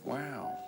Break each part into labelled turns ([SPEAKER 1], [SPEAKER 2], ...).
[SPEAKER 1] Wow.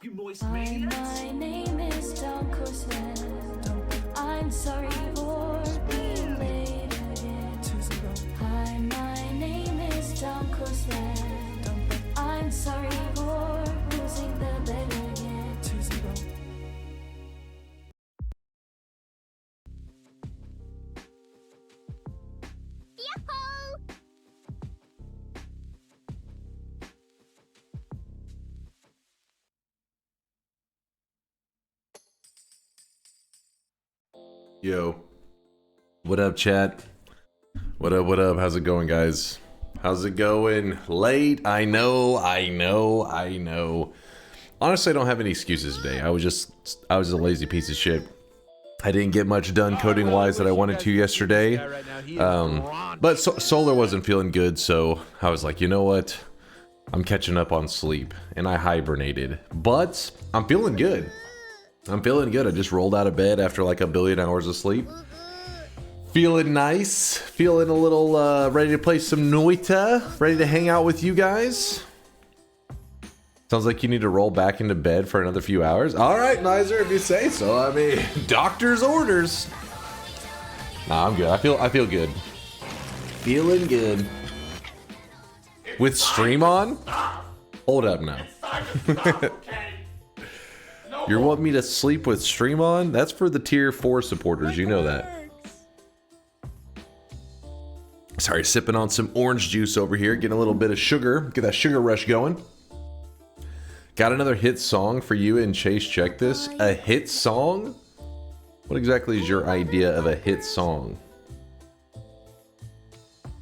[SPEAKER 2] You moist maniacs.
[SPEAKER 3] My name is DunkOrSlam. I'm sorry for being late again. Hi, my name is DunkOrSlam. I'm sorry for losing the bet again. Yahoo!
[SPEAKER 4] Yo, what up, chat? What up, what up? How's it going, guys? How's it going? Late? I know. Honestly, I don't have any excuses today. I was a lazy piece of shit. I didn't get much done coding-wise that I wanted to yesterday. But Solar wasn't feeling good, so I was like, you know what? I'm catching up on sleep, and I hibernated. But I'm feeling good. I just rolled out of bed after like a billion hours of sleep. Feeling nice. Feeling a little ready to play some Noita. Ready to hang out with you guys. Sounds like you need to roll back into bed for another few hours. All right, Nizer, if you say so. I mean, doctor's orders. Nah, I'm good. I feel good. Feeling good. With stream on? Hold up now. You want me to sleep with stream on? That's for the tier 4 supporters, you know that. Sorry, sipping on some orange juice over here, getting a little bit of sugar, get that sugar rush going. Got another hit song for you and Chase. Check this. A hit song? What exactly is your idea of a hit song?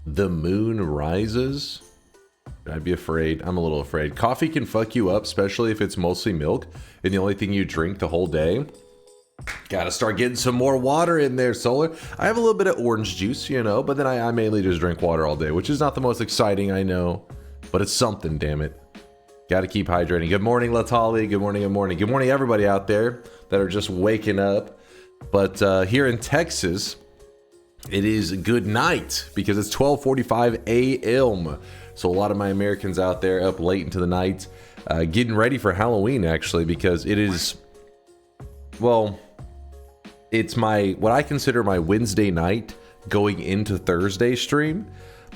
[SPEAKER 4] The moon rises? I'd be afraid. I'm a little afraid. Coffee can fuck you up, especially if it's mostly milk and the only thing you drink the whole day. Gotta start getting some more water in there, Solar. I have a little bit of orange juice, you know, but then I mainly just drink water all day, which is not the most exciting, I know, but it's something, damn it. Gotta keep hydrating. Good morning, Latali. Good morning, good morning. Good morning, everybody out there that are just waking up. But here in Texas, it is good night because it's 12:45 a.m. So a lot of my Americans out there up late into the night, getting ready for Halloween, actually, because it is, well, it's what I consider my Wednesday night going into Thursday stream,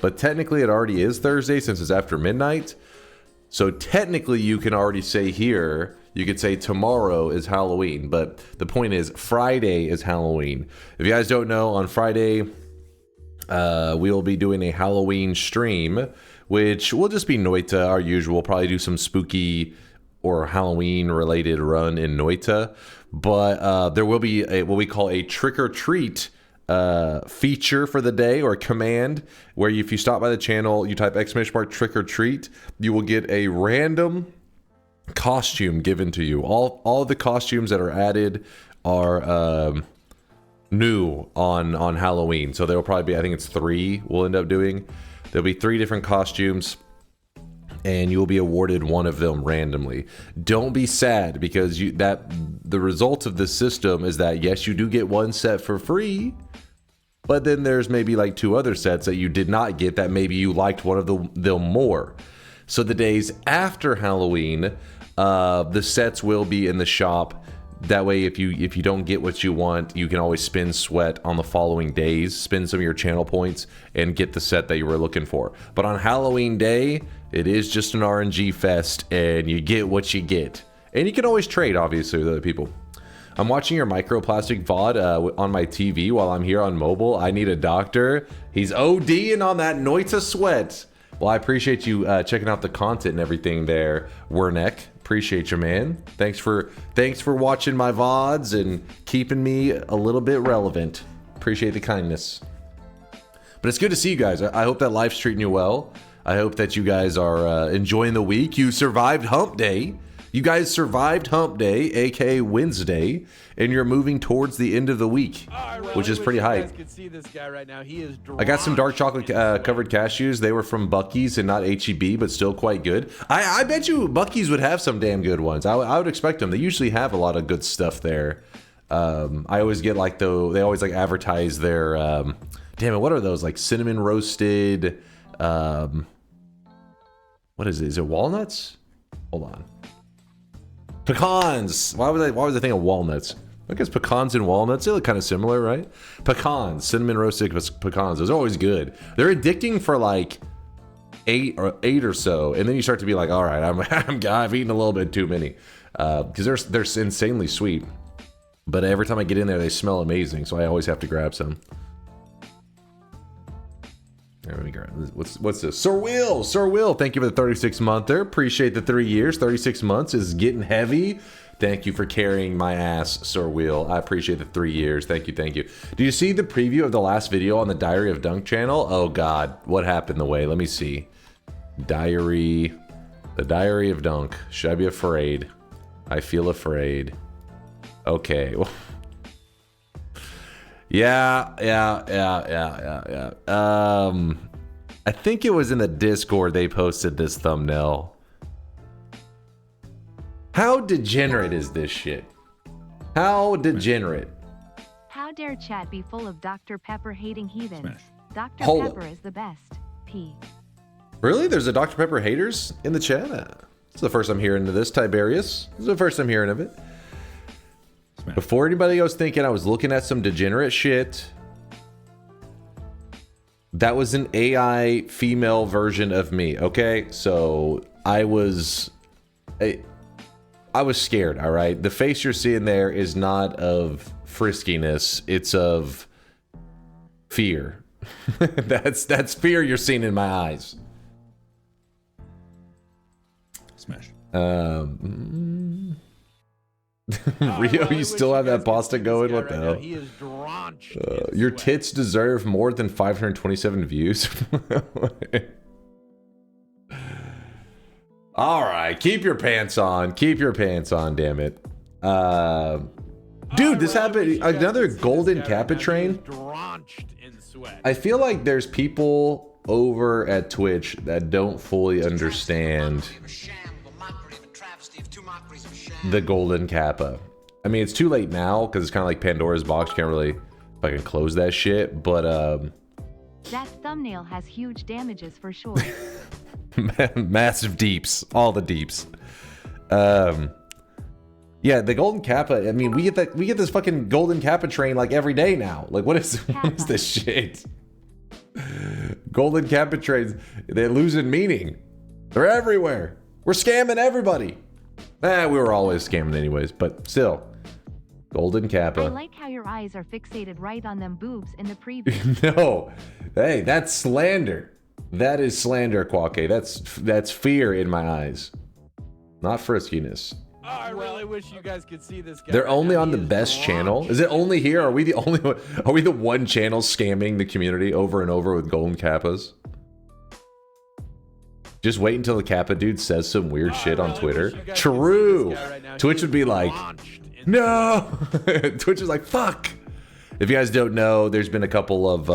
[SPEAKER 4] but technically it already is Thursday since it's after midnight. So technically you can already say here, you could say tomorrow is Halloween, but the point is Friday is Halloween. If you guys don't know, on Friday, we will be doing a Halloween stream, which will just be Noita, our usual. Probably do some spooky or Halloween related run in Noita. But there will be what we call a trick or treat feature for the day, or command, where if you stop by the channel, you type !mark trick or treat, you will get a random costume given to you. All the costumes that are added are new on Halloween. So there will probably be, I think it's 3 we'll end up doing. There'll be 3 different costumes, and you will be awarded one of them randomly. Don't be sad, because the result of this system is that yes, you do get one set for free, but then there's maybe like 2 other sets that you did not get that maybe you liked one of them more. So the days after Halloween, the sets will be in the shop. That way, if you don't get what you want, you can always spin sweat on the following days, spend some of your channel points, and get the set that you were looking for. But on Halloween day, it is just an RNG fest, and you get what you get. And you can always trade, obviously, with other people. I'm watching your microplastic VOD on my TV while I'm here on mobile. I need a doctor. He's ODing on that Noita sweat. Well, I appreciate you checking out the content and everything there, Werneck. Appreciate you, man. Thanks for watching my VODs and keeping me a little bit relevant. Appreciate the kindness. But it's good to see you guys. I hope that life's treating you well. I hope that you guys are enjoying the week. You survived Hump Day. You guys survived Hump Day, aka Wednesday, and you're moving towards the end of the week, which is pretty hype. I got some dark chocolate covered cashews. They were from Buc-ee's and not H-E-B, but still quite good. I bet you Buc-ee's would have some damn good ones. I would expect them. They usually have a lot of good stuff there. I always get like they always like advertise their damn it, what are those, like cinnamon roasted what is it? Is it walnuts? Hold on. Pecans. Why was I thinking of walnuts? I guess pecans and walnuts, they look kind of similar, right? Pecans, cinnamon roasted pecans. Those are always good. They're addicting for like 8 or so, and then you start to be like, all right, I've eaten a little bit too many, because they're insanely sweet. But every time I get in there, they smell amazing, so I always have to grab some. There we go. What's this? Sir Will, thank you for the 36-monther. Appreciate the 3 years. 36 months is getting heavy. Thank you for carrying my ass, Sir Will. I appreciate the 3 years. Thank you, thank you. Do you see the preview of the last video on the Diary of Dunk channel? Oh God, what happened the way? Let me see. The Diary of Dunk. Should I be afraid? I feel afraid. Okay. Yeah. I think it was in the Discord they posted this thumbnail. How degenerate is this shit? How degenerate?
[SPEAKER 2] How dare chat be full of Dr. Pepper hating heathens?
[SPEAKER 1] Smash.
[SPEAKER 2] Dr.
[SPEAKER 4] Hold
[SPEAKER 2] Pepper
[SPEAKER 4] up.
[SPEAKER 2] is the best. P.
[SPEAKER 4] Really? There's a Dr. Pepper haters in the chat? This is the first I'm hearing of this, Tiberius. This is the first I'm hearing of it. Before anybody was thinking I was looking at some degenerate shit, that was an AI female version of me, okay? So I was scared, all right? The face you're seeing there is not of friskiness, it's of fear. that's fear you're seeing in my eyes.
[SPEAKER 1] Smash.
[SPEAKER 4] Rio, you still have that pasta going? What the hell?
[SPEAKER 5] He is drenched
[SPEAKER 4] Your tits deserve more than 527 views. All right, keep your pants on. Keep your pants on, damn it. Dude, this happened. Another golden Kappa train.
[SPEAKER 5] Drenched in sweat.
[SPEAKER 4] I feel like there's people over at Twitch that don't fully understand the golden Kappa. I mean, it's too late now because it's kind of like Pandora's box. You can't really fucking close that shit. But
[SPEAKER 2] That thumbnail has huge damages for sure.
[SPEAKER 4] massive deeps, all the deeps. Yeah, the golden Kappa. I mean, we get this fucking golden Kappa train like every day now. Like, what is this shit? Golden Kappa trains, they're losing meaning. They're everywhere. We're scamming everybody. We were always scamming anyways, but still. Golden Kappa.
[SPEAKER 2] I like how your eyes are fixated right on them boobs in the preview.
[SPEAKER 4] No. Hey, that's slander. That is slander, Kwake. That's fear in my eyes. Not friskiness.
[SPEAKER 5] Oh, I really wish you guys could see this guy.
[SPEAKER 4] They're
[SPEAKER 5] right
[SPEAKER 4] only
[SPEAKER 5] now.
[SPEAKER 4] on the
[SPEAKER 5] He is
[SPEAKER 4] best channel.
[SPEAKER 5] drenched.
[SPEAKER 4] Is it only here? Are we the only one? Are we the one channel scamming the community over and over with golden Kappas? Just wait until the Kappa dude says some weird shit on Twitter. True. Twitch would be like, no. Twitch is like, fuck. If you guys don't know, there's been a couple of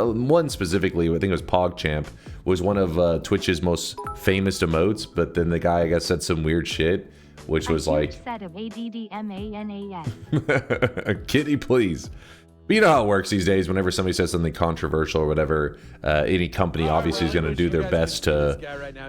[SPEAKER 4] one specifically, I think it was PogChamp, was one of Twitch's most famous emotes, but then the guy, I guess, said some weird shit, which was like,
[SPEAKER 2] set of ADDMANAS.
[SPEAKER 4] kitty, please. But you know how it works these days. Whenever somebody says something controversial or whatever, any company obviously is going to do their best to.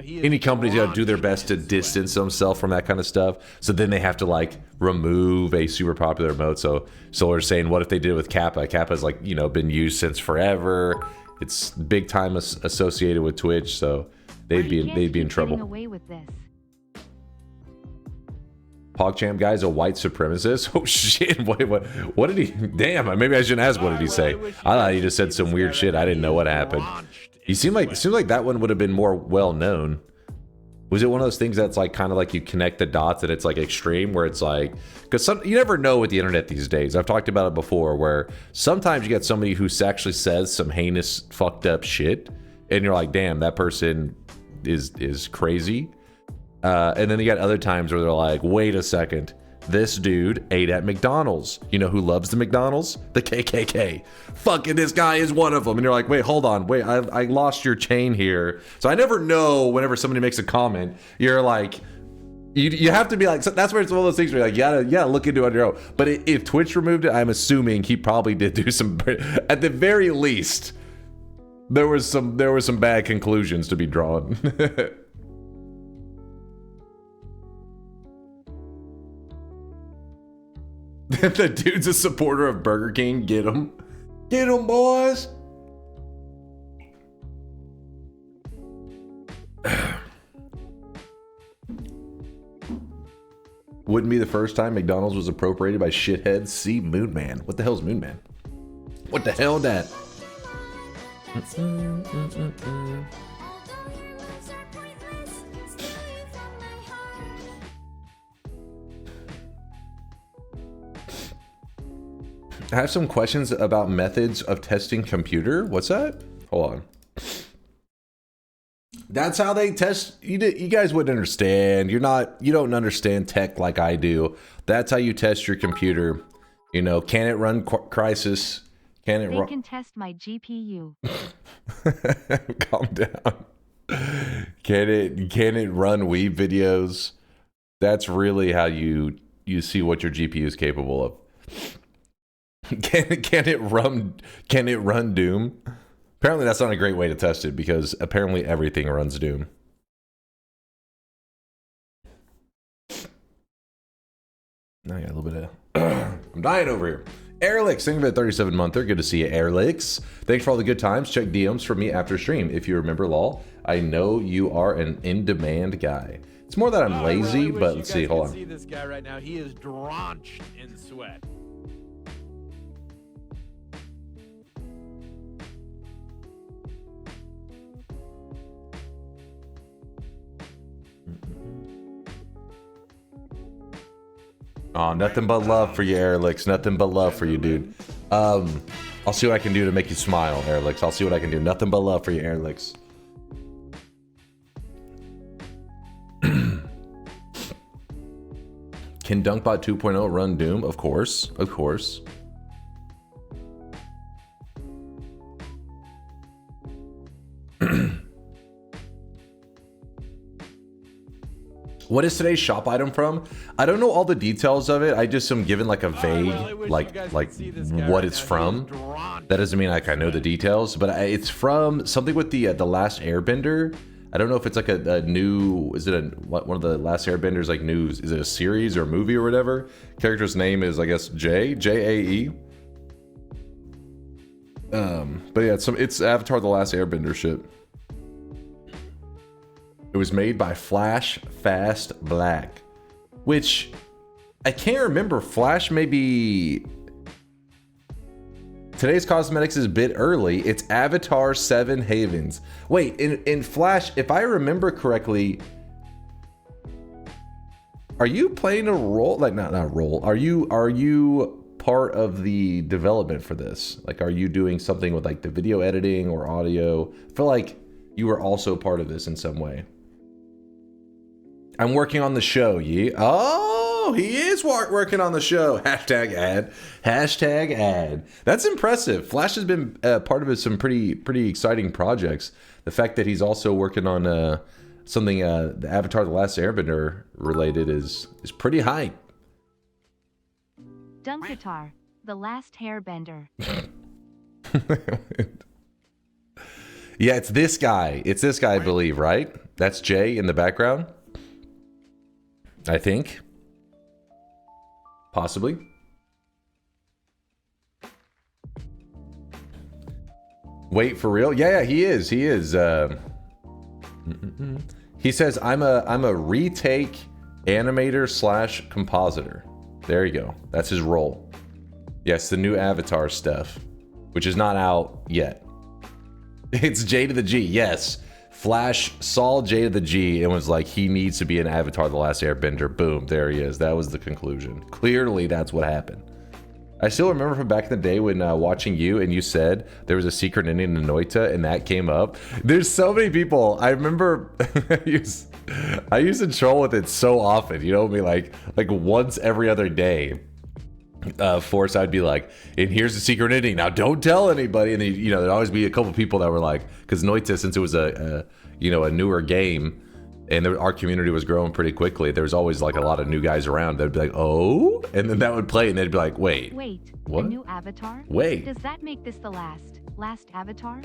[SPEAKER 4] Any company's going to do their best to distance themselves from that kind of stuff. So then they have to like remove a super popular emote. So Solar's saying, what if they did it with Kappa? Kappa's like, you know, been used since forever. It's big time associated with Twitch, so they'd be in trouble.
[SPEAKER 2] Away with this.
[SPEAKER 4] PogChamp guy's a white supremacist. Oh shit! What did he? Damn! Maybe I shouldn't ask. What did he say? I thought he just said some weird shit. I didn't know what happened. He seemed like that one would have been more well known. Was it one of those things that's like kind of like you connect the dots and it's like extreme, where it's like, because you never know with the internet these days. I've talked about it before, where sometimes you get somebody who actually says some heinous, fucked up shit, and you're like, damn, that person is crazy. And then you got other times where they're like, wait a second, this dude ate at McDonald's. You know who loves the McDonald's? The KKK. Fucking this guy is one of them. And you're like, wait, hold on. Wait, I lost your chain here. So I never know whenever somebody makes a comment, you're like, you have to be like, so that's where it's one of those things where you're like, yeah, look into it on your own. But if Twitch removed it, I'm assuming he probably did do some, at the very least, there was some bad conclusions to be drawn. The dude's a supporter of Burger King. Get him. Get him, boys. Wouldn't be the first time McDonald's was appropriated by shitheads. See Moon Man. What the hell is Moon Man? What the hell that? I have some questions about methods of testing computer. What's that? Hold on. That's how they test. You guys wouldn't understand. You don't understand tech like I do. That's how you test your computer. You know, can it run Crysis? Can it run?
[SPEAKER 2] They can test my GPU.
[SPEAKER 4] Calm down. Can it run Weeb videos? That's really how you see what your GPU is capable of. Can it run Doom? Apparently that's not a great way to test it, because apparently everything runs Doom. Now I got a little bit of I'm dying over here. Airlix, thank you for the 37 monther. Good to see you, Airlix. Thanks for all the good times. Check DMs for me after stream. If you remember, lol, I know you are an in-demand guy. It's more that I'm lazy, but let's see. Hold on.
[SPEAKER 5] See this guy right now. He is drenched in sweat.
[SPEAKER 4] Oh, nothing but love for you, Airlix. Nothing but love for you, dude. I'll see what I can do to make you smile, Airlix. I'll see what I can do. Nothing but love for you, Airlix. Can DunkBot 2.0 run Doom? Of course. Of course. What is today's shop item from? I don't know all the details of it. I just am given like a vague, like what it's from. That doesn't mean like I know the details, but it's from something with the Last Airbender. I don't know if it's like a new, is it one of the Last Airbenders like news? Is it a series or a movie or whatever? Character's name is, I guess, J-A-E. But yeah, it's Avatar: The Last Airbender shit. It was made by Flash Fast Black, which I can't remember. Flash maybe. Today's cosmetics is a bit early. It's Avatar 7 Havens. Wait, in Flash, if I remember correctly, are you playing a role? Like not a role. Are you part of the development for this? Like, are you doing something with like the video editing or audio? I feel like you were also part of this in some way. I'm working on the show, Oh, he is working on the show. Hashtag ad. Hashtag ad. That's impressive. Flash has been part of some pretty exciting projects. The fact that he's also working on something the Avatar: The Last Airbender related is pretty hype.
[SPEAKER 2] Dunk Guitar, the last hairbender.
[SPEAKER 4] Yeah, it's this guy. It's this guy, I believe, right? That's Jay in the background. I think. Possibly. Wait, for real? Yeah, he is. He is. He says, I'm a retake animator / compositor. There you go. That's his role. Yes, the new Avatar stuff, which is not out yet. It's J to the G. Yes. Flash saw J to the G and was like, he needs to be an Avatar: The Last Airbender. Boom, there he is. That was the conclusion. Clearly, that's what happened. I still remember from back in the day when watching you and you said there was a secret ending to Noita and that came up. There's so many people. I remember I used to troll with it so often. You know what I mean? Like once every other day. Force, I'd be like, and here's the secret ending. Now don't tell anybody. And then, there'd always be a couple people that were like, because Noita, since it was a newer game, and our community was growing pretty quickly, there was always like a lot of new guys around. They'd be like, oh, and then that would play, and they'd be like, wait,
[SPEAKER 2] what? A new Avatar?
[SPEAKER 4] Wait,
[SPEAKER 2] does that make this the last Avatar?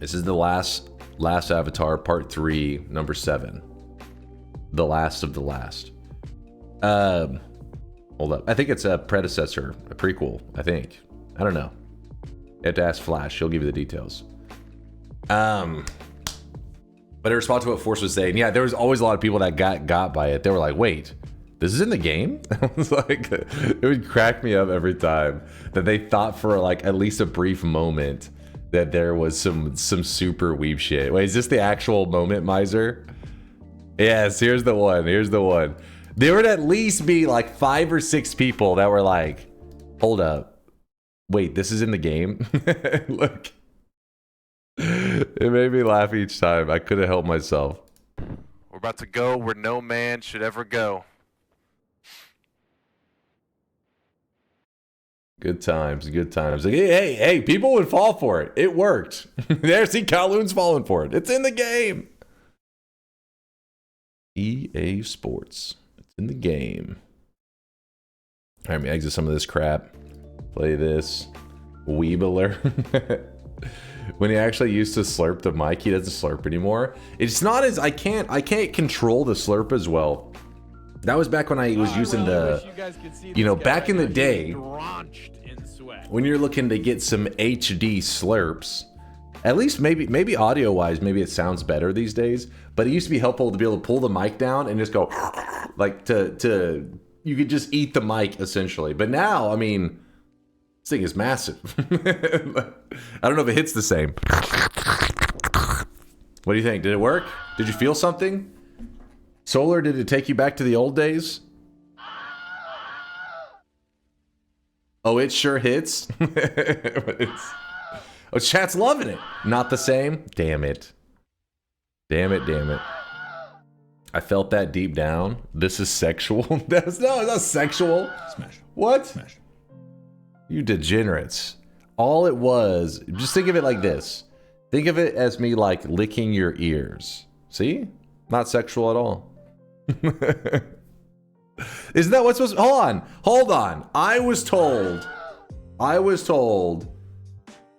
[SPEAKER 4] This is the last Avatar, part 3, number 7, the last of the last. Hold up. I think it's a predecessor, a prequel, I think. I don't know. You have to ask Flash. She'll give you the details. But in response to what Force was saying, yeah, there was always a lot of people that got by it. They were like, wait, this is in the game? I was like, it would crack me up every time that they thought for like at least a brief moment that there was some super weeb shit. Wait, is this the actual moment, Miser? Yes, here's the one. Here's the one. There would at least be like 5 or 6 people that were like, hold up. Wait, this is in the game? Look. It made me laugh each time. I couldn't help myself. We're about to go where no man should ever go. Good times, good times. Like, hey, people would fall for it. It worked. There, see, Kowloon's falling for it. It's in the game. EA Sports. In the game. All right, let me exit some of this crap. Play this. Weebler. When he actually used to slurp the mic, he doesn't slurp anymore. It's not as I can't control the slurp as well. That was back when I was using the, back in the day, when you're looking to get some HD slurps. At least maybe audio wise, maybe it sounds better these days. But it used to be helpful to be able to pull the mic down and just go like to you could just eat the mic essentially. But now, I mean, this thing is massive. I don't know if it hits the same. What do you think? Did it work? Did you feel something? Solar, did it take you back to the old days? Oh, it sure hits. Oh, chat's loving it. Not the same. Damn it. Damn it. Damn it. I felt that deep down. This is sexual. No, it's not sexual.
[SPEAKER 1] Smash.
[SPEAKER 4] What?
[SPEAKER 1] Smash.
[SPEAKER 4] You degenerates. All it was, just think of it like this. Think of it as me like licking your ears. See? Not sexual at all. Isn't that what's supposed to... Hold on. I was told,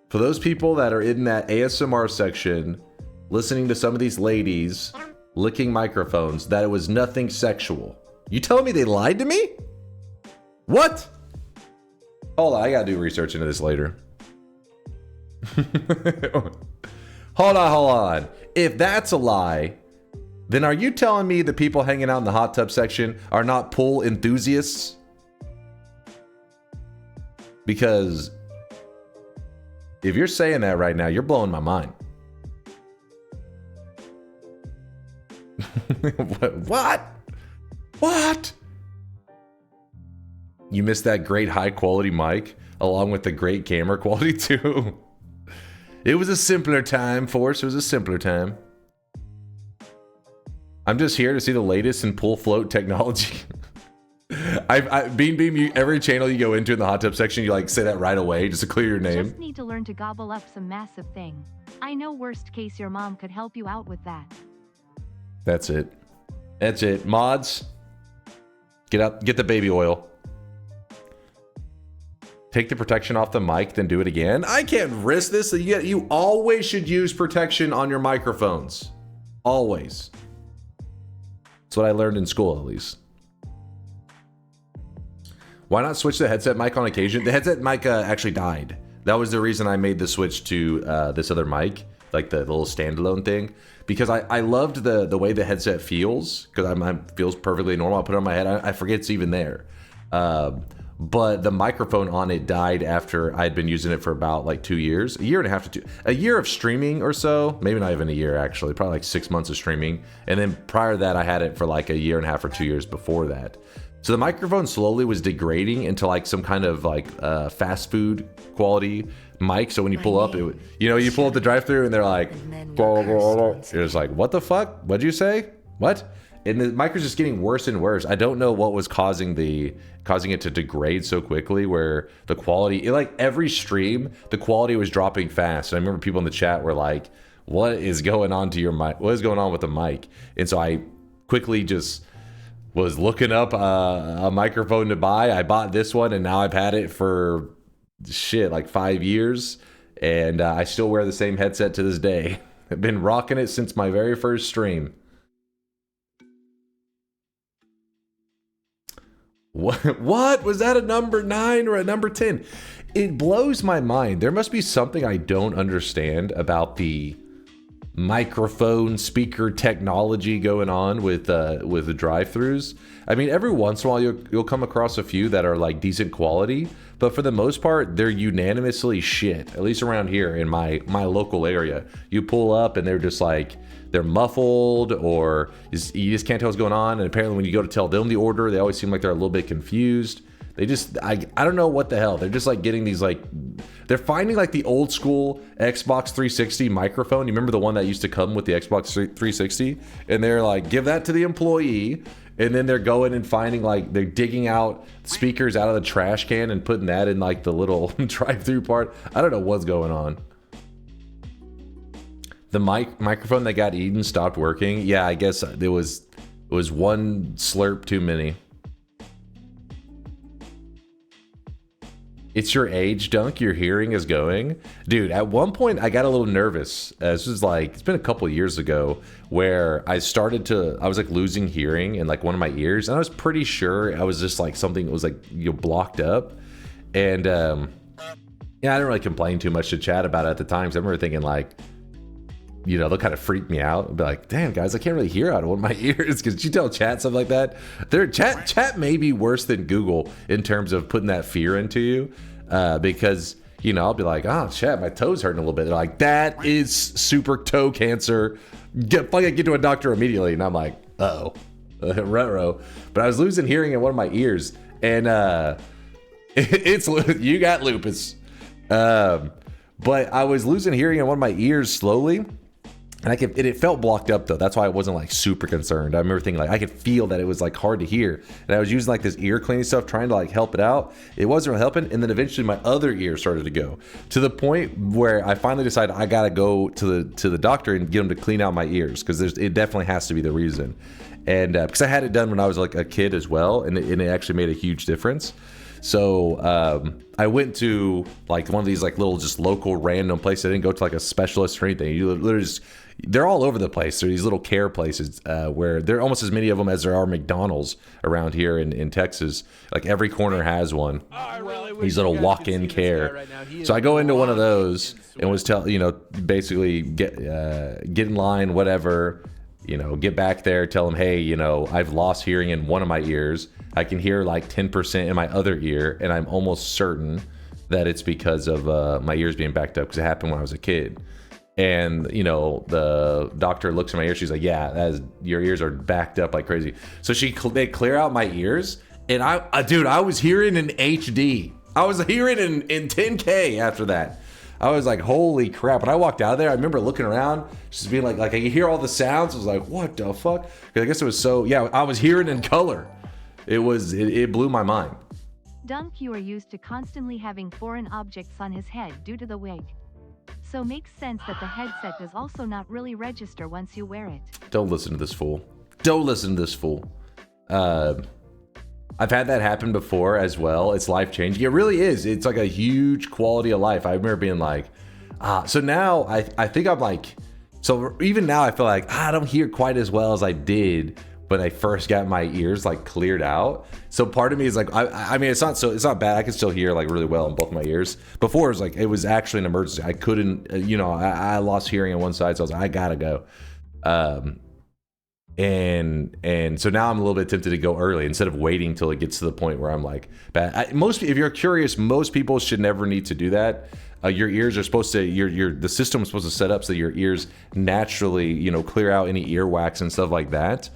[SPEAKER 4] for those people that are in that ASMR section, listening to some of these ladies licking microphones, that it was nothing sexual. You telling me they lied to me? What? Hold on, I gotta do research into this later. Hold on. If that's a lie, then are you telling me the people hanging out in the hot tub section are not pool enthusiasts? Because if you're saying that right now, you're blowing my mind. What? You missed that great high quality mic along with the great camera quality too. It was a simpler time, Force. It was a simpler time. I'm just here to see the latest in pool float technology. Beam, every channel you go into in the hot tub section, you like say that right away just to clear your name.
[SPEAKER 2] Just need to learn to gobble up some massive thing. I know worst case your mom could help you out with that.
[SPEAKER 4] That's it. That's it. Mods, get up, get the baby oil. Take the protection off the mic, then do it again. I can't risk this. You always should use protection on your microphones. Always. That's what I learned in school, at least. Why not switch the headset mic on occasion? The headset mic actually died. That was the reason I made the switch to this other mic, like the little standalone thing, because I loved the way the headset feels, because it feels perfectly normal. I put it on my head. I forget it's even there. But the microphone on it died after I'd been using it for about like 2 years, a year and a half to a year of streaming or so, maybe not even a year actually, probably like 6 months of streaming. And then prior to that, I had it for like a year and a half or 2 years before that. So the microphone slowly was degrading into like some kind of like fast food quality mic. So when you pull up, you pull up the drive-through and they're like, it was like, what the fuck? What'd you say? What? And the mic was just getting worse and worse. I don't know what was causing it to degrade so quickly, where the quality, like every stream, the quality was dropping fast. And I remember people in the chat were like, what is going on to your mic? What is going on with the mic? And so I quickly just was looking up a microphone to buy. I bought this one and now I've had it for like 5 years. And I still wear the same headset to this day. I've been rocking it since my very first stream. What? Was that a number 9 or a number 10? It blows my mind. There must be something I don't understand about the microphone speaker technology going on with the drive-thrus. I mean, every once in a while you'll come across a few that are like decent quality, but for the most part they're unanimously shit. At least around here in my local area, you pull up and they're just like, they're muffled, or you just can't tell what's going on. And apparently when you go to tell them the order, they always seem like they're a little bit confused. They just, I don't know what the hell. They're just like getting these like, they're finding like the old school Xbox 360 microphone. You remember the one that used to come with the Xbox 360? And they're like, give that to the employee. And then they're going and finding like, they're digging out speakers out of the trash can and putting that in like the little drive-through part. I don't know what's going on. The microphone that got eaten stopped working. Yeah, I guess it was one slurp too many. It's your age, Dunk. Your hearing is going. Dude, at one point I got a little nervous. This was like, it's been a couple of years ago, where I was like losing hearing in like one of my ears. And I was pretty sure I was just like something that was like blocked up. And yeah, I didn't really complain too much to chat about it at the time. So I remember thinking like, they'll kind of freak me out and be like, damn guys, I can't really hear out of one of my ears. Because you tell chat stuff like that, chat may be worse than Google in terms of putting that fear into you, because I'll be like, oh chat, my toes hurting a little bit. They're like, that is super toe cancer, get to a doctor immediately. And I'm like, uh-oh, ruh-roh. But I was losing hearing in one of my ears, and It's you got lupus. But I was losing hearing in one of my ears slowly. And it felt blocked up though. That's why I wasn't like super concerned. I remember thinking like I could feel that it was like hard to hear. And I was using like this ear cleaning stuff trying to like help it out. It wasn't really helping. And then eventually my other ear started to go to the point where I finally decided I gotta go to the doctor and get him to clean out my ears because it definitely has to be the reason. And because I had it done when I was like a kid as well, and it actually made a huge difference. So I went to like one of these like little just local random places. I didn't go to like a specialist or anything. You literally just, they're all over the place. They're these little care places where there are almost as many of them as there are McDonald's around here in Texas. Like every corner has one. These little walk-in care. So I go into one of those and was basically get in line, whatever. Get back there, tell them, hey, I've lost hearing in one of my ears. I can hear like 10% in my other ear, and I'm almost certain that it's because of my ears being backed up because it happened when I was a kid. And, the doctor looks at my ear. She's like, yeah, your ears are backed up like crazy. So they clear out my ears, and I was hearing in HD. I was hearing in 10K after that. I was like, holy crap. When I walked out of there, I remember looking around, just being like I could hear all the sounds. I was like, what the fuck? I guess it was I was hearing in color. It blew my mind.
[SPEAKER 2] Dunk, you are used to constantly having foreign objects on his head due to the wig. So makes sense that the headset does also not really register once you wear it.
[SPEAKER 4] Don't listen to this fool. Don't listen to this fool. I've had that happen before as well. It's life-changing. It really is. It's like a huge quality of life. I remember being like, so now I think I'm like, so even now I feel like I don't hear quite as well as I did when I first got my ears like cleared out. So part of me is like, I mean, it's not bad. I can still hear like really well in both my ears. Before it was like, it was actually an emergency. I couldn't, I lost hearing on one side. So I was like, I gotta go. And so now I'm a little bit tempted to go early instead of waiting till it gets to the point where I'm like, if you're curious, most people should never need to do that. Your ears are supposed to, the system is supposed to set up so your ears naturally, clear out any earwax and stuff like that.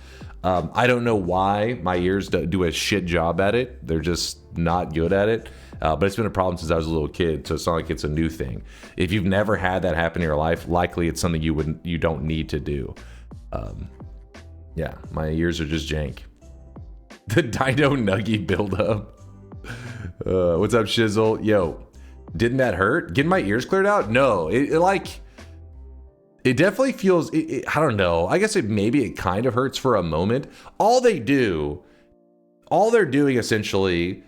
[SPEAKER 4] I don't know why my ears do a shit job at it. They're just not good at it. But it's been a problem since I was a little kid, so it's not like it's a new thing. If you've never had that happen in your life, likely it's something you don't need to do. Yeah, my ears are just jank. The Dino Nuggy buildup. What's up, Shizzle? Yo, didn't that hurt? Getting my ears cleared out? No, it definitely feels. I don't know. I guess maybe it kind of hurts for a moment. All they're doing essentially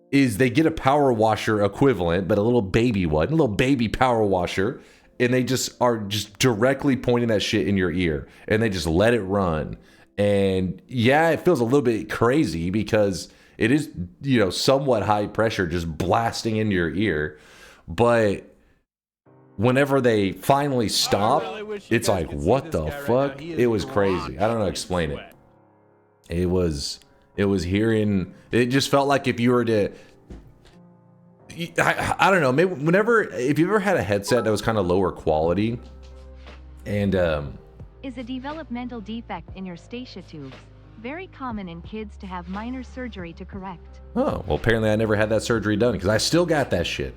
[SPEAKER 4] is they get a power washer equivalent, but a little baby one, a little baby power washer. And they are directly pointing that shit in your ear, and they just let it run. And yeah, it feels a little bit crazy because it is, somewhat high pressure just blasting into your ear. But whenever they finally stop, it's like, what the fuck? It was crazy. I don't know how to explain it. It was hearing, it just felt like if you were to, I don't know, maybe if you ever had a headset that was kind of lower quality and
[SPEAKER 2] is a developmental defect in your stacia tubes. Very common in kids to have minor surgery to correct.
[SPEAKER 4] Oh, well, apparently I never had that surgery done because I still got that shit.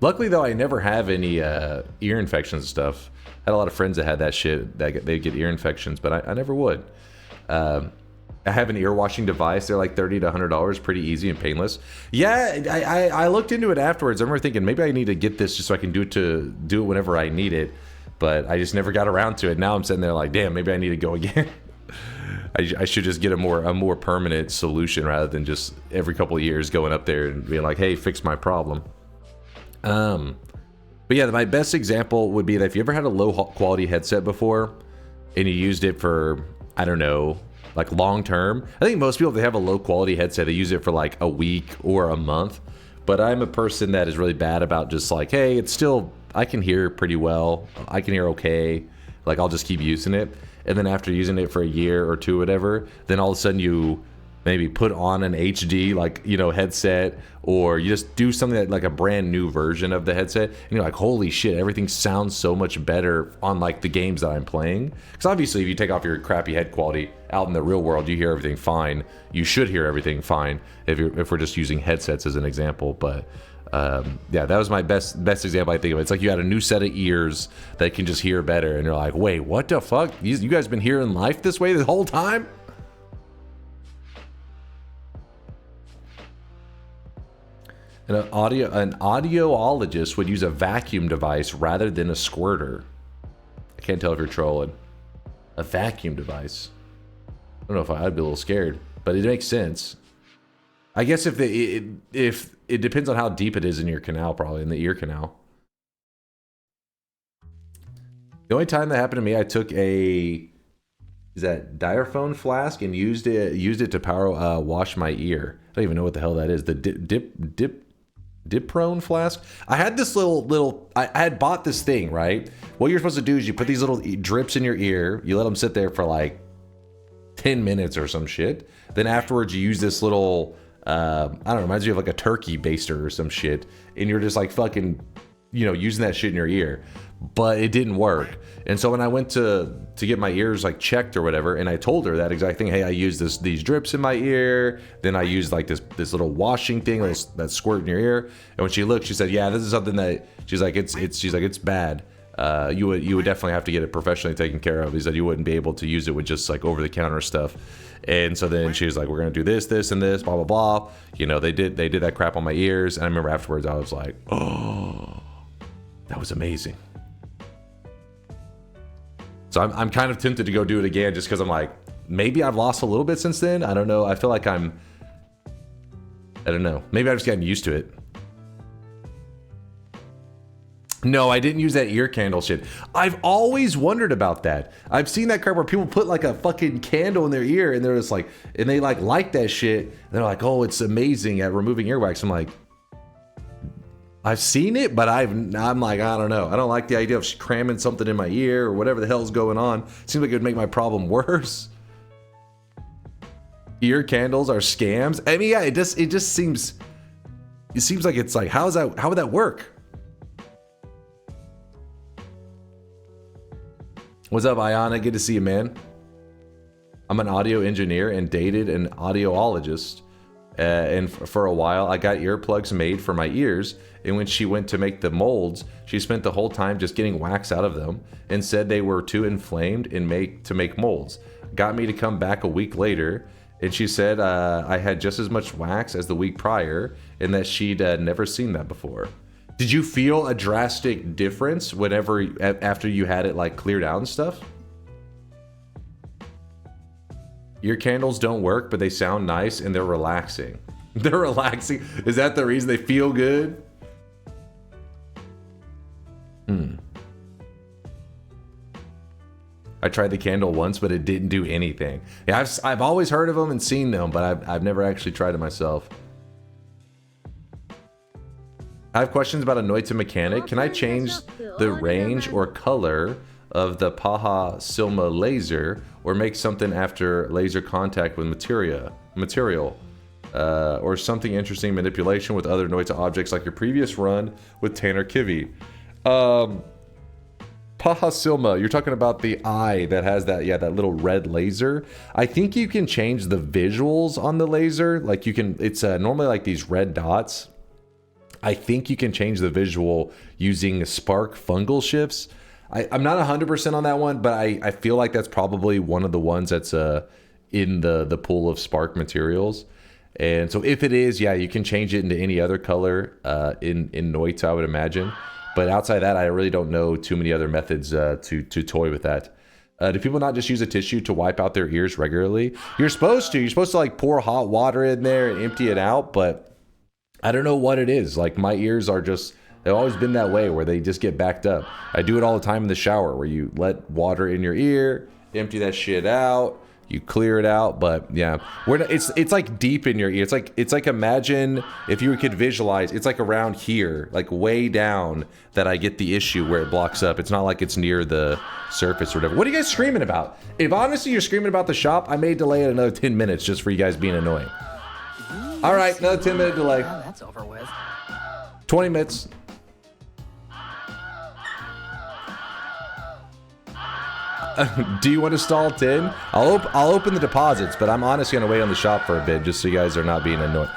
[SPEAKER 4] Luckily though, I never have any ear infections and stuff. I had a lot of friends that had that shit, that they get ear infections, but I never would. I have an ear washing device. They're like $30 to $100, pretty easy and painless. Yeah, I looked into it afterwards. I remember thinking maybe I need to get this just so I can do it whenever I need it, but I just never got around to it. Now I'm sitting there like, damn, maybe I need to go again. I should just get a more permanent solution rather than just every couple of years going up there and being like, hey, fix my problem. But yeah, my best example would be that if you ever had a low quality headset before and you used it for, I don't know, like long term. I think most people, if they have a low quality headset, they use it for like a week or a month. But I'm a person that is really bad about just like, hey, it's still, I can hear pretty well. I can hear okay. Like I'll just keep using it. And then after using it for a year or two, whatever, then all of a sudden you maybe put on an HD like, you know, headset, or you just do something that like a brand new version of the headset, and you're like, holy shit, everything sounds so much better on like the games that I'm playing. Because obviously if you take off your crappy head quality out in the real world, you hear everything fine. You should hear everything fine if we're just using headsets as an example. But yeah, that was my best example I think of. It's like you had a new set of ears that can just hear better, and you're like, wait, what the fuck? You guys been hearing life this way the whole time? And an audiologist would use a vacuum device rather than a squirter. I can't tell if you're trolling. A vacuum device. I don't know if I'd be a little scared, but it makes sense. I guess if it depends on how deep it is in your canal, probably in the ear canal. The only time that happened to me, I took a diaphone flask and used it to power wash my ear. I don't even know what the hell that is. The Diprone flask. I had this little I had bought this thing, right? What you're supposed to do is you put these little drips in your ear, you let them sit there for like 10 minutes or some shit. Then afterwards you use this little I don't know, reminds you of like a turkey baster or some shit, and you're just like fucking, you know, using that shit in your ear. But it didn't work. And so when I went to get my ears like checked or whatever, and I told her that exact thing, hey, I use these drips in my ear, then I used like this little washing thing that squirt in your ear. And when she looked, she said, yeah, this is something that she's like it's bad. You would definitely have to get it professionally taken care of. He said you wouldn't be able to use it with just like over the counter stuff. And so then she was like, we're gonna do this and this, blah blah blah. You know, they did that crap on my ears, and I remember afterwards I was like, oh, that was amazing. So I'm kind of tempted to go do it again, just because I'm like, maybe I've lost a little bit since then. I don't know. I feel like I don't know. Maybe I've just gotten used to it. No, I didn't use that ear candle shit. I've always wondered about that. I've seen that crap where people put like a fucking candle in their ear, and they're just like, and they like light that shit. And they're like, oh, it's amazing at removing earwax. I'm like, I've seen it, but I'm like, I don't know. I don't like the idea of cramming something in my ear or whatever the hell's going on. Seems like it would make my problem worse. Ear candles are scams. I mean, yeah, it just seems like it's like, how would that work? What's up, Ayana? Good to see you, man. I'm an audio engineer and dated an audiologist. And for a while, I got earplugs made for my ears. And when she went to make the molds, she spent the whole time just getting wax out of them and said they were too inflamed to make molds. Got me to come back a week later, and she said I had just as much wax as the week prior, and that she'd never seen that before. Did you feel a drastic difference after you had it like cleared out and stuff? Ear candles don't work, but they sound nice and they're relaxing. They're relaxing. Is that the reason they feel good? I tried the candle once, but it didn't do anything. Yeah, I've always heard of them and seen them, but I've never actually tried it myself. I have questions about a Noita mechanic. Can I change the range or color of the Paha Silma laser, or make something after laser contact with material? Or something interesting, manipulation with other Noita objects like your previous run with Tanner Kivi. Paha Silma, you're talking about the eye that has that little red laser. I think you can change the visuals on the laser. Like it's normally like these red dots. I think you can change the visual using spark fungal shifts. I'm not 100% on that one, but I feel like that's probably one of the ones that's in the pool of spark materials. And so if it is, yeah, you can change it into any other color in Noita, I would imagine. But outside of that, I really don't know too many other methods to toy with that. Do people not just use a tissue to wipe out their ears regularly? You're supposed to. You're supposed to like pour hot water in there and empty it out, but I don't know what it is. Like my ears are just, they've always been that way where they just get backed up. I do it all the time in the shower where you let water in your ear, empty that shit out, you clear it out. But yeah, it's like deep in your ear. It's like imagine if you could visualize, it's like around here, like way down, that I get the issue where it blocks up. It's not like it's near the surface or whatever. What are you guys screaming about? If honestly you're screaming about the shop, I may delay it another 10 minutes just for you guys being annoying. All right, another 10-minute delay.
[SPEAKER 6] Well, that's over with.
[SPEAKER 4] 20 minutes. Do you want to stall 10? I'll open the deposits, but I'm honestly gonna wait on the shop for a bit just so you guys are not being annoying.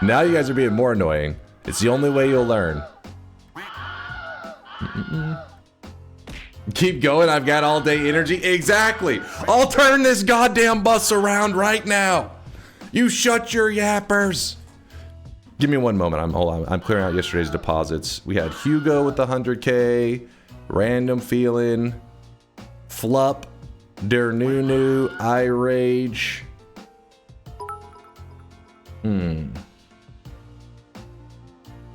[SPEAKER 4] Now you guys are being more annoying. It's the only way you'll learn. Keep going. I've got all day energy. Exactly. I'll turn this goddamn bus around right now. You shut your yappers. Give me one moment. I'm clearing out yesterday's deposits. We had Hugo with the 100K, Random Feeling, Flup, Der Nunu, iRage.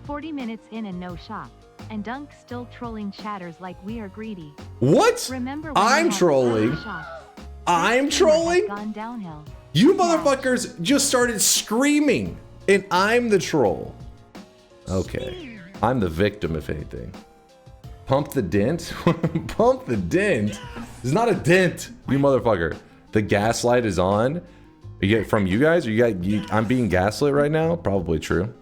[SPEAKER 2] 40 minutes in and no shop. And Dunk still trolling chatters like we are greedy.
[SPEAKER 4] What?
[SPEAKER 2] Remember when
[SPEAKER 4] I'm
[SPEAKER 2] we had
[SPEAKER 4] trolling.
[SPEAKER 2] shops?
[SPEAKER 4] I'm
[SPEAKER 2] This streamer has
[SPEAKER 4] trolling?
[SPEAKER 2] Gone downhill.
[SPEAKER 4] You motherfuckers just started screaming, and I'm the troll. Okay. I'm the victim, if anything. Pump the dent? Pump the dent? It's not a dent, you motherfucker. The gaslight is on. You get from you guys? Or I'm being gaslit right now? Probably true.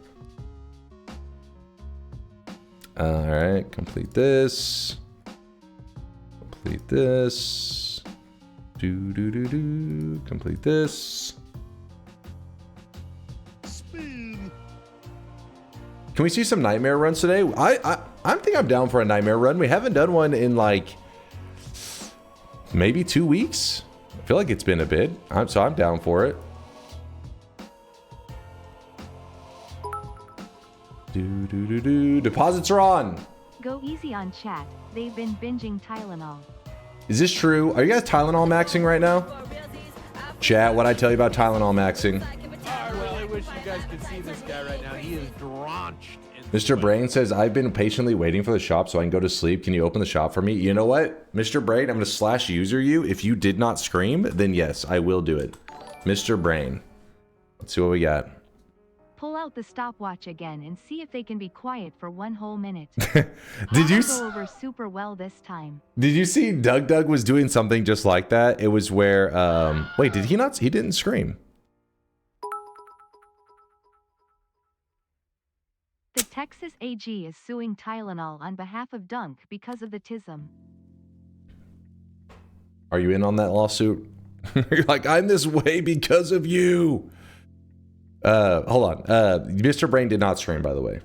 [SPEAKER 4] Alright, complete this. Complete this. Complete this. Can we see some nightmare runs today? I think I'm down for a nightmare run. We haven't done one in like maybe 2 weeks. I feel like it's been a bit. So I'm down for it. Deposits are on.
[SPEAKER 2] Go easy on chat. They've been binging Tylenol.
[SPEAKER 4] Is this true? Are you guys Tylenol maxing right now? Chat, what'd I tell you about Tylenol maxing?
[SPEAKER 5] I really wish you guys could see this guy right now. He is drenched in
[SPEAKER 4] Mr. Brain says, I've been patiently waiting for the shop so I can go to sleep. Can you open the shop for me? You know what? Mr. Brain, I'm going to slash user you. If you did not scream, then yes, I will do it. Mr. Brain. Let's see what we got.
[SPEAKER 2] Pull out the stopwatch again and see if they can be quiet for 1 whole minute.
[SPEAKER 4] Did you
[SPEAKER 2] go over super well this time.
[SPEAKER 4] Did you see Doug was doing something just like that? It was where wait, did he not? He didn't scream.
[SPEAKER 2] The Texas AG is suing Tylenol on behalf of Dunk because of the tism.
[SPEAKER 4] Are you in on that lawsuit? You're like, I'm this way because of you. Hold on. Mr. Brain did not stream, by the way.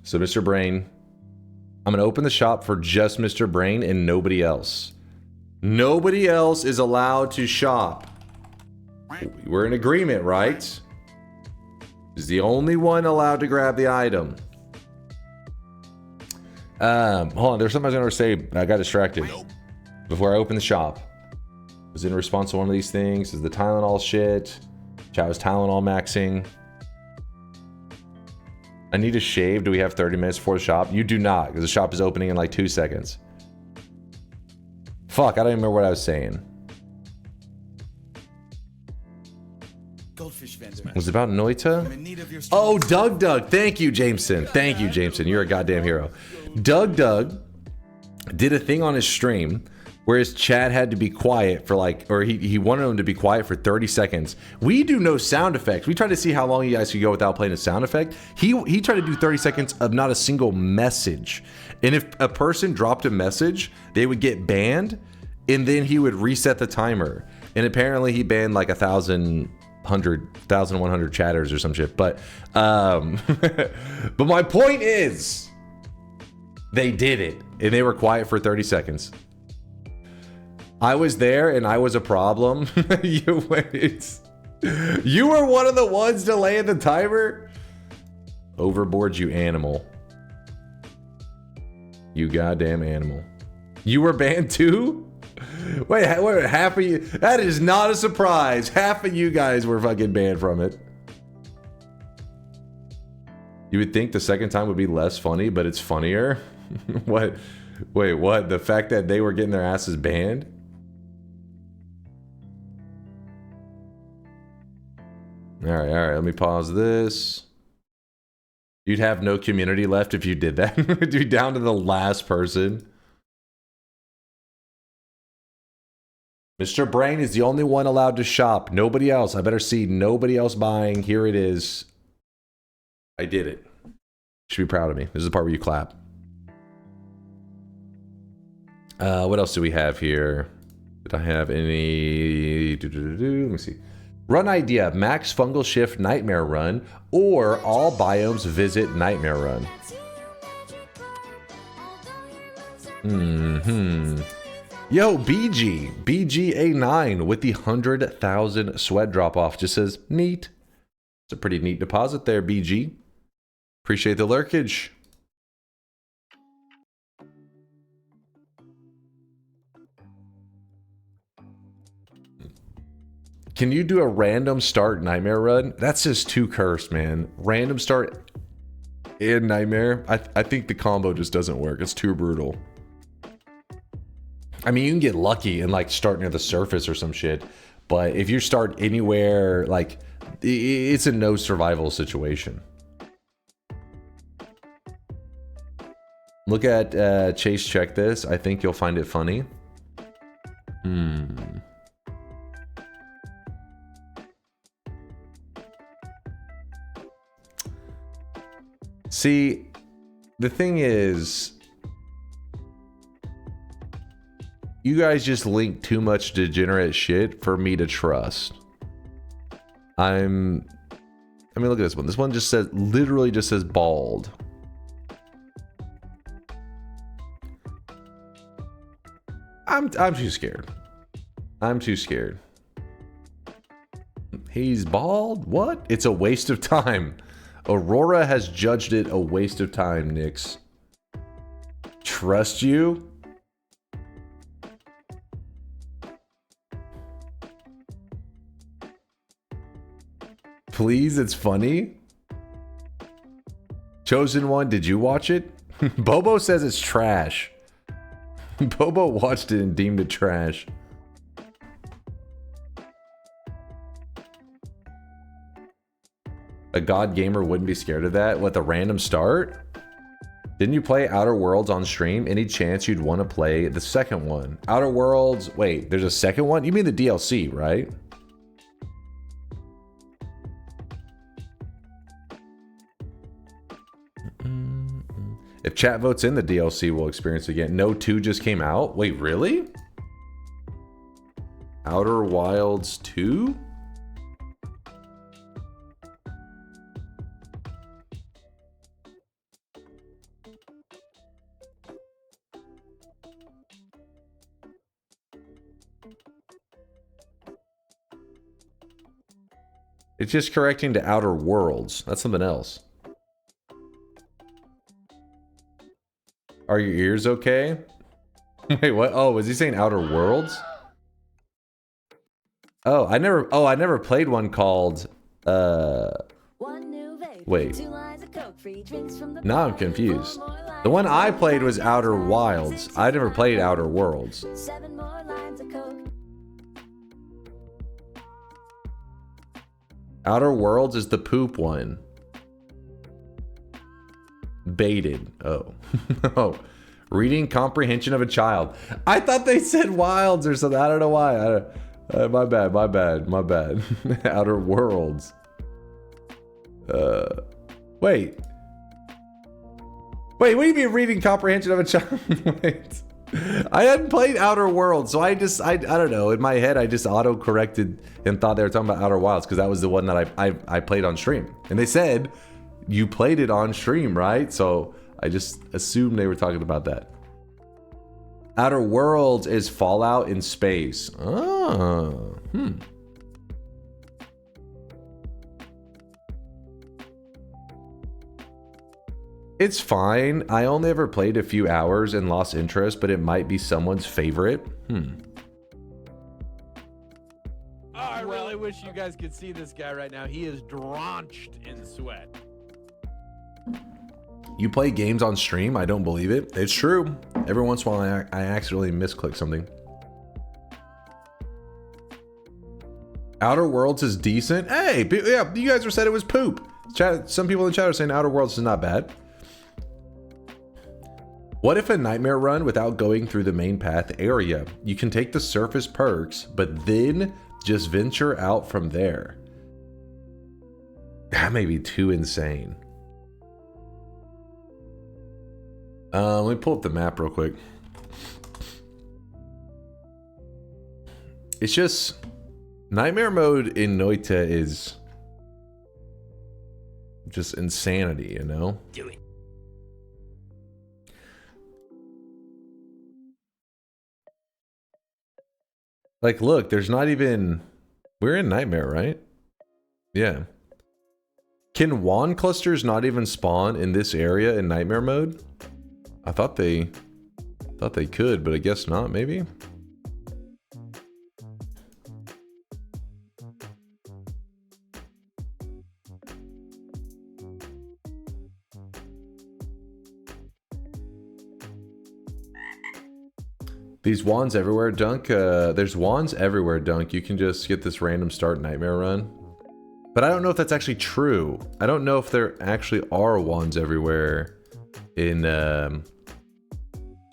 [SPEAKER 4] So Mr. Brain, I'm gonna open the shop for just Mr. Brain and nobody else. Nobody else is allowed to shop. We're in agreement, right? He's the only one allowed to grab the item. Hold on, there's something I was gonna say. I got distracted before I opened the shop. Was in response to one of these things. Is the Tylenol shit. Chat was Tylenol maxing. I need to shave. Do we have 30 minutes before the shop? You do not, because the shop is opening in like 2 seconds. Fuck, I don't even remember what I was saying.
[SPEAKER 1] Goldfish vendor.
[SPEAKER 4] Was it about Noita? Oh, Doug. Thank you, Jameson. Thank you, Jameson. You're a goddamn hero. Doug did a thing on his stream where his chat had to be quiet for like, or he wanted him to be quiet for 30 seconds. We do no sound effects. We tried to see how long you guys could go without playing a sound effect. He tried to do 30 seconds of not a single message. And if a person dropped a message, they would get banned, and then he would reset the timer. And apparently he banned like 1,100 chatters or some shit. But but my point is, they did it, and they were quiet for 30 seconds. I was there and I was a problem. You were one of the ones delaying the timer. Overboard, you animal. You goddamn animal. You were banned too? Wait, half of you. That is not a surprise. Half of you guys were fucking banned from it. You would think the second time would be less funny, but it's funnier. What? Wait, what? The fact that they were getting their asses banned? All right, let me pause this. You'd have no community left if you did that. You'd be down to the last person. Mr. Brain is the only one allowed to shop. Nobody else. I better see nobody else buying. Here it is. I did it. You should be proud of me. This is the part where you clap. What else do we have here? Did I have any... Let me see. Run idea. Max Fungal Shift Nightmare Run or All Biomes Visit Nightmare Run. Yo, BGA9 with the 100,000 sweat drop off just says neat. It's a pretty neat deposit there, BG. Appreciate the lurkage. Can you do a random start Nightmare run? That's just too cursed, man. Random start and Nightmare. I think the combo just doesn't work. It's too brutal. I mean, you can get lucky and like start near the surface or some shit, but if you start anywhere, like it's a no survival situation. Look at Chase. Check this. I think you'll find it funny. See, the thing is, you guys just link too much degenerate shit for me to trust. I mean, look at this one. This one just says, literally just says bald. I'm too scared. I'm too scared. He's bald? What? It's a waste of time. Aurora has judged it a waste of time, Nyx. Trust you? Please, it's funny. Chosen One, did you watch it? Bobo says it's trash. Bobo watched it and deemed it trash. A god gamer wouldn't be scared of that. What, the random start? Didn't you play Outer Worlds on stream? Any chance you'd want to play the second one? Outer Worlds, wait, there's a second one? You mean the DLC, right? If chat votes in, the DLC will experience again. No 2 just came out? Wait, really? Outer Wilds 2? It's just correcting to Outer Worlds. That's something else. Are your ears okay? Wait, what? Oh, was he saying Outer Worlds? Oh, I never played one called wait. Now I'm confused. The one I played was Outer Wilds. I never played Outer Worlds. Outer Worlds is the poop one. Baited. Oh. Oh. Reading comprehension of a child. I thought they said wilds or something. I don't know why. My bad. Outer Worlds. Wait. Wait, what do you mean reading comprehension of a child? Wait. I hadn't played Outer Worlds, so I don't know. In my head, I just auto-corrected and thought they were talking about Outer Wilds because that was the one that I played on stream. And they said, you played it on stream, right? So I just assumed they were talking about that. Outer Worlds is Fallout in space. Oh, It's fine. I only ever played a few hours and lost interest, but it might be someone's favorite.
[SPEAKER 5] I really wish you guys could see this guy right now. He is drenched in sweat.
[SPEAKER 4] You play games on stream? I don't believe it. It's true. Every once in a while I accidentally misclick something. Outer Worlds is decent. Hey, yeah, you guys said it was poop. Chat, some people in chat are saying Outer Worlds is not bad. What if a nightmare run without going through the main path area? You can take the surface perks, but then just venture out from there. That may be too insane. Let me pull up the map real quick. It's just nightmare mode in Noita is just insanity, you know?
[SPEAKER 6] Do it.
[SPEAKER 4] Like, look, there's not even... We're in nightmare, right? Yeah. Can wand clusters not even spawn in this area in nightmare mode? I thought they could, but I guess not, maybe? These wands everywhere, Dunk. There's wands everywhere, Dunk. You can just get this random start nightmare run. But I don't know if that's actually true. I don't know if there actually are wands everywhere in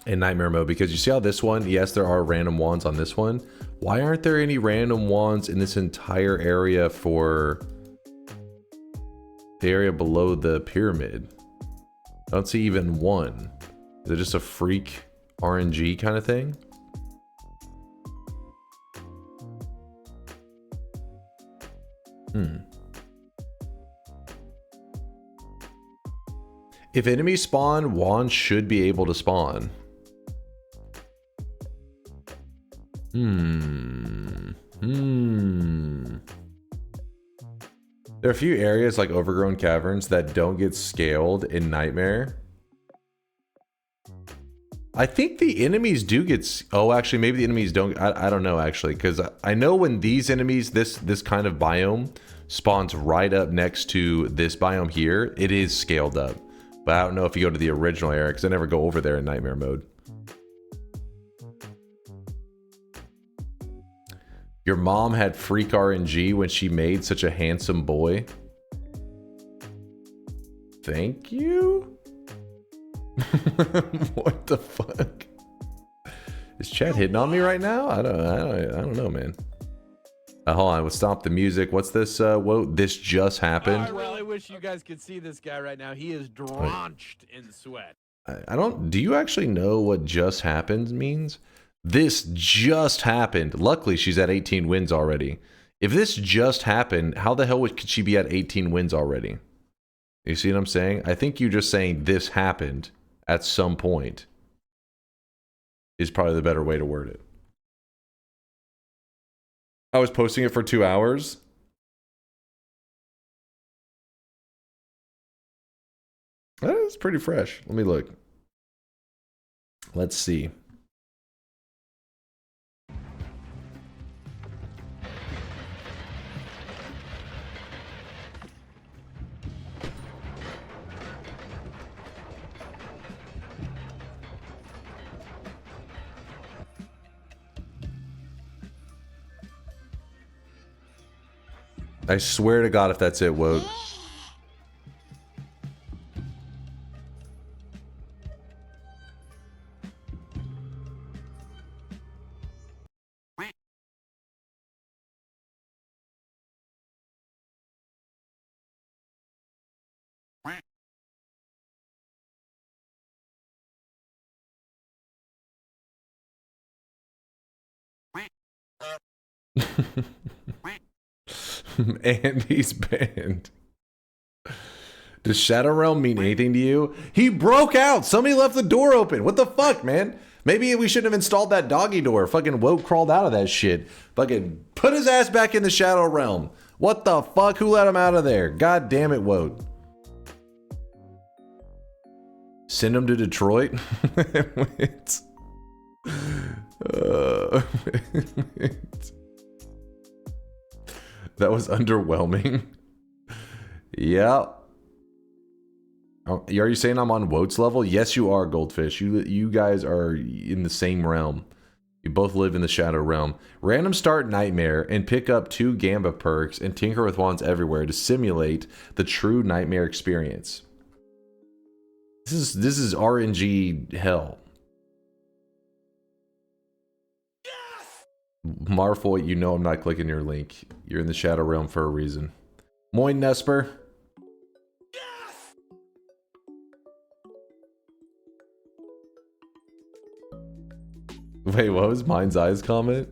[SPEAKER 4] nightmare mode, because you see how this one, yes, there are random wands on this one. Why aren't there any random wands in this entire area for the area below the pyramid? I don't see even one. Is it just a freak RNG kind of thing? If enemies spawn, wands should be able to spawn. There are a few areas like overgrown caverns that don't get scaled in Nightmare. I think the enemies do get... Oh, actually, maybe the enemies don't... I don't know, actually, because I know when these enemies, this kind of biome, spawns right up next to this biome here, it is scaled up. But I don't know if you go to the original area, because I never go over there in Nightmare mode. Your mom had freak RNG when she made such a handsome boy. Thank you? What the fuck? Is Chad hitting on me right now? I don't know, man. Hold on, let's stop the music. What's this? Whoa, this just happened.
[SPEAKER 5] I really wish you guys could see this guy right now. He is drenched in sweat.
[SPEAKER 4] I don't... Do you actually know what just happened means? This just happened. Luckily, she's at 18 wins already. If this just happened, how the hell could she be at 18 wins already? You see what I'm saying? I think you just saying this happened at some point is probably the better way to word it. I was posting it for 2 hours. That's pretty fresh. Let me look. Let's see. I swear to God if that's it, Woad. And he's banned. Does Shadow Realm mean anything to you? He broke out! Somebody left the door open! What the fuck, man? Maybe we shouldn't have installed that doggy door. Fucking Woke crawled out of that shit. Fucking put his ass back in the Shadow Realm. What the fuck? Who let him out of there? God damn it, Woke. Send him to Detroit? Wait. Wait. That was underwhelming. Yeah. Are you saying I'm on Woat's level? Yes, you are, Goldfish. You guys are in the same realm. You both live in the Shadow Realm. Random start Nightmare and pick up 2 Gamba perks and tinker with wands everywhere to simulate the true Nightmare experience. This is RNG hell. Marfoy, you know I'm not clicking your link. You're in the Shadow Realm for a reason. Moin Nesper. Wait, what was Mind's Eyes comment?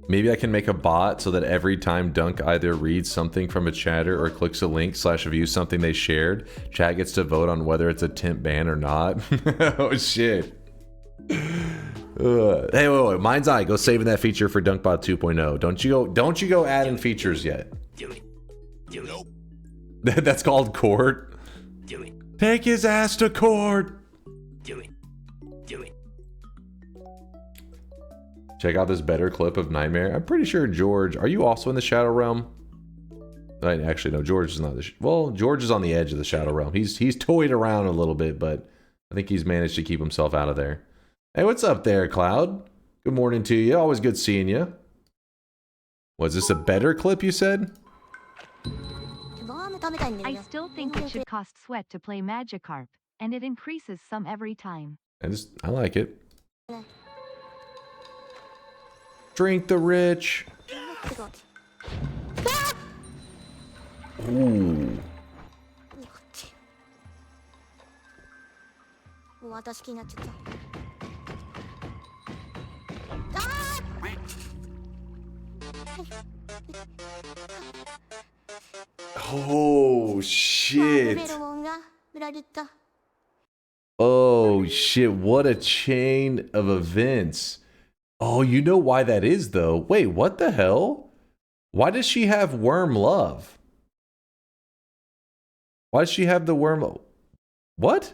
[SPEAKER 4] Maybe I can make a bot so that every time Dunk either reads something from a chatter or clicks a link / views something they shared, chat gets to vote on whether it's a temp ban or not. Oh shit. Hey, wait, Mind's Eye, go saving that feature for DunkBot 2.0. Don't you go adding features yet.
[SPEAKER 1] Nope.
[SPEAKER 4] That's called court. Take his ass to court. Check out this better clip of Nightmare. I'm pretty sure George, are you also in the Shadow Realm? Actually, no, George is not. Well, George is on the edge of the Shadow Realm. He's toyed around a little bit, but I think he's managed to keep himself out of there. Hey, what's up there, Cloud? Good morning to you. Always good seeing you. Was this a better clip, you said?
[SPEAKER 2] I still think it should cost sweat to play Magikarp, and it increases some every time.
[SPEAKER 4] I like it. Drink the rich. Ooh. Oh shit. Oh shit, what a chain of events. Oh, you know why that is though. Wait, what the hell? Why does she have worm love? Why does she have the worm? What?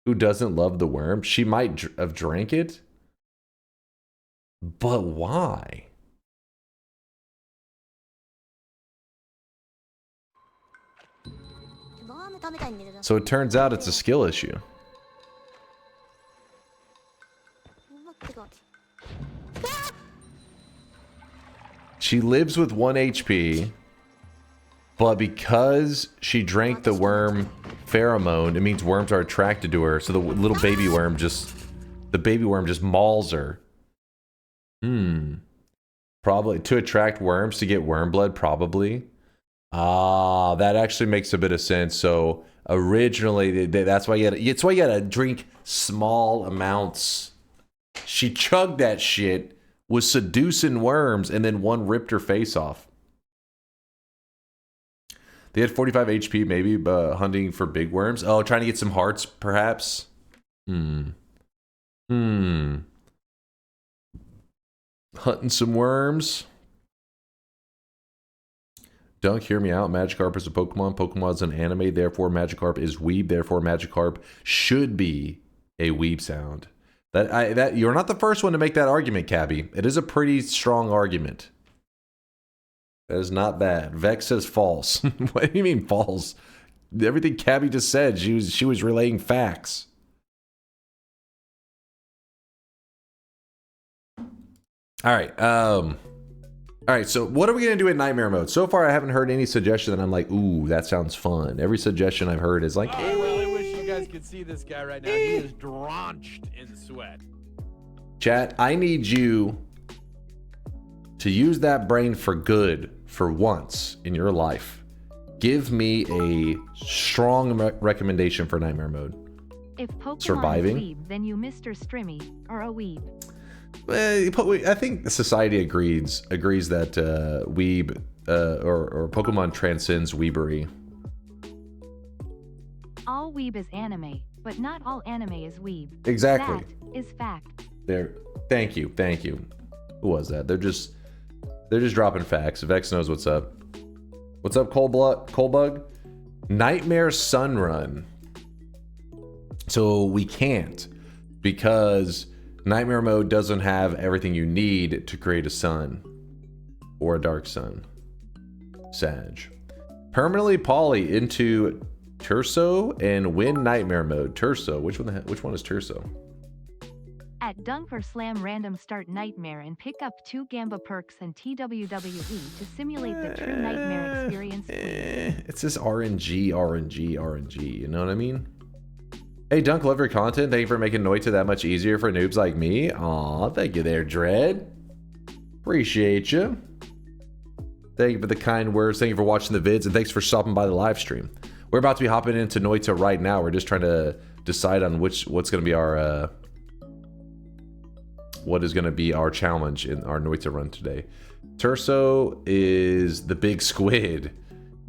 [SPEAKER 4] Who doesn't love the worm? She might have drank it. But why? So it turns out it's a skill issue. She lives with 1 HP, but because she drank the worm pheromone, it means worms are attracted to her. So the little baby worm just mauls her. Probably to attract worms to get worm blood, probably. Ah, that actually makes a bit of sense. So originally, that's why you gotta drink small amounts. She chugged that shit, was seducing worms, and then one ripped her face off. They had 45 HP, maybe, hunting for big worms. Oh, trying to get some hearts, perhaps. Hunting some worms. Dunk, hear me out. Magikarp is a Pokemon. Pokemon is an anime. Therefore, Magikarp is weeb. Therefore, Magikarp should be a weeb sound. That you're not the first one to make that argument, Cabby. It is a pretty strong argument. That is not bad. Vex says false. What do you mean false? Everything Cabby just said, she was relaying facts. All right, so what are we going to do in Nightmare mode? So far, I haven't heard any suggestion that I'm like, ooh, that sounds fun. Every suggestion I've heard is like,
[SPEAKER 5] I really wish you guys could see this guy right now. He is drenched in sweat.
[SPEAKER 4] Chat, I need you to use that brain for good for once in your life. Give me a strong recommendation for Nightmare mode.
[SPEAKER 2] If Pokemon
[SPEAKER 4] Surviving?
[SPEAKER 2] is weeb, then you Mr. Strimmy are a weeb.
[SPEAKER 4] I think society agrees that weeb or Pokemon transcends weebery.
[SPEAKER 2] All weeb is anime, but not all anime is weeb.
[SPEAKER 4] Exactly.
[SPEAKER 2] That is fact.
[SPEAKER 4] There. Thank you. Who was that? They're just dropping facts. Vex knows what's up. What's up, Colebug? Nightmare Sunrun. So we can't because Nightmare mode doesn't have everything you need to create a sun or a dark sun. Sag. Permanently poly into Turso and win nightmare mode. Turso. Which one is Turso?
[SPEAKER 2] At DunkOrSlam random start nightmare and pick up 2 Gamba perks and TWWE to simulate the true nightmare experience.
[SPEAKER 4] It's just RNG, RNG, RNG. You know what I mean? Hey, Dunk, love your content. Thank you for making Noita that much easier for noobs like me. Aw, thank you there, Dread. Appreciate you. Thank you for the kind words. Thank you for watching the vids, and thanks for stopping by the live stream. We're about to be hopping into Noita right now. We're just trying to decide on what's going to be our what is going to be our challenge in our Noita run today. Turso is the big squid.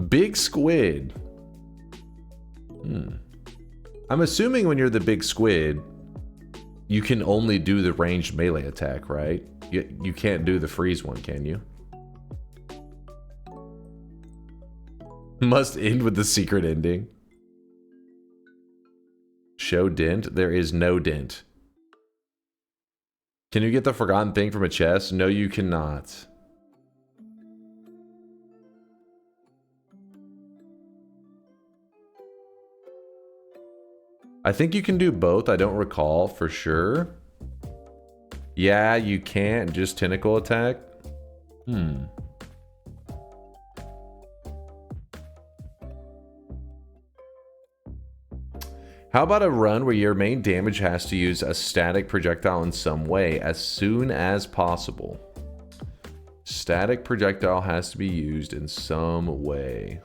[SPEAKER 4] Big squid. I'm assuming when you're the big squid, you can only do the ranged melee attack, right? You can't do the freeze one, can you? Must end with the secret ending. Show dent. There is no dent. Can you get the forgotten thing from a chest? No, you cannot. I think you can do both. I don't recall for sure. Yeah, you can't. Just tentacle attack. How about a run where your main damage has to use a static projectile in some way as soon as possible? Static projectile has to be used in some way.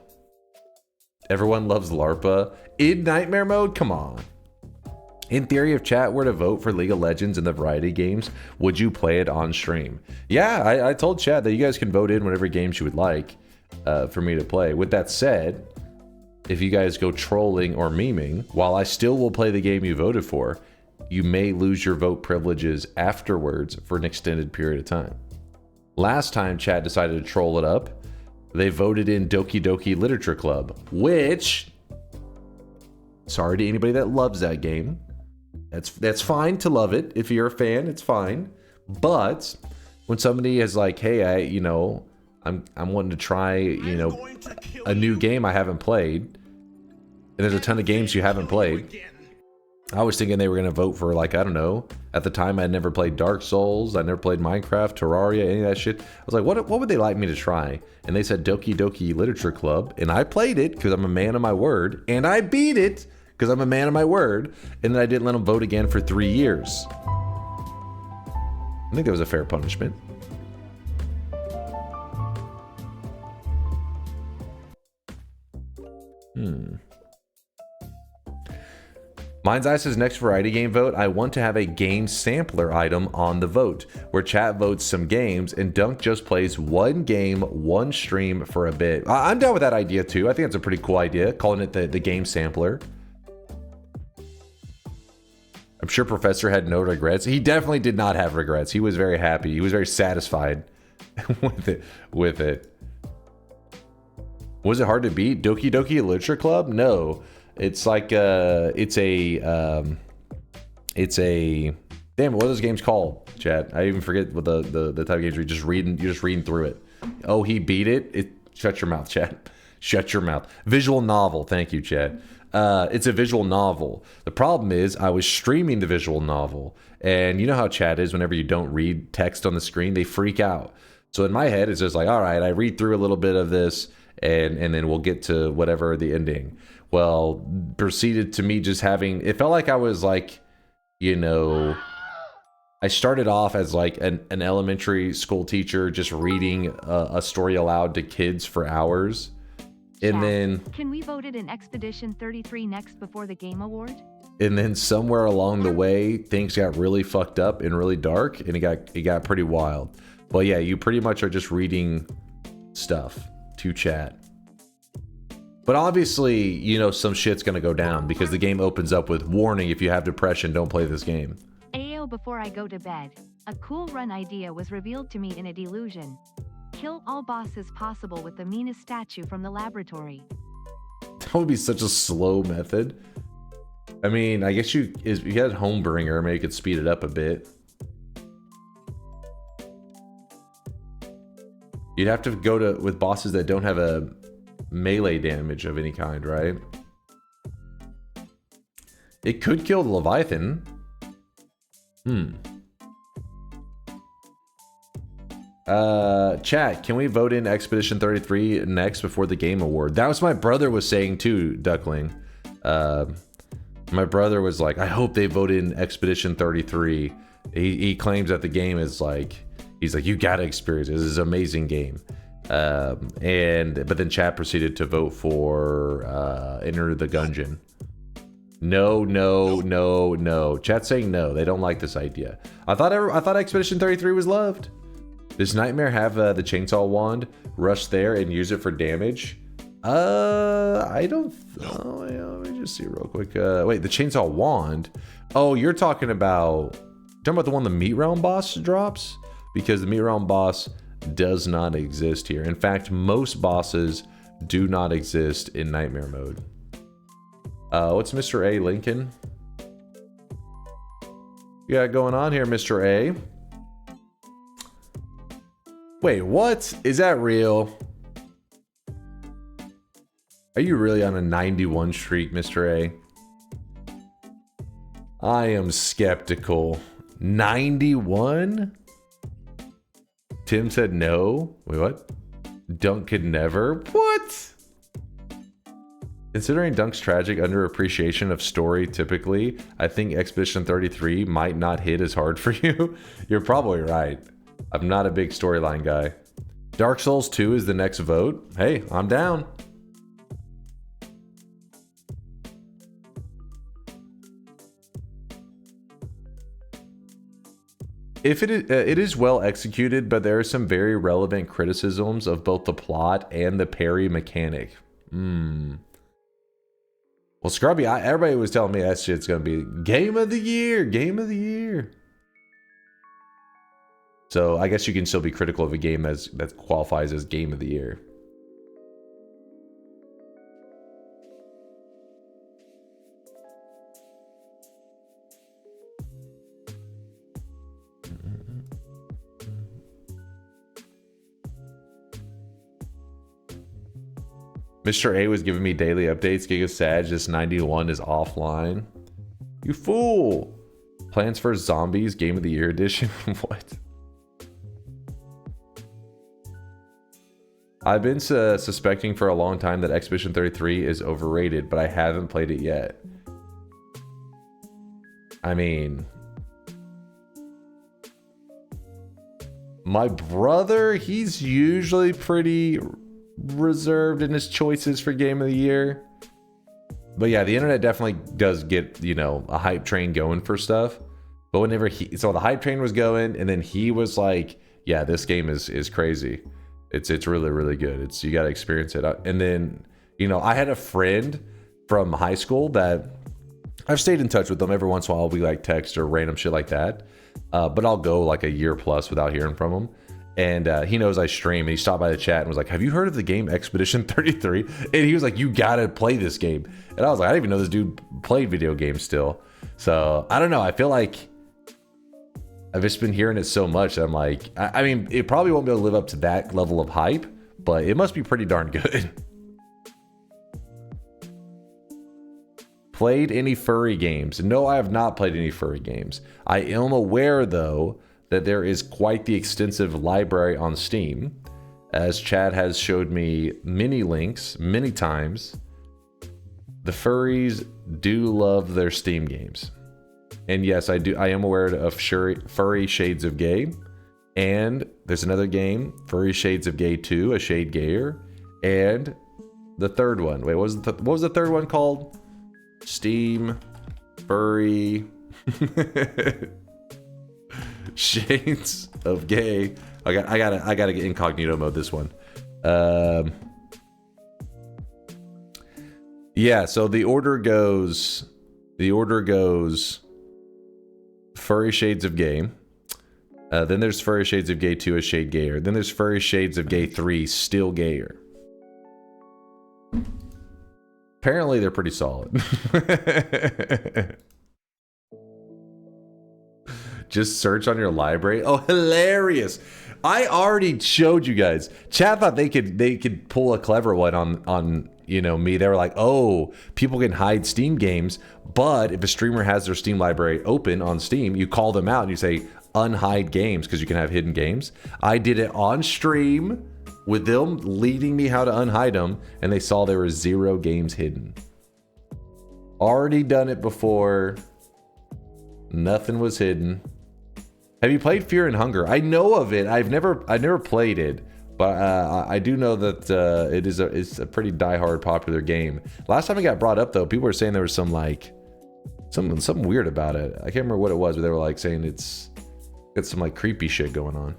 [SPEAKER 4] Everyone loves LARPA. In nightmare mode? Come on. In theory, if chat were to vote for League of Legends in the variety games, would you play it on stream? Yeah, I told chat that you guys can vote in whatever games you would like for me to play. With that said, if you guys go trolling or memeing, while I still will play the game you voted for, you may lose your vote privileges afterwards for an extended period of time. Last time chat decided to troll it up, they voted in Doki Doki Literature Club, which, sorry to anybody that loves that game. That's fine to love it. If you're a fan, it's fine. But when somebody is like, hey, I'm wanting to try, a new game I haven't played, and there's a ton of games you haven't played. I was thinking they were going to vote for, like, I don't know. At the time, I'd never played Dark Souls. I never played Minecraft, Terraria, any of that shit. I was like, what would they like me to try? And they said Doki Doki Literature Club. And I played it because I'm a man of my word. And I beat it because I'm a man of my word. And then I didn't let them vote again for 3 years. I think that was a fair punishment. Mind's Eye says next variety game vote, I want to have a game sampler item on the vote where chat votes some games and Dunk just plays one game, one stream for a bit. I'm down with that idea too. I think that's a pretty cool idea, calling it the game sampler. I'm sure Professor had no regrets. He definitely did not have regrets. He was very happy. He was very satisfied with it. Was it hard to beat? Doki Doki Literature Club? No. It's like it's a damn, what are those games called, chat? I even forget what the type of games where you're just reading through it. Oh, he beat it. Shut your mouth, chat. Shut your mouth. Visual novel. Thank you, chat. It's a visual novel. The problem is I was streaming the visual novel, and you know how chat is whenever you don't read text on the screen, they freak out. So in my head, it's just like, all right, I read through a little bit of this, and then we'll get to whatever the ending. Well, proceeded to me just having, it felt like I was like, I started off as like an elementary school teacher just reading a story aloud to kids for hours. And then... Can we vote it in Expedition 33 next before the Game Award? And then somewhere along the way, things got really fucked up and really dark, and it got pretty wild. Well, yeah, you pretty much are just reading stuff to chat. But obviously, some shit's gonna go down because the game opens up with warning, if you have depression, don't play this game. Ayo, before I go to bed, a cool run idea was revealed to me in a delusion. Kill all bosses possible with the meanest statue from the laboratory. That would be such a slow method. I mean, I guess if you had Homebringer, maybe you could speed it up a bit. You'd have to go to with bosses that don't have a melee damage of any kind, right? It could kill the Leviathan. Chat, can we vote in Expedition 33 next before the Game Award? That was my brother was saying too, Duckling. My brother was like, I hope they vote in Expedition 33. He claims that the game is like, he's like, you gotta experience it. This is an amazing game. But then chat proceeded to vote for Enter the Gungeon. No. Chat's saying no. They don't like this idea. I thought Expedition 33 was loved. Does Nightmare have the chainsaw wand? Rush there and use it for damage? I don't. Oh, yeah, let me just see real quick. Wait, the chainsaw wand? Oh, you're talking about the one the Meat Realm boss drops? Because the Meat Realm boss does not exist here. In fact, most bosses do not exist in Nightmare mode. What's Mr. A Lincoln? You got going on here, Mr. A? Wait, what? Is that real? Are you really on a 91 streak, Mr. A? I am skeptical. 91? Tim said no. Wait, what? Dunk could never? What? Considering Dunk's tragic underappreciation of story typically, I think Expedition 33 might not hit as hard for you. You're probably right. I'm not a big storyline guy. Dark Souls 2 is the next vote. Hey, I'm down. If it is well executed, but there are some very relevant criticisms of both the plot and the parry mechanic. Well, Scrubby, everybody was telling me that shit's gonna be game of the year, game of the year. So I guess you can still be critical of a game that qualifies as game of the year. Mr. A was giving me daily updates. Giga Sag, this 91 is offline. You fool! Plants vs. Zombies, Game of the Year edition? What? I've been suspecting for a long time that Expedition 33 is overrated, but I haven't played it yet. I mean... my brother, he's usually pretty reserved in his choices for Game of the Year. But yeah, the internet definitely does get, you know, a hype train going for stuff. But whenever so the hype train was going, and then he was like, yeah, this game is crazy. It's really, really good. You got to experience it. And then, you know, I had a friend from high school that I've stayed in touch with them every once in a while. We like text or random shit like that. But I'll go like a year plus without hearing from him. And he knows I stream, and he stopped by the chat and was like, have you heard of the game Expedition 33? And he was like, you gotta play this game. And I was like, I didn't even know this dude played video games still. So I don't know. I feel like I've just been hearing it so much that I'm like, I mean, it probably won't be able to live up to that level of hype, but it must be pretty darn good. Played any furry games? No, I have not played any furry games. I am aware, though, that there is quite the extensive library on Steam, as Chad has showed me many links, many times. The furries do love their Steam games. And yes, I am aware of Furry Shades of Gay. And there's another game, Furry Shades of Gay 2, A Shade Gayer. And the third one. Wait, what was the third one called? Steam Furry Shades of Gay. I gotta get incognito mode this one. Yeah, so the order goes Furry Shades of Gay. Then there's Furry Shades of Gay 2, A Shade Gayer. Then there's Furry Shades of Gay 3, Still Gayer. Apparently they're pretty solid. Just search on your library. Oh, hilarious. I already showed you guys. Chat thought they could pull a clever one on me. They were like, oh, people can hide Steam games, but if a streamer has their Steam library open on Steam, you call them out and you say unhide games because you can have hidden games. I did it on stream with them leading me how to unhide them, and they saw there were 0 games hidden. Already done it before. Nothing was hidden. Have you played Fear and Hunger? I know of it. I've never played it, but I do know that it's a pretty diehard popular game. Last time it got brought up though, people were saying there was something weird about it. I can't remember what it was, but they were like saying it's got some like creepy shit going on.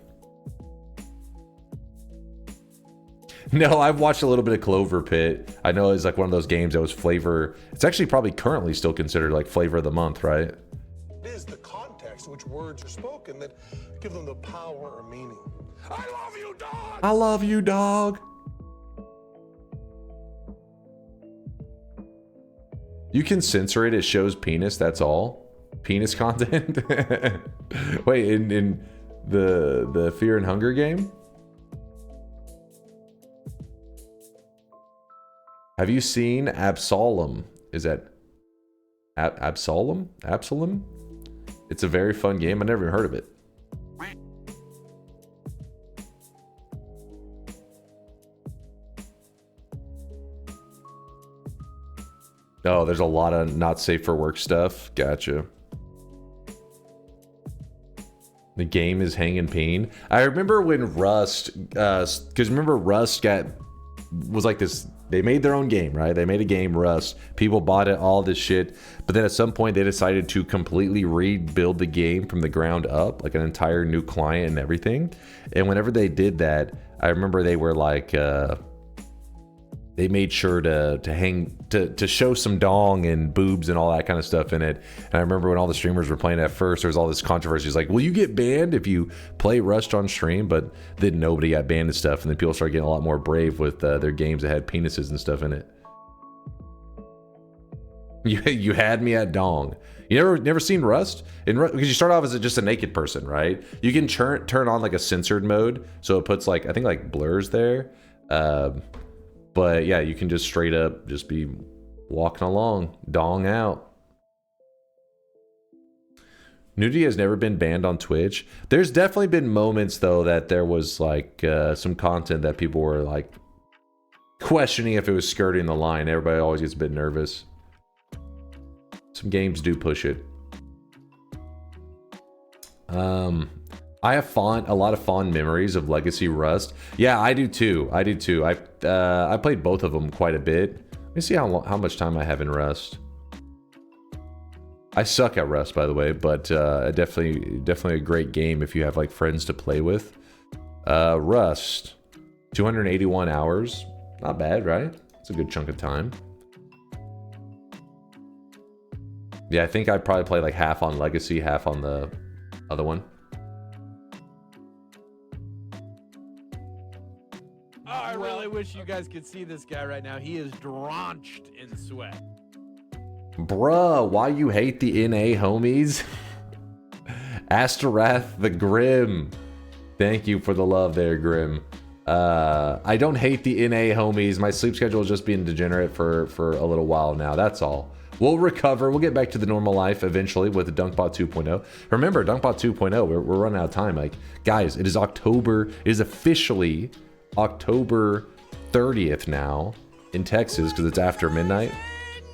[SPEAKER 4] No, I've watched a little bit of Clover Pit. I know it's like one of those games that was flavor. It's actually probably currently still considered like flavor of the month, right?
[SPEAKER 1] It is the context in which words are spoken that give them the power or meaning. I love you, dog!
[SPEAKER 4] I love you, dog. You can censor it. It shows penis. That's all. Penis content. Wait, in the Fear and Hunger game? Have you seen Absalom? Is that Absalom? Absalom? It's a very fun game. I never even heard of it. Oh, there's a lot of not safe for work stuff. Gotcha. The game is hanging peen. I remember when Rust, because remember Rust was like this. They made their own game, right? They made a game, Rust. People bought it, all this shit. But then at some point, they decided to completely rebuild the game from the ground up, like an entire new client and everything. And whenever they did that, I remember they were like, they made sure to show some dong and boobs and all that kind of stuff in it. And I remember when all the streamers were playing at first, there was all this controversy. It's like, will you get banned if you play Rust on stream? But then nobody got banned and stuff. And then people started getting a lot more brave with their games that had penises and stuff in it. You had me at dong. You never seen Rust? Because you start off as just a naked person, right? You can turn on like a censored mode, so it puts like, I think like blurs there. But yeah, you can just straight up just be walking along, dong out. Nudity has never been banned on Twitch. There's definitely been moments though that there was like some content that people were like questioning if it was skirting the line. Everybody always gets a bit nervous. Some games do push it. I have a lot of fond memories of Legacy Rust. Yeah, I do too. I played both of them quite a bit. Let me see how much time I have in Rust. I suck at Rust, by the way, but definitely a great game if you have like friends to play with. Rust, 281 hours. Not bad, right? It's a good chunk of time. Yeah, I think I probably played like half on Legacy, half on the other one.
[SPEAKER 5] I really wish you guys could see this guy right now. He is drenched in sweat.
[SPEAKER 4] Bruh, why you hate the NA homies? Asterath the Grim. Thank you for the love there, Grim. I don't hate the NA homies. My sleep schedule has just been degenerate for a little while now. That's all. We'll recover. We'll get back to the normal life eventually with the DunkBot 2.0. Remember, DunkBot 2.0, we're running out of time. Like, guys, it is October. It is officially October 30th now in Texas because it's after midnight.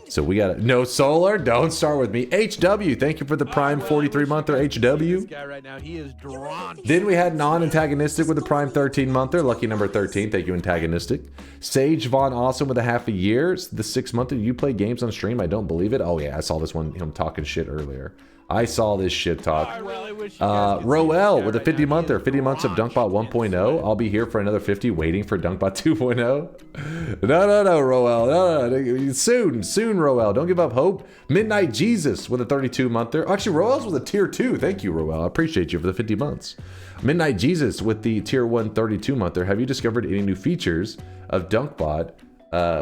[SPEAKER 4] So we got no Solar. Don't start with me. HW, thank you for the Prime 43-monther. HW.
[SPEAKER 5] This guy right now, he is drenched.
[SPEAKER 4] Then we had non-antagonistic with the Prime 13-monther. Lucky number 13. Thank you, antagonistic. Sage Von Awesome with a half a year. The 6-monther. You play games on stream? I don't believe it. Oh yeah, I saw this one. Him talking shit earlier. I saw this shit talk. Roel with a 50-monther. 50 months of DunkBot 1.0. I'll be here for another 50 waiting for DunkBot 2.0. No, Roel. No. Soon, Roel. Don't give up hope. Midnight Jesus with a 32-monther. Actually, Roel's was a tier 2. Thank you, Roel. I appreciate you for the 50 months. Midnight Jesus with the tier 1 32-monther. Have you discovered any new features of DunkBot?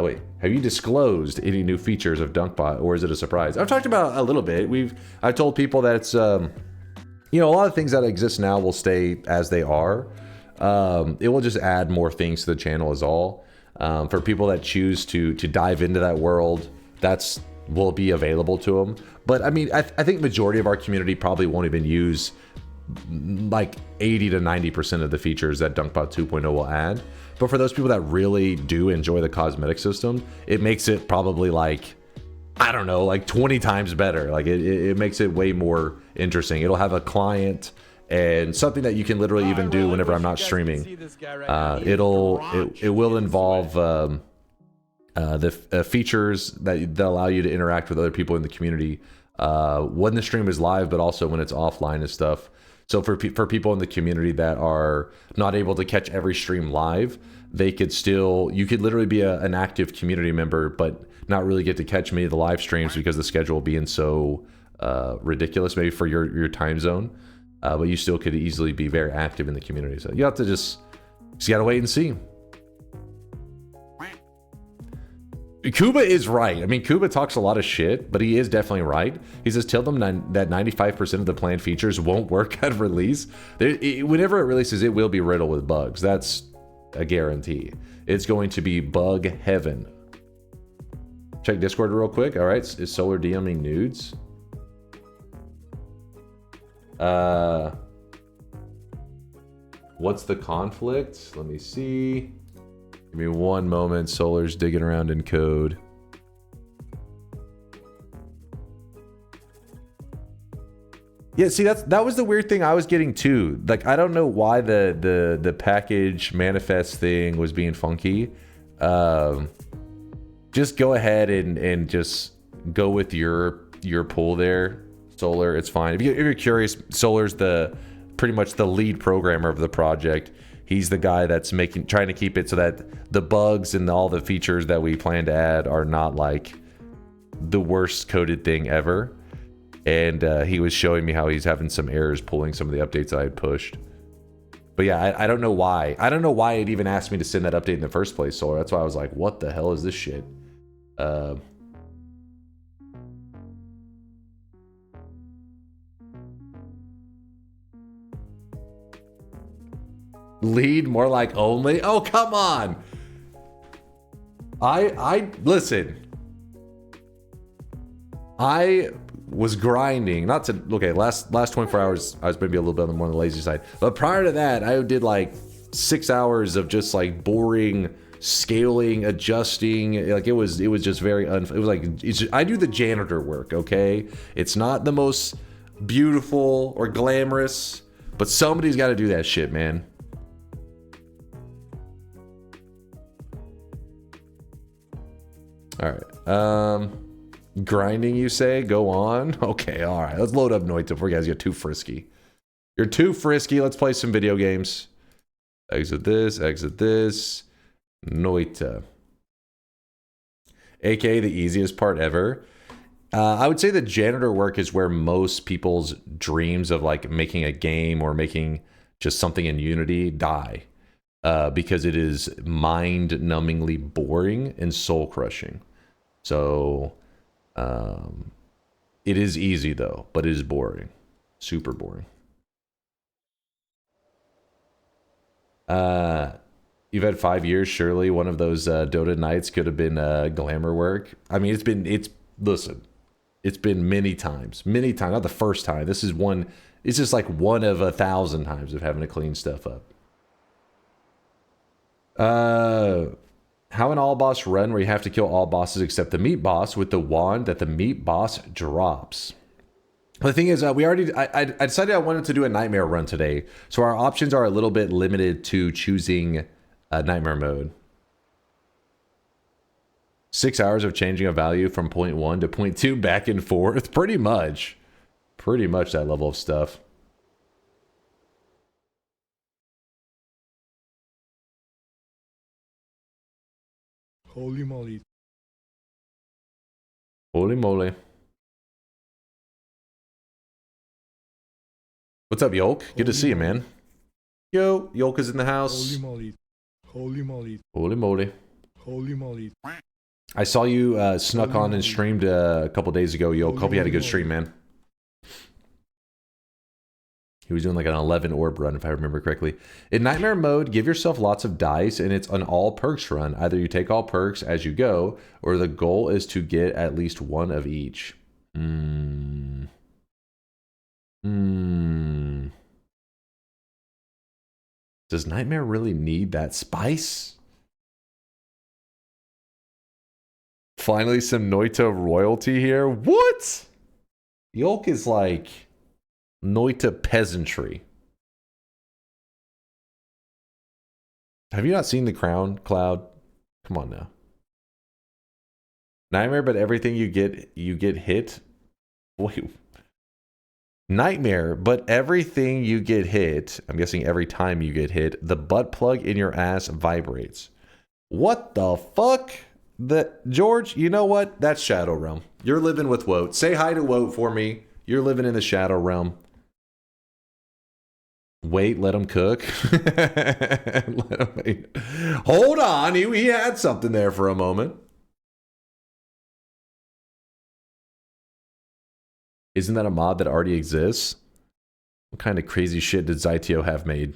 [SPEAKER 4] Wait, have you disclosed any new features of DunkBot, or is it a surprise? I've talked about it a little bit. I've told people that it's, a lot of things that exist now will stay as they are. It will just add more things to the channel is all. For people that choose to dive into that world, that's will be available to them. But I mean, I think majority of our community probably won't even use like 80 to 90% of the features that DunkBot 2.0 will add. But for those people that really do enjoy the cosmetic system, it makes it probably like, I don't know, like 20 times better. Like it makes it way more interesting. It'll have a client and something that you can literally even do whenever I'm not streaming. It will involve the features that allow you to interact with other people in the community when the stream is live, but also when it's offline and stuff. So for people in the community that are not able to catch every stream live, they could still, you could literally be an active community member, but not really get to catch many of the live streams because the schedule being so ridiculous, maybe for your time zone. But you still could easily be very active in the community. So you have to just gotta wait and see. Kuba is right. I mean, Kuba talks a lot of shit, but he is definitely right. He says, tell them that 95% of the planned features won't work at release. Whenever it releases, it will be riddled with bugs. That's a guarantee. It's going to be bug heaven. Check Discord real quick. All right, is Solar DMing nudes? What's the conflict? Let me see. Give me one moment. Solar's digging around in code. Yeah, see, that was the weird thing I was getting too. Like, I don't know why the package manifest thing was being funky. Just go ahead and just go with your pull there, Solar. It's fine. If you're curious, Solar's pretty much the lead programmer of the project. He's the guy that's trying to keep it so that the bugs and all the features that we plan to add are not like the worst coded thing ever. And he was showing me how he's having some errors pulling some of the updates I had pushed. But yeah, I don't know why. I don't know why it even asked me to send that update in the first place, Solar. That's why I was like, what the hell is this shit? Lead, more like only? Oh, come on. I listen. I was grinding, not to, okay, last 24 hours, I was maybe a little bit more on the lazy side. But prior to that, I did like 6 hours of just like boring scaling, adjusting. Like it was just very, it was like, I do the janitor work, okay? It's not the most beautiful or glamorous, but somebody's got to do that shit, man. All right. Grinding, you say? Go on. Okay, all right. Let's load up Noita before you guys get too frisky. You're too frisky. Let's play some video games. Exit this. Exit this. Noita. AKA the easiest part ever. I would say the janitor work is where most people's dreams of like making a game or making just something in Unity die. Because it is mind-numbingly boring and soul-crushing. So, it is easy though, but it is boring. Super boring. You've had 5 years, surely one of those Dota nights could have been glamour work. I mean, listen, it's been many times, not the first time. This is one, it's just like one of 1,000 times of having to clean stuff up. How an all boss run where you have to kill all bosses except the meat boss with the wand that the meat boss drops. The thing is, I decided I wanted to do a nightmare run today, so our options are a little bit limited to choosing nightmare mode. 6 hours of changing a value from 0.1 to 0.2 back and forth. Pretty much that level of stuff.
[SPEAKER 1] Holy moly.
[SPEAKER 4] Holy moly. What's up, Yolk? Good to see you, man. Yo, Yolk is in the house.
[SPEAKER 1] Holy moly. Holy moly.
[SPEAKER 4] Holy moly.
[SPEAKER 1] Holy moly.
[SPEAKER 4] I saw you snuck on and streamed a couple days ago, Yolk. Hope you had a good stream, man. He was doing like an 11 orb run, if I remember correctly. In Nightmare mode, give yourself lots of dice, and it's an all perks run. Either you take all perks as you go, or the goal is to get at least one of each. Does Nightmare really need that spice? Finally, some Noita royalty here. What? Yolk is like Noita peasantry. Have you not seen The Crown, Cloud? Come on now. Nightmare, but everything you get hit. Wait. Nightmare, but everything you get hit, I'm guessing every time you get hit, the butt plug in your ass vibrates. What the fuck? George, you know what? That's Shadow Realm. You're living with Woat. Say hi to Woat for me. You're living in the Shadow Realm. Wait, let him cook. Let him wait. Hold on. He had something there for a moment. Isn't that a mod that already exists? What kind of crazy shit did Zytio have made?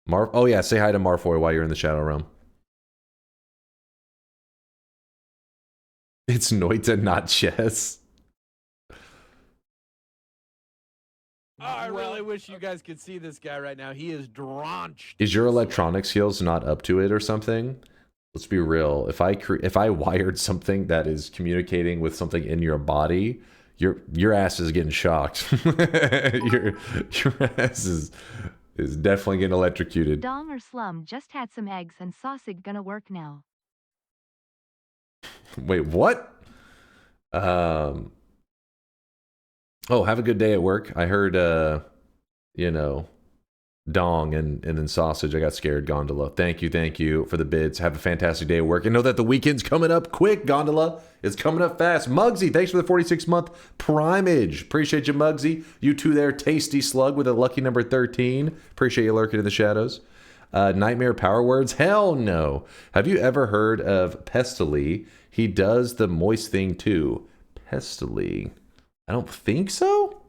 [SPEAKER 4] Oh yeah, say hi to Marfoy while you're in the Shadow Realm. It's Noita, not chess.
[SPEAKER 5] I really wish you guys could see this guy right now. He is drenched.
[SPEAKER 4] Is your electronic skills not up to it or something? Let's be real. If I wired something that is communicating with something in your body, your ass is getting shocked. your ass is definitely getting electrocuted.
[SPEAKER 2] DunkOrSlam just had some eggs and sausage gonna work now.
[SPEAKER 4] Wait, what? Oh, have a good day at work. I heard, you know, dong and then sausage. I got scared, Gondola. Thank you for the bids. Have a fantastic day at work. And know that the weekend's coming up quick, Gondola. It's coming up fast. Muggsy, thanks for the 46-month primage. Appreciate you, Muggsy. You too there, Tasty Slug with a lucky number 13. Appreciate you lurking in the shadows. Nightmare Power Words? Hell no. Have you ever heard of Pestily? He does the moist thing too. Pestily. I don't think so.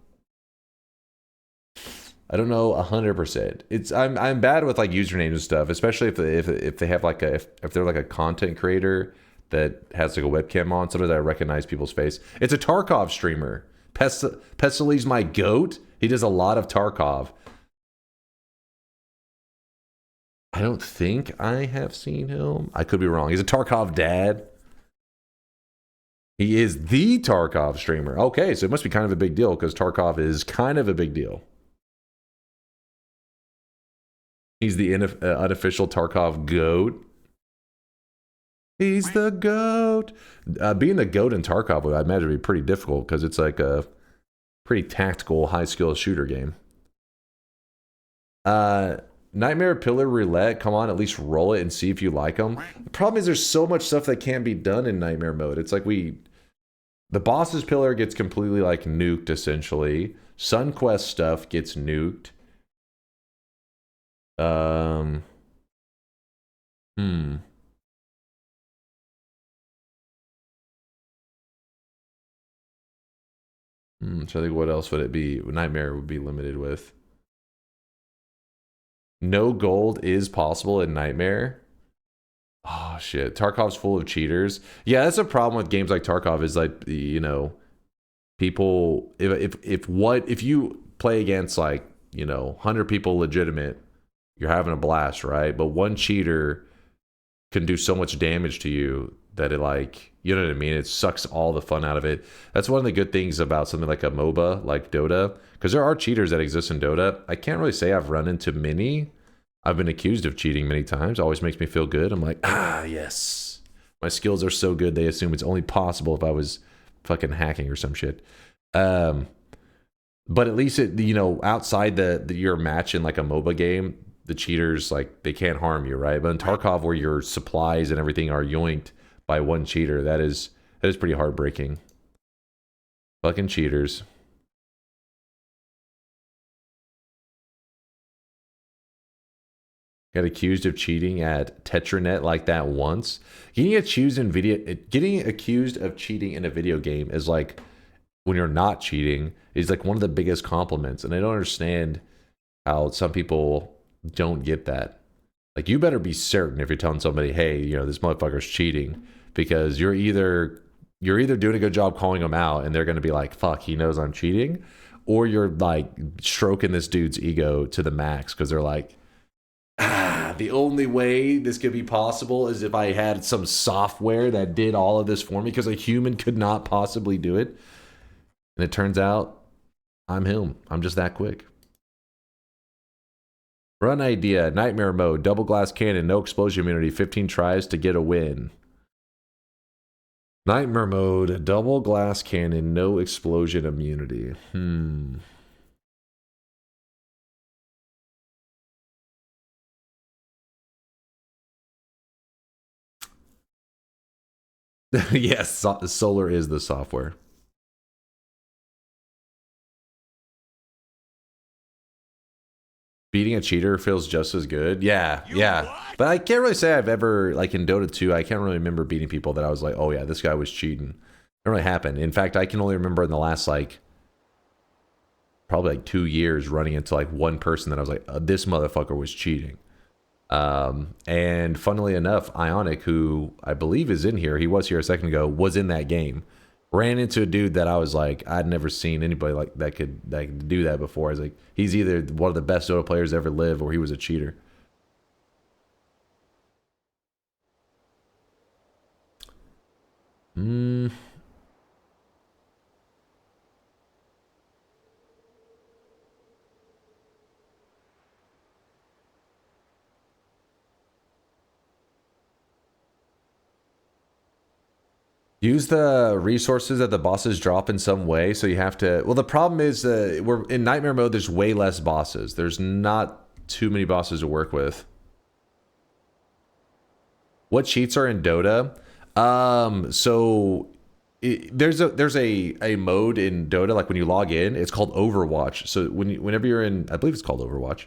[SPEAKER 4] I don't know 100%. I'm bad with like usernames and stuff, especially if they have like if they're like a content creator that has like a webcam on. Sometimes I recognize people's face. It's a Tarkov streamer. Pestily's my goat. He does a lot of Tarkov. I don't think I have seen him. I could be wrong. He's a Tarkov dad. He is the Tarkov streamer. Okay, so it must be kind of a big deal because Tarkov is kind of a big deal. He's the unofficial Tarkov goat. He's the goat. Being the goat in Tarkov, I imagine, would be pretty difficult because it's like a pretty tactical, high-skill shooter game. Nightmare Pillar Roulette, come on, at least roll it and see if you like them. The problem is there's so much stuff that can't be done in Nightmare mode. It's like the boss's pillar gets completely like nuked essentially. SunQuest stuff gets nuked. I'm so I think what else would it be? Nightmare would be limited with. No gold is possible in Nightmare. Oh shit, Tarkov's full of cheaters. Yeah, that's a problem with games like Tarkov is like, you know, people if you play against like, you know, 100 people legitimate, you're having a blast, right? But one cheater can do so much damage to you that it like, you know what I mean? It sucks all the fun out of it. That's one of the good things about something like a MOBA, like Dota, because there are cheaters that exist in Dota. I can't really say I've run into many. I've been accused of cheating many times. It always makes me feel good. I'm like, yes. My skills are so good, they assume it's only possible if I was fucking hacking or some shit. But at least, you know, outside your match in like a MOBA game, the cheaters, like, they can't harm you, right? But in Tarkov, where your supplies and everything are yoinked by one cheater, that is pretty heartbreaking. Fucking cheaters. Got accused of cheating at Tetranet like that once. Getting accused of cheating in a video game is like when you're not cheating is like one of the biggest compliments. And I don't understand how some people don't get that. Like, you better be certain if you're telling somebody, hey, you know, this motherfucker's cheating, because you're either doing a good job calling them out and they're going to be like, fuck, he knows I'm cheating, or you're like stroking this dude's ego to the max because they're like, the only way this could be possible is if I had some software that did all of this for me, because a human could not possibly do it. And it turns out I'm him. I'm just that quick. Run idea, nightmare mode, double glass cannon, no explosion immunity, 15 tries to get a win. Nightmare mode, double glass cannon, no explosion immunity. Yes, solar is the software. Beating a cheater feels just as good. Yeah. But I can't really say I've ever, like in Dota 2, I can't really remember beating people that I was like, oh yeah, this guy was cheating. It didn't really happen. In fact, I can only remember in the last like probably like 2 years running into like one person that I was like, this motherfucker was cheating. And funnily enough, Ionic, who I believe is in here, he was here a second ago, was in that game. Ran into a dude that I was like, I'd never seen anybody like that could do that before. I was like, he's either one of the best Dota players ever live, or he was a cheater. Use the resources that the bosses drop in some way, so you have to... Well, the problem is we're in nightmare mode. There's way less bosses. There's not too many bosses to work with. What cheats are in Dota? There's a mode in Dota, like when you log in, it's called Overwatch. So whenever you're in, I believe it's called Overwatch,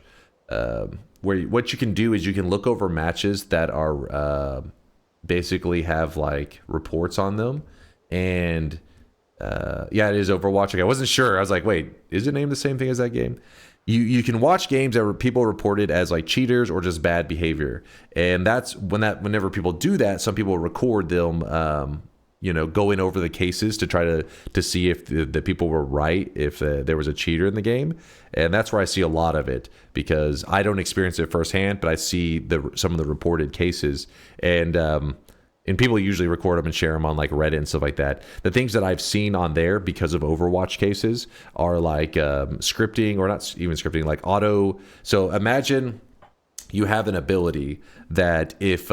[SPEAKER 4] what you can do is you can look over matches that are basically have like reports on them, and yeah, it is Overwatch. Okay, I wasn't sure. I was like, wait, is it named the same thing as that game? You can watch games that people reported as like cheaters or just bad behavior, and that's whenever people do that, some people record them, going over the cases to try to see if the people were right, if there was a cheater in the game. And that's where I see a lot of it, because I don't experience it firsthand, but I see some of the reported cases, and people usually record them and share them on like Reddit and stuff like that. The things that I've seen on there because of Overwatch cases are like scripting, or not even scripting, like auto. So imagine you have an ability that if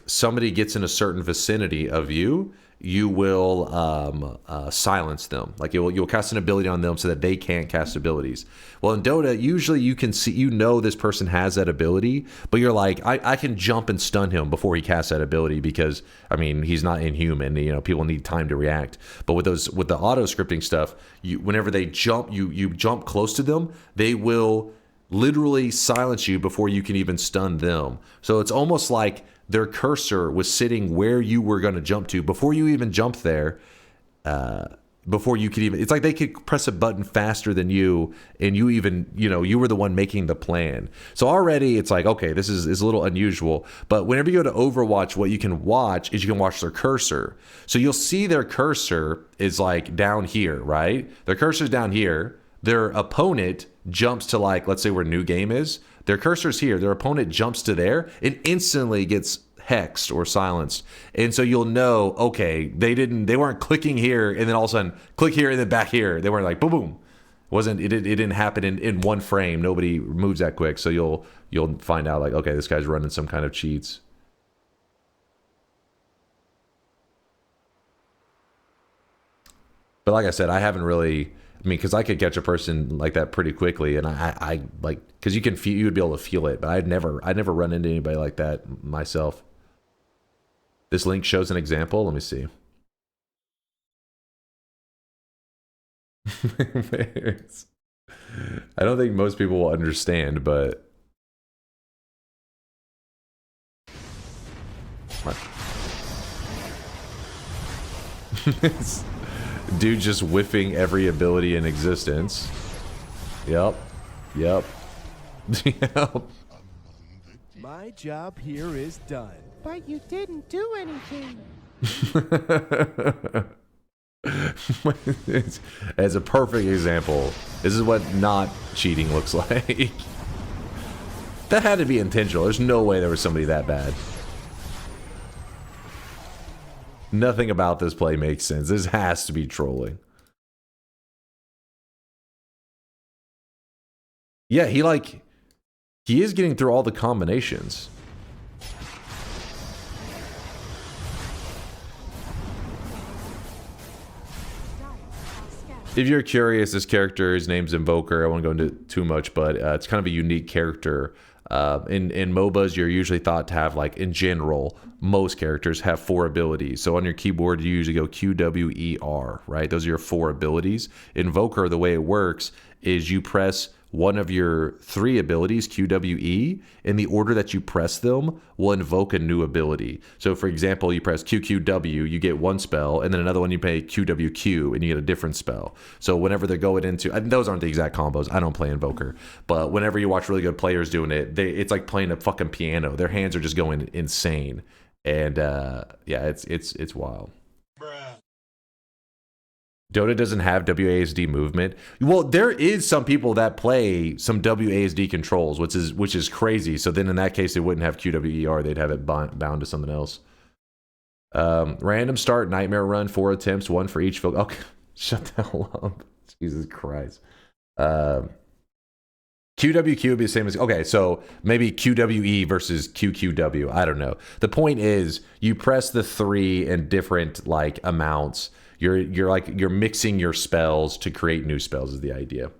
[SPEAKER 4] somebody gets in a certain vicinity of you, you will silence them. Like you'll cast an ability on them so that they can't cast abilities. Well, in Dota, usually you can see, this person has that ability, but you're like, I can jump and stun him before he casts that ability, because I mean, he's not inhuman. People need time to react. But with the auto scripting stuff, whenever they jump, you jump close to them, they will literally silence you before you can even stun them. So it's almost like their cursor was sitting where you were going to jump to before you even jumped there. Before you could even, it's like they could press a button faster than you, and you even, you were the one making the plan. So already it's like, okay, this is a little unusual. But whenever you go to Overwatch, what you can watch is you can watch their cursor. So you'll see their cursor is like down here, right? Their cursor's down here. Their opponent jumps to, like, let's say where new game is. Their cursor's here. Their opponent jumps to there and instantly gets hexed or silenced. And so you'll know, okay, they weren't clicking here and then all of a sudden click here and then back here. They weren't like boom boom. It didn't happen in one frame. Nobody moves that quick. So you'll find out, like, okay, this guy's running some kind of cheats. But like I said, I haven't really, because I could catch a person like that pretty quickly, and I like, because you would be able to feel it, but I'd never run into anybody like that myself. This link shows an example. Let me see. I don't think most people will understand, but Dude just whiffing every ability in existence. Yep. Yep. Yep.
[SPEAKER 6] My job here is done. But you didn't do anything.
[SPEAKER 4] As a perfect example, this is what not cheating looks like. That had to be intentional. There's no way there was somebody that bad. Nothing about this play makes sense. This has to be trolling. Yeah, he is getting through all the combinations. If you're curious, this character, his name's Invoker. I won't go into too much, but it's kind of a unique character. In MOBAs, you're usually thought to have, like, in general, most characters have 4 abilities. So on your keyboard, you usually go Q, W, E, R, right? Those are your 4 abilities. Invoker, the way it works is you press one of your 3 abilities, Q, W, E, in the order that you press them will invoke a new ability. So for example, you press Q, Q, W, you get one spell, and then another one you play Q, W, Q, and you get a different spell. So whenever they're going into, and those aren't the exact combos, I don't play Invoker, but whenever you watch really good players doing it, it's like playing a fucking piano. Their hands are just going insane. And yeah, it's wild. Dota doesn't have WASD movement. Well, there is some people that play some WASD controls, which is crazy. So then in that case, they wouldn't have QWER. They'd have it bound to something else. Random start, nightmare run, 4 attempts, 1 for each field. Okay, shut the hell up. Jesus Christ. QWQ would be the same as... Okay, so maybe QWE versus QQW. I don't know. The point is, you press the 3 in different, like, amounts. You're mixing your spells to create new spells is the idea.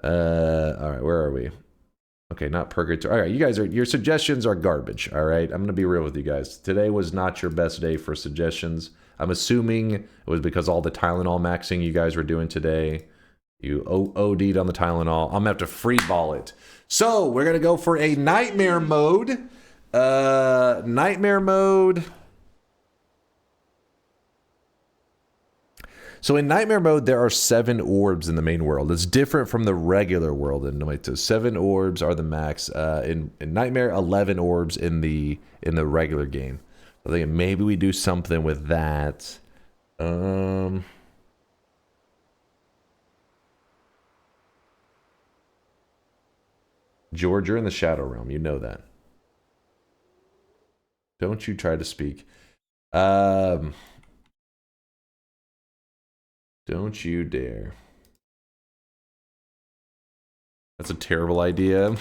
[SPEAKER 4] All right, where are we? Okay, not purgatory. All right, you guys your suggestions are garbage. All right, I'm gonna be real with you guys. Today was not your best day for suggestions. I'm assuming it was because all the Tylenol maxing you guys were doing today. You OD'd on the Tylenol. I'm gonna have to free ball it. So we're gonna go for a nightmare mode. Nightmare mode. So in nightmare mode, there are 7 orbs in the main world. It's different from the regular world in Noita. 7 orbs are the max. In nightmare, 11 orbs in the regular game. I think maybe we do something with that. George, you're in the Shadow Realm. You know that. Don't you try to speak. Don't you dare. That's a terrible idea. I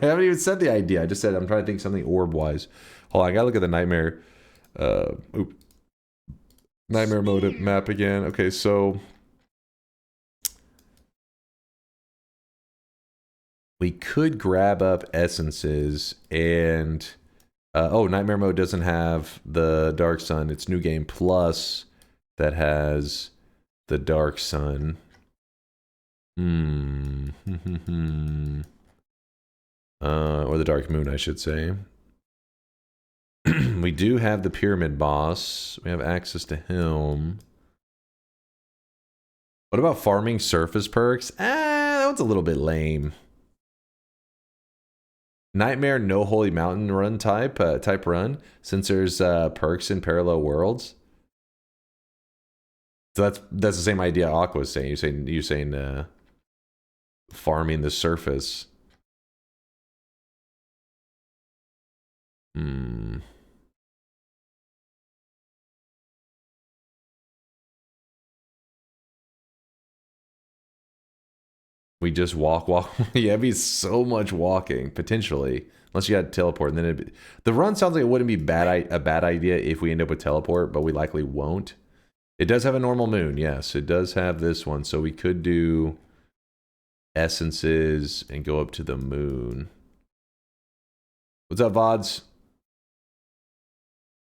[SPEAKER 4] haven't even said the idea. I just said I'm trying to think something orb-wise. Hold on, I gotta look at the nightmare. Nightmare mode map again. Okay, so... we could grab up essences and... oh, Nightmare Mode doesn't have the Dark Sun. It's New Game Plus that has the Dark Sun. Or the Dark Moon, I should say. We do have the Pyramid Boss. We have access to him. What about farming surface perks? That one's a little bit lame. Nightmare no holy mountain run type run, since there's perks in parallel worlds. So that's the same idea Aqua's saying. You're saying farming the surface. We just walk. Yeah, it'd be so much walking, potentially. Unless you had teleport. And then the run sounds like it wouldn't be a bad idea if we end up with teleport, but we likely won't. It does have a normal moon, yes. It does have this one. So we could do essences and go up to the moon. What's up, VODs?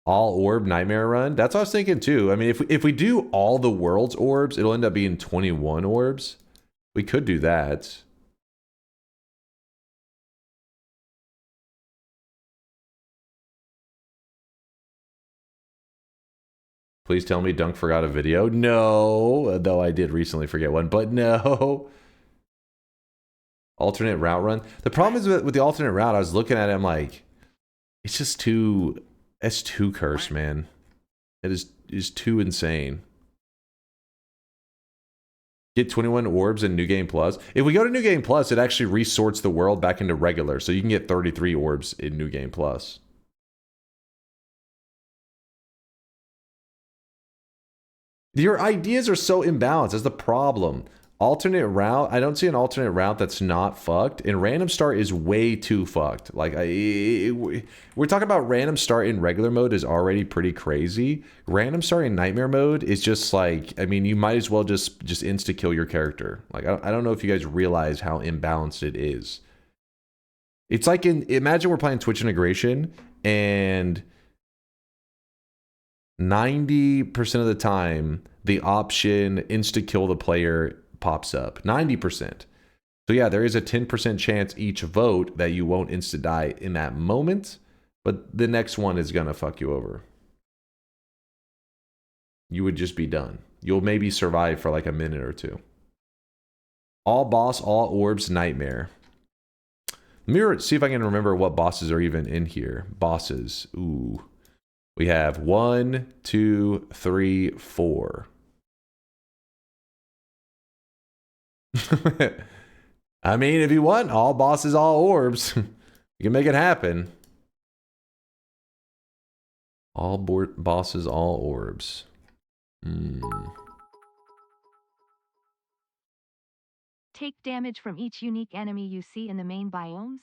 [SPEAKER 4] All orb nightmare run? That's what I was thinking too. I mean, if we do all the world's orbs, it'll end up being 21 orbs. We could do that. Please tell me Dunk forgot a video. No, though I did recently forget one, but no. Alternate route run. The problem is with the alternate route, I was looking at it, I'm like, it's just too, it's too cursed, man. It is too insane. Get 21 orbs in New Game Plus. If we go to New Game Plus, it actually resorts the world back into regular, so you can get 33 orbs in New Game Plus. Your ideas are so imbalanced. That's the problem. Alternate route, I don't see an alternate route that's not fucked, and random start is way too fucked. Like, we're talking about random start in regular mode is already pretty crazy. Random start in nightmare mode is just like, I mean, you might as well just insta-kill your character. Like, I don't know if you guys realize how imbalanced it is. It's like imagine we're playing Twitch integration, and 90% of the time, the option insta-kill the player pops up. 90%. So yeah, there is a 10% chance each vote that you won't insta-die in that moment, but the next one is gonna fuck you over. You would just be done. You'll maybe survive for like a minute or two. All boss, all orbs, nightmare. Let me see if I can remember what bosses are even in here. Bosses. Ooh. We have 1, 2, 3, 4. I mean, if you want all bosses, all orbs, you can make it happen. All bosses, all orbs.
[SPEAKER 2] Take damage from each unique enemy you see in the main biomes.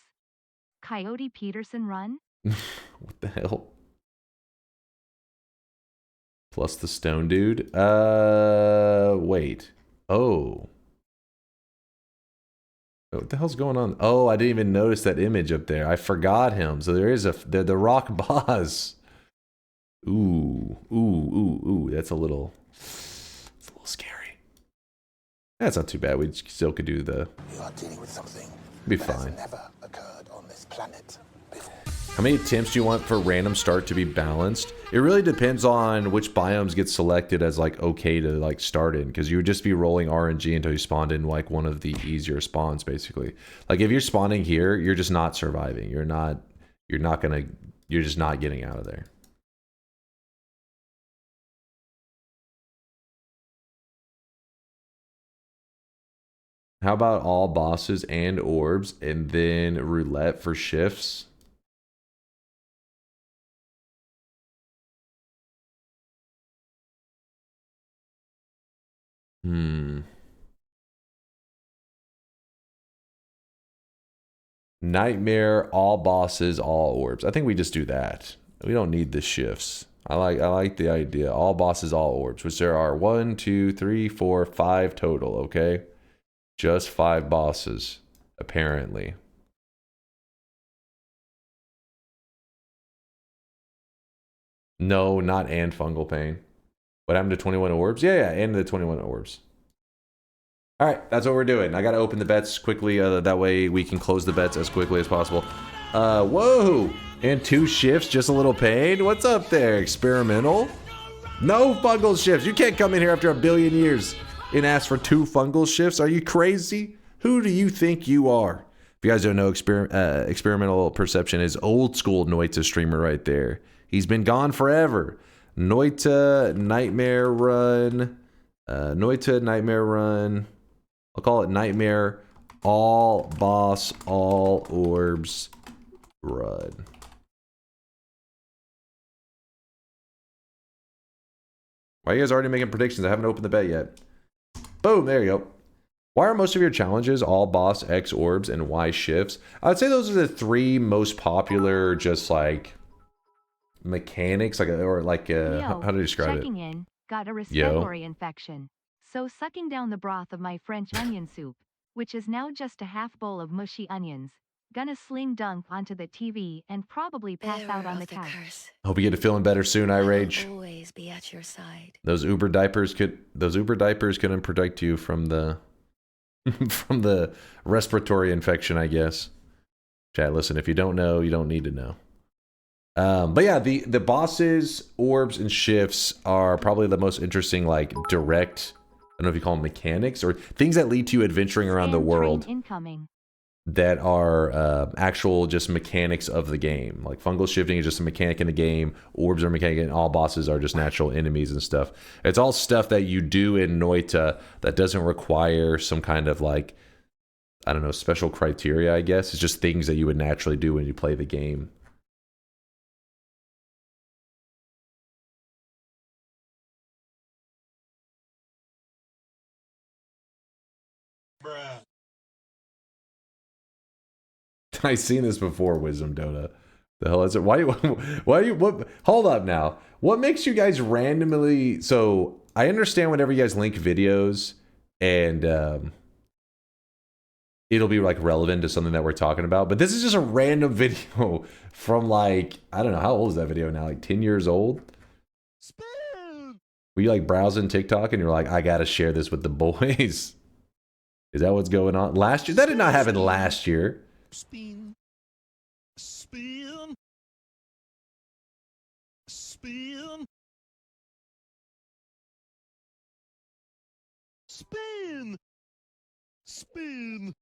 [SPEAKER 2] Coyote Peterson run?
[SPEAKER 4] What the hell? Plus the stone dude. Wait. Oh. What the hell's going on? Oh, I didn't even notice that image up there. I forgot him. So there is the rock boss. Ooh. That's a little scary. That's not too bad. We still could do the.
[SPEAKER 7] You are dealing with something.
[SPEAKER 4] Be
[SPEAKER 7] that
[SPEAKER 4] fine.
[SPEAKER 7] Has never occurred on this planet before.
[SPEAKER 4] How many attempts do you want for random start to be balanced? It really depends on which biomes get selected as like okay to like start in, because you would just be rolling RNG until you spawned in like one of the easier spawns basically. Like if you're spawning here, you're just not surviving. You're just not getting out of there. How about all bosses and orbs and then roulette for shifts? Nightmare, all bosses, all orbs. I think we just do that. We don't need the shifts. I like the idea. All bosses, all orbs, which there are 1, 2, 3, 4, 5 total, okay? Just 5 bosses, apparently. No, not and fungal pain. What happened to 21 orbs? Yeah, and the 21 orbs. All right, that's what we're doing. I got to open the bets quickly. That way we can close the bets as quickly as possible. Whoa! And 2 shifts, just a little pain. What's up there, experimental? No fungal shifts. You can't come in here after 1 billion years and ask for 2 fungal shifts. Are you crazy? Who do you think you are? If you guys don't know, experimental perception is old school Noita streamer right there. He's been gone forever. Noita Nightmare Run. Noita Nightmare Run. I'll call it Nightmare All Boss All Orbs Run. Why are you guys already making predictions? I haven't opened the bet yet. Boom, there you go. Why are most of your challenges all boss, X orbs, and Y shifts? I would say those are the 3 most popular, just like mechanics, like how do I describe
[SPEAKER 2] checking
[SPEAKER 4] it?
[SPEAKER 2] In, got a respiratory infection. So sucking down the broth of my French onion soup, which is now just a half bowl of mushy onions. Gonna sling dunk onto the TV and probably pass out on the couch.
[SPEAKER 4] Hope you get to feeling better soon, I rage.
[SPEAKER 3] Always be at your side.
[SPEAKER 4] Those Uber diapers couldn't protect you from the from the respiratory infection, I guess. Chat, listen, if you don't know, you don't need to know. But yeah, the bosses, orbs, and shifts are probably the most interesting, like, direct, I don't know if you call them mechanics, or things that lead to you adventuring around the
[SPEAKER 2] Scan
[SPEAKER 4] world
[SPEAKER 2] train incoming.
[SPEAKER 4] that are actual just mechanics of the game. Like, fungal shifting is just a mechanic in the game, orbs are a mechanic, and all bosses are just natural enemies and stuff. It's all stuff that you do in Noita that doesn't require some kind of, like, I don't know, special criteria, I guess. It's just things that you would naturally do when you play the game. I've seen this before, Wisdom Dota. The hell is it? Why what? Hold up now. What makes you guys randomly? So I understand whenever you guys link videos and it'll be like relevant to something that we're talking about. But this is just a random video from like, I don't know, how old is that video now? Like 10 years old? Were you like browsing TikTok and you're like, I gotta share this with the boys? Is that what's going on? Last year? That did not happen last year.
[SPEAKER 8] Spin. Spin. Spin. Spin. Spin.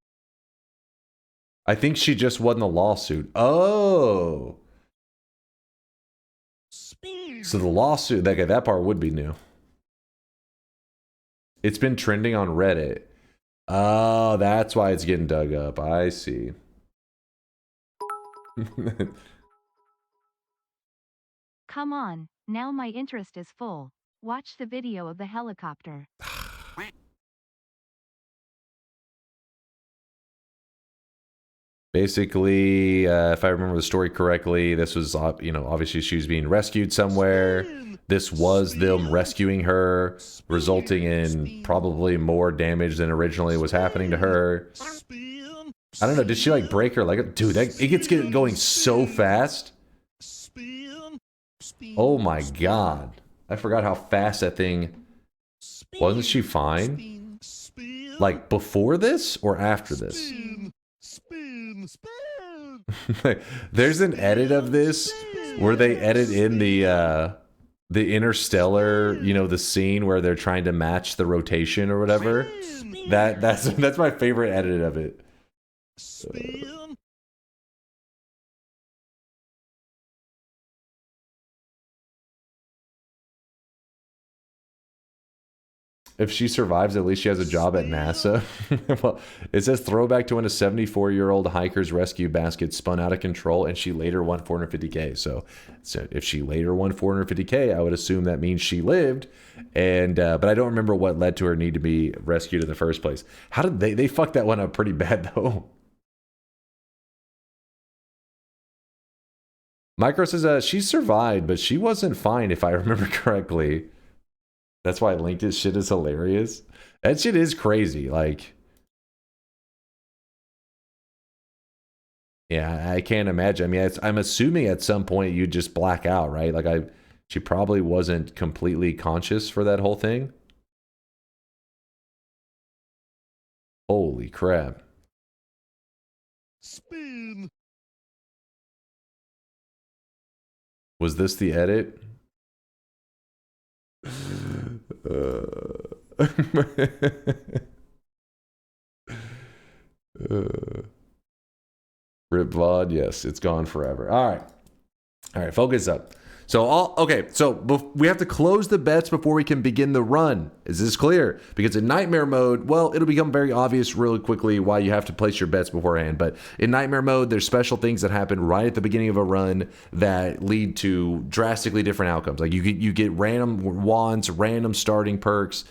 [SPEAKER 4] I think she just won the lawsuit. Oh.
[SPEAKER 8] Spin.
[SPEAKER 4] So the lawsuit, that part would be new. It's been trending on Reddit. Oh, that's why it's getting dug up. I see.
[SPEAKER 2] Come on, now my interest is full. Watch the video of the helicopter.
[SPEAKER 4] Basically, if I remember the story correctly, this was, obviously she was being rescued somewhere. This was them rescuing her, resulting in probably more damage than originally was happening to her. I don't know, did she like break her leg? Dude, it gets going so fast. Oh my god. I forgot how fast that thing... Wasn't she fine? Like, before this or after this? There's an edit of this where they edit in the Interstellar, the scene where they're trying to match the rotation or whatever. That's my favorite edit of it. If she survives, at least she has a job at NASA. Well, it says throwback to when a 74-year-old hiker's rescue basket spun out of control and she later won 450K. So if she later won 450K, I would assume that means she lived. And but I don't remember what led to her need to be rescued in the first place. How did they fucked that one up pretty bad though? Micro says she survived, but she wasn't fine if I remember correctly. That's why I linked it. Shit is hilarious. That shit is crazy. Like, yeah, I can't imagine. I mean, I'm assuming at some point you just black out, right? Like, she probably wasn't completely conscious for that whole thing. Holy crap.
[SPEAKER 8] Spin.
[SPEAKER 4] Was this the edit? Rip VOD, yes, it's gone forever. All right, focus up. So we have to close the bets before we can begin the run. Is this clear? Because in nightmare mode, well, it'll become very obvious really quickly why you have to place your bets beforehand. But in nightmare mode, there's special things that happen right at the beginning of a run that lead to drastically different outcomes. Like you get random wands, random starting perks.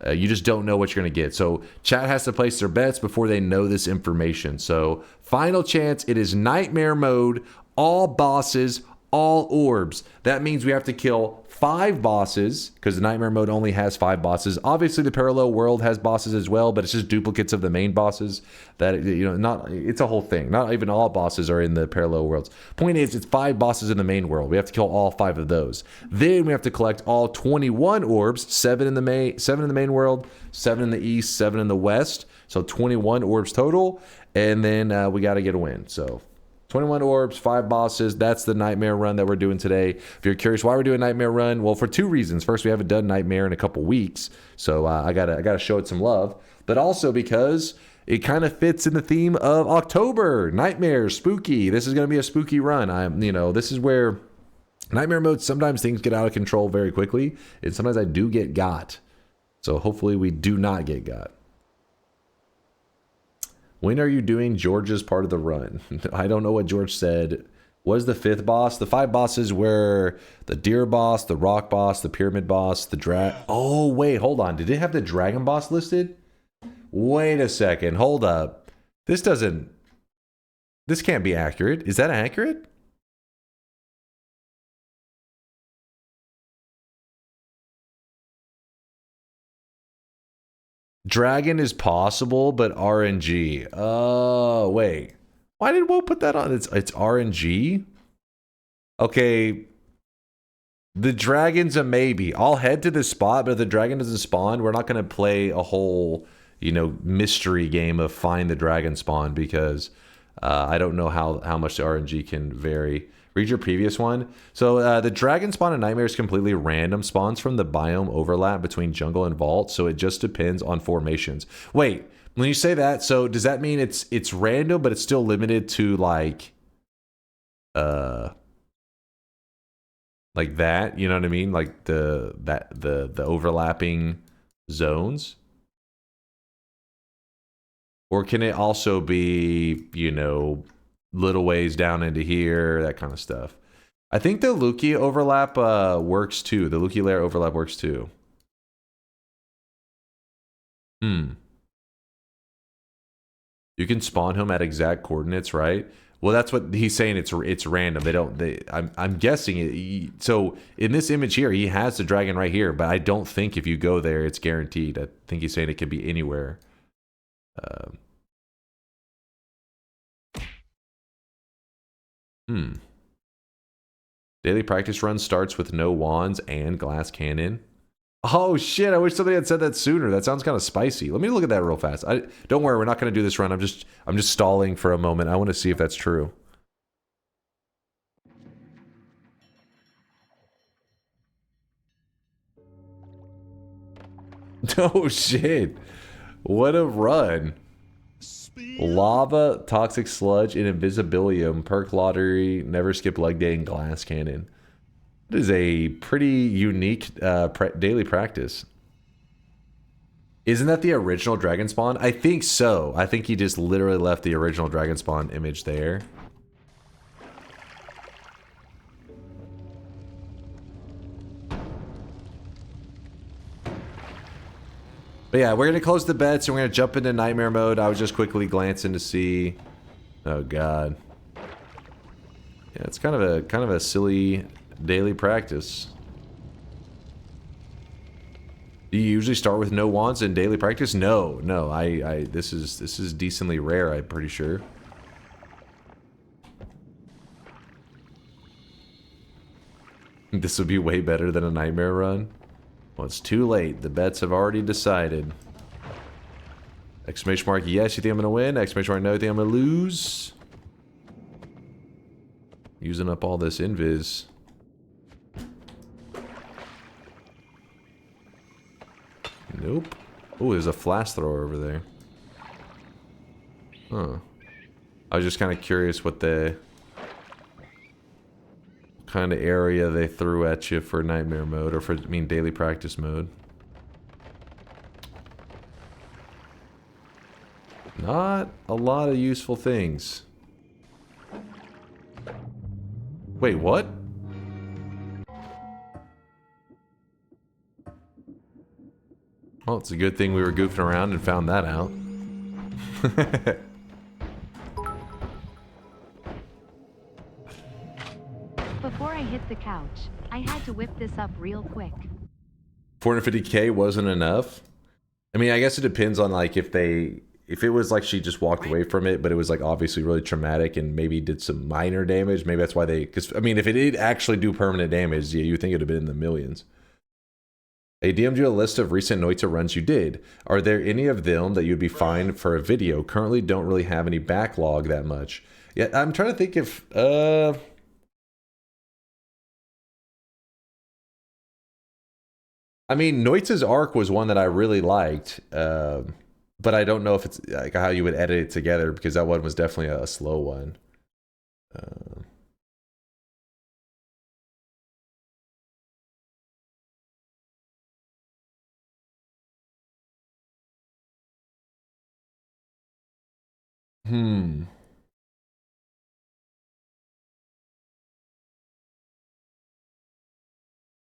[SPEAKER 4] You just don't know what you're going to get. So chat has to place their bets before they know this information. So final chance, it is nightmare mode, all bosses, all orbs. That means we have to kill 5 bosses because the nightmare mode only has 5 bosses. Obviously the parallel world has bosses as well, but it's just duplicates of the main bosses. That it's a whole thing. Not even all bosses are in the parallel worlds. Point is, it's 5 bosses in the main world. We have to kill all 5 of those. Then we have to collect all 21 orbs, 7 in the main world, 7 in the east, 7 in the west. So 21 orbs total, and then we got to get a win. So 21 orbs, 5 bosses. That's the nightmare run that we're doing today. If you're curious why we're doing nightmare run, well, for 2 reasons. First, we haven't done nightmare in a couple weeks, so I gotta show it some love. But also because it kind of fits in the theme of October, nightmares, spooky. This is gonna be a spooky run. This is where nightmare mode, sometimes things get out of control very quickly, and sometimes I do get got. So hopefully we do not get got. When are you doing George's part of the run? I don't know what George said. What is the 5th boss? The 5 bosses were the deer boss, the rock boss, the pyramid boss, the Oh, wait, hold on. Did it have the dragon boss listed? Wait a second. Hold up. This can't be accurate. Is that accurate? Dragon is possible, but RNG. Oh, wait. Why did Woe put that on? It's RNG? Okay. The dragon's a maybe. I'll head to this spot, but if the dragon doesn't spawn, we're not going to play a whole, mystery game of find the dragon spawn because I don't know how much the RNG can vary. Read your previous one. So the dragon spawn in Nightmare is completely random. Spawns from the biome overlap between jungle and vault, so it just depends on formations. Wait, when you say that, so does that mean it's random, but it's still limited to like that? You know what I mean? Like the overlapping zones, or can it also be little ways down into here, that kind of stuff? I think the Luki overlap works too. The Luki layer overlap works too. You can spawn him at exact coordinates, right? Well, that's what he's saying. It's random. I'm guessing it. So in this image here, he has the dragon right here, but I don't think if you go there, it's guaranteed. I think he's saying it could be anywhere. Daily practice run starts with no wands and glass cannon. Oh shit, I wish somebody had said that sooner. That sounds kind of spicy. Let me look at that real fast. Don't worry, we're not going to do this run. I'm just stalling for a moment. I want to see if that's true. Oh shit. What a run. Lava, toxic sludge, and invisibilium, perk lottery, never skip leg day, and glass cannon. It is a pretty unique daily practice. Isn't that the original dragon spawn? I think so. I think he just literally left the original dragon spawn image there. But yeah, we're going to close the bets and we're going to jump into nightmare mode. I was just quickly glancing to see. Oh god. Yeah, it's kind of a silly daily practice. Do you usually start with no wands in daily practice? No. This is decently rare, I'm pretty sure. This would be way better than a nightmare run. Well, it's too late. The bets have already decided. Exclamation mark, yes, you think I'm going to win? Exclamation mark, no, you think I'm going to lose? Using up all this invis. Nope. Oh, there's a flash thrower over there. Huh. I was just kind of curious what the kind of area they threw at you for nightmare mode, or for, daily practice mode. Not a lot of useful things. Wait, what? Well, it's a good thing we were goofing around and found that out.
[SPEAKER 2] Before I hit the couch, I had to whip this up real quick.
[SPEAKER 4] 450k wasn't enough? I mean, I guess it depends on, like, if it was like she just walked away from it, but it was, like, obviously really traumatic and maybe did some minor damage. Maybe that's why they... Because, I mean, if it did actually do permanent damage, yeah, you think it would have been in the millions. I DM'd you a list of recent Noita runs you did. Are there any of them that you'd be fine for a video? Currently don't really have any backlog that much. Yeah, I'm trying to think if I mean, Noita's arc was one that I really liked, but I don't know if it's like how you would edit it together, because that one was definitely a slow one.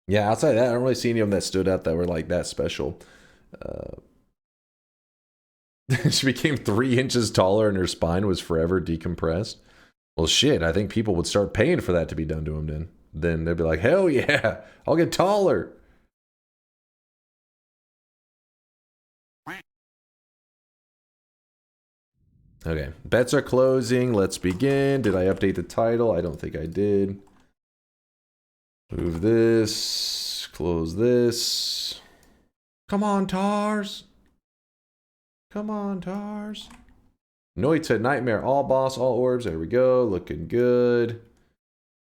[SPEAKER 4] Yeah, outside of that, I don't really see any of them that stood out that were like that special. She became 3 inches taller and her spine was forever decompressed. Well, shit, I think people would start paying for that to be done to them then. Then they'd be like, hell yeah, I'll get taller. Okay, bets are closing. Let's begin. Did I update the title? I don't think I did. Move this. Close this. Come on, Tars. Come on, Tars. Noita, Nightmare, all boss, all orbs. There we go. Looking good.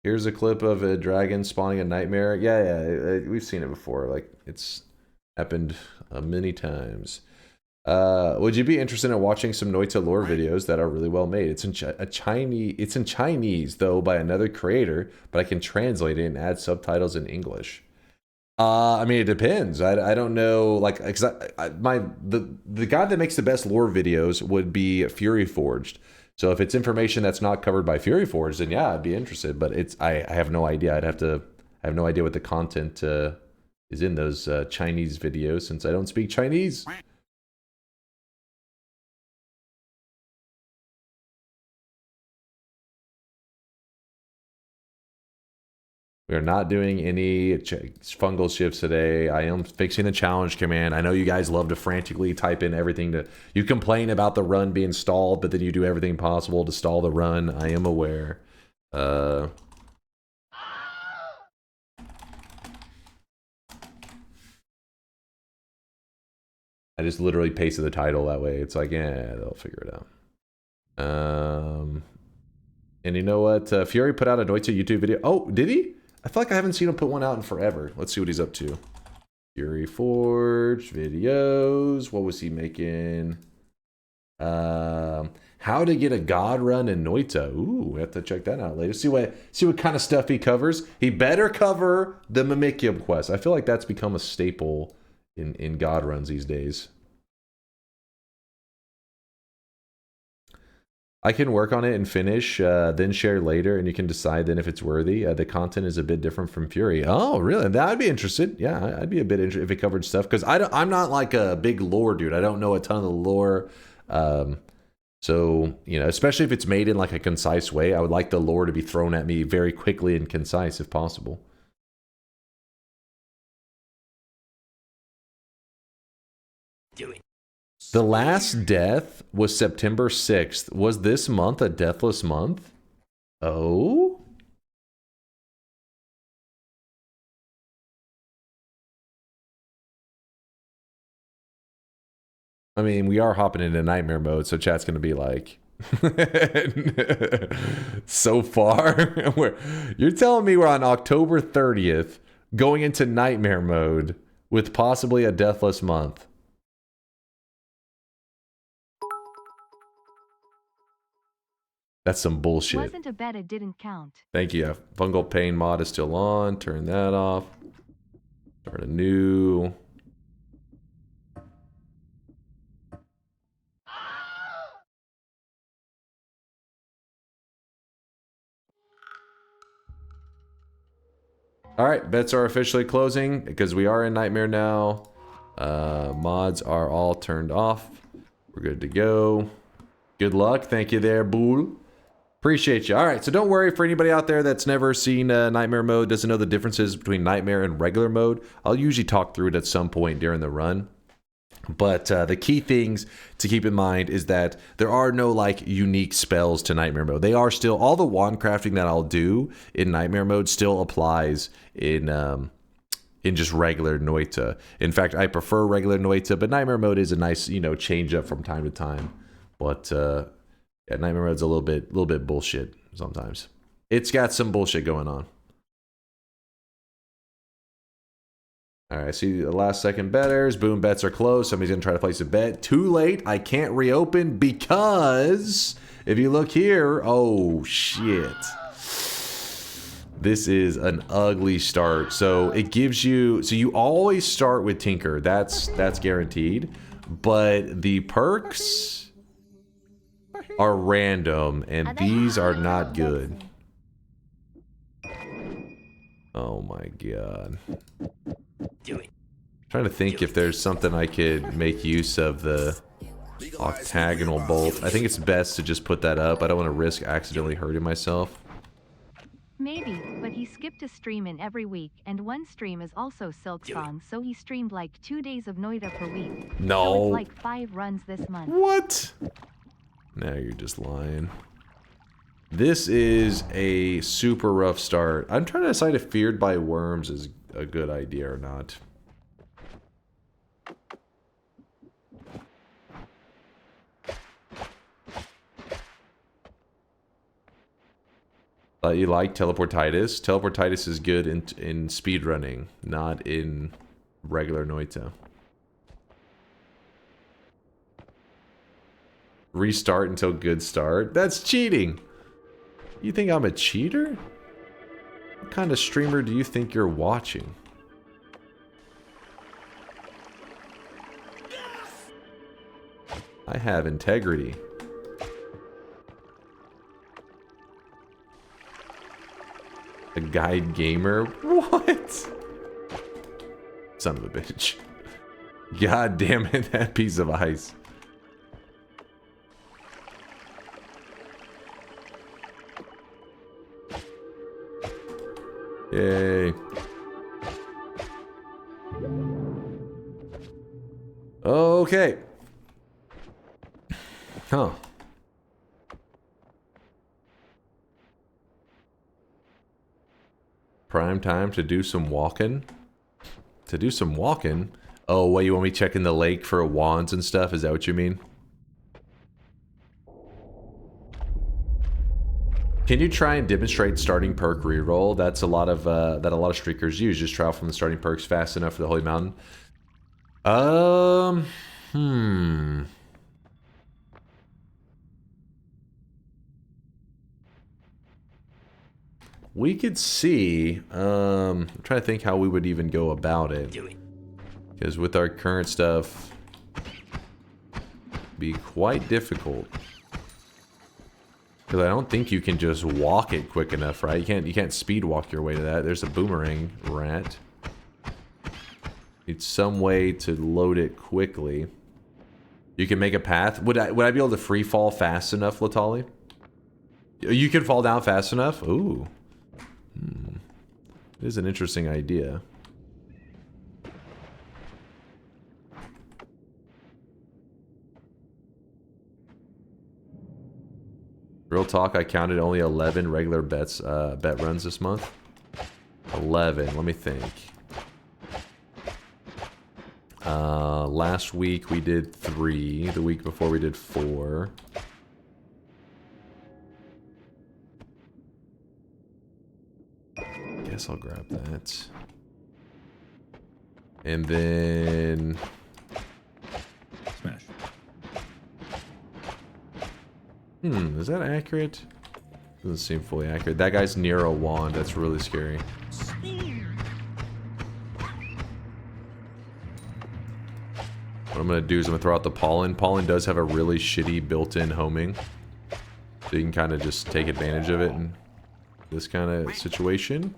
[SPEAKER 4] Here's a clip of a dragon spawning a nightmare. Yeah, we've seen it before. Like, it's happened many times. Would you be interested in watching some Noita lore videos that are really well made? It's in Chinese though, by another creator, but I can translate it and add subtitles in English. I mean, it depends. I don't know, like, cause the guy that makes the best lore videos would be Fury Forged. So if it's information that's not covered by Fury Forged, then yeah, I'd be interested. But I have no idea. I have no idea what the content is in those Chinese videos, since I don't speak Chinese. We are not doing any fungal shifts today. I am fixing the challenge command. I know you guys love to frantically type in everything. You complain about the run being stalled, but then you do everything possible to stall the run. I am aware. I just literally pasted the title that way. It's like, yeah, they'll figure it out. And you know what? Fury put out a Noita YouTube video. Oh, did he? I feel like I haven't seen him put one out in forever. Let's see what he's up to. Fury Forge videos. What was he making? How to get a god run in Noita. Ooh, we have to check that out later. See what kind of stuff he covers. He better cover the Mimikium quest. I feel like that's become a staple in god runs these days. I can work on it and finish, then share later, and you can decide then if it's worthy. The content is a bit different from Fury. Oh, really? I'd be interested. Yeah, I'd be a bit interested if it covered stuff, because I'm not like a big lore dude. I don't know a ton of the lore. So, you know, especially if it's made in like a concise way, I would like the lore to be thrown at me very quickly and concise if possible.
[SPEAKER 8] Do it.
[SPEAKER 4] The last death was September 6th. Was this month a deathless month? Oh? I mean, we are hopping into nightmare mode, so chat's going to be like... so far? You're telling me we're on October 30th, going into nightmare mode, with possibly a deathless month. That's some bullshit.
[SPEAKER 2] Wasn't a bet, it didn't count.
[SPEAKER 4] Thank you. Fungal pain mod is still on. Turn that off. Start a new. All right, bets are officially closing because we are in Nightmare now. Mods are all turned off. We're good to go. Good luck. Thank you there, Bull. Appreciate you. All right, so don't worry for anybody out there that's never seen Nightmare mode, doesn't know the differences between Nightmare and regular mode. I'll usually talk through it at some point during the run. But the key things to keep in mind is that there are no like unique spells to Nightmare mode. They are still, all the wand crafting that I'll do in Nightmare mode still applies in in just regular Noita. In fact, I prefer regular Noita, but Nightmare Mode is a nice, you know, change up from time to time. But yeah, Nightmare Mode's a little bit bullshit sometimes. It's got some bullshit going on. All right, see the last second betters. Boom, bets are closed. Somebody's gonna try to place a bet. Too late. I can't reopen because if you look here, oh shit. This is an ugly start. So it gives you, so you always start with Tinker. That's guaranteed. But the perks are random and these are not good. Oh my god. Trying to think if there's something I could make use of the octagonal bolt. I think it's best to just put that up. I don't want to risk accidentally hurting myself.
[SPEAKER 2] Maybe, but he skipped a stream in every week, and one stream is also Silksong, so he streamed like 2 days of Noita per week.
[SPEAKER 4] No.
[SPEAKER 2] So it's like 5 runs this month.
[SPEAKER 4] What? Now you're just lying. This is a super rough start. I'm trying to decide if Feared by Worms is a good idea or not. You like Teleportitis? Teleportitis is good in speedrunning, not in regular Noita. Restart until good start? That's cheating! You think I'm a cheater? What kind of streamer do you think you're watching? I have integrity. A guide gamer? What? Son of a bitch. God damn it, that piece of ice. Yay. Okay. Huh. Prime time to do some walking? To do some walking? Oh, what, you want me checking the lake for wands and stuff? Is that what you mean? Can you try and demonstrate starting perk reroll? That's a lot of that a lot of streakers use. Just travel from the starting perks fast enough for the Holy Mountain. We could see. I'm trying to think how we would even go about it. Because with our current stuff, it'd be quite difficult. Because I don't think you can just walk it quick enough, right? You can't speed walk your way to that. There's a boomerang rat. Need some way to load it quickly. You can make a path. Would I be able to free fall fast enough, Latali? You can fall down fast enough? Ooh. It is an interesting idea. Real talk, I counted only 11 regular bet runs this month. 11, let me think. Last week we did 3. The week before we did 4. Guess I'll grab that. And then...
[SPEAKER 9] Smash.
[SPEAKER 4] Is that accurate? Doesn't seem fully accurate. That guy's near a wand. That's really scary. What I'm going to do is I'm going to throw out the pollen. Pollen does have a really shitty built-in homing. So you can kind of just take advantage of it in this kind of situation.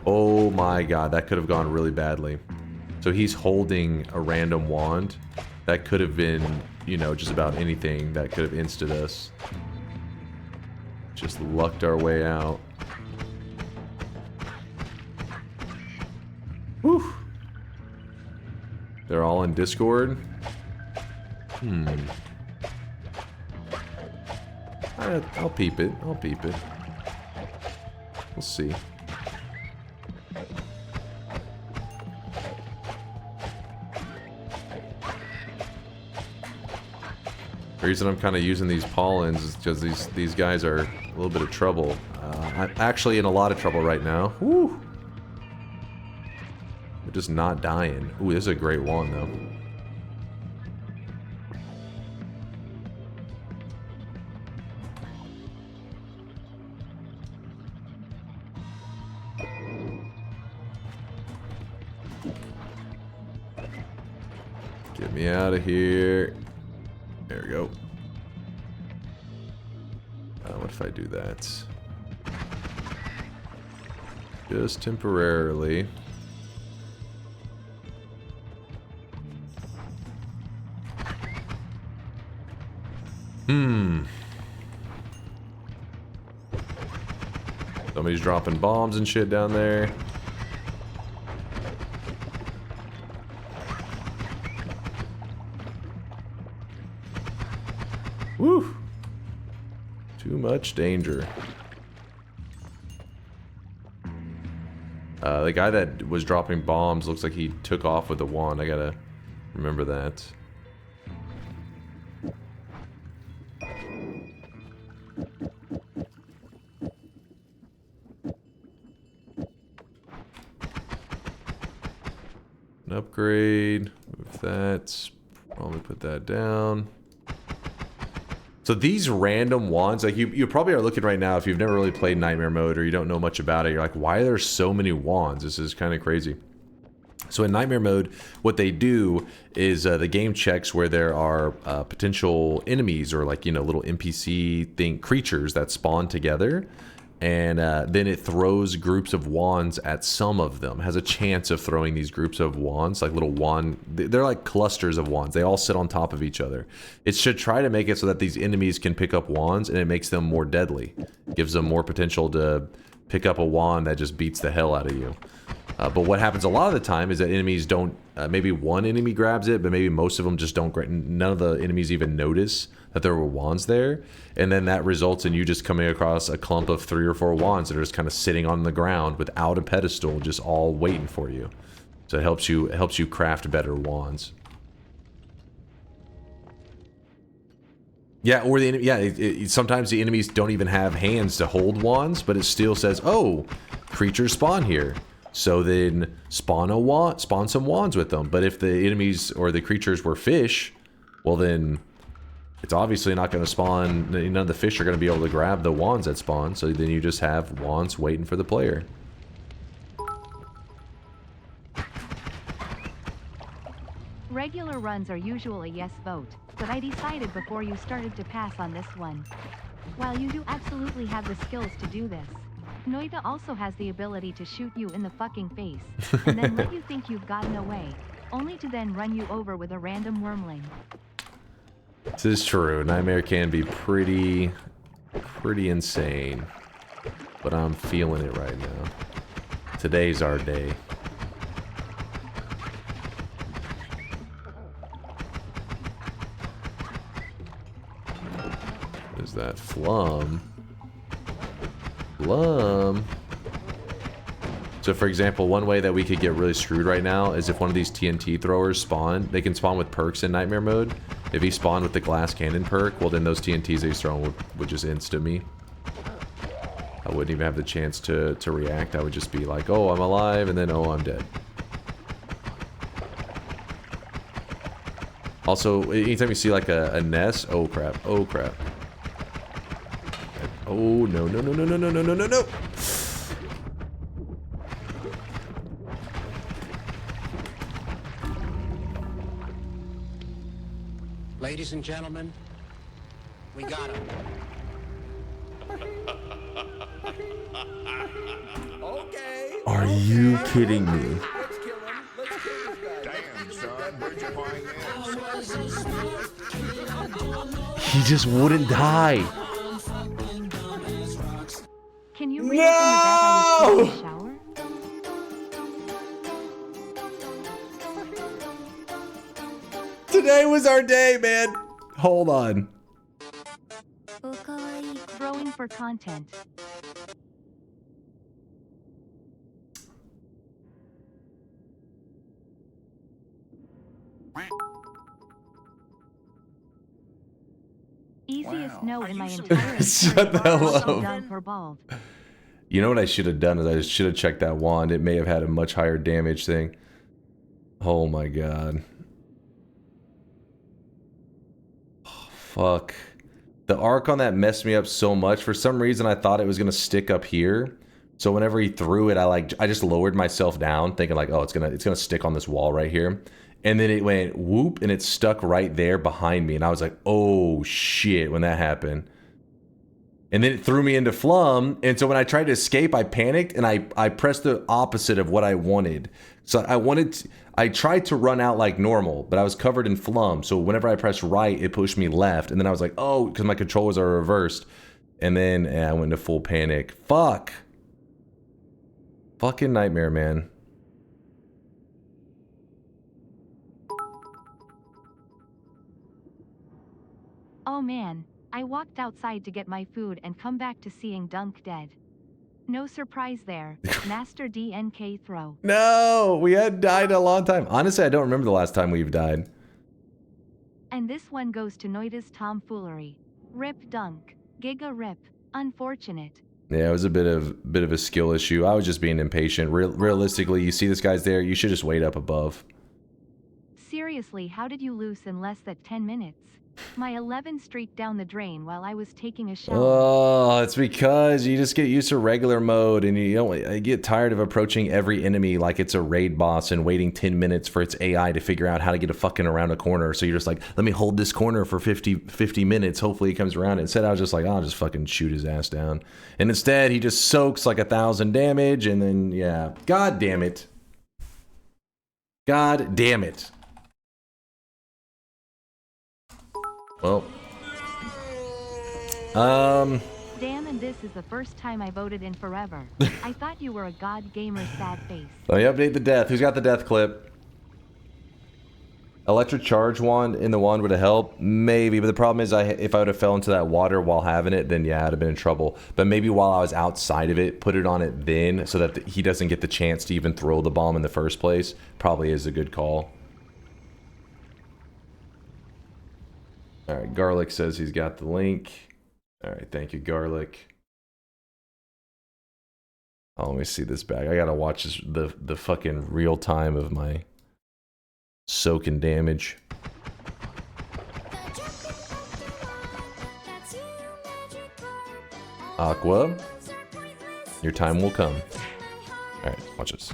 [SPEAKER 4] Oh my god, that could have gone really badly. So he's holding a random wand. That could have been, you know, just about anything that could have insted us. Just lucked our way out. Whew. They're all in Discord? I'll peep it. I'll peep it. We'll see. The reason I'm kind of using these pollens is because these guys are a little bit of trouble. I'm actually in a lot of trouble right now. Woo! They're just not dying. Ooh, this is a great wand though. Get me out of here. There we go. What if I do that? Just temporarily. Somebody's dropping bombs and shit down there. Woo! Too much danger. The guy that was dropping bombs looks like he took off with a wand. I gotta remember that. An upgrade. Move that. Probably put that down. So these random wands, like you probably are looking right now, if you've never really played Nightmare Mode or you don't know much about it, you're like, why are there so many wands? This is kind of crazy. So in Nightmare Mode, what they do is the game checks where there are potential enemies or like, you know, little NPC creatures that spawn together. And then it throws groups of wands at some of them. Has a chance of throwing these groups of wands, like little wand. They're like clusters of wands. They all sit on top of each other. It should try to make it so that these enemies can pick up wands, and it makes them more deadly. Gives them more potential to pick up a wand that just beats the hell out of you. But what happens a lot of the time is that enemies don't. Maybe one enemy grabs it, but maybe most of them just don't. None of the enemies even notice that there were wands there, and then that results in you just coming across a clump of 3 or 4 wands that are just kind of sitting on the ground without a pedestal, just all waiting for you. So it helps you craft better wands. Yeah, or sometimes the enemies don't even have hands to hold wands, but it still says, "Oh, creatures spawn here." So then spawn some wands with them. But if the enemies or the creatures were fish, well then it's obviously not going to spawn. None of the fish are going to be able to grab the wands that spawn. So then you just have wands waiting for the player.
[SPEAKER 2] Regular runs are usually a yes vote, but I decided before you started to pass on this one. While you do absolutely have the skills to do this, Noita also has the ability to shoot you in the fucking face, and then let you think you've gotten away, only to then run you over with a random wormling.
[SPEAKER 4] This is true. Nightmare can be pretty insane, but I'm feeling it right now. Today's our day. There's that flum. So for example, one way that we could get really screwed right now is if one of these TNT throwers spawn. They can spawn with perks in Nightmare Mode. If he spawned with the glass cannon perk, well then those TNTs that he's throwing would just insta me. I wouldn't even have the chance to react. I would just be like, oh, I'm alive, and then oh, I'm dead. Also, anytime you see like a nest, oh crap, oh crap. Oh, no, no, no, no, no, no, no, no, no, no.
[SPEAKER 8] Ladies and gentlemen, we got him.
[SPEAKER 6] Okay.
[SPEAKER 4] Are you kidding me?
[SPEAKER 6] Let's kill him. Let's kill this guy.
[SPEAKER 7] Damn, son, where'd you find this?
[SPEAKER 4] He just wouldn't die.
[SPEAKER 2] Can you read up in the bed I was taking a shower?
[SPEAKER 4] Today was our day, man. Hold on.
[SPEAKER 2] Growing for content. Easiest no in my entire
[SPEAKER 4] Shut the hell up.
[SPEAKER 2] Dunk or bald.
[SPEAKER 4] You know what I should have done is I should have checked that wand. It may have had a much higher damage thing. Oh my god. Oh, fuck. The arc on that messed me up so much. For some reason, I thought it was gonna stick up here. So whenever he threw it, I just lowered myself down, thinking like, oh, it's gonna stick on this wall right here. And then it went whoop, and it stuck right there behind me. And I was like, oh shit, when that happened. And then it threw me into Flum. And so when I tried to escape, I panicked and I pressed the opposite of what I wanted. So I tried to run out like normal, but I was covered in Flum. So whenever I pressed right, it pushed me left. And then I was like, oh, because my controllers are reversed. And then I went into full panic. Fuck. Fucking nightmare, man.
[SPEAKER 2] Oh man, I walked outside to get my food and come back to seeing Dunk dead. No surprise there, Master DNK throw.
[SPEAKER 4] No, we had died a long time. Honestly, I don't remember the last time we've died.
[SPEAKER 2] And this one goes to Noita's tomfoolery. Rip Dunk. Giga rip. Unfortunate.
[SPEAKER 4] Yeah, it was a bit of a skill issue. I was just being impatient. Realistically, you see this guy's there, you should just wait up above.
[SPEAKER 2] Seriously, how did you lose in less than 10 minutes? My 11 streaked down the drain while I was taking a shower.
[SPEAKER 4] Oh, it's because you just get used to regular mode and you get tired of approaching every enemy like it's a raid boss and waiting 10 minutes for its AI to figure out how to get a fucking around a corner. So you're just like, let me hold this corner for 50 minutes. Hopefully he comes around. Instead, I was just like, I'll just fucking shoot his ass down. And instead, he just soaks like 1,000 damage and then, yeah. God damn it. God damn it. Well,
[SPEAKER 2] Damn, and this is the first time I voted in forever. I thought you were a god gamer, sad face.
[SPEAKER 4] let me update the death. Who's got the death clip? Electric charge wand in the wand would have helped, maybe, but the problem is if I would have fell into that water while having it, then yeah, I'd have been in trouble. But maybe while I was outside of it, put it on it then, so that he doesn't get the chance to even throw the bomb in the first place. Probably is a good call. Alright, Garlic says he's got the link. Alright, thank you, Garlic. Oh, let me see this back. I gotta watch this, the fucking real time of my soaking damage. Aqua, your time will come. Alright, watch this.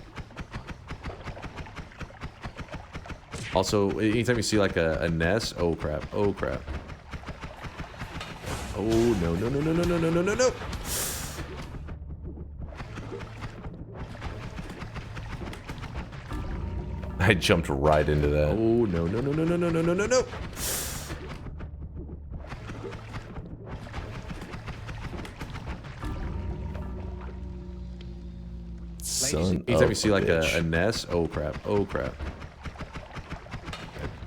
[SPEAKER 4] Also, anytime you see like a nest, oh crap, oh crap. Oh no, no, no, no, no, no, no, no, no, no. I jumped right into that. Oh no, no, no, no, no, no, no, no, no, no. Son, anytime you see like a nest, oh crap, oh crap.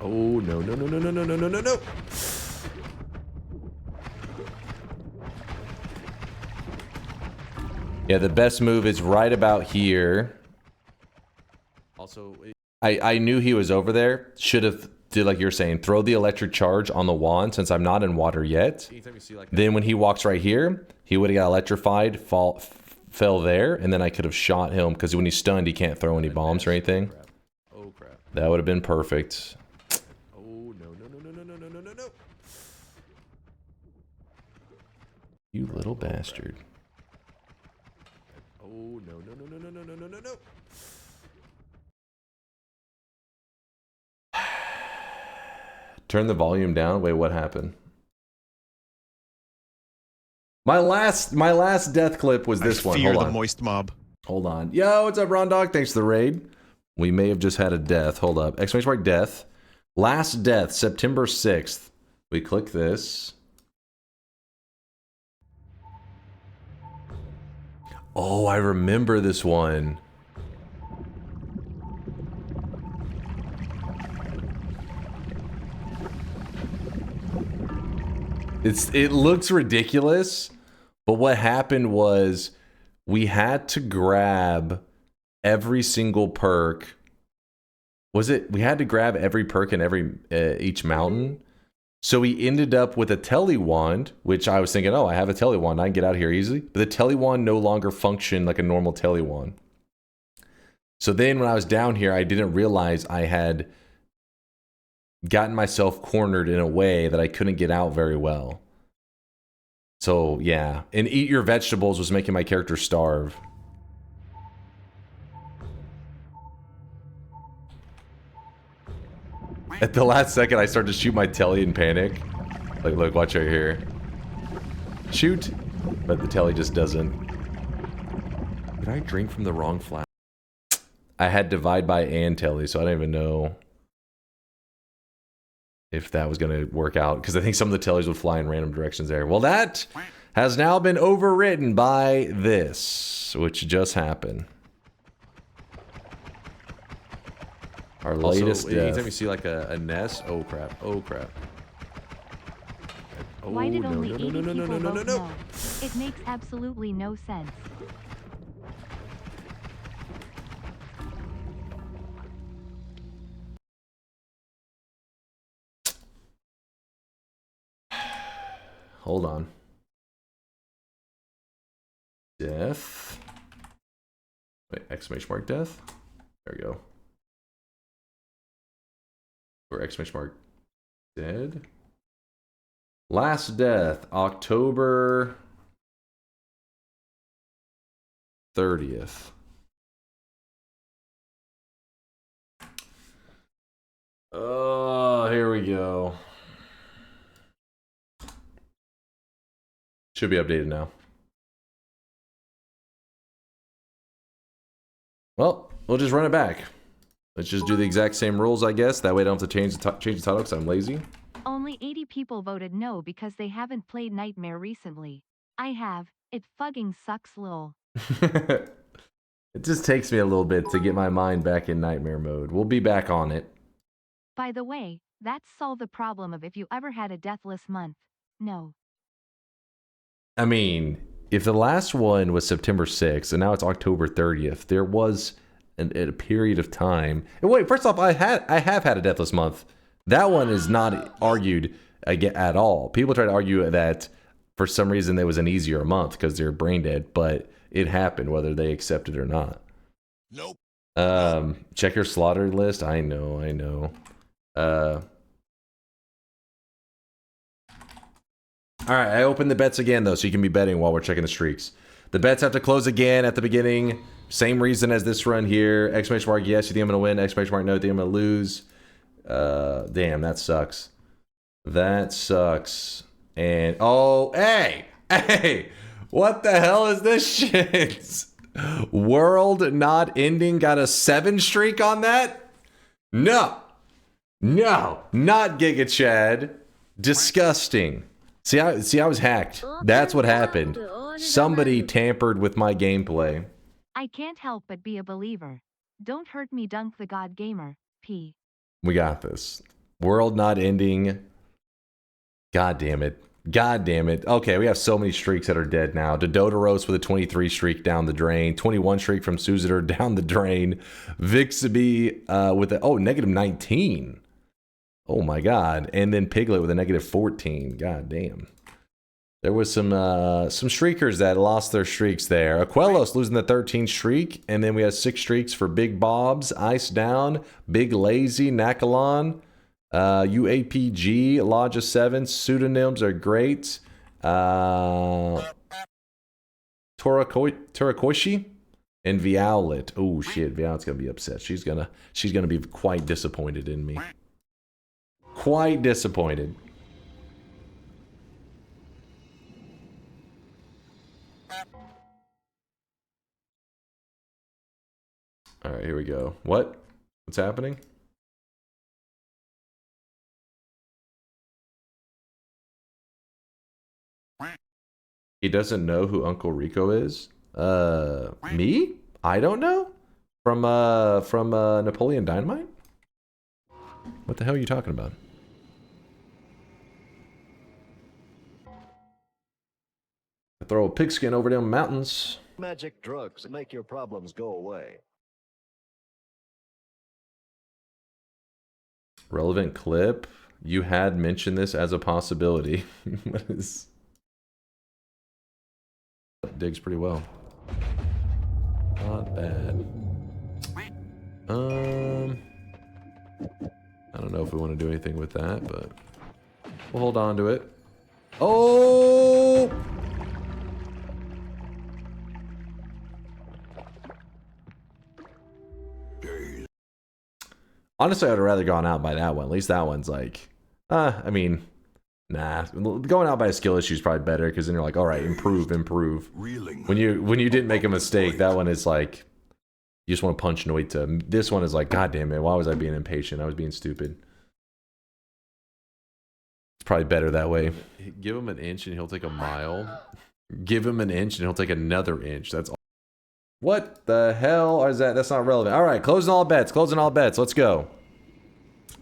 [SPEAKER 4] Oh no, no, no, no, no, no, no, no, no, no. Yeah, the best move is right about here. Also, I knew he was over there. Should have did like you're saying, throw the electric charge on the wand since I'm not in water yet. Then when he walks right here, he would have got electrified, fell there, and then I could have shot him because when he's stunned, he can't throw any bombs or anything. Oh crap! That would have been perfect. No. You little bastard. Oh, no. Turn the volume down. Wait, what happened? My last death clip was this one.
[SPEAKER 9] Fear
[SPEAKER 4] Hold
[SPEAKER 9] the
[SPEAKER 4] on.
[SPEAKER 9] moist mob.
[SPEAKER 4] Hold on. Yo, what's up, Ron Dog? Thanks for the raid. We may have just had a death. Hold up. Exclamation mark death. Last death, September 6th. We click this. Oh, I remember this one. It looks ridiculous, but what happened was we had to grab every single perk. Was it we had to grab every perk in every each mountain? So he ended up with a telly wand, which I was thinking, oh, I have a telly wand. I can get out of here easily. But the telly wand no longer functioned like a normal telly wand. So then when I was down here, I didn't realize I had gotten myself cornered in a way that I couldn't get out very well. So yeah, and eat your vegetables was making my character starve. At the last second, I started to shoot my telly in panic. Like, look, watch right here. Shoot! But the telly just doesn't. Did I drink from the wrong flask? I had divide by and telly, so I don't even know if that was going to work out. Because I think some of the tellies would fly in random directions there. Well, that has now been overwritten by this, which just happened. Our latest death. Anytime you see like a nest, oh crap, oh crap. Oh,
[SPEAKER 2] Why did only 80 people vote
[SPEAKER 4] no.
[SPEAKER 2] no? It makes absolutely no sense.
[SPEAKER 4] Hold on. Death. Wait, exclamation mark death? There we go. Or exclamation mark dead. Last death, October 30th. Oh, here we go. Should be updated now. Well, we'll just run it back. Let's just do the exact same rules, I guess. That way I don't have to change the title because I'm lazy.
[SPEAKER 2] Only 80 people voted no because they haven't played Nightmare recently. I have. It fucking sucks, lol.
[SPEAKER 4] It just takes me a little bit to get my mind back in Nightmare mode. We'll be back on it.
[SPEAKER 2] By the way, that's solved the problem of if you ever had a deathless month. No.
[SPEAKER 4] I mean, if the last one was September 6th and now it's October 30th, there was a period of time. And wait, first off, I have had a deathless month. That one is not argued at all. People try to argue that for some reason there was an easier month because they're brain dead, but it happened whether they accept it or not.
[SPEAKER 7] Nope.
[SPEAKER 4] Check your slaughter list. I know. All right, I opened the bets again though, so you can be betting while we're checking the streaks. The bets have to close again at the beginning. Same reason as this run here. Exclamation mark yes, you think I'm gonna win. Exclamation mark no, you think I'm gonna lose. Damn, that sucks. That sucks. And oh, hey, what the hell is this shit? World not ending got a 7 streak on that? No, not Giga Chad. Disgusting. See, I was hacked. That's what happened. Somebody tampered with my gameplay.
[SPEAKER 2] I can't help but be a believer. Don't hurt me, Dunk the God Gamer. P.
[SPEAKER 4] We got this. World not ending. God damn it. Okay, we have so many streaks that are dead now. Dodoros with a 23 streak down the drain. 21 streak from Suzitor down the drain. Vixaby with a negative 19. Oh my god. And then Piglet with a negative 14. God damn. There was some streakers that lost their streaks there. Aquelos losing the 13 streak. And then we have 6 streaks for Big Bobs, Ice Down, Big Lazy, Nakalon, UAPG, Lodge 7. Pseudonyms are great. Torakoshi and Viowlet. Oh shit, Violet's gonna be upset. She's gonna be quite disappointed in me. Quite disappointed. All right, here we go. What's happening? He doesn't know who Uncle Rico is? Me? I don't know? From Napoleon Dynamite? What the hell are you talking about? I throw a pigskin over them mountains.
[SPEAKER 9] Magic drugs that make your problems go away.
[SPEAKER 4] Relevant clip. You had mentioned this as a possibility. What is... Digs pretty well. Not bad. I don't know if we want to do anything with that, but we'll hold on to it. Oh! Honestly, I would have rather gone out by that one. At least that one's like, I mean, nah. Going out by a skill issue is probably better because then you're like, all right, improve. When you didn't make a mistake, that one is like, you just want to punch Noita. This one is like, God damn it, why was I being impatient? I was being stupid. It's probably better that way. Give him an inch and he'll take a mile. Give him an inch and he'll take another inch. That's all. What the hell is that? That's not relevant. All right, closing all bets. Let's go.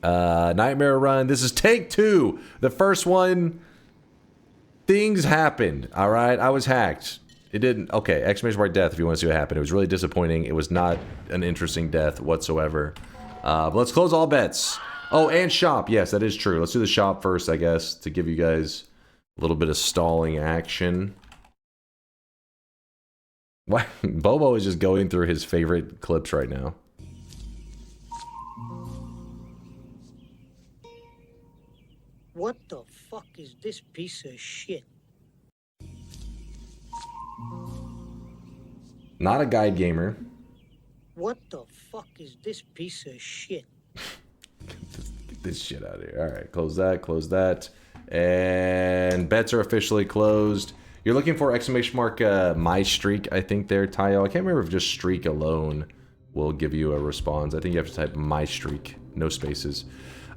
[SPEAKER 4] Nightmare run. This is take 2. The first one, things happened. All right, I was hacked. It didn't. Okay, exclamation mark death if you want to see what happened. It was really disappointing. It was not an interesting death whatsoever. But let's close all bets. Oh, and shop. Yes, that is true. Let's do the shop first, I guess, to give you guys a little bit of stalling action. Why? Bobo is just going through his favorite clips right now.
[SPEAKER 10] What the fuck is this piece of shit?
[SPEAKER 4] Not a guide gamer.
[SPEAKER 10] What the fuck is this piece of shit?
[SPEAKER 4] Get this shit out of here. Alright, close that. And bets are officially closed. You're looking for exclamation mark my streak, I think there, Tayo. I can't remember if just streak alone will give you a response. I think you have to type my streak, no spaces.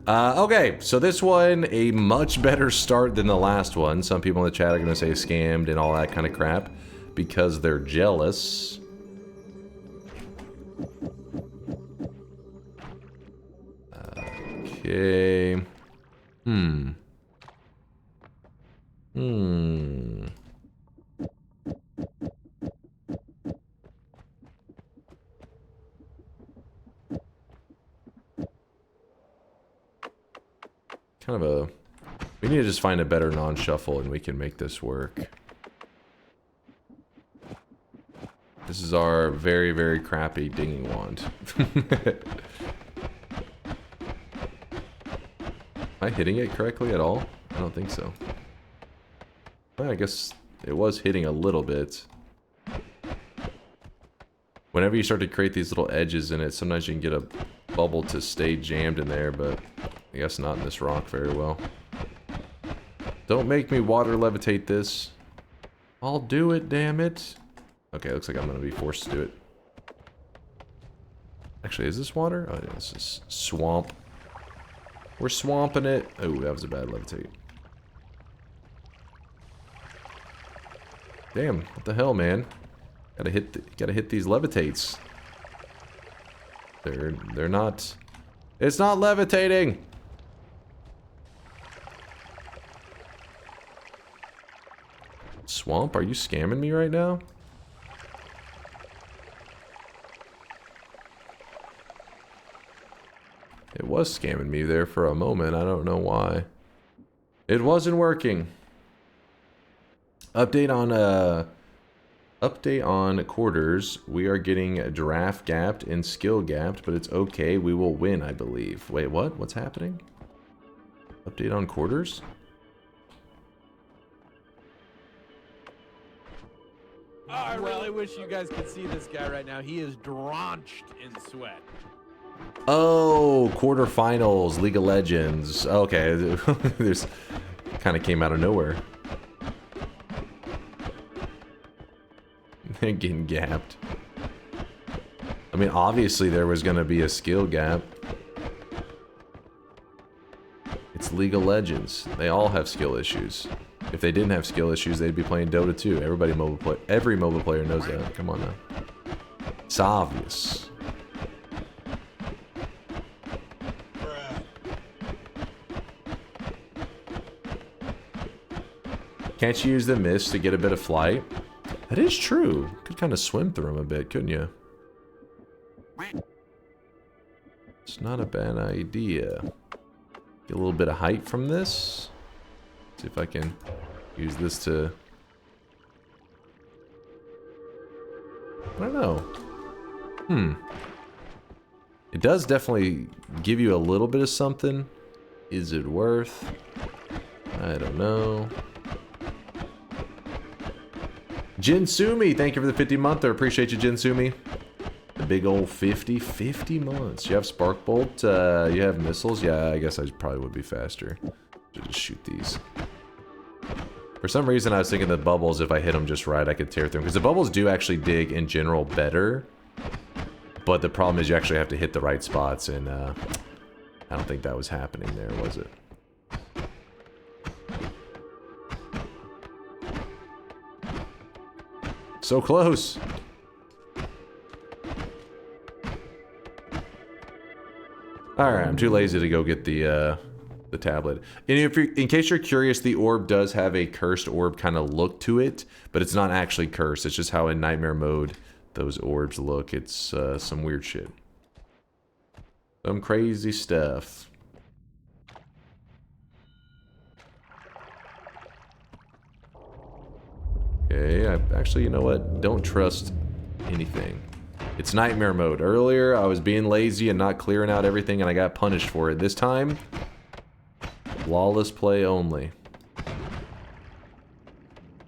[SPEAKER 4] Okay, so this one, a much better start than the last one. Some people in the chat are going to say scammed and all that kind of crap because they're jealous. Okay. Kind of a... We need to just find a better non-shuffle and we can make this work. This is our very, very crappy dinging wand. Am I hitting it correctly at all? I don't think so. Well, I guess it was hitting a little bit. Whenever you start to create these little edges in it, sometimes you can get a bubble to stay jammed in there, but I guess not in this rock very well. Don't make me water levitate this. I'll do it, damn it. Okay, looks like I'm gonna be forced to do it. Actually, is this water? Oh, yeah, this is swamp. We're swamping it. Oh, that was a bad levitate. Damn, what the hell, man? Gotta hit these levitates. They're not. It's not levitating. Swamp, are you scamming me right now? It was scamming me there for a moment. I don't know why. It wasn't working. Update on quarters. We are getting giraffe gapped and skill gapped, but it's okay. We will win, I believe. Wait, what? What's happening? Update on quarters?
[SPEAKER 5] Oh, I really wish you guys could see this guy right now. He is drenched in sweat.
[SPEAKER 4] Oh, quarterfinals, League of Legends. Okay, there's kind of came out of nowhere. They're getting gapped. I mean, obviously there was going to be a skill gap. It's League of Legends. They all have skill issues. If they didn't have skill issues, they'd be playing Dota 2. Every mobile player knows that. Come on now. It's obvious. Can't you use the mist to get a bit of flight? That is true. Could kind of swim through them a bit, couldn't you? It's not a bad idea. Get a little bit of height from this. See if I can use this to... I don't know. It does definitely give you a little bit of something. Is it worth? I don't know. Jinsumi, thank you for the 50-monther. Appreciate you, Jinsumi. The big old 50 months. You have Spark Bolt, you have missiles. Yeah, I guess I probably would be faster to just shoot these. For some reason, I was thinking the bubbles, if I hit them just right, I could tear through them. Because the bubbles do actually dig, in general, better. But the problem is you actually have to hit the right spots, and I don't think that was happening there, was it? So close! Alright, I'm too lazy to go get the tablet. And if you're, in case you're curious, the orb does have a cursed orb kind of look to it, but it's not actually cursed. It's just how in nightmare mode those orbs look. It's some weird shit. Some crazy stuff. Okay, actually, you know what? Don't trust anything. It's nightmare mode. Earlier, I was being lazy and not clearing out everything, and I got punished for it. This time, flawless play only.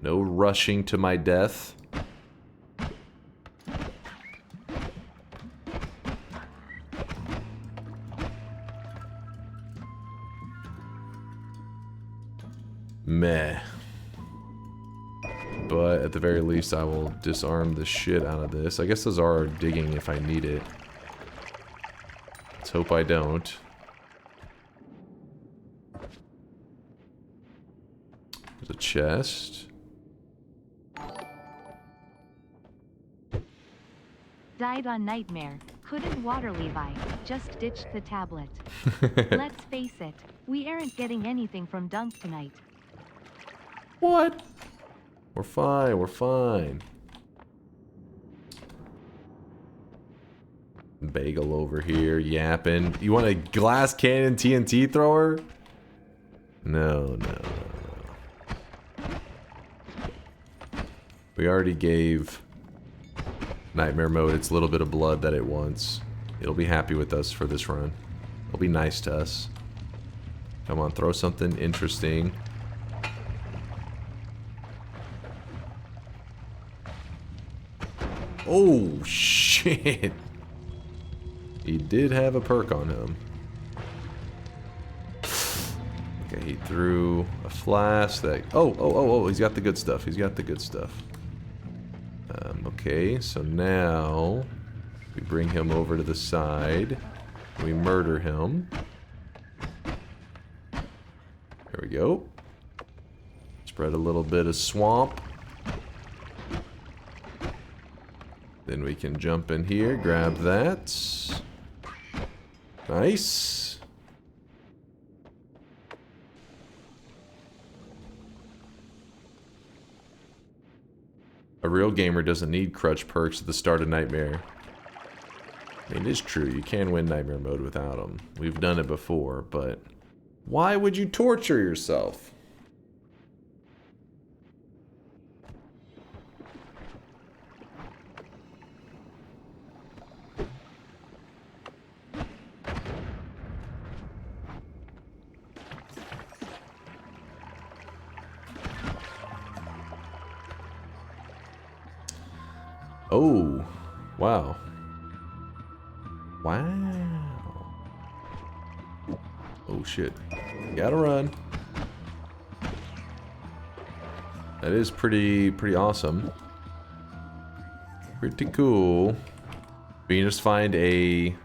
[SPEAKER 4] No rushing to my death. Meh. But at the very least, I will disarm the shit out of this. I guess those are digging if I need it. Let's hope I don't. There's a chest.
[SPEAKER 2] Died on nightmare. Couldn't water Levi. Just ditched the tablet. Let's face it. We aren't getting anything from Dunk tonight.
[SPEAKER 4] What? We're fine, we're fine. Bagel over here, yapping. You want a glass cannon TNT thrower? No. We already gave Nightmare Mode its little bit of blood that it wants. It'll be happy with us for this run. It'll be nice to us. Come on, throw something interesting. Oh, shit. He did have a perk on him. Okay, he threw a flask that... Oh, he's got the good stuff. He's got the good stuff. Okay, so now we bring him over to the side. We murder him. There we go. Spread a little bit of swamp. Then we can jump in here, grab that. Nice. A real gamer doesn't need crutch perks at the start of Nightmare. I mean, it is true, you can win Nightmare mode without them. We've done it before, but why would you torture yourself? Oh, wow. Wow. Oh shit. Gotta run. That is pretty awesome. Pretty cool. We can just find a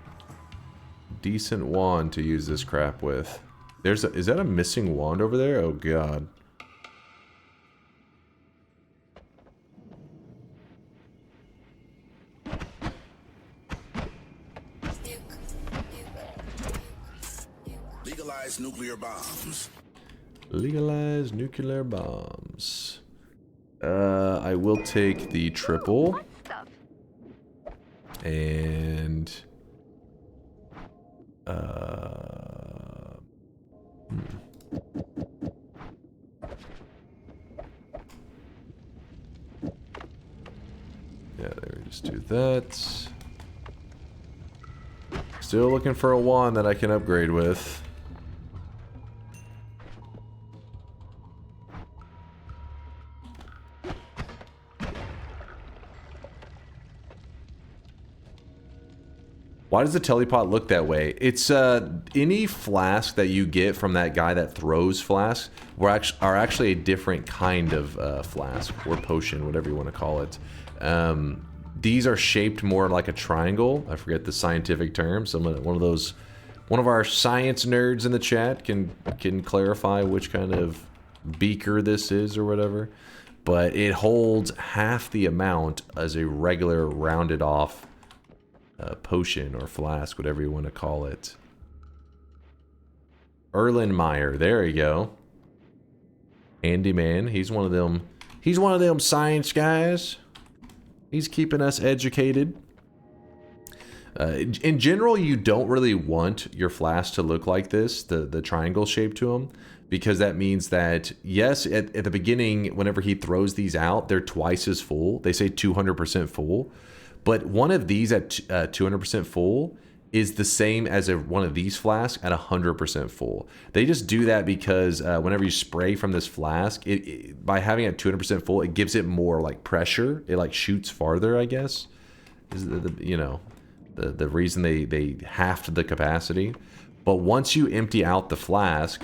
[SPEAKER 4] decent wand to use this crap with. Is that a missing wand over there? Oh god.
[SPEAKER 7] Legalize nuclear bombs.
[SPEAKER 4] Legalize nuclear bombs. I will take the triple. And Yeah, there, just do that. Still looking for a wand that I can upgrade with. Why does the telepot look that way? It's any flask that you get from that guy that throws flasks are actually a different kind of flask or potion, whatever you want to call it. These are shaped more like a triangle. I forget the scientific term. One of our science nerds in the chat can clarify which kind of beaker this is or whatever. But it holds half the amount as a regular rounded off potion or flask, whatever you want to call it. Erlenmeyer, there you go. Handyman, he's one of them science guys. He's keeping us educated. In general, you don't really want your flask to look like this, the triangle shape to them, because that means that, yes, at the beginning, whenever he throws these out, they're twice as full. They say 200% full. But one of these at 200% full is the same as one of these flasks at 100% full. They just do that because whenever you spray from this flask, by having it at 200% full, it gives it more like pressure. It like shoots farther, I guess. Is the reason they halved the capacity. But once you empty out the flask,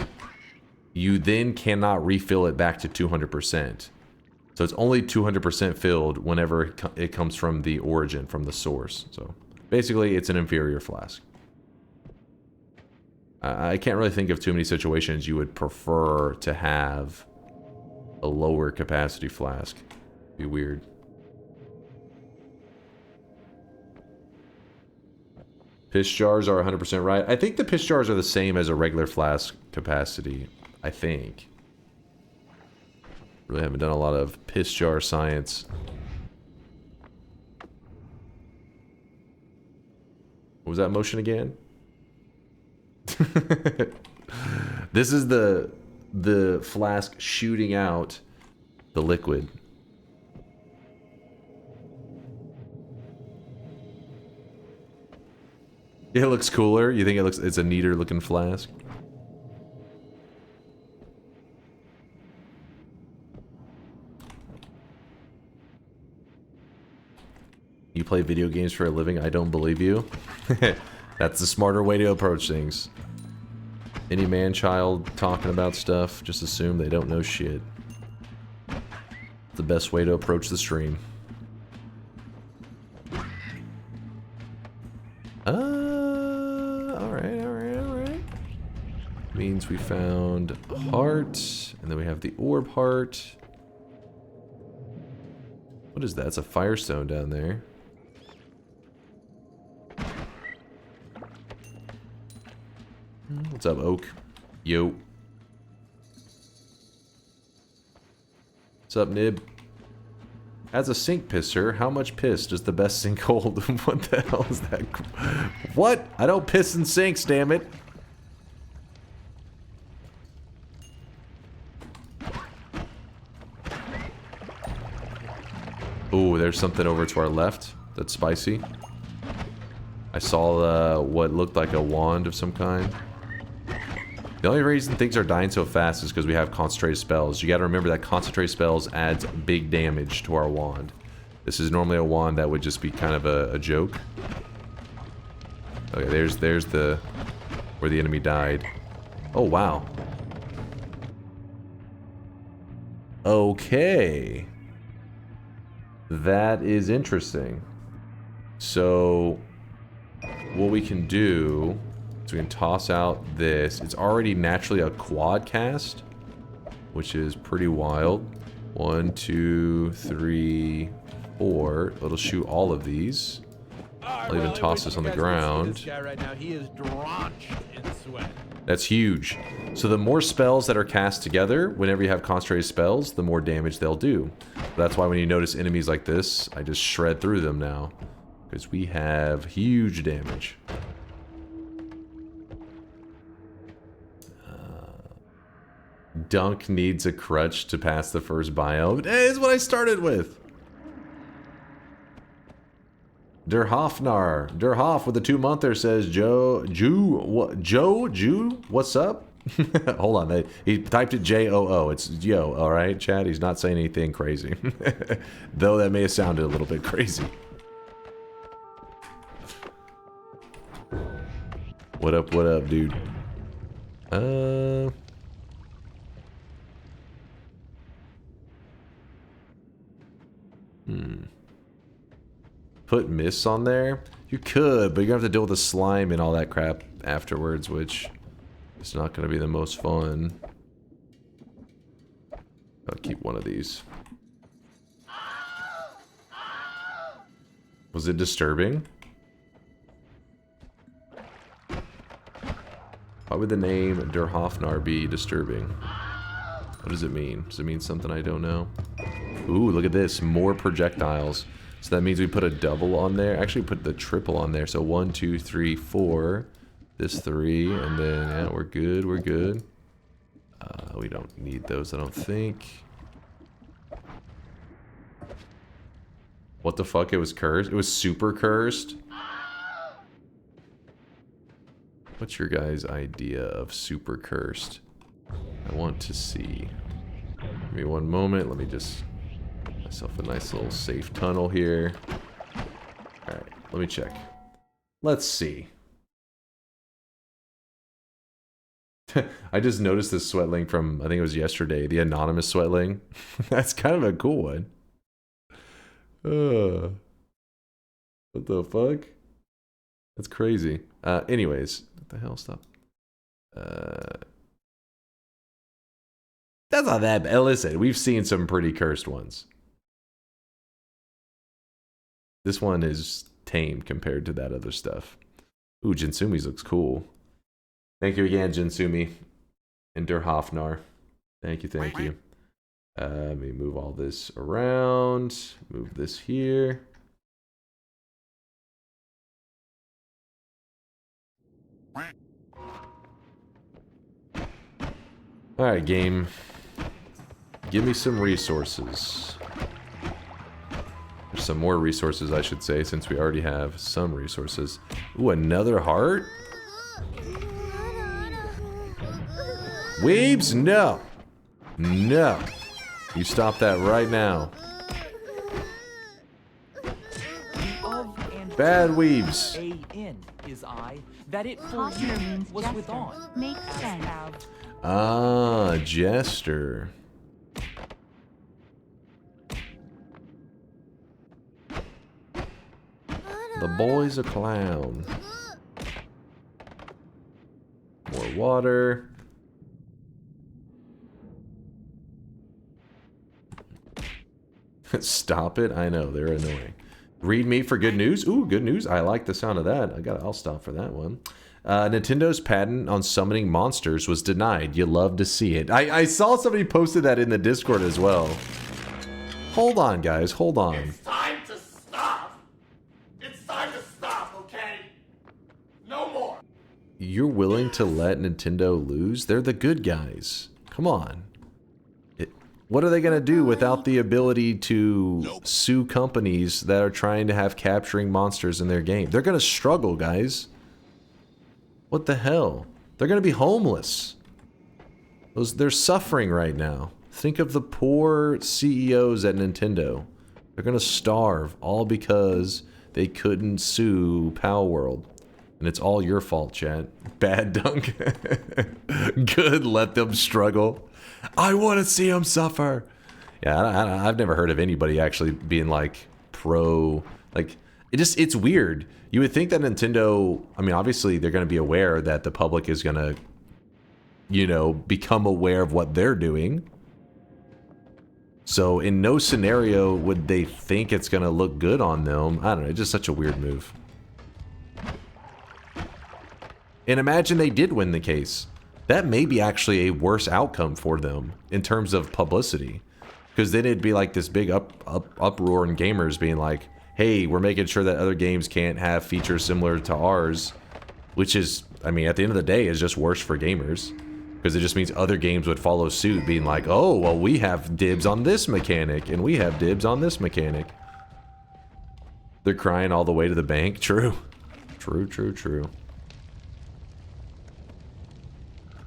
[SPEAKER 4] you then cannot refill it back to 200%. So it's only 200% filled whenever it comes from the origin, from the source. So basically, it's an inferior flask. I can't really think of too many situations you would prefer to have a lower capacity flask. Be weird. Piss jars are 100% right. I think the piss jars are the same as a regular flask capacity. I think. Really haven't done a lot of piss jar science. What was that motion again? This is the flask shooting out the liquid. It looks cooler. You think it's a neater looking flask? You play video games for a living? I don't believe you. That's the smarter way to approach things. Any man-child talking about stuff, just assume they don't know shit. It's the best way to approach the stream. Alright. Means we found a heart, and then we have the orb heart. What is that? It's a firestone down there. What's up, Oak? Yo. What's up, Nib? As a sink pisser, how much piss does the best sink hold? What the hell is that? What? I don't piss in sinks, damn it. Ooh, there's something over to our left that's spicy. I saw what looked like a wand of some kind. The only reason things are dying so fast is because we have concentrated spells. You gotta remember that concentrated spells adds big damage to our wand. This is normally a wand that would just be kind of a joke. Okay, there's the where the enemy died. Oh, wow. Okay. That is interesting. So what we can do is we can toss out this. It's already naturally a quad cast, which is pretty wild. 1, 2, 3, 4. It'll shoot all of these. I'll even toss this on the ground.
[SPEAKER 5] This guy right now, he is drenched in sweat.
[SPEAKER 4] That's huge. So the more spells that are cast together, whenever you have concentrated spells, the more damage they'll do. That's why when you notice enemies like this, I just shred through them now. Because we have huge damage. Dunk needs a crutch to pass the first biome. Hey, it's what I started with. Der Hoff with the 2-monther says, Joe, what's up? Hold on, he typed it J-O-O. It's yo, all right, Chad. He's not saying anything crazy, though that may have sounded a little bit crazy. What up, dude? Put mists on there? You could, but you're gonna have to deal with the slime and all that crap afterwards, which is not gonna be the most fun. I'll keep one of these. Was it disturbing? Why would the name Der Hofnar be disturbing? What does it mean? Does it mean something I don't know? Ooh, look at this. More projectiles. So that means we put a double on there. Actually, put the triple on there. So 1, 2, 3, 4. This 3. And then, yeah, we're good. We're good. We don't need those, I don't think. What the fuck? It was cursed? It was super cursed? What's your guys' idea of super cursed? I want to see. Give me one moment. Let me just get myself a nice little safe tunnel here. Alright, let me check. Let's see. I just noticed this sweatling from, I think it was yesterday, the anonymous sweatling. That's kind of a cool one. What the fuck? That's crazy. Anyways, what the hell? Stop. That's not that bad. Listen, we've seen some pretty cursed ones. This one is tame compared to that other stuff. Ooh, Jinsumi's looks cool. Thank you again, Jinsumi. And Der Hofnar. Thank you, thank you. Let me move all this around. Move this here. Alright, game. Give me some resources. There's some more resources, I should say, since we already have some resources. Ooh, another heart? Weebs? No. No. You stop that right now. Bad weebs.
[SPEAKER 11] A-N is I, that it for
[SPEAKER 2] Hofner
[SPEAKER 11] you
[SPEAKER 2] means
[SPEAKER 11] was
[SPEAKER 2] jester.
[SPEAKER 11] with on.
[SPEAKER 2] Makes sense.
[SPEAKER 4] Ah, jester. The boy's a clown. More water. Stop it. I know, they're annoying. Read me for good news. Ooh, good news. I like the sound of that. I'll stop for that one. Nintendo's patent on summoning monsters was denied. You love to see it. I saw somebody posted that in the Discord as well. Hold on, guys. Hold on.
[SPEAKER 7] It's time to stop. It's time to stop, okay? No more.
[SPEAKER 4] You're willing to let Nintendo lose? They're the good guys. Come on. What are they going to do without the ability to sue companies that are trying to have capturing monsters in their game? They're going to struggle, guys. What the hell? They're going to be homeless. They're suffering right now. Think of the poor CEOs at Nintendo. They're going to starve all because they couldn't sue Pal World. And it's all your fault, chat. Bad Dunk. Good, let them struggle. I want to see them suffer. Yeah, I've never heard of anybody actually being like pro. Like, it's weird. You would think that Nintendo, I mean, obviously they're going to be aware that the public is going to, you know, become aware of what they're doing. So in no scenario would they think it's going to look good on them. I don't know. It's just such a weird move. And imagine they did win the case. That may be actually a worse outcome for them in terms of publicity. Because then it'd be like this big uproar in gamers being like, hey, we're making sure that other games can't have features similar to ours. Which is, I mean, at the end of the day, is just worse for gamers. Because it just means other games would follow suit, being like, oh, well, we have dibs on this mechanic, and we have dibs on this mechanic. They're crying all the way to the bank. True. True, true, true.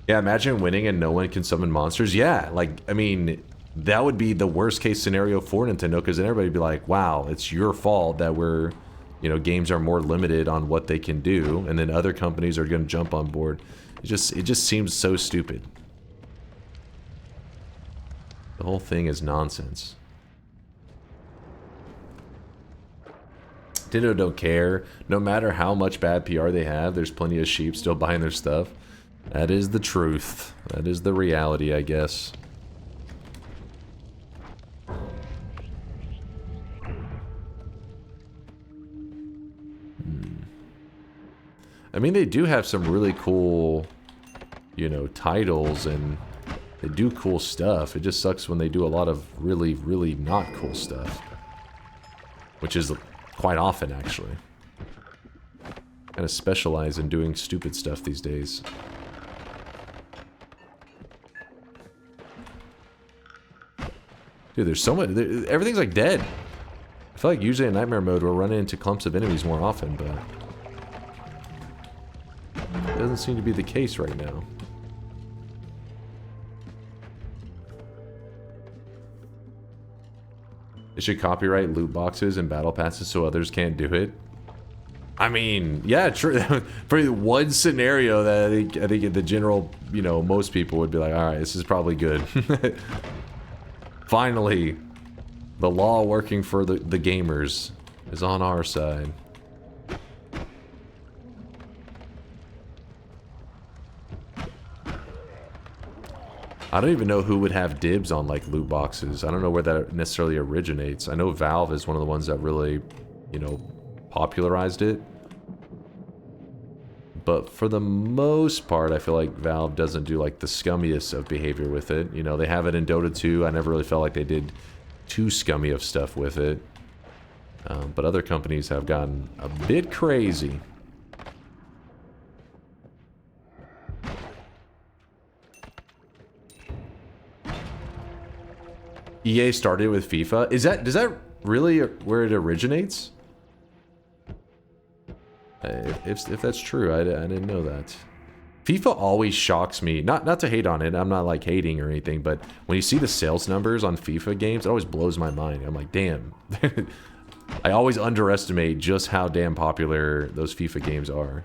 [SPEAKER 4] Yeah, imagine winning and no one can summon monsters. Yeah, like, I mean, that would be the worst case scenario for Nintendo, because then everybody would be like, wow, it's your fault that we're, you know, games are more limited on what they can do, and then other companies are going to jump on board. It just seems so stupid. The whole thing is nonsense. Nintendo don't care. No matter how much bad PR they have, there's plenty of sheep still buying their stuff. That is the truth. That is the reality, I guess. I mean, they do have some really cool, you know, titles, and they do cool stuff. It just sucks when they do a lot of really, really not cool stuff. Which is quite often, actually. Kind of specialize in doing stupid stuff these days. Dude, there's so much... everything's like dead. I feel like usually in Nightmare mode we're running into clumps of enemies more often, but... it doesn't seem to be the case right now. They should copyright loot boxes and battle passes so others can't do it. I mean, yeah, true. For one scenario that I think the general, you know, most people would be like, all right, this is probably good. Finally, the law working for the gamers is on our side. I don't even know who would have dibs on like loot boxes. I don't know where that necessarily originates. I know Valve is one of the ones that really, you know, popularized it. But for the most part, I feel like Valve doesn't do like the scummiest of behavior with it. You know, they have it in Dota 2. I never really felt like they did too scummy of stuff with it. But other companies have gotten a bit crazy. EA started with FIFA. Does that really where it originates? If that's true, I didn't know that. FIFA always shocks me. Not to hate on it. I'm not like hating or anything, but when you see the sales numbers on FIFA games, it always blows my mind. I'm like, damn. I always underestimate just how damn popular those FIFA games are.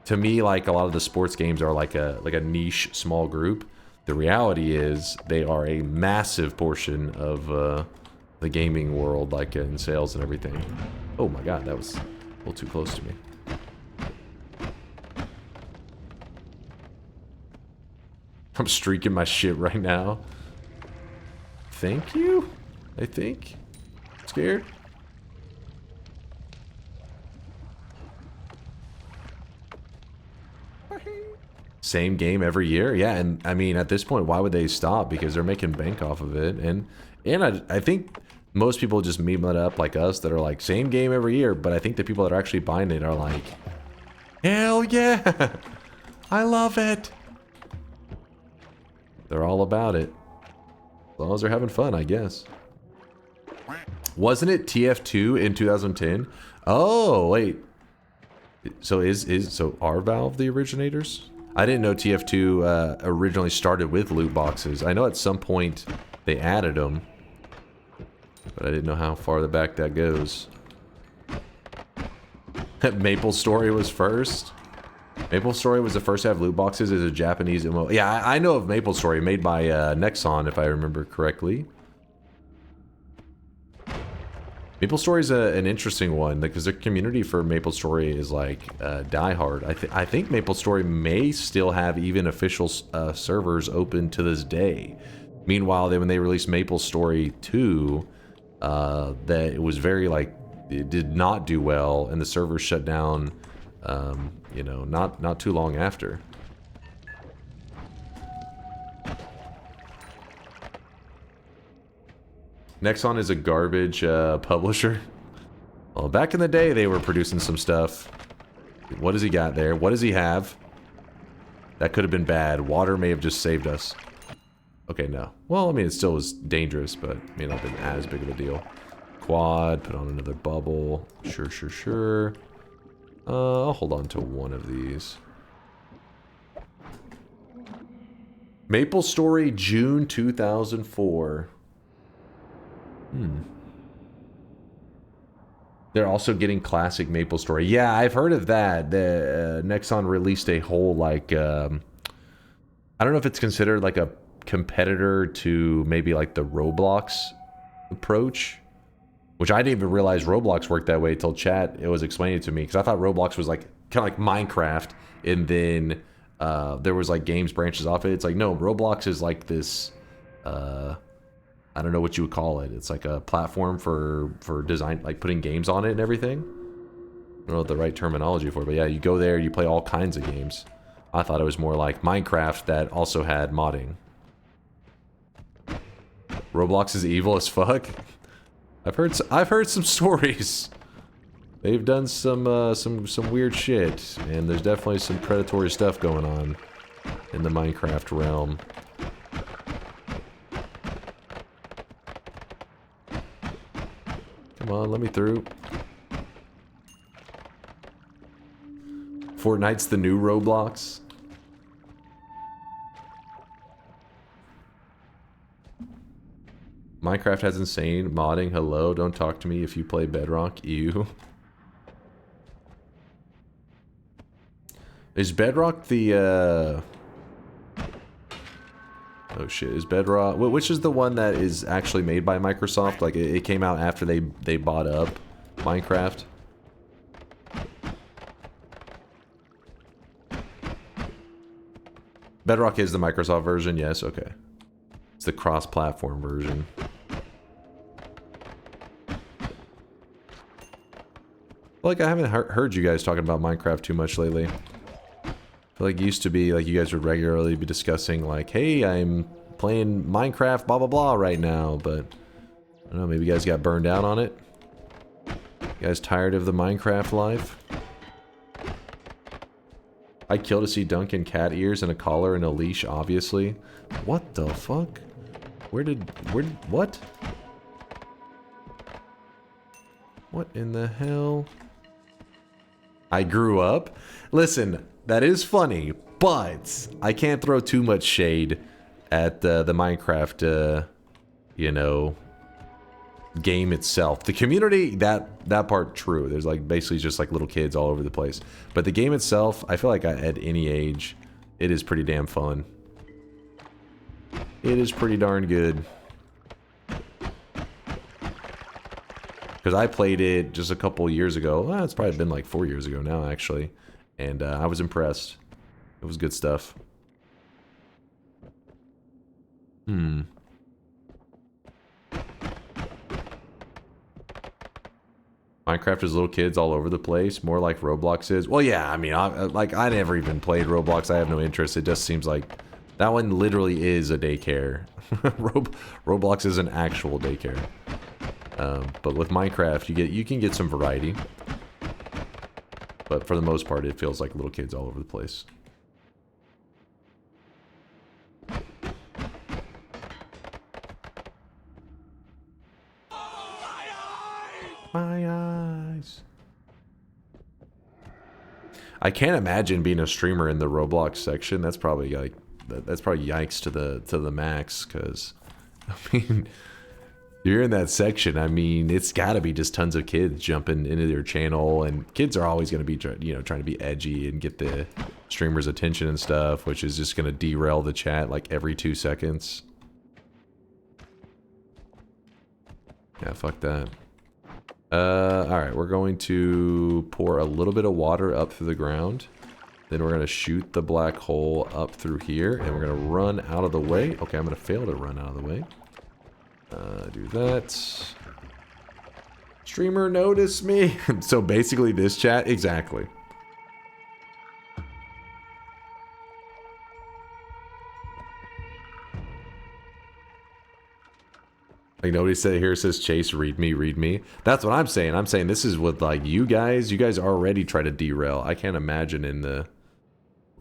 [SPEAKER 4] To me, like a lot of the sports games are like a niche small group. The reality is they are a massive portion of the gaming world, like in sales and everything. Oh my god, that was a little too close to me. I'm streaking my shit right now. Thank you? I think. Scared? Same game every year? Yeah, and I mean, at this point, why would they stop? Because they're making bank off of it. And I think most people just meme it up like us that are like, same game every year. But I think the people that are actually buying it are like, hell yeah! I love it! They're all about it. As long as they're having fun, I guess. Wasn't it TF2 in 2010? Oh, wait. So so are Valve the originators? I didn't know TF2 originally started with loot boxes. I know at some point they added them, but I didn't know how far back that goes. Maple Story was first. Maple Story was the first to have loot boxes as a Japanese MMO. Yeah, I know of Maple Story, made by Nexon, if I remember correctly. Maple Story is an interesting one because the community for Maple Story is like diehard. I think Maple Story may still have even official servers open to this day. Meanwhile, when they released Maple Story 2, that it was very like it did not do well, and the servers shut down. You know, not too long after. Nexon is a garbage publisher. Well, back in the day, they were producing some stuff. What does he got there? What does he have? That could have been bad. Water may have just saved us. Okay, no. Well, I mean, it still was dangerous, but it may not have been as big of a deal. Quad, put on another bubble. Sure, sure, sure. I'll hold on to one of these. Maple Story, June 2004. They're also getting classic Maple Story. Yeah, I've heard of that. The Nexon released a whole, like, I don't know if it's considered like a competitor to maybe like the Roblox approach, which I didn't even realize Roblox worked that way until chat it was explaining it to me, because I thought Roblox was like kind of like Minecraft, and then there was like games branches off it. It's like, no, Roblox is like this, I don't know what you would call it. It's like a platform for design, like putting games on it and everything. I don't know what the right terminology for it, but yeah, you go there, you play all kinds of games. I thought it was more like Minecraft that also had modding. Roblox is evil as fuck. I've heard some stories. They've done some weird shit, and there's definitely some predatory stuff going on in the Minecraft realm. Come on, let me through. Fortnite's the new Roblox. Minecraft has insane modding. Hello, don't talk to me if you play Bedrock. Ew. Is Bedrock the, oh shit, is Bedrock... Which is the one that is actually made by Microsoft? Like, it came out after they bought up Minecraft? Bedrock is the Microsoft version, yes, okay. It's the cross-platform version. Like, I haven't heard you guys talking about Minecraft too much lately. I feel like it used to be, like, you guys would regularly be discussing, like, hey, I'm playing Minecraft, blah, blah, blah right now, but I don't know, maybe you guys got burned out on it? You guys tired of the Minecraft life? I'd kill to see Duncan cat ears and a collar and a leash, obviously. What the fuck? What? What in the hell? I grew up? Listen, that is funny, but I can't throw too much shade at the Minecraft, you know, game itself. The community, that part, true. There's like basically just like little kids all over the place. But the game itself, I feel like at any age, it is pretty damn fun. It is pretty darn good. Because I played it just a couple years ago. Well, it's probably been like 4 years ago now, actually. And I was impressed. It was good stuff. Minecraft is little kids all over the place, more like Roblox is. Well, yeah, I mean, I never even played Roblox. I have no interest. It just seems like that one literally is a daycare. Roblox is an actual daycare. But with Minecraft, you can get some variety. But for the most part, it feels like little kids all over the place. My eyes. I can't imagine being a streamer in the Roblox section. That's probably like that's probably yikes to the max. Because I mean, you're in that section. I mean, it's got to be just tons of kids jumping into their channel, and kids are always going to be trying to be edgy and get the streamer's attention and stuff, which is just going to derail the chat like every 2 seconds. Yeah, fuck that. Alright, we're going to pour a little bit of water up through the ground. Then we're going to shoot the black hole up through here, and we're going to run out of the way. Okay, I'm going to fail to run out of the way. Do that. Streamer, notice me. So basically this chat, exactly. Like nobody said here says Chase, read me. That's what I'm saying. I'm saying this is what like you guys already try to derail. I can't imagine in the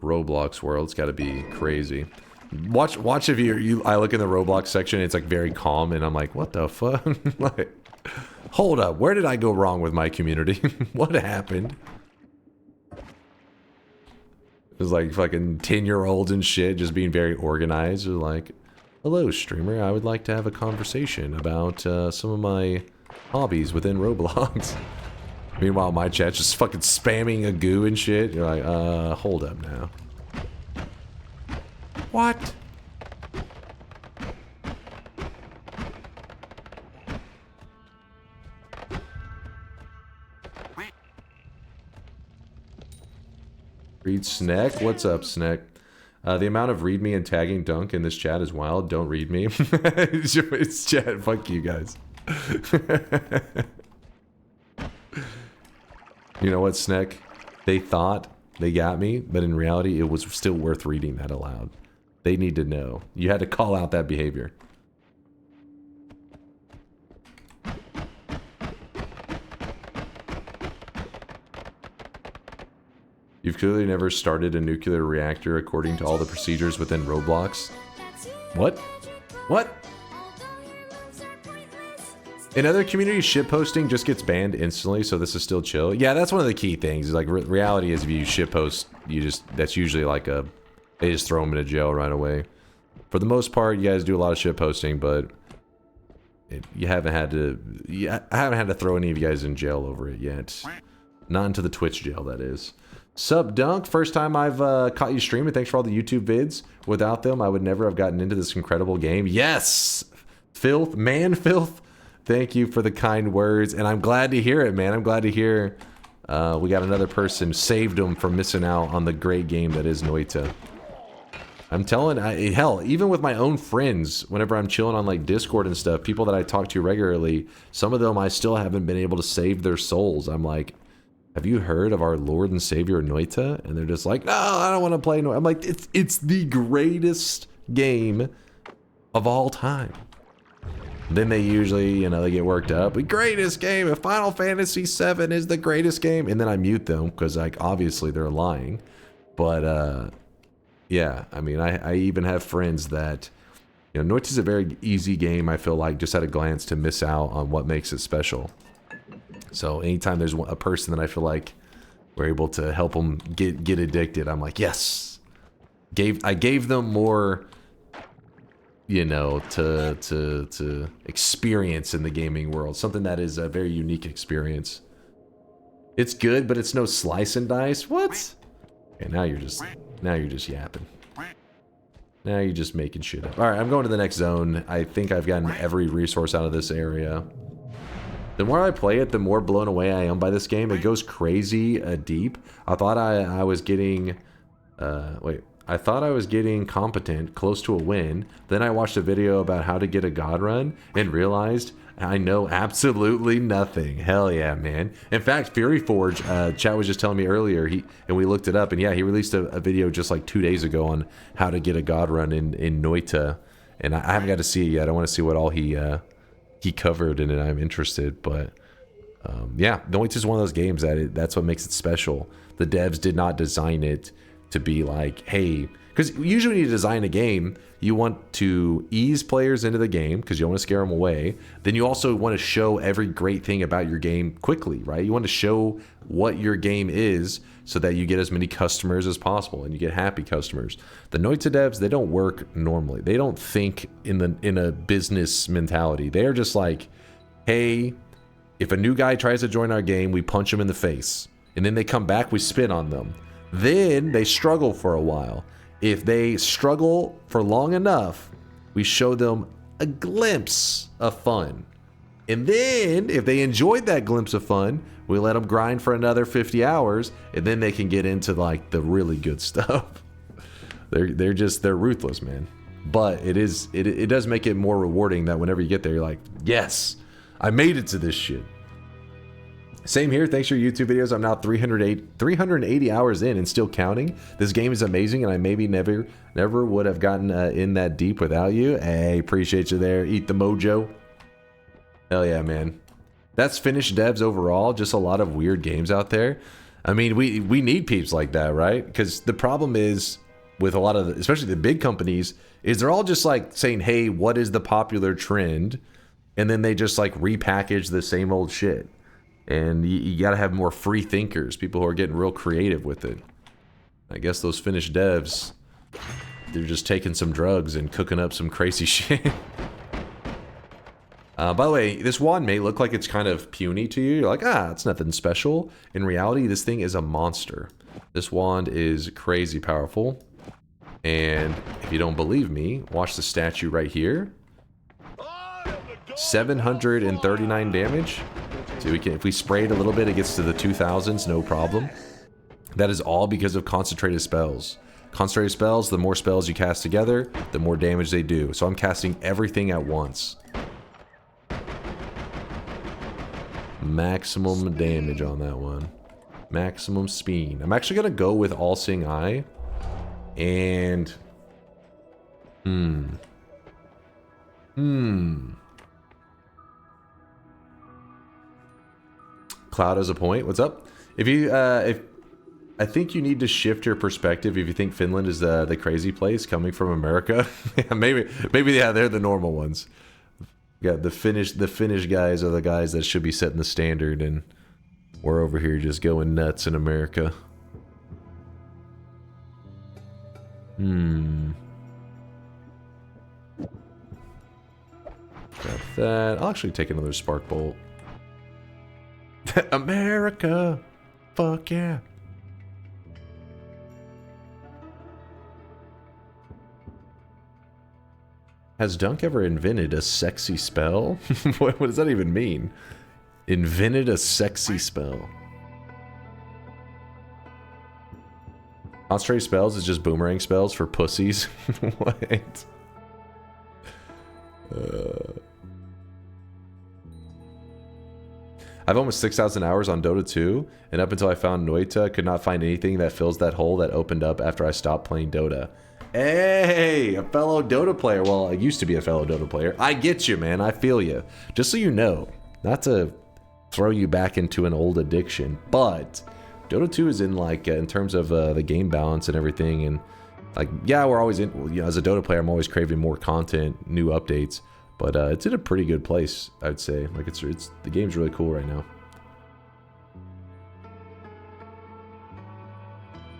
[SPEAKER 4] Roblox world. It's got to be crazy. Watch if I look in the Roblox section, it's like very calm, and I'm like, what the fuck? Like, hold up, where did I go wrong with my community? What happened? It was like fucking 10-year-olds and shit just being very organized. They're like, hello, streamer, I would like to have a conversation about some of my hobbies within Roblox. Meanwhile, my chat's just fucking spamming a goo and shit. You're like, hold up now. What? Read Snack? What's up, Snack? The amount of read me and tagging Dunk in this chat is wild. Don't read me. It's chat. Fuck you guys. You know what, Snack? They thought they got me, but in reality, it was still worth reading that aloud. They need to know. You had to call out that behavior. You've clearly never started a nuclear reactor according to all the procedures within Roblox. What? What? In other communities, shitposting just gets banned instantly, so this is still chill. Yeah, that's one of the key things. Like, reality is if you shitpost, that's usually like they just throw them into jail right away. For the most part, you guys do a lot of shitposting, but I haven't had to throw any of you guys in jail over it yet. Not into the Twitch jail, that is. Sup, Dunk? First time I've caught you streaming. Thanks for all the YouTube vids. Without them, I would never have gotten into this incredible game. Yes! Filth. Man, Filth. Thank you for the kind words, and I'm glad to hear it, man. I'm glad to hear we got another person saved them from missing out on the great game that is Noita. I'm telling, hell, even with my own friends, whenever I'm chilling on like Discord and stuff, people that I talk to regularly, some of them I still haven't been able to save their souls. I'm like, have you heard of our Lord and Savior Noita? And they're just like, no, I don't want to play Noita. I'm like, it's the greatest game of all time. Then they usually, you know, they get worked up. The greatest game, if Final Fantasy VII is the greatest game. And then I mute them because, like, obviously they're lying. But, yeah, I mean, I even have friends that, you know, Noita's a very easy game, I feel like, just at a glance to miss out on what makes it special. So anytime there's a person that I feel like we're able to help them get addicted, I'm like, yes. I gave them more, you know, to experience in the gaming world. Something that is a very unique experience. It's good, but it's no slice and dice. What? Okay, now you're just yapping. Now you're just making shit up. All right, I'm going to the next zone. I think I've gotten every resource out of this area. The more I play it, the more blown away I am by this game. It goes crazy deep. I thought I was getting... I thought I was getting competent, close to a win. Then I watched a video about how to get a god run and realized I know absolutely nothing. Hell yeah, man. In fact, Fury Forge, chat was just telling me earlier, and we looked it up, and yeah, he released a video just like 2 days ago on how to get a god run in Noita. And I haven't got to see it yet. I want to see what all he covered in it. I'm interested, but yeah, Noita is one of those games that's what makes it special. The devs did not design it to be like, hey, because usually when you design a game, you want to ease players into the game because you don't want to scare them away. Then you also want to show every great thing about your game quickly, right? You want to show what your game is so that you get as many customers as possible and you get happy customers. The Noita devs, they don't work normally. They don't think in a business mentality. They're just like, hey, if a new guy tries to join our game, we punch him in the face. And then they come back, we spit on them. Then they struggle for a while. If they struggle for long enough, we show them a glimpse of fun. And then if they enjoyed that glimpse of fun, we let them grind for another 50 hours, and then they can get into like the really good stuff. They're ruthless, man. But it does make it more rewarding that whenever you get there, you're like, yes, I made it to this shit. Same here. Thanks for your YouTube videos. I'm now 380 hours in and still counting. This game is amazing, and I maybe never would have gotten in that deep without you. Hey, appreciate you there. Eat the mojo. Hell yeah, man. That's finished devs overall. Just a lot of weird games out there. I mean, we need peeps like that, right? Because the problem is with a lot of, especially the big companies, is they're all just like saying, hey, what is the popular trend? And then they just like repackage the same old shit. And you got to have more free thinkers, people who are getting real creative with it. I guess those Finnish devs, they're just taking some drugs and cooking up some crazy shit. By the way, this wand may look like it's kind of puny to you. You're like, ah, it's nothing special. In reality, this thing is a monster. This wand is crazy powerful. And if you don't believe me, watch the statue right here. 739 damage. So we can, if we spray it a little bit, it gets to the 2000s, no problem. That is all because of concentrated spells. Concentrated spells, the more spells you cast together, the more damage they do. So I'm casting everything at once. Maximum damage on that one. Maximum speed. I'm actually going to go with All-Seeing Eye. And... Cloud has a point. What's up? If you, I think you need to shift your perspective if you think Finland is the crazy place coming from America. Yeah, maybe yeah, they're the normal ones. Yeah, the Finnish guys are the guys that should be setting the standard, and we're over here just going nuts in America. Got that. I'll actually take another spark bolt. America! Fuck yeah! Has Dunk ever invented a sexy spell? What does that even mean? Invented a sexy spell. Concentrated spells is just boomerang spells for pussies. What? I've almost 6,000 hours on Dota 2, and up until I found Noita, could not find anything that fills that hole that opened up after I stopped playing Dota. Hey, a fellow Dota player. Well, I used to be a fellow Dota player. I get you, man. I feel you. Just so you know, not to throw you back into an old addiction, but Dota 2 is in, like, in terms of the game balance and everything, and, like, yeah, we're always in, you know, as a Dota player, I'm always craving more content, new updates, but it's in a pretty good place, I'd say. Like, it's the game's really cool right now.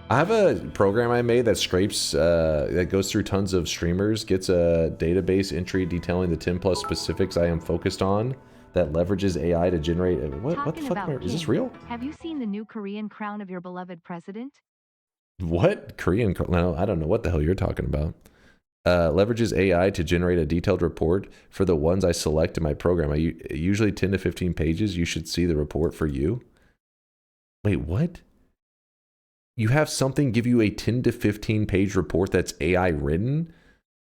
[SPEAKER 4] I have a program I made that scrapes, that goes through tons of streamers, gets a database entry detailing the 10+ specifics I am focused on, that leverages AI to generate... What the fuck? Is this real?
[SPEAKER 2] Have you seen the new Korean crown of your beloved president?
[SPEAKER 4] What? Korean? No, I don't know what the hell you're talking about. Leverages AI to generate a detailed report for the ones I select in my program. Usually 10 to 15 pages. You should see the report for you. Wait, what? You have something give you a 10 to 15 page report that's AI written?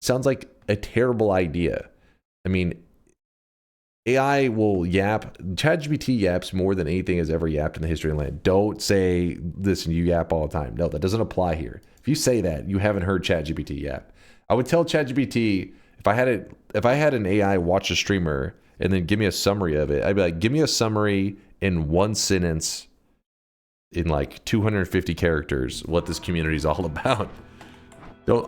[SPEAKER 4] Sounds like a terrible idea. I mean, AI will yap. ChatGPT yaps more than anything has ever yapped in the history of land. Don't say, listen, you yap all the time. No, that doesn't apply here. If you say that, you haven't heard ChatGPT yap. I would tell ChatGPT, if I had an AI watch a streamer and then give me a summary of it, I'd be like, give me a summary in one sentence in like 250 characters what this community is all about.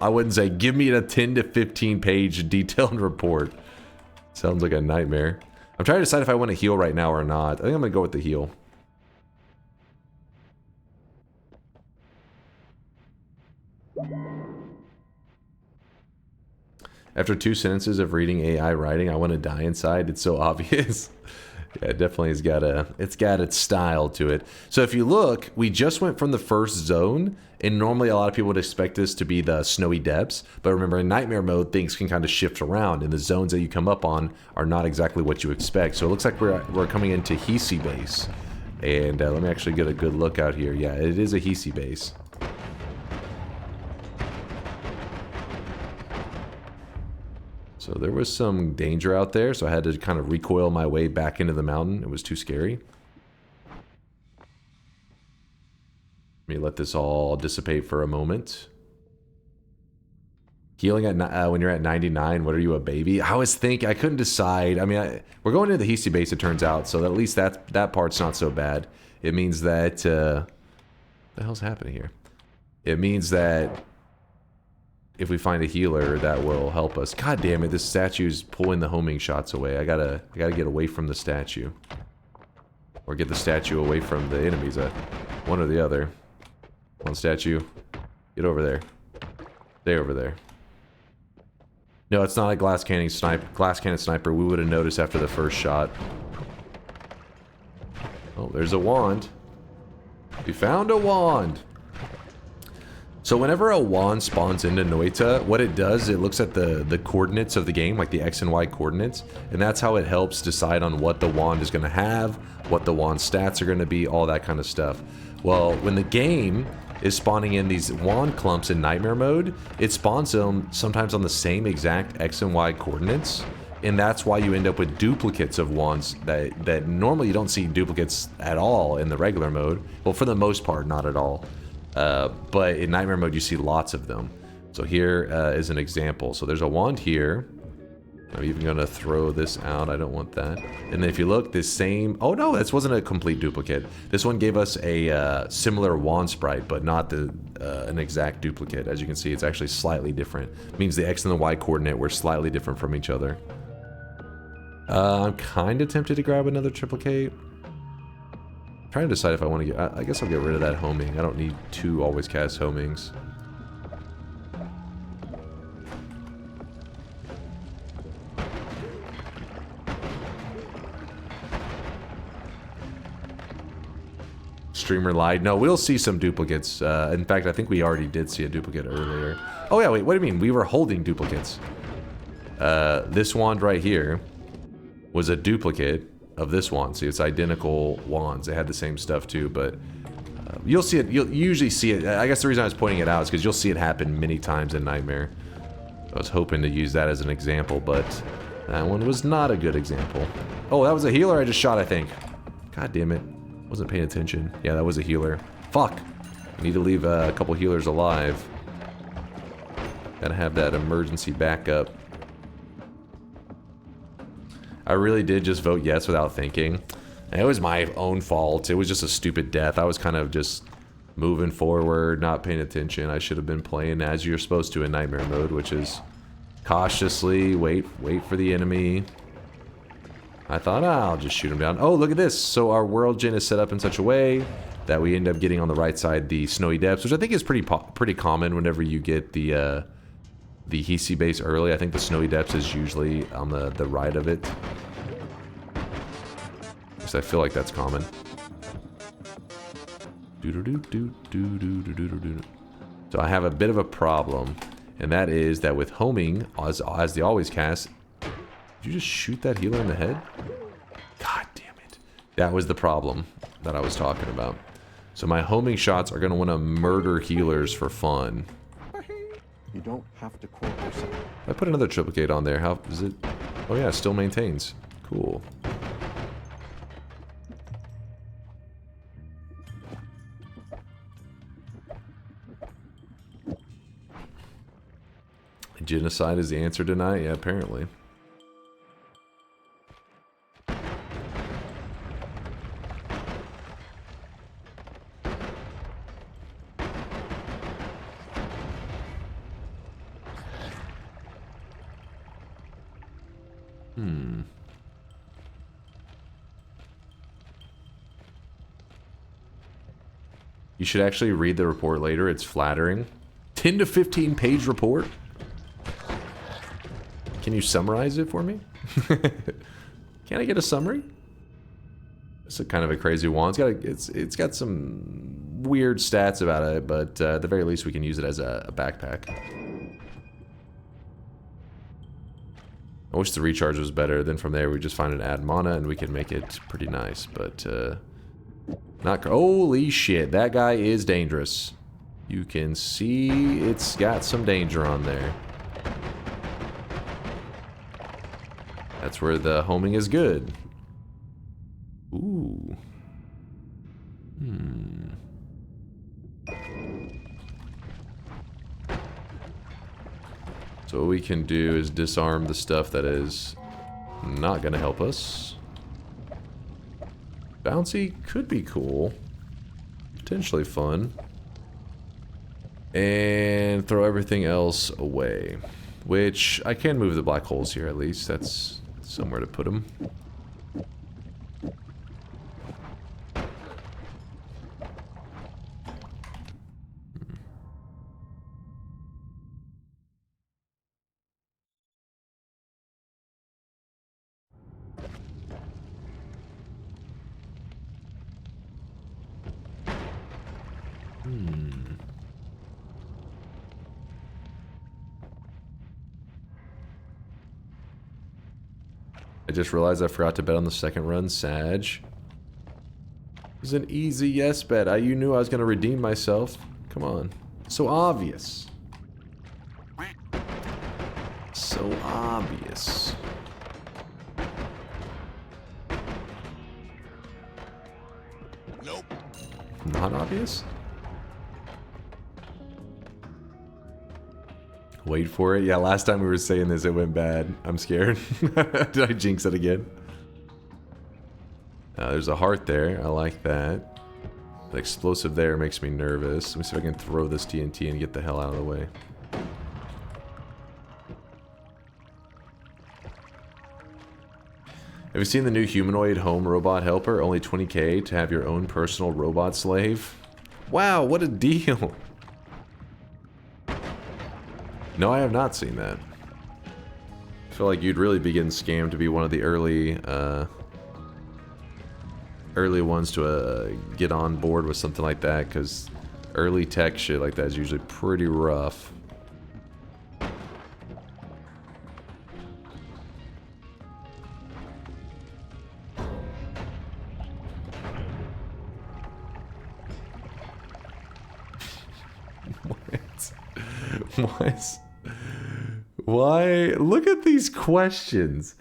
[SPEAKER 4] I wouldn't say, give me a 10 to 15 page detailed report. Sounds like a nightmare. I'm trying to decide if I want to heal right now or not. I think I'm going to go with the heal. After 2 sentences of reading AI writing, I want to die inside. It's so obvious. Yeah, it definitely has got its style to it. So if you look, we just went from the first zone, and normally a lot of people would expect this to be the snowy depths, but remember in nightmare mode, things can kind of shift around, and the zones that you come up on are not exactly what you expect. So it looks like we're coming into Hisi base, and let me actually get a good look out here. Yeah, it is a Hisi base. So there was some danger out there, so I had to kind of recoil my way back into the mountain. It was too scary. Let me let this all dissipate for a moment. Healing at when you're at 99, what are you, a baby? I was thinking, I couldn't decide. I mean, we're going into the Hisi base, it turns out, so at least that part's not so bad. It means that the hell's happening here? It means that if we find a healer, that will help us. God damn it, this statue's pulling the homing shots away. I gotta get away from the statue. Or get the statue away from the enemies. One or the other. One statue. Get over there. Stay over there. No, it's not a glass cannon sniper. We would have noticed after the first shot. Oh, there's a wand. We found a wand. So whenever a wand spawns into Noita, what it does, it looks at the coordinates of the game, like the X and Y coordinates, and that's how it helps decide on what the wand is going to have, what the wand stats are going to be, all that kind of stuff. Well, when the game is spawning in these wand clumps in Nightmare mode, it spawns them sometimes on the same exact X and Y coordinates, and that's why you end up with duplicates of wands that normally you don't see duplicates at all in the regular mode. Well, for the most part, not at all. But in Nightmare mode, you see lots of them. So here is an example. So there's a wand here. I'm even going to throw this out. I don't want that. And then if you look, this same... Oh no, this wasn't a complete duplicate. This one gave us a similar wand sprite, but not an exact duplicate. As you can see, it's actually slightly different. It means the X and the Y coordinate were slightly different from each other. I'm kind of tempted to grab another triplicate. Trying to decide if I want to get... I guess I'll get rid of that homing. I don't need 2 always cast homings. Streamer lied. No, we'll see some duplicates. In fact, I think we already did see a duplicate earlier. Oh yeah, wait, what do you mean? We were holding duplicates. This wand right here was a duplicate of this wand. See, it's identical wands. They had the same stuff too, but you'll see it. You'll usually see it. I guess the reason I was pointing it out is because you'll see it happen many times in Nightmare. I was hoping to use that as an example, but that one was not a good example. Oh, that was a healer I just shot, I think. God damn it. Wasn't paying attention. Yeah, that was a healer. Fuck. I need to leave a couple healers alive. Gotta have that emergency backup. I really did just vote yes without thinking. It was my own fault. It was just a stupid death. I was kind of just moving forward, not paying attention. I should have been playing as you're supposed to in Nightmare mode, which is cautiously wait for the enemy. I thought, I'll just shoot him down. Oh, look at this. So our world gen is set up in such a way that we end up getting on the right side the snowy depths, which I think is pretty common whenever you get the Hisi base early. I think the snowy depths is usually on the right of it. So I feel like that's common. So I have a bit of a problem, and that is that with homing, as the always cast, did you just shoot that healer in the head? God damn it. That was the problem that I was talking about. So my homing shots are going to want to murder healers for fun.
[SPEAKER 9] You don't have to quote yourself.
[SPEAKER 4] I put another triplicate on there. How is it? Oh yeah, it still maintains. Cool. Genocide is the answer tonight? Yeah, apparently. You should actually read the report later. It's flattering. 10 to 15 page report. Can you summarize it for me? Can I get a summary? It's a kind of a crazy one. It's got some weird stats about it, but at the very least we can use it as a backpack. I wish the recharge was better. Then from there we just find an add mana and we can make it pretty nice, but not. Holy shit, that guy is dangerous. You can see it's got some danger on there. That's where the homing is good. Ooh. So what we can do is disarm the stuff that is not going to help us. Bouncy could be cool. potentially fun. And throw everything else away. Which, I can move the black holes here at least. That's somewhere to put them. I just realized I forgot to bet on the second run, Sag. It was an easy yes bet. You knew I was going to redeem myself. Come on. So obvious. So obvious.
[SPEAKER 1] Nope.
[SPEAKER 4] Not obvious? Wait for it. Yeah, last time we were saying this, it went bad. I'm scared. Did I jinx it again? There's a heart there. I like that. The explosive there makes me nervous. Let me see if I can throw this TNT and get the hell out of the way. Have you seen the new humanoid home robot helper? Only 20k to have your own personal robot slave? Wow, what a deal! No, I have not seen that. I feel like you'd really be getting scammed to be one of the early ones to get on board with something like that, because early tech shit like that is usually pretty rough. What? Why? Look at these questions.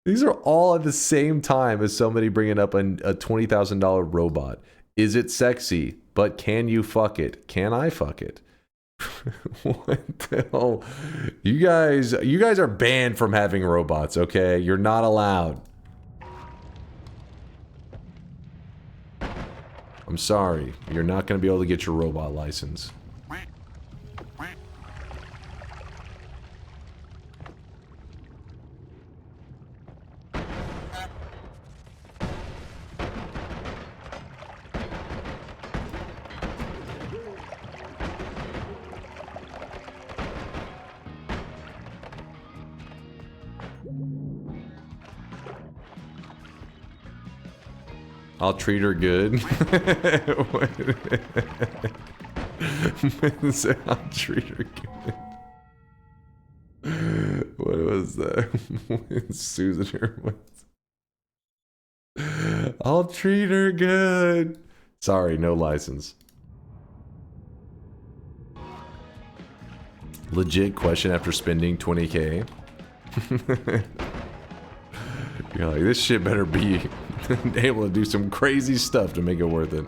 [SPEAKER 4] These are all at the same time as somebody bringing up a $20,000 robot. Is it sexy? But can you fuck it? Can I fuck it? What the hell? You guys are banned from having robots, okay? You're not allowed. I'm sorry. You're not going to be able to get your robot license. I'll treat her good. I'll treat her good. What was that? Susan or what? I'll treat her good. Sorry, no license. Legit question after spending 20k. You're like, this shit better be able to do some crazy stuff to make it worth it.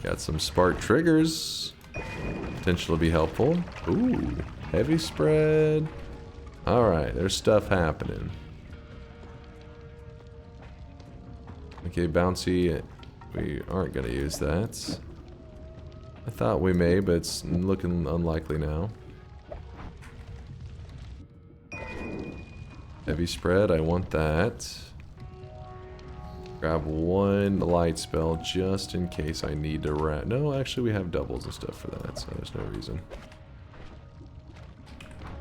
[SPEAKER 4] Got some spark triggers. Potential to be helpful. Ooh, heavy spread. Alright, there's stuff happening. Okay, bouncy. We aren't going to use that. I thought we may, but it's looking unlikely now. Heavy spread, I want that. Grab one light spell just in case I need to rat. No, actually we have doubles and stuff for that, so there's no reason.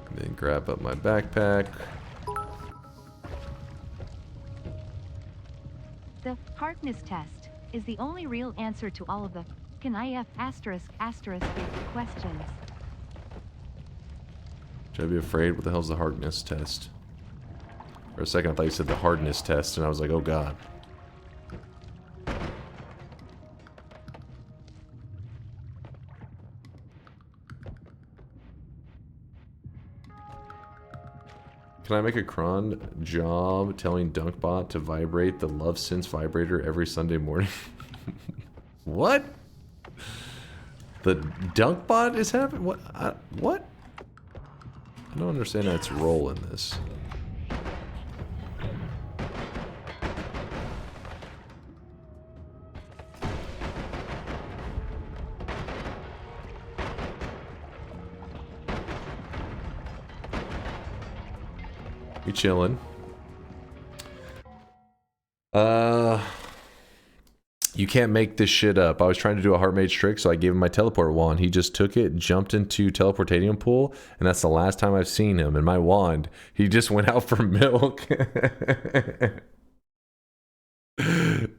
[SPEAKER 4] And then grab up my backpack.
[SPEAKER 2] The hardness test is the only real answer to all of the IF questions.
[SPEAKER 4] Should I be afraid? What the hell's the hardness test? For a second I thought you said the hardness test and I was like, oh god. Can I make a cron job telling DunkBot to vibrate the Love Sense vibrator every Sunday morning? What? The DunkBot is happening? What? What? I don't understand its role in this. We chillin'. You can't make this shit up. I was trying to do a heart mage trick, so I gave him my teleport wand. He just took it, jumped into teleportanium pool, and that's the last time I've seen him. And my wand, he just went out for milk.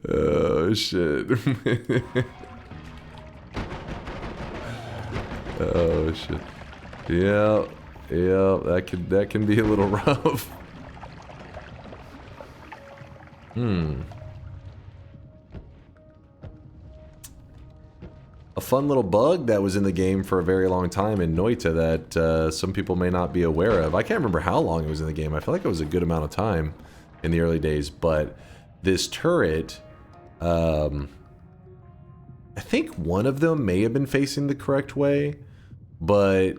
[SPEAKER 4] Oh shit. Oh shit. Yeah. Yeah, that can be a little rough. A fun little bug that was in the game for a very long time in Noita that some people may not be aware of. I can't remember how long it was in the game. I feel like it was a good amount of time in the early days, but this turret, I think one of them may have been facing the correct way, but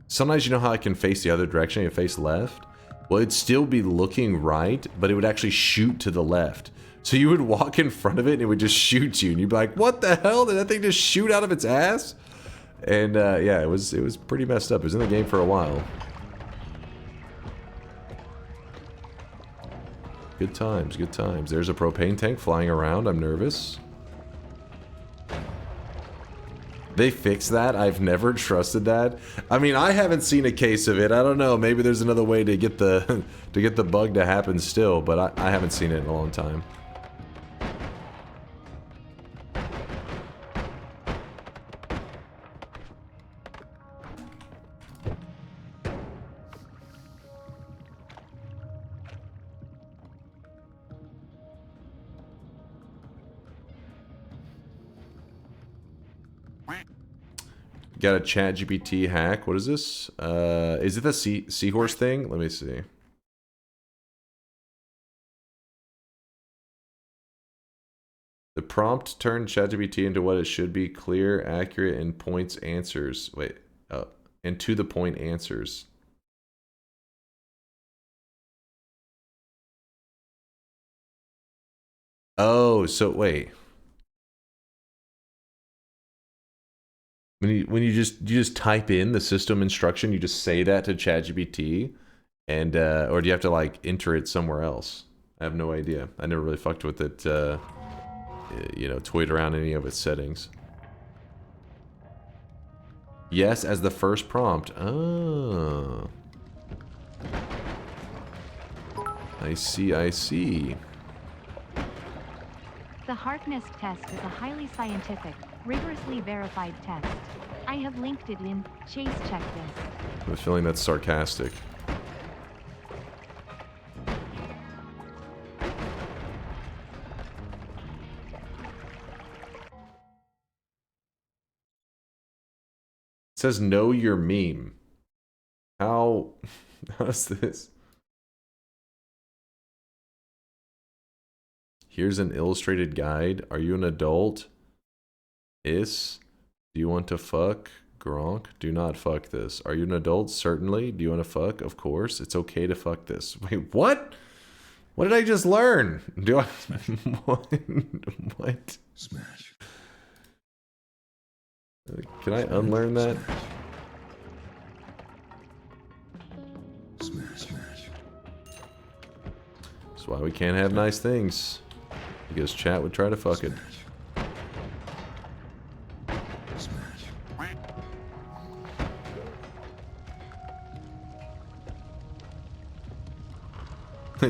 [SPEAKER 4] sometimes you know how it can face the other direction, it face left? Well, it'd still be looking right, but it would actually shoot to the left. So you would walk in front of it and it would just shoot you, and you'd be like, what the hell? Did that thing just shoot out of its ass? And yeah, it was pretty messed up. It was in the game for a while. Good times, good times. There's a propane tank flying around. I'm nervous. They fixed that? I've never trusted that. I mean, I haven't seen a case of it. I don't know. Maybe there's another way to get the bug to happen still, but I haven't seen it in a long time. Got a ChatGPT hack. What is this? Is it the seahorse thing? Let me see. The prompt turned ChatGPT into what it should be: clear, accurate, and points answers. Wait, and to the point answers. Oh, so wait. When you just type in the system instruction, you just say that to ChatGPT, and or do you have to like enter it somewhere else? I have no idea. I never really fucked with it. You know, toyed around any of its settings. Yes, as the first prompt. Oh, I see. I see.
[SPEAKER 2] The Harkness test is a highly scientific, rigorously verified test. I have linked it in. Chase, check this.
[SPEAKER 4] I have a feeling that's sarcastic. It says know your meme. How's this? Here's an illustrated guide. Are you an adult? Do you want to fuck? Gronk, do not fuck this. Are you an adult? Certainly. Do you want to fuck? Of course. It's okay to fuck this. Wait, what? What did I just learn? Do I... What?
[SPEAKER 12] Smash.
[SPEAKER 4] Can I unlearn that?
[SPEAKER 12] Smash, smash.
[SPEAKER 4] That's why we can't have nice things. Because chat would try to fuck it.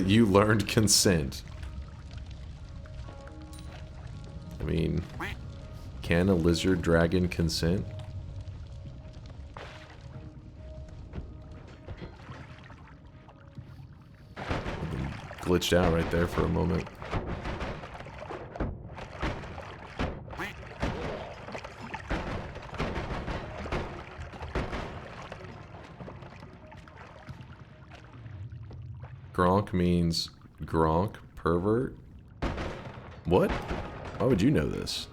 [SPEAKER 4] You learned consent. I mean, can a lizard dragon consent? Glitched out right there for a moment. Gronk means Gronk, pervert. What? Why would you know this?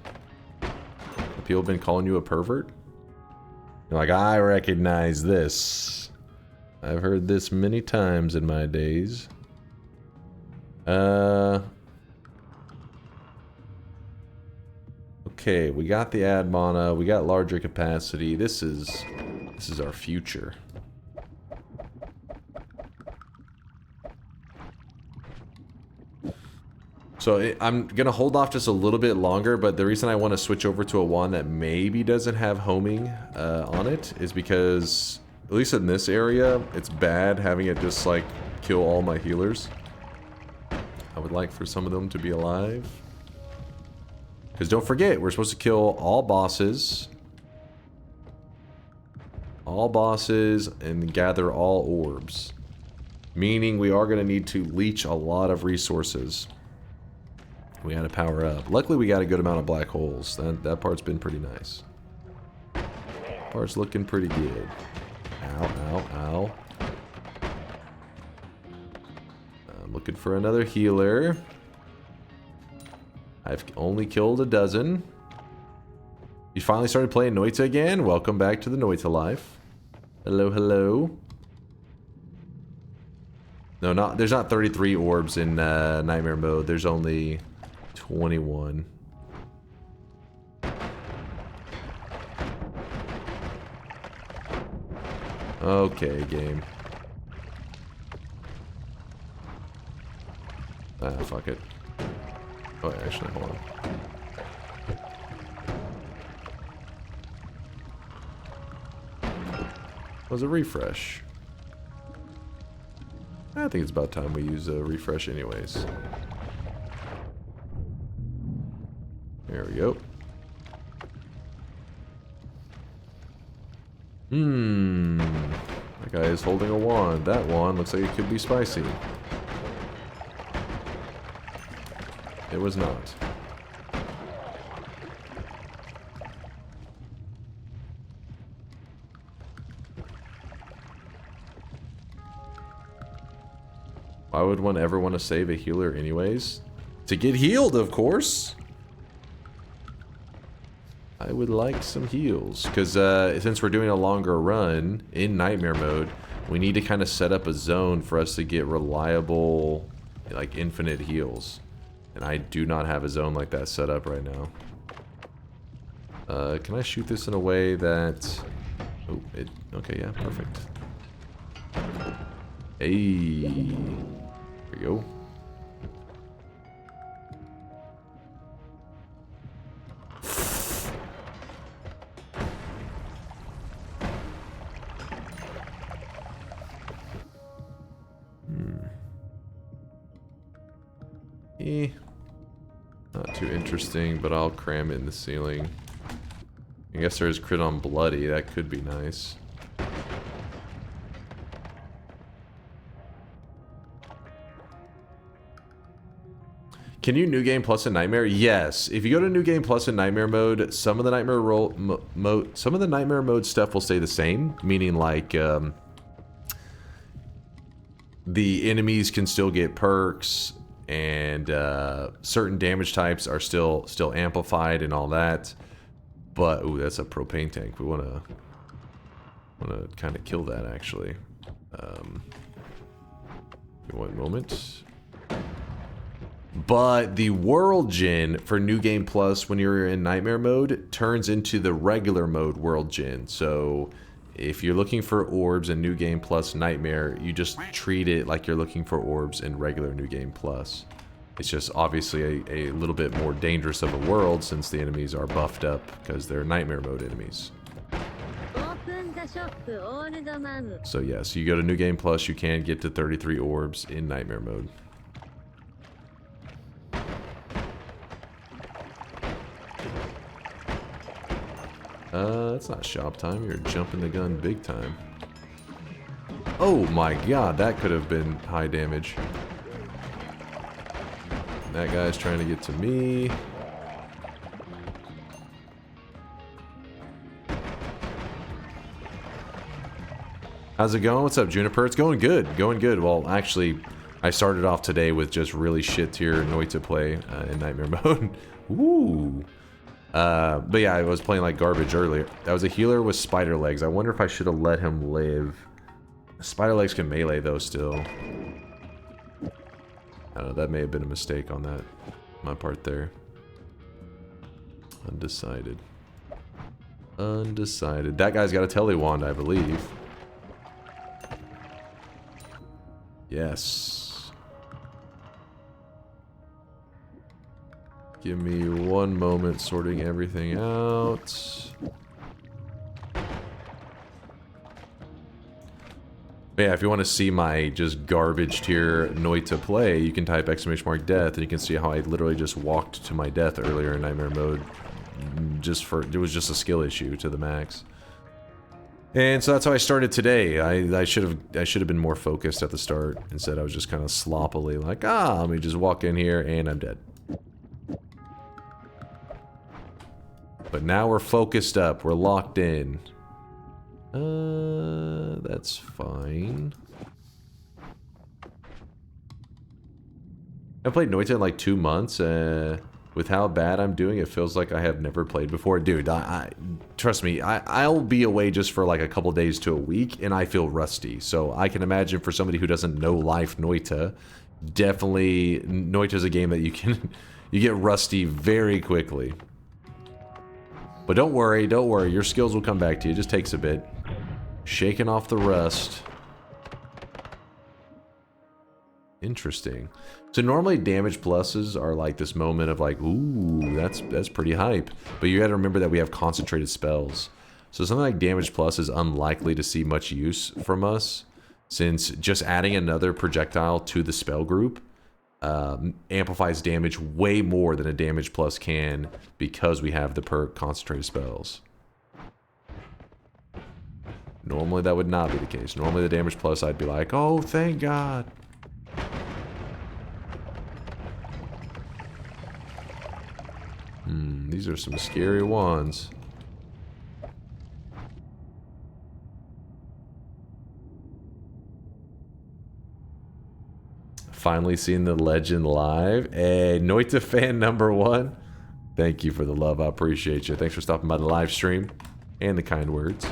[SPEAKER 4] Have people been calling you a pervert? You're like, I recognize this. I've heard this many times in my days. Okay, we got the ad mana, we got larger capacity. This is our future. So I'm gonna hold off just a little bit longer, but the reason I want to switch over to a wand that maybe doesn't have homing on it is because, at least in this area, it's bad having it just like kill all my healers. I would like for some of them to be alive. Because don't forget, we're supposed to kill all bosses. All bosses and gather all orbs. Meaning we are going to need to leech a lot of resources. We got to power up. Luckily we got a good amount of black holes. That part's been pretty nice. Part's looking pretty good. Ow, ow, ow. I'm looking for another healer. I've only killed a dozen. You finally started playing Noita again? Welcome back to the Noita life. Hello, hello. No, there's not 33 orbs in Nightmare mode. There's only 21. Okay, game. Ah, fuck it. Oh, actually, hold on. It was a refresh. I think it's about time we use a refresh anyways. There we go. That guy is holding a wand. That wand looks like it could be spicy. It was not. Why would one ever want to save a healer anyways? To get healed, of course. I would like some heals. Because since we're doing a longer run in Nightmare mode, we need to kind of set up a zone for us to get reliable, like, infinite heals. And I do not have a zone like that set up right now. Can I shoot this in a way that... Oh, it... Okay, yeah, perfect. Hey. There we go. Not too interesting, but I'll cram it in the ceiling. I guess there's crit on bloody. That could be nice. Can you New Game Plus in Nightmare? Yes. If you go to New Game Plus in Nightmare mode, some of the Nightmare mode stuff will stay the same. Meaning, like, the enemies can still get perks, and certain damage types are still amplified and all that. But ooh, that's a propane tank. We wanna kind of kill that actually. One moment. But the World Gin for New Game Plus when you're in Nightmare mode turns into the regular mode World Gin. So if you're looking for orbs in New Game Plus Nightmare, you just treat it like you're looking for orbs in regular New Game Plus. It's just obviously a little bit more dangerous of a world since the enemies are buffed up because they're Nightmare mode enemies. So yes, you go to New Game Plus, you can get to 33 orbs in Nightmare mode. It's not shop time. You're jumping the gun big time. Oh my god, that could have been high damage. That guy's trying to get to me. How's it going? What's up, Juniper? It's going good. Going good. Well, actually, I started off today with just really shit tier Noita play in Nightmare mode. Ooh. But yeah, I was playing like garbage earlier. That was a healer with spider legs. I wonder if I should have let him live. Spider legs can melee though still. I don't know, that may have been a mistake on that, my part there. Undecided. Undecided. That guy's got a tele wand, I believe. Yes. Give me one moment sorting everything out. But yeah, if you want to see my just garbage tier Noita play, you can type !death and you can see how I literally just walked to my death earlier in Nightmare mode. It was just a skill issue to the max. And so that's how I started today. I should have been more focused at the start. Instead I was just kind of sloppily like, let me just walk in here and I'm dead. But now we're focused up, we're locked in. That's fine. I played Noita in like 2 months. With how bad I'm doing, it feels like I have never played before. Dude, trust me, I'll be away just for like a couple days to a week, and I feel rusty. So I can imagine for somebody who doesn't know life Noita, definitely Noita's a game that you get rusty very quickly. But don't worry, your skills will come back to you. It just takes a bit. Shaking off the rust. Interesting. So normally damage pluses are like this moment of like, ooh, that's pretty hype. But you gotta remember that we have concentrated spells. So something like damage plus is unlikely to see much use from us, since just adding another projectile to the spell group amplifies damage way more than a damage plus can, because we have the perk concentrated spells. Normally that would not be the case. Normally the damage plus I'd be like, oh, thank God. These are some scary ones. Finally seeing the legend live. Hey, Noita fan #1. Thank you for the love. I appreciate you. Thanks for stopping by the live stream and the kind words.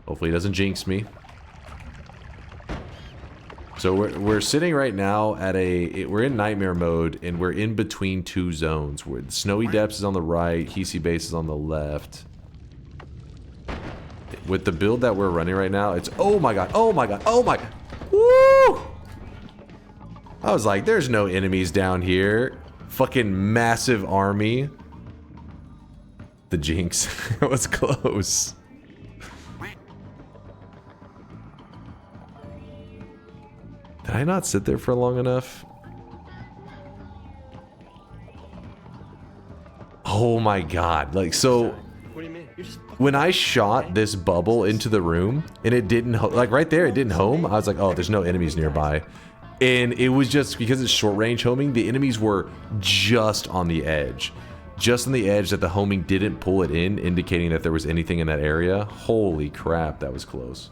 [SPEAKER 4] Hopefully it doesn't jinx me. So we're sitting right now at we're in Nightmare mode, and we're in between two zones. Where the Snowy Depths is on the right, Hisi Base is on the left. With the build that we're running right now, it's oh my god, oh my god, oh my god. Woo! I was like, there's no enemies down here. Fucking massive army. The jinx. It was close. Did I not sit there for long enough? Oh my god. Like, so when I shot this bubble into the room and it didn't, like right there, it didn't home. I was like, oh, there's no enemies nearby. And it was just because it's short range homing, the enemies were just on the edge. Just on the edge that the homing didn't pull it in, indicating that there was anything in that area. Holy crap, that was close.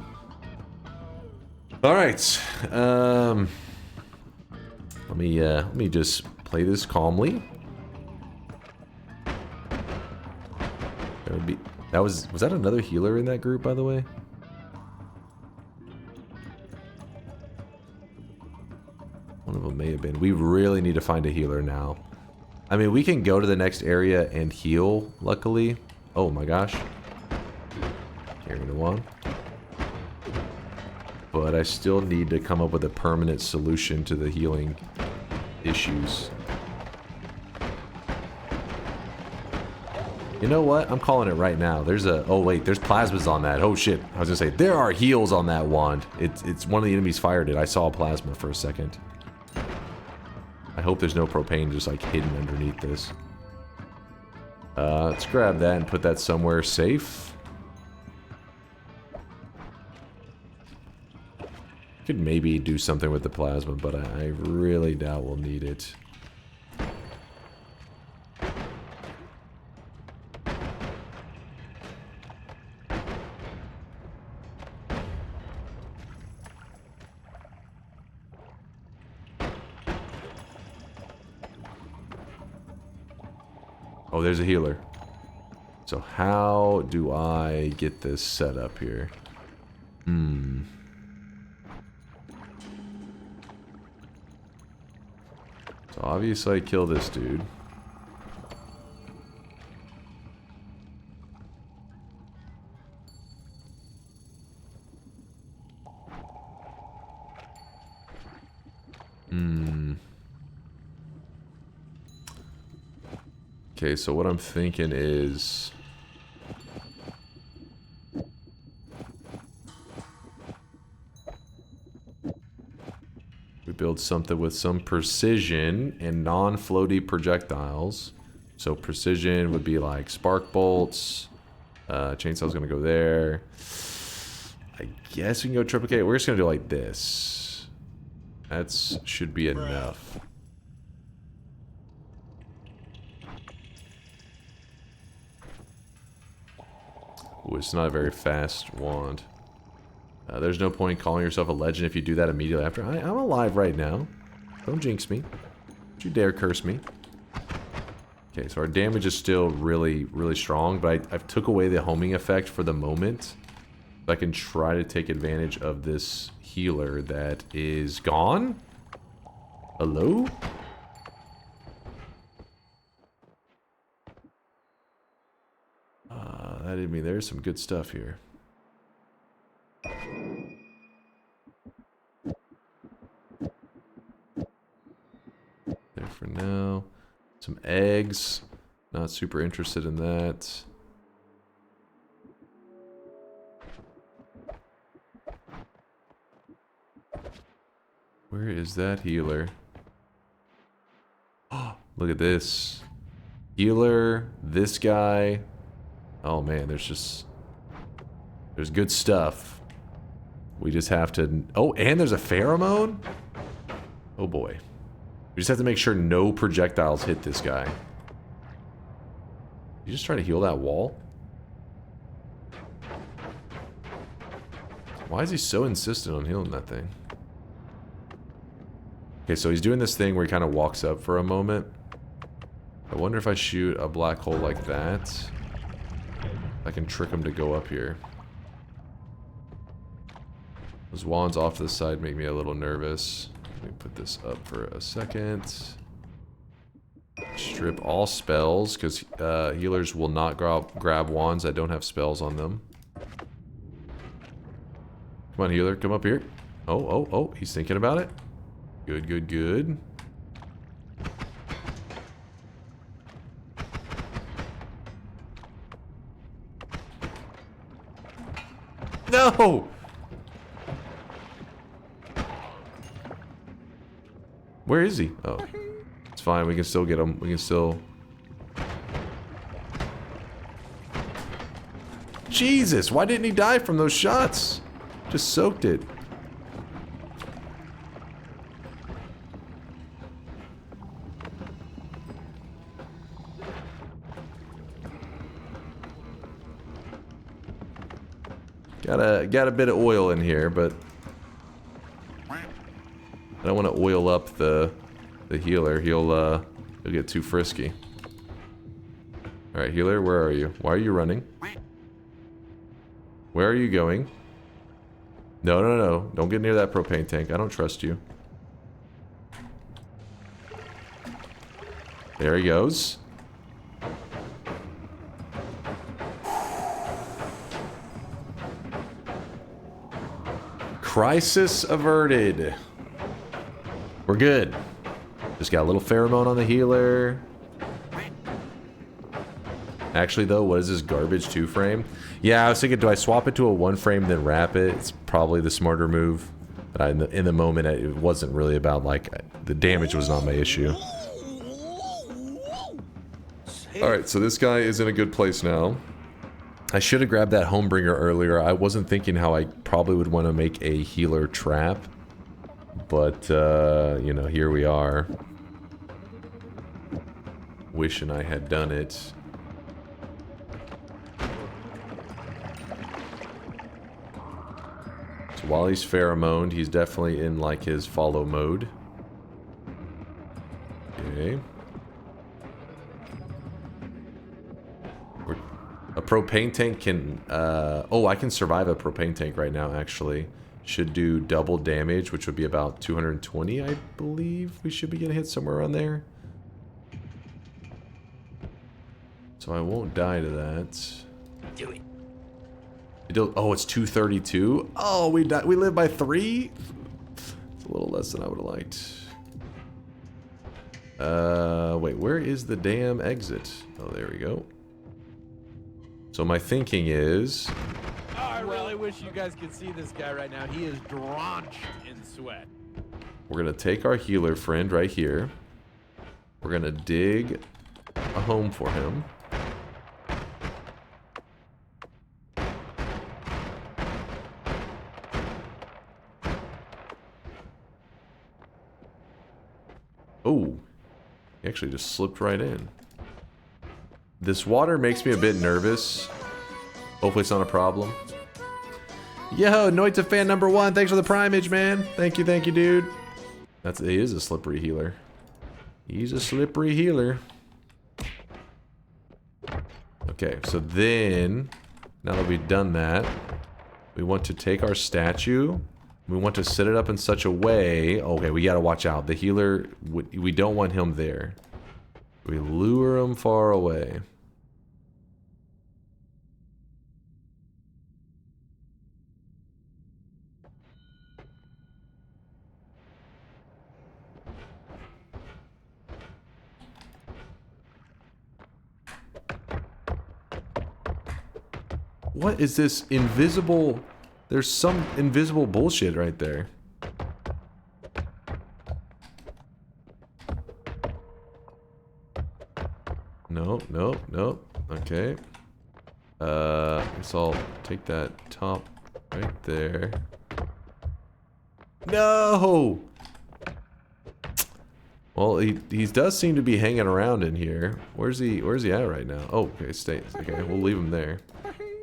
[SPEAKER 4] Alright, let me just play this calmly. Was that another healer in that group, by the way? One of them may have been. We really need to find a healer now. I mean, we can go to the next area and heal, luckily. Oh my gosh. Carrying the one. But I still need to come up with a permanent solution to the healing issues. You know what? I'm calling it right now. Oh wait, there's plasmas on that. Oh shit. I was gonna say, there are heals on that wand. It's one of the enemies fired it. I saw a plasma for a second. I hope there's no propane just like hidden underneath this. Let's grab that and put that somewhere safe. Could maybe do something with the plasma, but I really doubt we'll need it. Oh, there's a healer. So how do I get this set up here? So obviously I kill this dude. Okay, so what I'm thinking is... we build something with some precision and non-floaty projectiles. So precision would be like spark bolts. Chainsaw's gonna go there. I guess we can go triplicate. We're just gonna do like this. That should be enough. Ooh, it's not a very fast wand. There's no point in calling yourself a legend if you do that immediately after. I'm alive right now. Don't jinx me. Don't you dare curse me. Okay, so our damage is still really, really strong, but I've took away the homing effect for the moment. So I can try to take advantage of this healer that is gone. Hello? That didn't mean there's some good stuff here. There for now. Some eggs. Not super interested in that. Where is that healer? Oh, look at this. Healer, this guy. Oh man, there's good stuff. We just have to... oh, and there's a pheromone? Oh boy. We just have to make sure no projectiles hit this guy. You just try to heal that wall? Why is he so insistent on healing that thing? Okay, so he's doing this thing where he kind of walks up for a moment. I wonder if I shoot a black hole like that, I can trick him to go up here. Those wands off to the side make me a little nervous. Let me put this up for a second. Strip all spells, because healers will not grab wands that don't have spells on them. Come on, healer, come up here. Oh, he's thinking about it. Good, good, good. No! Where is he? Oh. It's fine, we can still get him. We can still... Jesus, why didn't he die from those shots? Just soaked it. Got a bit of oil in here, but I don't want to oil up the healer. He'll get too frisky. All right, healer, where are you? Why are you running? Where are you going? No. Don't get near that propane tank. I don't trust you. There he goes. Crisis averted. We're good. Just got a little pheromone on the healer. Actually, though, what is this garbage 2-frame? Yeah, I was thinking, do I swap it to a 1-frame then wrap it? It's probably the smarter move. But in the moment, it wasn't really about, like, the damage was not my issue. Alright, so this guy is in a good place now. I should have grabbed that Homebringer earlier. I wasn't thinking how I probably would want to make a healer trap. But, you know, here we are. Wishing I had done it. So while he's pheromoned, he's definitely in, like, his follow mode. Okay. propane tank can... oh, I can survive a propane tank right now, actually. Should do double damage, which would be about 220, I believe. We should be getting hit somewhere around there. So I won't die to that.
[SPEAKER 7] Do it.
[SPEAKER 4] Oh, it's 232? Oh, we live by 3? It's a little less than I would have liked. Wait, where is the damn exit? Oh, there we go. So my thinking is...
[SPEAKER 5] Oh, I really wish you guys could see this guy right now. He is drenched in sweat.
[SPEAKER 4] We're going to take our healer friend right here. We're going to dig a home for him. Oh, he actually just slipped right in. This water makes me a bit nervous. Hopefully it's not a problem. Yo, Noita fan number 1. Thanks for the primage, man. Thank you, dude. He is a slippery healer. He's a slippery healer. Okay, so then, now that we've done that, we want to take our statue. We want to set it up in such a way... Okay, we gotta watch out. The healer, we don't want him there. We lure him far away. What is this invisible... There's some invisible bullshit right there. Nope, nope, nope. Okay. I guess I'll take that top right there. No! Well, he does seem to be hanging around in here. Where's he at right now? Oh, okay, stay. Okay, we'll leave him there.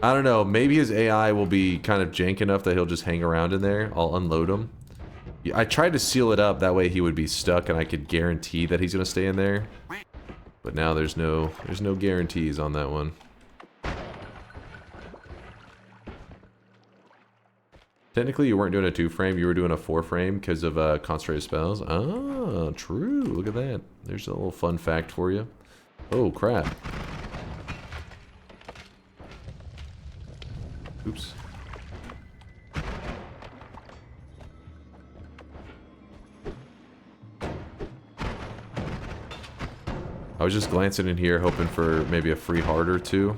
[SPEAKER 4] I don't know, maybe his AI will be kind of jank enough that he'll just hang around in there. I'll unload him. I tried to seal it up, that way he would be stuck and I could guarantee that he's gonna stay in there. But now there's no guarantees on that one. Technically you weren't doing a 2-frame, you were doing a 4-frame because of concentrated spells. Ah, true, look at that. There's a little fun fact for you. Oh crap. Oops. I was just glancing in here hoping for maybe a free heart or two.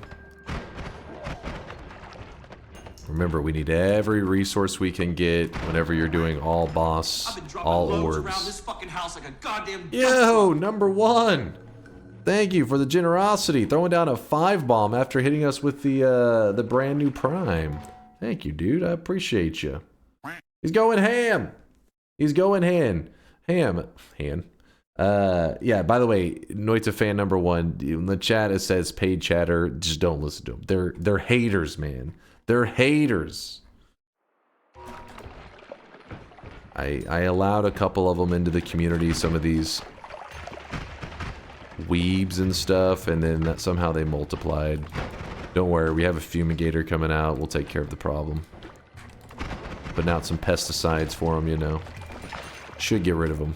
[SPEAKER 4] Remember, we need every resource we can get whenever you're doing all boss, all orbs. Yo, number 1! Thank you for the generosity. Throwing down a 5-bomb after hitting us with the brand new prime. Thank you, dude. I appreciate you. He's going ham. He's going ham. Yeah, by the way, Noita fan number 1, in the chat it says paid chatter. Just don't listen to them. They're haters, man. They're haters. I allowed a couple of them into the community, some of these weebs and stuff, and then somehow they multiplied. Don't worry, we have a fumigator coming out. We'll take care of the problem. Putting out some pesticides for them, you know. Should get rid of them.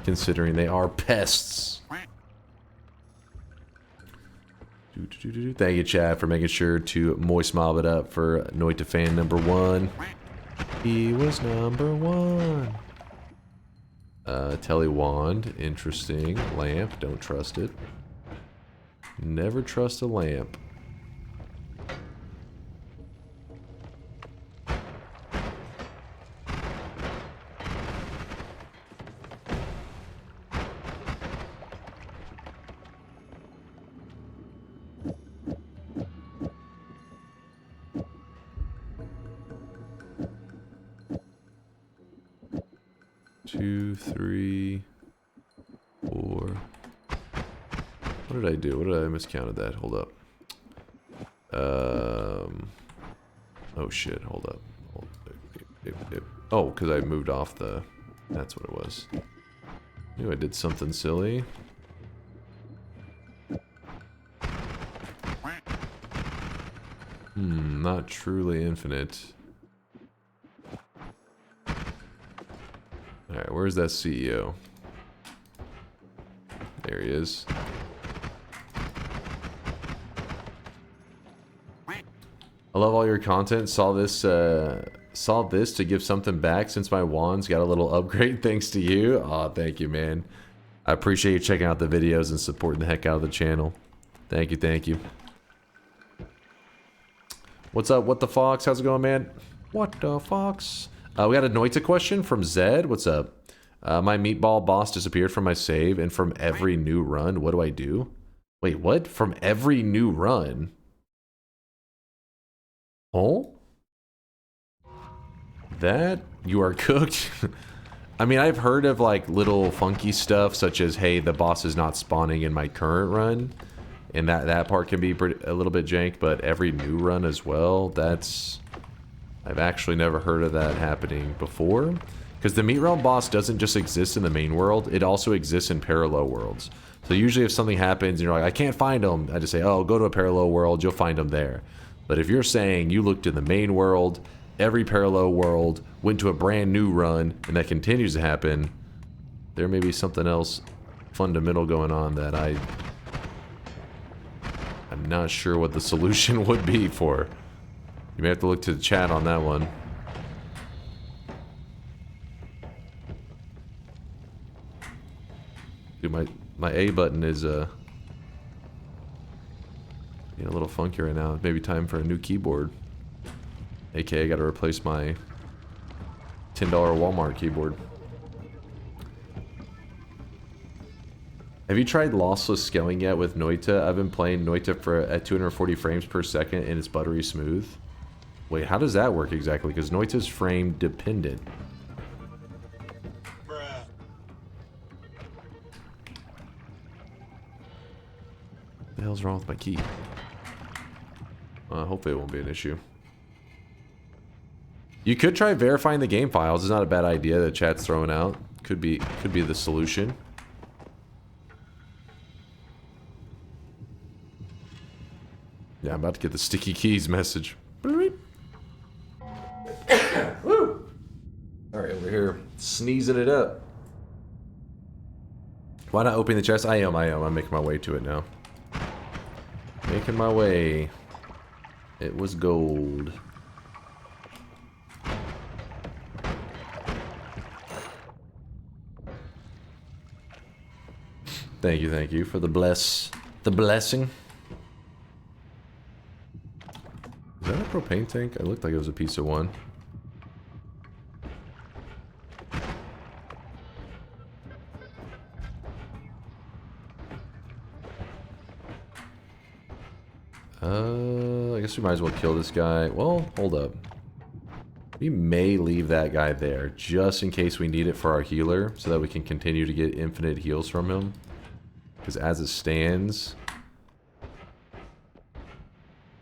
[SPEAKER 4] Considering they are pests. Thank you, Chad, for making sure to moist mob it up for Noita fan number 1. He was number 1. Telewand, interesting. Lamp, don't trust it. Never trust a lamp. Two, 3, 4. What did I do? What did I miscounted that? Hold up. Oh shit, hold up. Oh, because I moved off the... That's what it was. Knew I did something silly. Not truly infinite. Alright, where's that CEO? There he is. I love all your content. Saw this to give something back since my wand's got a little upgrade thanks to you. Aw, thank you, man. I appreciate you checking out the videos and supporting the heck out of the channel. Thank you, thank you. What's up, What the Fox? How's it going, man? What the Fox? We got a Noita question from Zed. What's up? My meatball boss disappeared from my save and from every new run. What do I do? Wait, what? From every new run? Oh? That? You are cooked? I mean, I've heard of like little funky stuff such as, hey, the boss is not spawning in my current run. And that part can be a little bit jank, but every new run as well, that's... I've actually never heard of that happening before. Because the Meat Realm boss doesn't just exist in the main world, it also exists in parallel worlds. So usually if something happens and you're like, I can't find him, I just say, oh, go to a parallel world, you'll find him there. But if you're saying you looked in the main world, every parallel world, went to a brand new run, and that continues to happen, there may be something else fundamental going on that I'm not sure what the solution would be for. You may have to look to the chat on that one. Dude, my A button is being a little funky right now. Maybe time for a new keyboard. AKA, I gotta replace my $10 Walmart keyboard. Have you tried lossless scaling yet with Noita? I've been playing Noita at 240 frames per second and it's buttery smooth. Wait, how does that work exactly? Because Noita's frame dependent. What the hell's wrong with my key? Hopefully it won't be an issue. You could try verifying the game files. It's not a bad idea that chat's throwing out. Could be the solution. Yeah, I'm about to get the sticky keys message. Woo! Alright, over here sneezing it up. Why not open the chest? I am. I'm making my way to it now. Making my way. It was gold. Thank you for the blessing. Is that a propane tank? It looked like it was a piece of one. I guess we might as well kill this guy. Well, hold up. We may leave that guy there just in case we need it for our healer so that we can continue to get infinite heals from him. Because as it stands...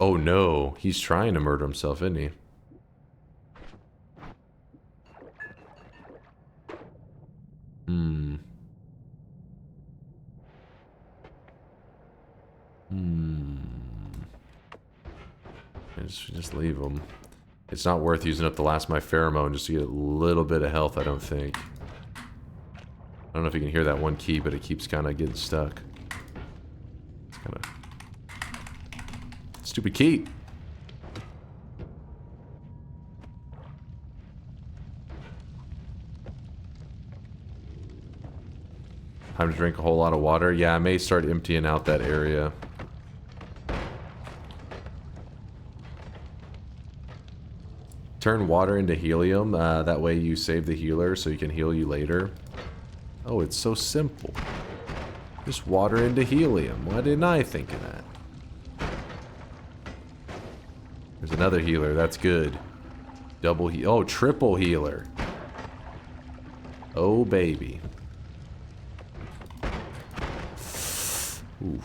[SPEAKER 4] Oh no, he's trying to murder himself, isn't he? Just leave him. It's not worth using up the last of my pheromone just to get a little bit of health, I don't think. I don't know if you can hear that one key, but it keeps kind of getting stuck. It's kind of... Stupid key! Time to drink a whole lot of water. Yeah, I may start emptying out that area. Turn water into helium. That way you save the healer so he can heal you later. Oh, it's so simple. Just water into helium. Why didn't I think of that? There's another healer. That's good. Double heal. Oh, triple healer. Oh, baby. Ooh,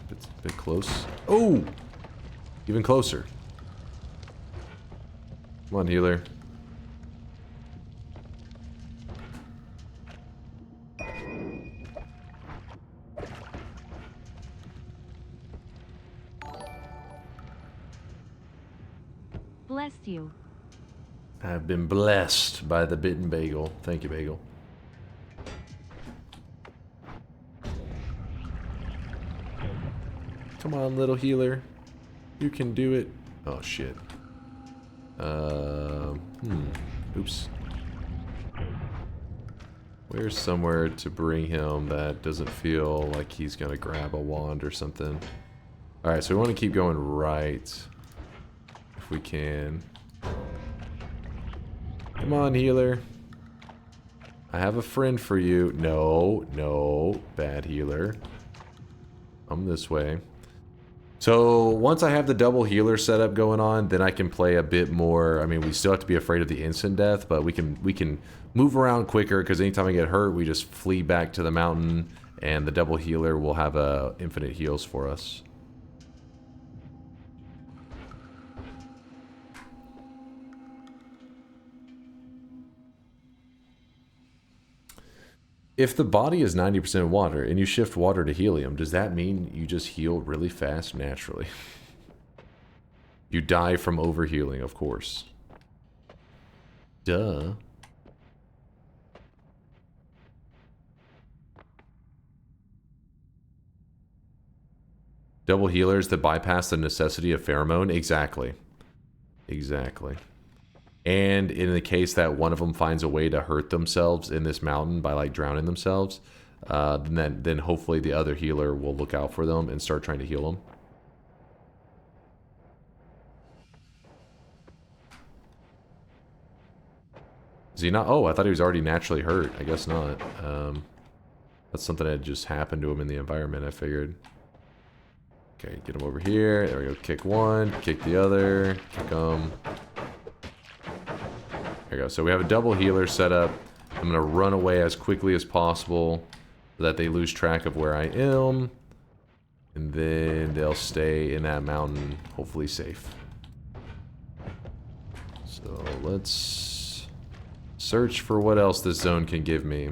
[SPEAKER 4] that's a bit close. Oh! Even closer. Come on, healer.
[SPEAKER 2] Bless you.
[SPEAKER 4] I've been blessed by the bitten bagel. Thank you, bagel. Come on, little healer. You can do it. Oh, shit. Oops. Where's somewhere to bring him that doesn't feel like he's gonna grab a wand or something? Alright, so we want to keep going right. If we can. Come on, healer. I have a friend for you. No, no, bad healer. Come this way. So once I have the double healer setup going on, then I can play a bit more. I mean, we still have to be afraid of the instant death, but we can move around quicker because anytime I get hurt, we just flee back to the mountain, and the double healer will have infinite heals for us. If the body is 90% water and you shift water to helium, does that mean you just heal really fast naturally? You die from overhealing, of course. Duh. Double healers that bypass the necessity of pheromone? Exactly. Exactly. And in the case that one of them finds a way to hurt themselves in this mountain by like drowning themselves, then hopefully the other healer will look out for them and start trying to heal them. Is he not? Oh, I thought he was already naturally hurt. I guess not. That's something that just happened to him in the environment, I figured. Okay, get him over here. There we go. Kick one, kick the other, kick him. There we go. So we have a double healer set up. I'm going to run away as quickly as possible so that they lose track of where I am. And then they'll stay in that mountain, hopefully safe. So let's search for what else this zone can give me.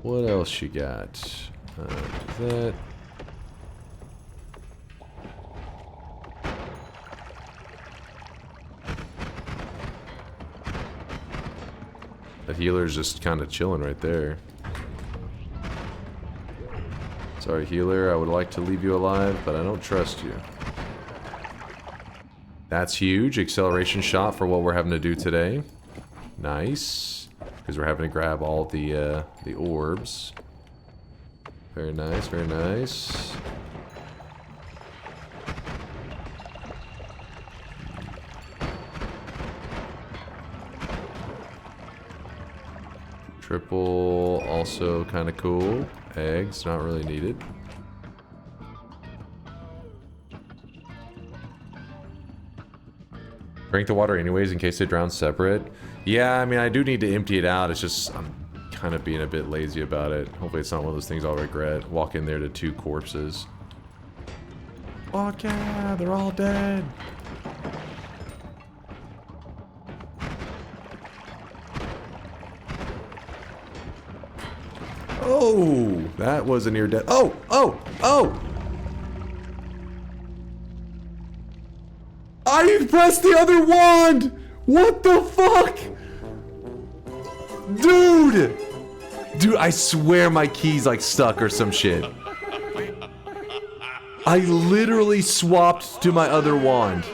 [SPEAKER 4] What else you got? That. The healer's just kind of chilling right there. Sorry, healer, I would like to leave you alive, but I don't trust you. That's huge. Acceleration shot for what we're having to do today. Nice. Because we're having to grab all the orbs. Very nice, very nice. Triple, also kind of cool. Eggs, not really needed. Drink the water anyways in case they drown separate. Yeah, I mean, I do need to empty it out. It's just, I'm kind of being a bit lazy about it. Hopefully it's not one of those things I'll regret. Walk in there to 2 corpses. Fuck yeah, they're all dead. Oh, that was a near death. Oh, oh, oh! I pressed the other wand! What the fuck? Dude! Dude, I swear my key's like stuck or some shit. I literally swapped to my other wand.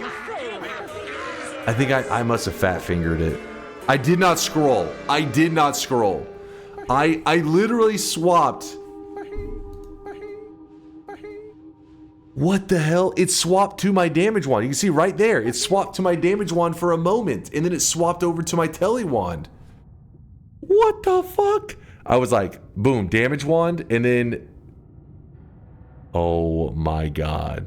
[SPEAKER 4] I think I must have fat fingered it. I did not scroll. I did not scroll. I literally swapped. What the hell? It swapped to my damage wand. You can see right there. It swapped to my damage wand for a moment. And then it swapped over to my tele wand. What the fuck? I was like, boom, damage wand. And then... oh my god.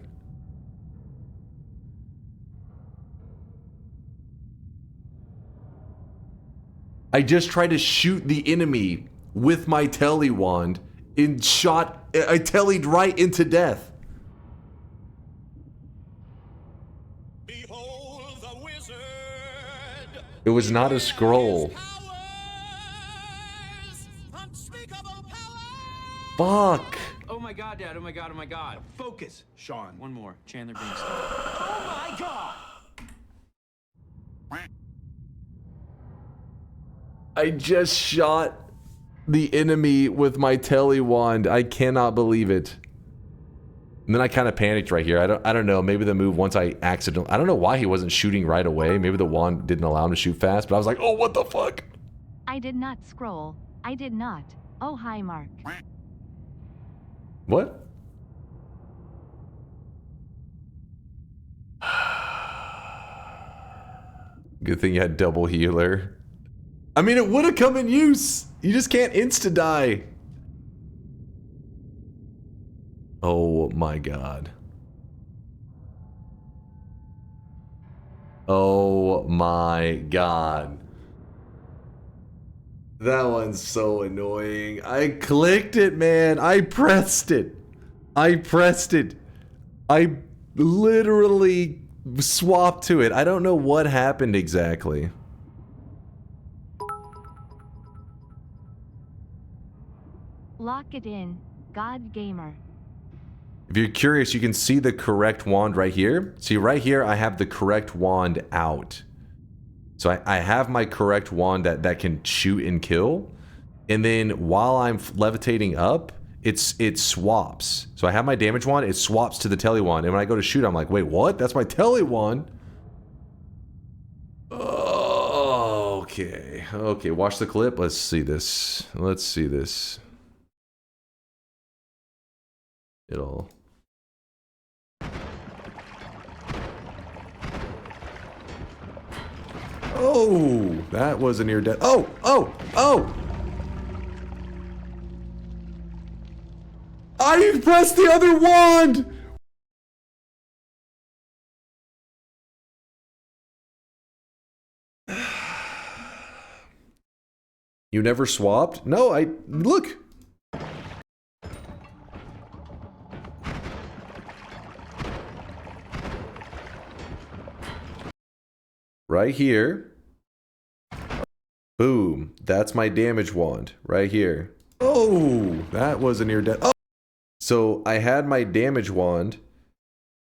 [SPEAKER 4] I just tried to shoot the enemy with my tele wand and shot... I tellied right into death. It was not a scroll. Fuck.
[SPEAKER 11] Oh my my god, Dad. Oh my god, oh my god.
[SPEAKER 7] Focus, Sean.
[SPEAKER 11] One more. Chandler being stupid. Oh my god!
[SPEAKER 4] I just shot the enemy with my tele wand. I cannot believe it. And then I kind of panicked right here. I don't know. Maybe the move once I accidentally... I don't know why he wasn't shooting right away. Maybe the wand didn't allow him to shoot fast. But I was like, oh, what the fuck?
[SPEAKER 2] I did not scroll. I did not. Oh, hi, Mark.
[SPEAKER 4] What? Good thing you had double healer. I mean, it would have come in use. You just can't insta-die. Oh my god. Oh my god. That one's so annoying. I clicked it, man. I pressed it. I pressed it. I literally swapped to it. I don't know what happened exactly.
[SPEAKER 2] Lock it in, God Gamer.
[SPEAKER 4] If you're curious, you can see the correct wand right here. See, right here, I have the correct wand out. So I have my correct wand that can shoot and kill. And then while I'm levitating up, it swaps. So I have my damage wand, it swaps to the tele wand. And when I go to shoot, I'm like, wait, what? That's my tele wand? Oh, okay. Okay, watch the clip. Let's see this. Let's see this. It'll... Oh, that was a near death. Oh, oh, oh! I pressed the other wand! You never swapped? No, look! Right here. Boom. That's my damage wand. Right here. Oh, that was a near death. Oh! So I had my damage wand.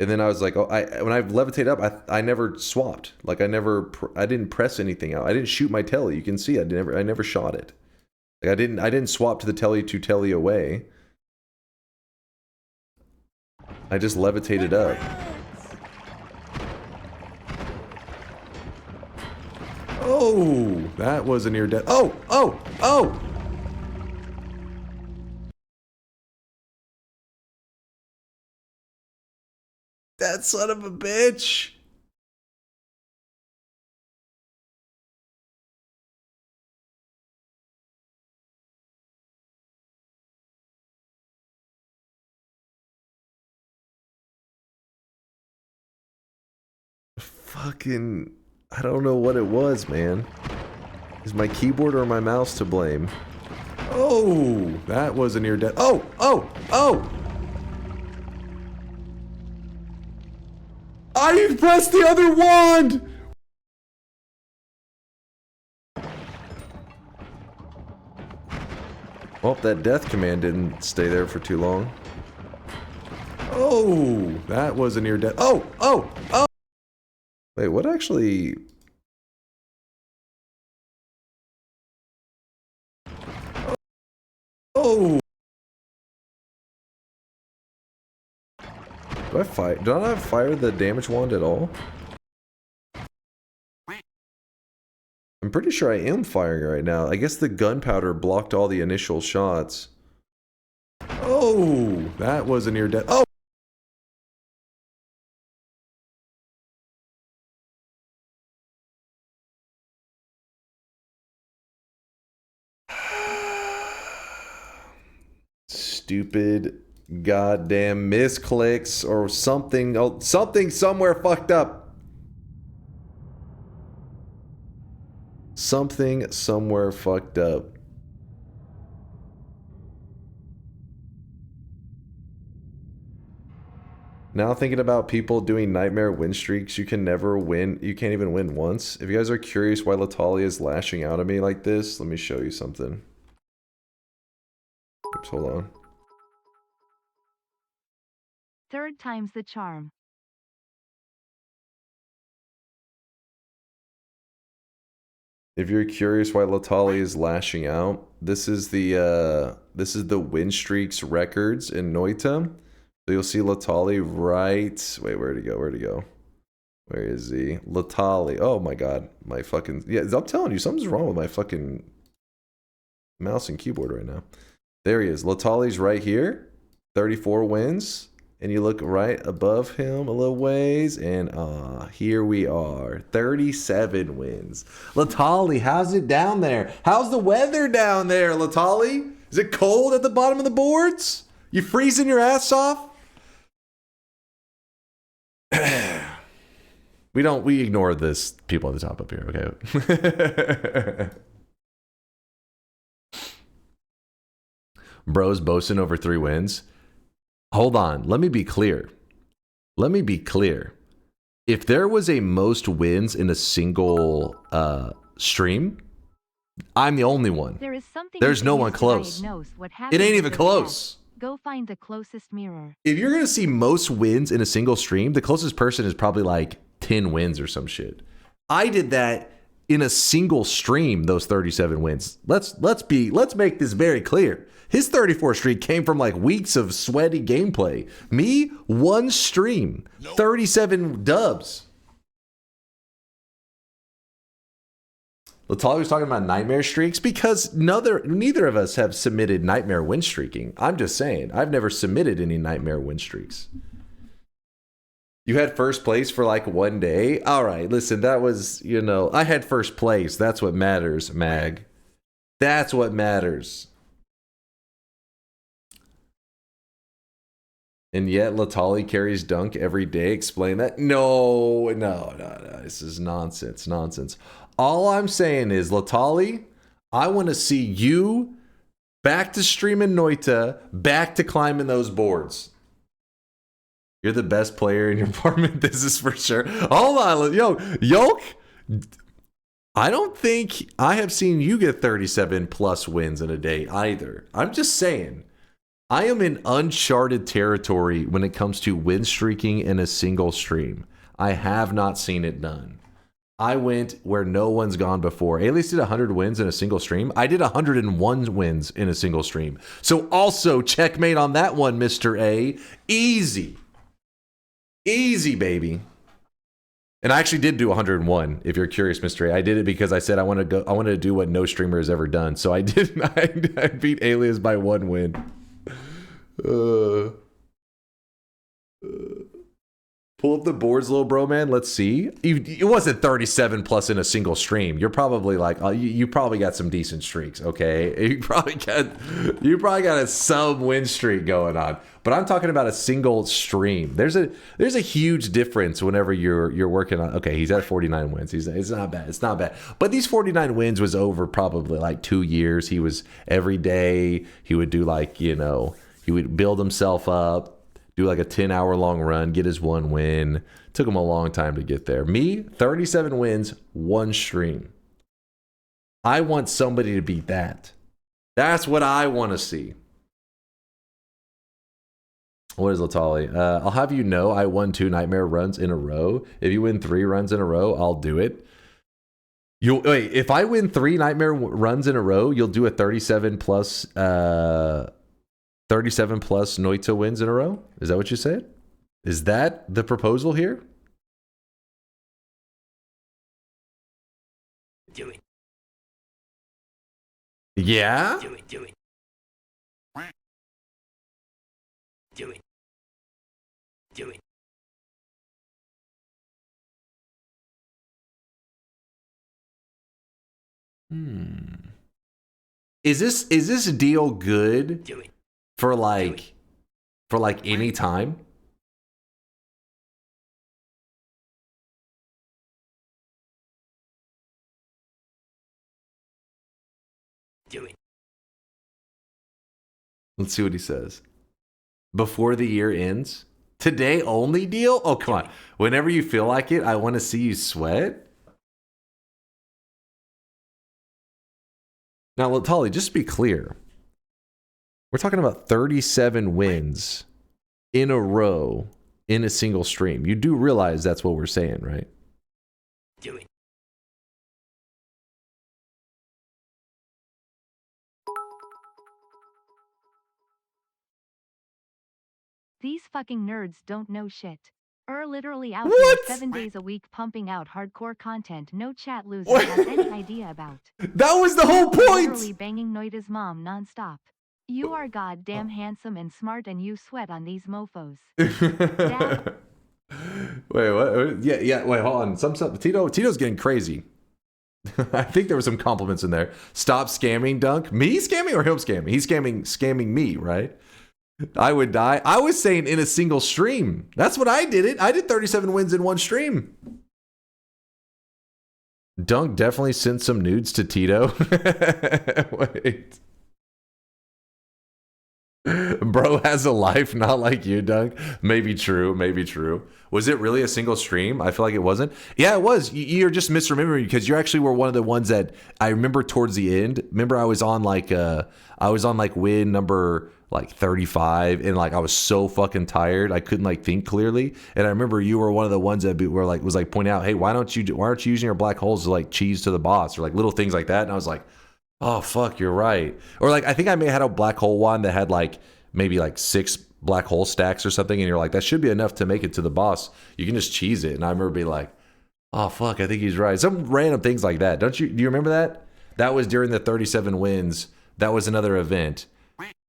[SPEAKER 4] And then I was like, oh, when I levitated up, I never swapped. Like I didn't press anything out. I didn't shoot my tele. You can see I never shot it. Like I didn't swap to the tele away. I just levitated up. Oh, that was a near death. Oh, oh, oh! That son of a bitch! Fucking... I don't know what it was, man. Is my keyboard or my mouse to blame? Oh, that was a near death. Oh, oh, oh! I pressed the other wand! Well, that death command didn't stay there for too long. Oh, that was a near death. Oh, oh, oh! Wait, what actually... Oh! Do I not fire the damage wand at all? I'm pretty sure I am firing right now. I guess the gunpowder blocked all the initial shots. Oh! That was a near death. Oh! Stupid goddamn misclicks or something. Oh, something somewhere fucked up. Something somewhere fucked up. Now thinking about people doing nightmare win streaks, you can never win. You can't even win once. If you guys are curious why Latalia is lashing out at me like this, let me show you something. Oops, hold on.
[SPEAKER 2] third time's the charm.
[SPEAKER 4] If you're curious why Latali is lashing out, this is the win streaks records in Noita. So you'll see Latali right. Wait, where'd he go? Where'd he go? Where is he? Latali. Oh my god. My fucking I'm telling you, something's wrong with my fucking mouse and keyboard right now. There he is. Latali's right here. 34 wins. And you look right above him a little ways, and here we are. 37 wins. Latali, how's it down there? How's the weather down there, Latali? Is it cold at the bottom of the boards? You freezing your ass off? We ignore this people at the top up here, okay? Bros boasting over 3 wins. Hold on, let me be clear. If there was a most wins in a single stream, I'm the only one.
[SPEAKER 2] There is something
[SPEAKER 4] There's no one close. It ain't even close.
[SPEAKER 2] Go find the closest mirror.
[SPEAKER 4] If you're gonna see most wins in a single stream, the closest person is probably like 10 wins or some shit. I did that in a single stream, those 37 wins. Let's make this very clear. His 34 streak came from like weeks of sweaty gameplay. Me, 1 stream, 37 dubs. Latali was talking about nightmare streaks because neither of us have submitted nightmare win streaking. I'm just saying, I've never submitted any nightmare win streaks. You had first place for like 1 day? All right, listen, that was, I had first place. That's what matters, Mag. That's what matters. And yet Latali carries dunk every day. Explain that. No. This is nonsense. All I'm saying is, Latali, I want to see you back to streaming Noita, back to climbing those boards. You're the best player in your apartment. This is for sure. Hold on. Yoke. I don't think I have seen you get 37 plus wins in a day either. I'm just saying. I am in uncharted territory when it comes to win streaking in a single stream. I have not seen it done. I went where no one's gone before. Alias did 100 wins in a single stream. I did 101 wins in a single stream. So also checkmate on that one, Mr. A. Easy. Easy, baby. And I actually did do 101, if you're curious, Mr. A. I did it because I said I wanted to do what no streamer has ever done. So I did. I beat Alias by 1 win. Pull up the boards, little bro, man. Let's see. It wasn't 37 plus in a single stream. You're probably like, you probably got some decent streaks, okay? You probably got a sub win streak going on. But I'm talking about a single stream. There's a huge difference whenever you're working on. Okay, he's at 49 wins. It's not bad. It's not bad. But these 49 wins was over probably like 2 years. He was every day. He would do like he would build himself up, do like a 10-hour long run, get his 1 win. Took him a long time to get there. Me, 37 wins, 1 stream. I want somebody to beat that. That's what I want to see. What is Latali? I'll have you know I won 2 nightmare runs in a row. If you win 3 runs in a row, I'll do it. Wait, if I win 3 nightmare runs in a row, you'll do a 37 plus Noita wins in a row? Is that what you said? Is that the proposal here?
[SPEAKER 11] Do it.
[SPEAKER 4] Yeah?
[SPEAKER 11] Do it. Do it. Do it. Do it.
[SPEAKER 4] Is this deal good?
[SPEAKER 11] Do it.
[SPEAKER 4] For like any time?
[SPEAKER 11] Do it.
[SPEAKER 4] Let's see what he says. Before the year ends? Today only deal? Oh, come on. Whenever you feel like it, I want to see you sweat. Now, Latali, just to be clear. We're talking about 37 wins in a row in a single stream. You do realize that's what we're saying, right?
[SPEAKER 11] Do it.
[SPEAKER 2] These fucking nerds don't know shit. Literally out
[SPEAKER 4] What?
[SPEAKER 2] here 7 days a week pumping out hardcore content no chat loser has any idea about.
[SPEAKER 4] That was the whole
[SPEAKER 2] Literally
[SPEAKER 4] point.
[SPEAKER 2] banging Noita's mom nonstop. You are goddamn handsome and smart and you sweat on these mofos. Dad.
[SPEAKER 4] Wait, what? Yeah. Wait, hold on. Some Tito's getting crazy. I think there were some compliments in there. Stop scamming, Dunk. Me scamming or him scamming? He's scamming me, right? I would die. I was saying in a single stream. That's what I did. I did 37 wins in one stream. Dunk definitely sent some nudes to Tito. Wait. Bro has a life, not like you, Dunk. Maybe true. Was it really a single stream? I feel like it wasn't. Yeah, it was. You're just misremembering because you actually were one of the ones that I remember towards the end. Remember, I was on like win number like 35, and like I was so fucking tired, I couldn't like think clearly. And I remember you were one of the ones that were like was like pointing out, hey, why aren't you using your black holes to like cheese to the boss or like little things like that? And I was like, oh fuck, you're right. Or like I think I may have had a black hole one that had like maybe like 6 black hole stacks or something, and you're like, that should be enough to make it to the boss. You can just cheese it. And I remember being like, oh fuck, I think he's right. Some random things like that. Do you remember that? That was during the 37 wins. That was another event.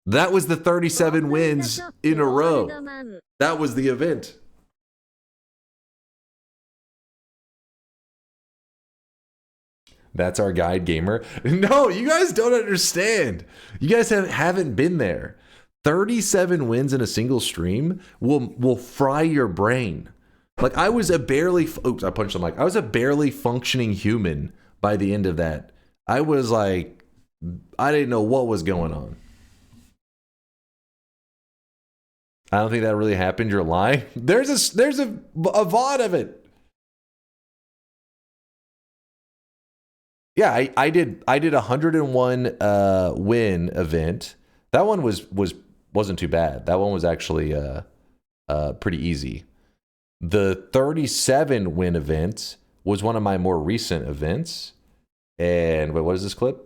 [SPEAKER 4] That was the 37 wins in a row. That was the event. That's our guide gamer. No, you guys don't understand. You guys haven't been there. 37 wins in a single stream will fry your brain. Like I was a barely I punched the mic. I was a barely functioning human by the end of that. I was like, I didn't know what was going on. I don't think that really happened. You're lying. There's a VOD of it. Yeah, I did 101 win event. That one wasn't too bad. That one was actually pretty easy. The 37 win event was one of my more recent events. And wait, what is this clip?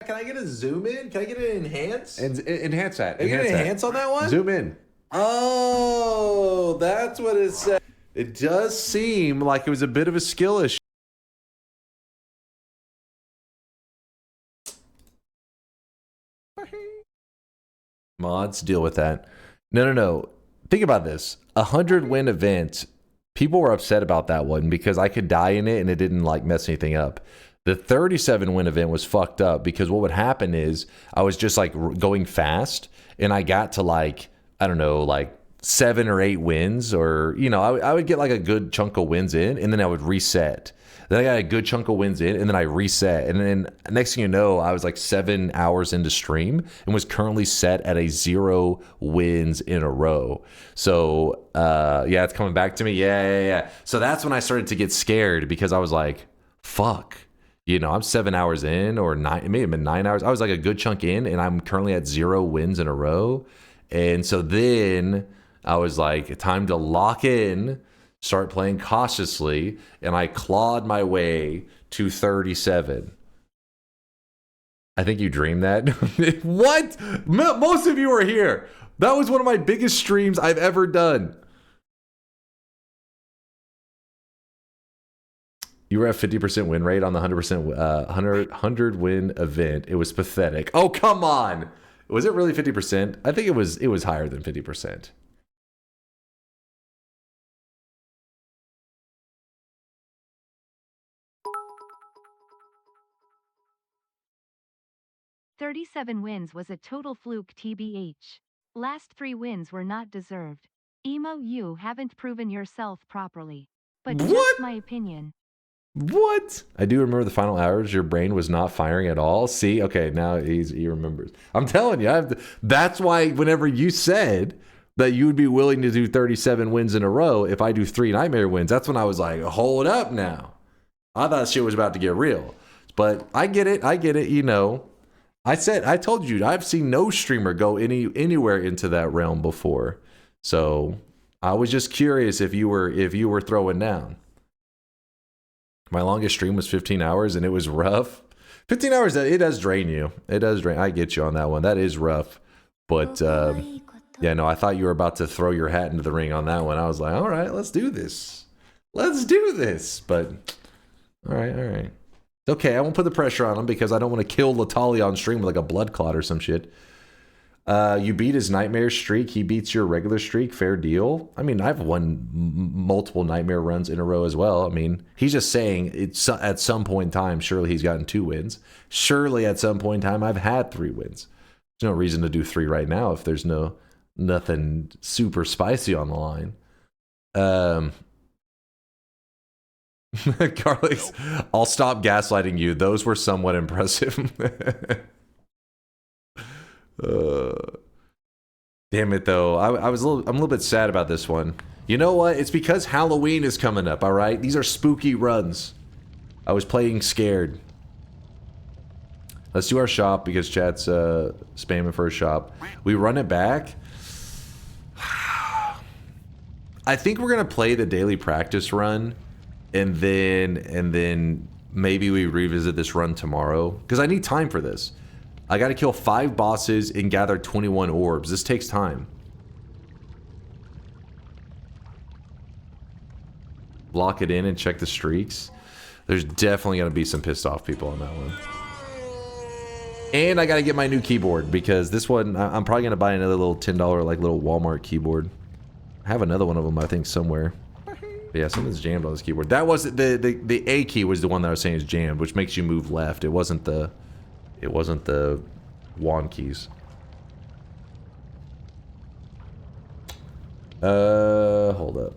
[SPEAKER 4] Can I get a zoom in? Can I get an enhance?
[SPEAKER 12] Enhance that.
[SPEAKER 4] Can I get an enhance on that one?
[SPEAKER 12] Zoom in.
[SPEAKER 4] Oh, that's what it said. It does seem like it was a bit of a skill issue. Mods, deal with that. No. Think about this. 100 win event. People were upset about that one because I could die in it and it didn't like mess anything up. The 37 win event was fucked up because what would happen is I was just like going fast and I got to like, I don't know, like 7 or 8 wins, or, you know, I would get like a good chunk of wins in and then I would reset. Then I got a good chunk of wins in and then I reset. And then next thing you know, I was like 7 hours into stream and was currently set at a 0 wins in a row. So, yeah, it's coming back to me. Yeah. So that's when I started to get scared because I was like, fuck. You know, I'm 7 hours in, or 9, it may have been 9 hours. I was like a good chunk in and I'm currently at 0 wins in a row. And so then I was like, time to lock in, start playing cautiously. And I clawed my way to 37. I think you dreamed that. What? Most of you are here. That was one of my biggest streams I've ever done. You were at 50% win rate on the 100 win event. It was pathetic. Oh, come on. Was it really 50%? I think it was higher than 50%.
[SPEAKER 2] "37 wins was a total fluke tbh. Last 3 wins were not deserved. Emo, you haven't proven yourself properly. But just my opinion."
[SPEAKER 4] What? I do remember the final hours. Your brain was not firing at all. See? Okay, now he remembers. I'm telling you, that's why whenever you said that you would be willing to do 37 wins in a row if I do 3 nightmare wins, that's when I was like, hold up now. I thought shit was about to get real. But I get it, you know. I told you, I've seen no streamer go anywhere into that realm before. So I was just curious if you were throwing down. My longest stream was 15 hours and it was rough. 15 hours, it does drain you. It does drain. I get you on that one. That is rough. But yeah, no, I thought you were about to throw your hat into the ring on that one. I was like, all right, let's do this. Let's do this. But all right. Okay, I won't put the pressure on him because I don't want to kill Latalia on stream with like a blood clot or some shit. You beat his nightmare streak. He beats your regular streak. Fair deal. I mean, I've won multiple nightmare runs in a row as well. I mean, he's just saying it's at some point in time, surely he's gotten 2 wins. Surely at some point in time, I've had 3 wins. There's no reason to do 3 right now if there's nothing super spicy on the line. Carlix, I'll stop gaslighting you. Those were somewhat impressive. Damn it, though. I'm a little bit sad about this one. You know what? It's because Halloween is coming up, all right? These are spooky runs. I was playing scared. Let's do our shop because chat's spamming for a shop. We run it back. I think we're going to play the daily practice run. And then maybe we revisit this run tomorrow. Because I need time for this. I got to kill 5 bosses and gather 21 orbs. This takes time. Lock it in and check the streaks. There's definitely going to be some pissed off people on that one. And I got to get my new keyboard. Because this one, I'm probably going to buy another little $10 like little Walmart keyboard. I have another one of them, I think, somewhere. But yeah, something's jammed on this keyboard. That was the A key was the one that I was saying is jammed, which makes you move left. It wasn't the wand keys. Hold up.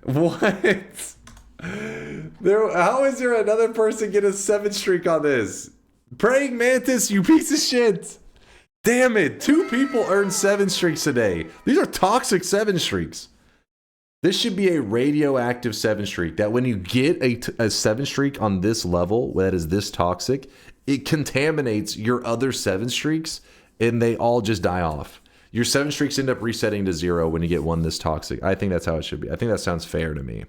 [SPEAKER 4] What? How is there another person get a 7 streak on this? Praying Mantis, you piece of shit. Damn it. 2 people earned 7 streaks today. These are toxic 7 streaks. This should be a radioactive 7 streak. That when you get a 7 streak on this level that is this toxic, it contaminates your other 7 streaks and they all just die off. Your 7 streaks end up resetting to 0 when you get one this toxic. I think that's how it should be. I think that sounds fair to me.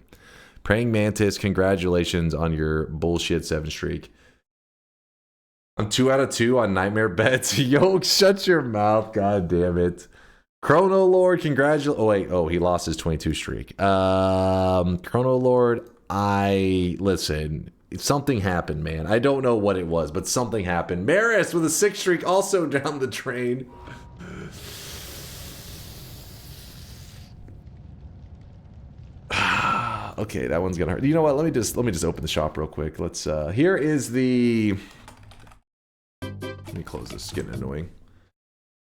[SPEAKER 4] Praying Mantis, congratulations on your bullshit 7 streak. I'm 2 out of 2 on Nightmare Bets. Yo, shut your mouth, god damn it. Chrono Lord, congratulations. Oh, wait. Oh, he lost his 22 streak. Chrono Lord, listen, something happened, man. I don't know what it was, but something happened. Maris with a 6 streak also down the drain. Okay, that one's gonna hurt. You know what? Let me just open the shop real quick. Let's here is the. Let me close this. It's getting annoying.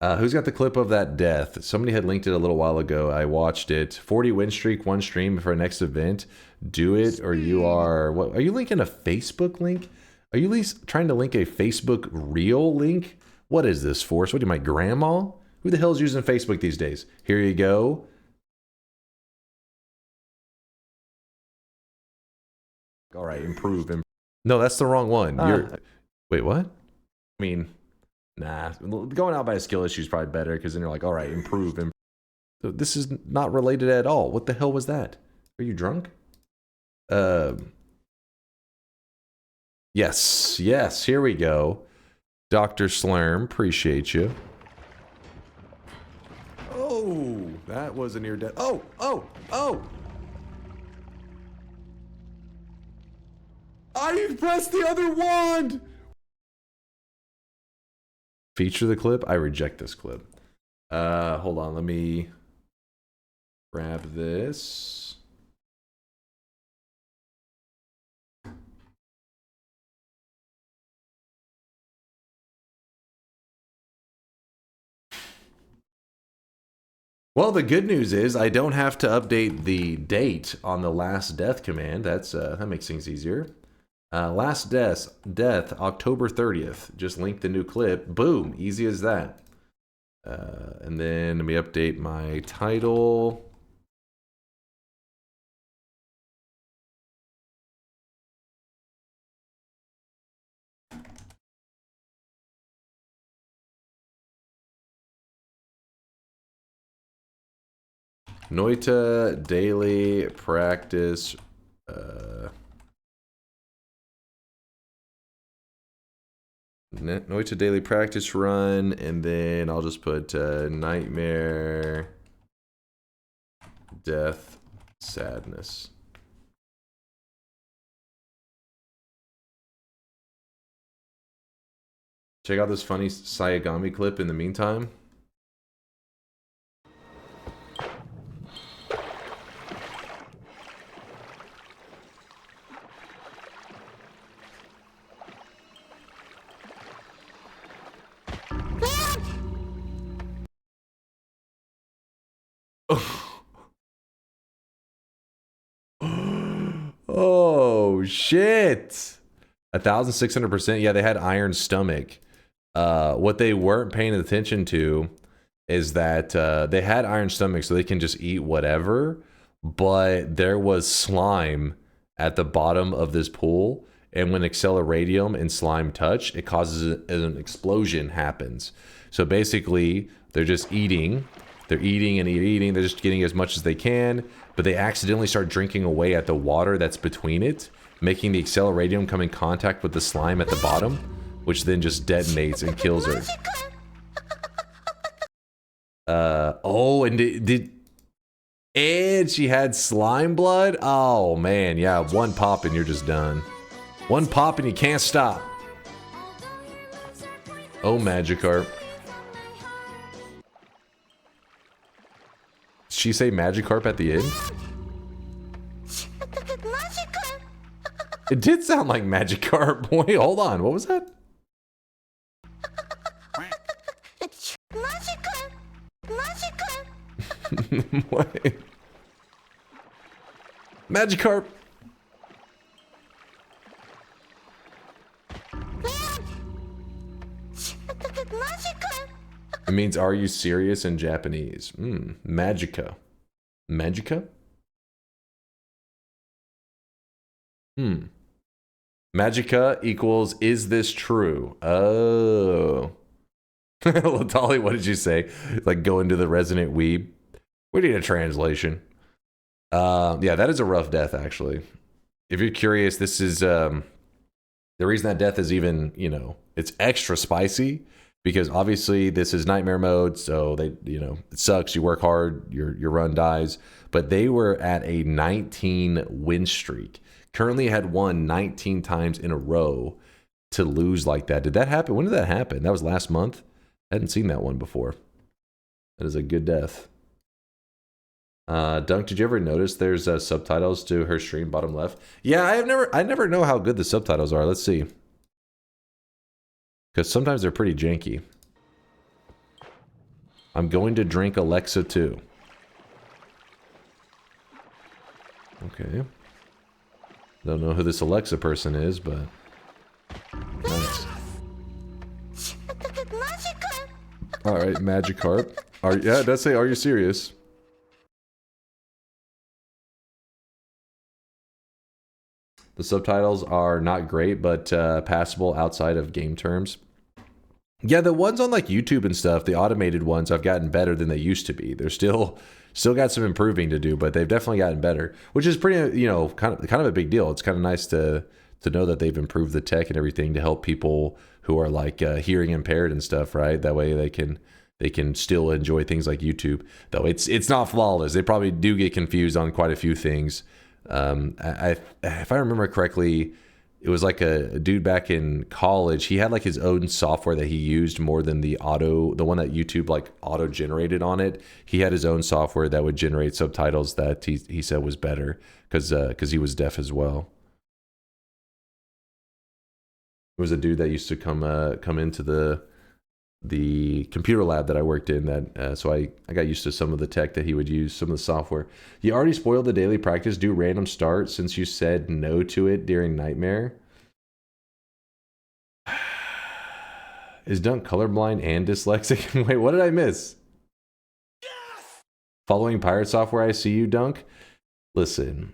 [SPEAKER 4] Who's got the clip of that death? Somebody had linked it a little while ago. I watched it. 40 win streak, 1 stream for our next event. Do it, or you are. What are you linking a Facebook link? Are you at least trying to link a Facebook reel link? What is this, Force? What are you, my grandma? Who the hell is using Facebook these days? Here you go. All right, improve. No, that's the wrong one. Wait, what? I mean, nah. Going out by a skill issue is probably better because then you're like, all right, improve. So this is not related at all. What the hell was that? Are you drunk? Yes. Here we go. Dr. Slurm, appreciate you. Oh, that was a near death. Oh. I pressed the other wand! Feature the clip? I reject this clip. Hold on, let me grab this. Well, the good news is I don't have to update the date on the last death command. That makes things easier. Last death, October 30th. Just link the new clip. Boom. Easy as that. And then let me update my title. Noita daily practice. Noita daily practice run, and then I'll just put nightmare, death, sadness. Check out this funny Sayagami clip in the meantime. Oh shit! 1,600%. Yeah, they had iron stomach. What they weren't paying attention to is that they had iron stomach, so they can just eat whatever. But there was slime at the bottom of this pool, and when acceleradium and slime touch, it causes an explosion happens. So basically, they're just eating. They're eating and eating. They're just getting as much as they can, but they accidentally start drinking away at the water that's between it, making the acceleradium come in contact with the slime at the bottom, which then just detonates and kills her. Oh, and and she had slime blood? Oh man, yeah, one pop and you're just done. One pop and you can't stop. Oh, Magikarp. Did she say Magikarp at the end? It did sound like Magikarp. Wait, hold on. What was that? What? Magikarp. It means, are you serious in Japanese? Magica. Magica? Magica equals, is this true? Oh. Latali, what did you say? Like, go into the resonant weeb? We need a translation. Yeah, that is a rough death, actually. If you're curious, this is, the reason that death is even, you know, it's extra spicy, because obviously this is nightmare mode, so they, you know, it sucks. You work hard, your run dies. But they were at a 19 win streak. Currently had won 19 times in a row to lose like that. Did that happen? When did that happen? That was last month? I hadn't seen that one before. That is a good death. Dunk, did you ever notice there's subtitles to her stream bottom left? Yeah, I never know how good the subtitles are. Let's see. Because sometimes they're pretty janky. I'm going to drink Alexa too. Okay. Don't know who this Alexa person is, but... Nice. Alright, Magikarp. Yeah, it does say, are you serious? The subtitles are not great, but passable outside of game terms. Yeah, the ones on like YouTube and stuff, the automated ones, have gotten better than they used to be. They're still got some improving to do, but they've definitely gotten better, which is pretty, you know, kind of a big deal. It's kind of nice to know that they've improved the tech and everything to help people who are like hearing impaired and stuff, right? That way they can still enjoy things like YouTube. Though it's not flawless. They probably do get confused on quite a few things. If I remember correctly, it was like a dude back in college. He had like his own software that he used more than the one that YouTube like auto generated on it. He had his own software that would generate subtitles that he said was better because he was deaf as well. There was a dude that used to come into the computer lab that I worked in, that so I got used to some of the tech that he would use, some of the software. You already spoiled the daily practice. Do random start since you said no to it during Nightmare. Is Dunk colorblind and dyslexic? Wait, what did I miss? Following pirate software, I see you, Dunk. Listen,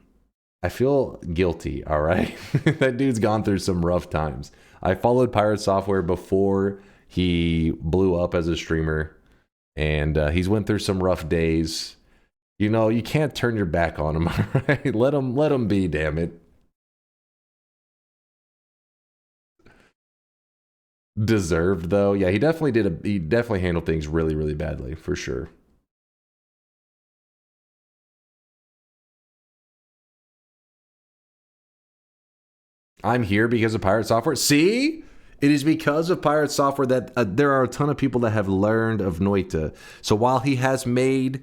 [SPEAKER 4] I feel guilty, all right? That dude's gone through some rough times. I followed pirate software before he blew up as a streamer, and he's went through some rough days. You know, you can't turn your back on him, all right? Let him be, damn it. Deserved, though. Yeah, he definitely handled things really, really badly, for sure. I'm here because of pirate software. See? It is because of pirate software that there are a ton of people that have learned of Noita. So while he has made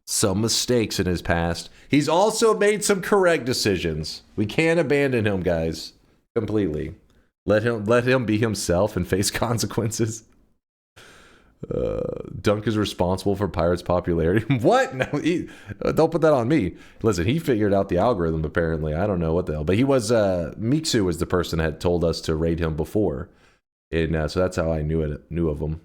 [SPEAKER 4] some mistakes in his past, he's also made some correct decisions. We can't abandon him, guys, completely. Let him be himself and face consequences. Dunk is responsible for Pirate's popularity. What? No, don't put that on me. Listen, he figured out the algorithm, apparently. I don't know what the hell. But he was, Miksu was the person that had told us to raid him before. And so that's how I knew of him.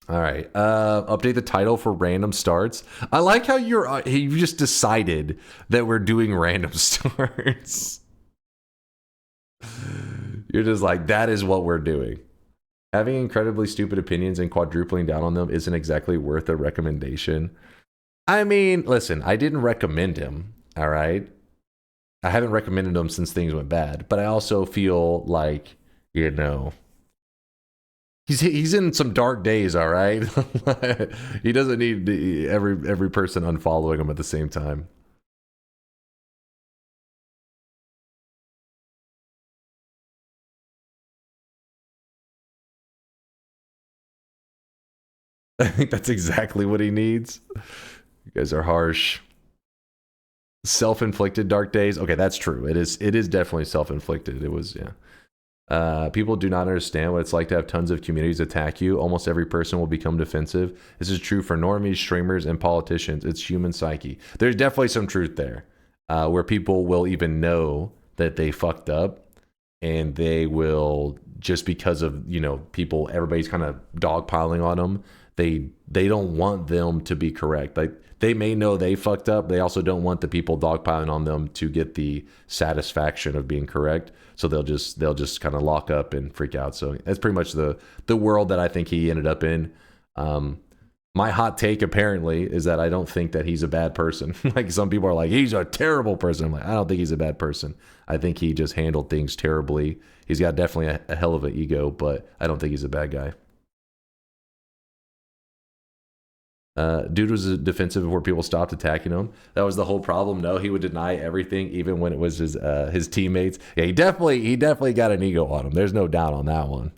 [SPEAKER 4] All right. Update the title for random starts. I like how you just decided that we're doing random starts. You're just like, that is what we're doing. Having incredibly stupid opinions and quadrupling down on them isn't exactly worth a recommendation. I mean, listen, I didn't recommend him, all right? I haven't recommended him since things went bad, but I also feel like, you know, he's in some dark days, all right? He doesn't need every person unfollowing him at the same time. I think that's exactly what he needs. You guys are harsh. Self-inflicted dark days. Okay, that's true. It is definitely self-inflicted. It was, yeah. People do not understand what it's like to have tons of communities attack you. Almost every person will become defensive. This is true for normies, streamers, and politicians. It's human psyche. There's definitely some truth there, where people will even know that they fucked up, and they will, just because of, you know, people, everybody's kind of dogpiling on them. They don't want them to be correct. Like, they may know they fucked up. They also don't want the people dogpiling on them to get the satisfaction of being correct. So they'll just kind of lock up and freak out. So that's pretty much the world that I think he ended up in. My hot take apparently is that I don't think that he's a bad person. Like, some people are like, he's a terrible person. I'm like, I don't think he's a bad person. I think he just handled things terribly. He's got definitely a hell of an ego, but I don't think he's a bad guy. Dude was defensive where people stopped attacking him. That was the whole problem. No, he would deny everything, even when it was his teammates. Yeah, he definitely got an ego on him. There's no doubt on that one.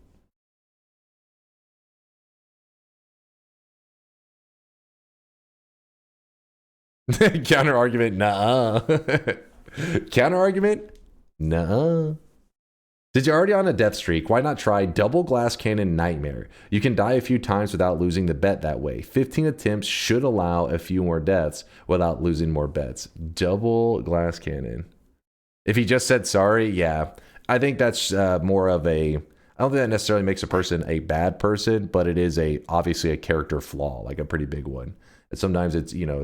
[SPEAKER 4] Counter argument, nuh-uh. Counter argument, nuh-uh. Did you already on a death streak? Why not try double glass cannon nightmare? You can die a few times without losing the bet that way. 15 attempts should allow a few more deaths without losing more bets. Double glass cannon. If he just said sorry, yeah. I think that's more of a... I don't think that necessarily makes a person a bad person, but it is obviously a character flaw, like a pretty big one. And sometimes it's, you know,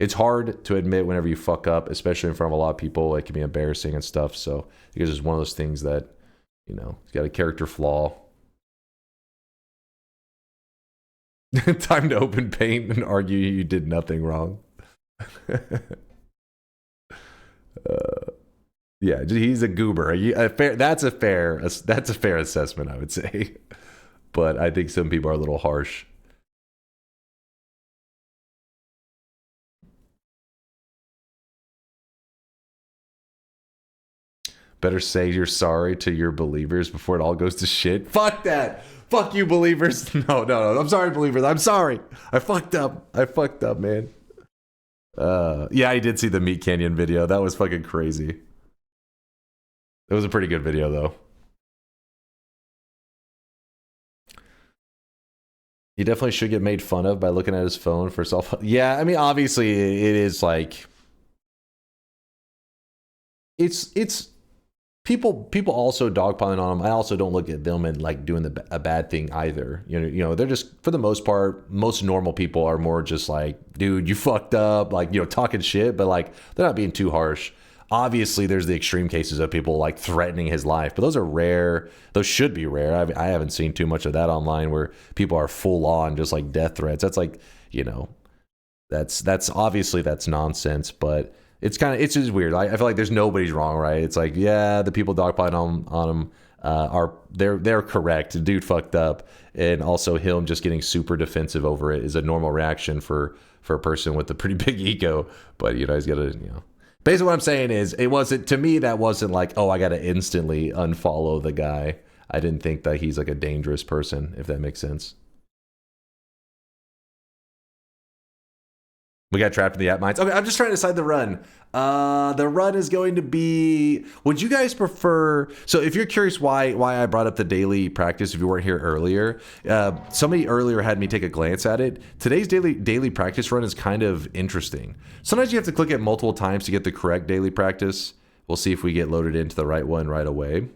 [SPEAKER 4] it's hard to admit whenever you fuck up, especially in front of a lot of people. It can be embarrassing and stuff. So because it's one of those things that, you know, it's got a character flaw. Time to open paint and argue you did nothing wrong. Yeah, he's a goober. That's a fair assessment, I would say. But I think some people are a little harsh. Better say you're sorry to your believers before it all goes to shit. Fuck that. Fuck you, believers. No. I'm sorry, believers. I'm sorry. I fucked up, man. Yeah, I did see the Meat Canyon video. That was fucking crazy. It was a pretty good video, though. He definitely should get made fun of by looking at his phone for self. Yeah, I mean, obviously, it is like... it's people also dogpiling on them. I also don't look at them and like doing a bad thing either. You know, they're just, for the most part, most normal people are more just like, dude, you fucked up, like, you know, talking shit, but like they're not being too harsh. Obviously, there's the extreme cases of people like threatening his life, but those are rare. Those should be rare. I haven't seen too much of that online where people are full on just like death threats. That's like, you know, that's obviously that's nonsense, but it's just weird. I feel like there's nobody's wrong, right? It's like, yeah, the people dogpiling on him they're correct. The dude fucked up, and also him just getting super defensive over it is a normal reaction for a person with a pretty big ego. But you know, he's got to, you know. Basically, what I'm saying is, it wasn't, to me, that wasn't like, oh, I got to instantly unfollow the guy. I didn't think that he's like a dangerous person, if that makes sense. We got trapped in the app mines. Okay, I'm just trying to decide the run. The run is going to be, would you guys prefer, so if you're curious why I brought up the daily practice, if you weren't here earlier, somebody earlier had me take a glance at it. Today's daily practice run is kind of interesting. Sometimes you have to click it multiple times to get the correct daily practice. We'll see if we get loaded into the right one right away.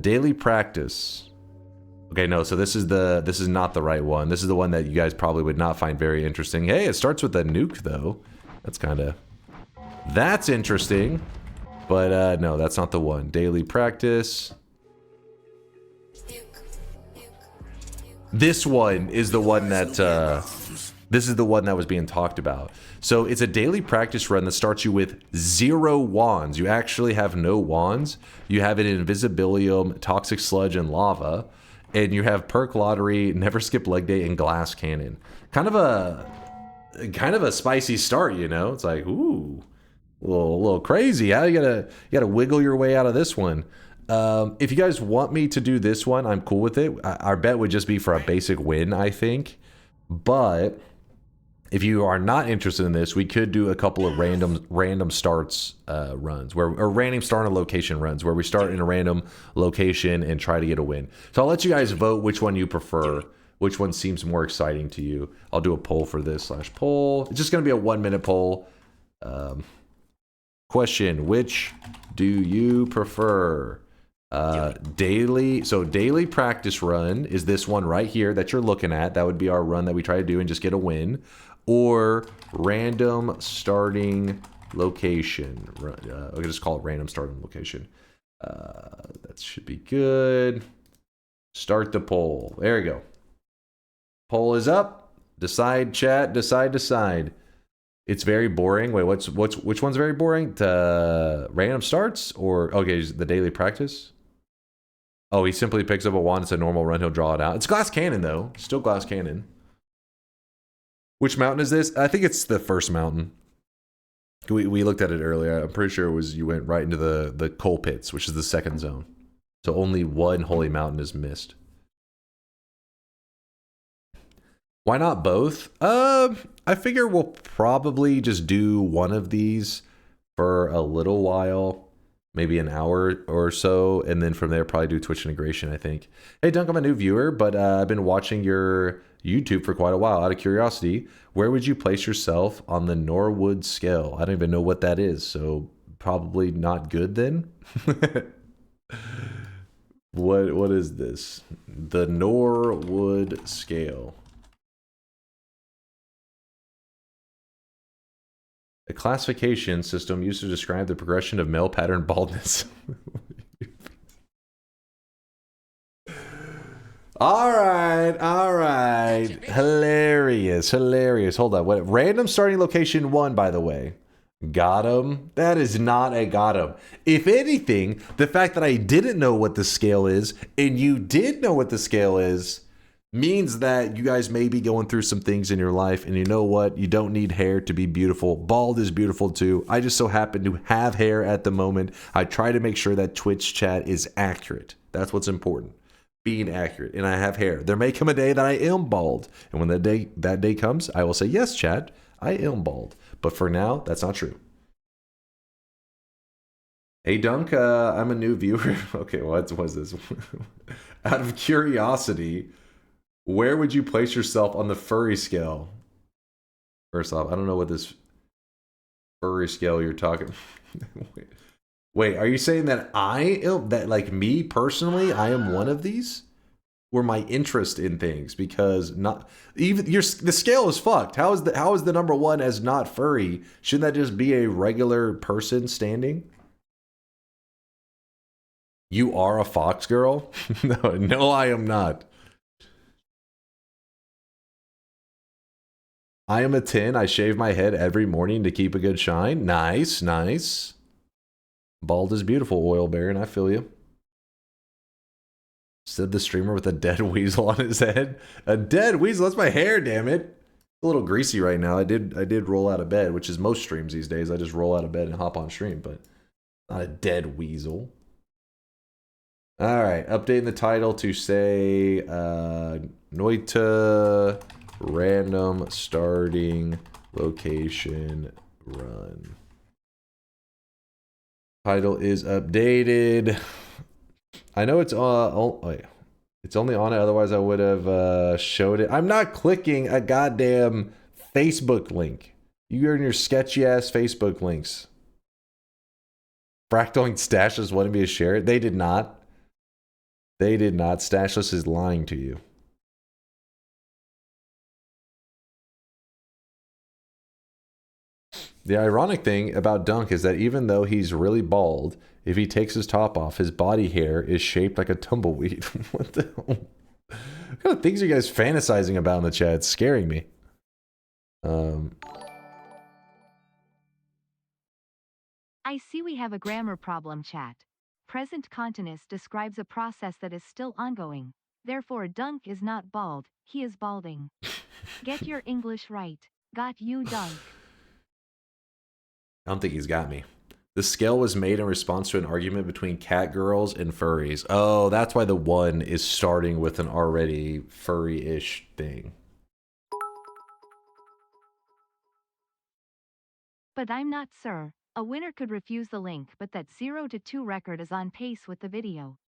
[SPEAKER 4] Daily practice. Okay, no, so this is not the right one. This is the one that you guys probably would not find very interesting. Hey, it starts with a nuke though. That's interesting. But no, that's not the one. Daily practice. This one is the one that this is the one that was being talked about. So it's a daily practice run that starts you with 0 wands. You actually have no wands. You have an invisibilium, toxic sludge, and lava. And you have perk lottery, never skip leg day, and glass cannon. Kind of a spicy start, you know. It's like, ooh, a little crazy. How you gotta wiggle your way out of this one. If you guys want me to do this one, I'm cool with it. Our bet would just be for a basic win, I think. But if you are not interested in this, we could do a couple of random starts runs, or random start on a location runs, where we start in a random location and try to get a win. So I'll let you guys vote which one you prefer, which one seems more exciting to you. I'll do a poll for this /poll. It's just going to be a 1-minute poll. Question: which do you prefer? Daily practice run is this one right here that you're looking at. That would be our run that we try to do and just get a win. Or random starting location. I'll just call it random starting location. That should be good. Start the poll. There we go. Poll is up. Decide, chat. Decide. It's very boring. Wait, which one's very boring? Random starts or okay, the daily practice? Oh, he simply picks up a wand. It's a normal run. He'll draw it out. It's glass cannon though. Still glass cannon. Which mountain is this? I think it's the first mountain. We looked at it earlier. I'm pretty sure it was, you went right into the coal pits, which is the second zone. So only one holy mountain is missed. Why not both? I figure we'll probably just do one of these for a little while, maybe an hour or so, and then from there probably do Twitch integration, I think. Hey Dunk, I'm a new viewer, but I've been watching your YouTube for quite a while. Out of curiosity, where would you place yourself on the Norwood scale? I don't even know what that is, so probably not good then. What is this? The Norwood scale. A classification system used to describe the progression of male pattern baldness. All right. Hilarious. Hold on. What? Random starting location 1, by the way. Got him. That is not a got him. If anything, the fact that I didn't know what the scale is and you did know what the scale is means that you guys may be going through some things in your life, and you know what? You don't need hair to be beautiful. Bald is beautiful too. I just so happen to have hair at the moment. I try to make sure that Twitch chat is accurate. That's what's important. Being accurate. And I have hair. There may come a day that I am bald. And when that day comes, I will say, yes, chat, I am bald. But for now, that's not true. Hey, Dunk, I'm a new viewer. Okay, what was this? Out of curiosity, where would you place yourself on the furry scale? First off, I don't know what this... Furry scale you're talking. Wait, are you saying that like me personally, I am one of these? Or my interest in things? Because not even the scale is fucked. How is the number one as not furry? Shouldn't that just be a regular person standing? You are a fox girl? No, I am not. I am a 10. I shave my head every morning to keep a good shine. Nice, nice. Bald is beautiful, Oil Baron. I feel you. Said the streamer with a dead weasel on his head. A dead weasel? That's my hair, damn it. A little greasy right now. I did roll out of bed, which is most streams these days. I just roll out of bed and hop on stream, but not a dead weasel. Alright, updating the title to say Noita random starting location run. Title is updated. I know it's it's only on it, otherwise I would have showed it. I'm not clicking a goddamn Facebook link. You and your sketchy ass Facebook links. Fractaling Stashless wanted me to share it. They did not. They did not. Stashless is lying to you. The ironic thing about Dunk is that even though he's really bald, if he takes his top off, his body hair is shaped like a tumbleweed. What the hell? What kind of things are you guys fantasizing about in the chat? It's scaring me.
[SPEAKER 2] I see we have a grammar problem, chat. Present continuous describes a process that is still ongoing. Therefore, Dunk is not bald, he is balding. Get your English right. Got you, Dunk.
[SPEAKER 4] I don't think he's got me. The scale was made in response to an argument between cat girls and furries. Oh, that's why the one is starting with an already furry-ish thing.
[SPEAKER 2] But I'm not, sir. A winner could refuse the link, but that 0-2 record is on pace with the video.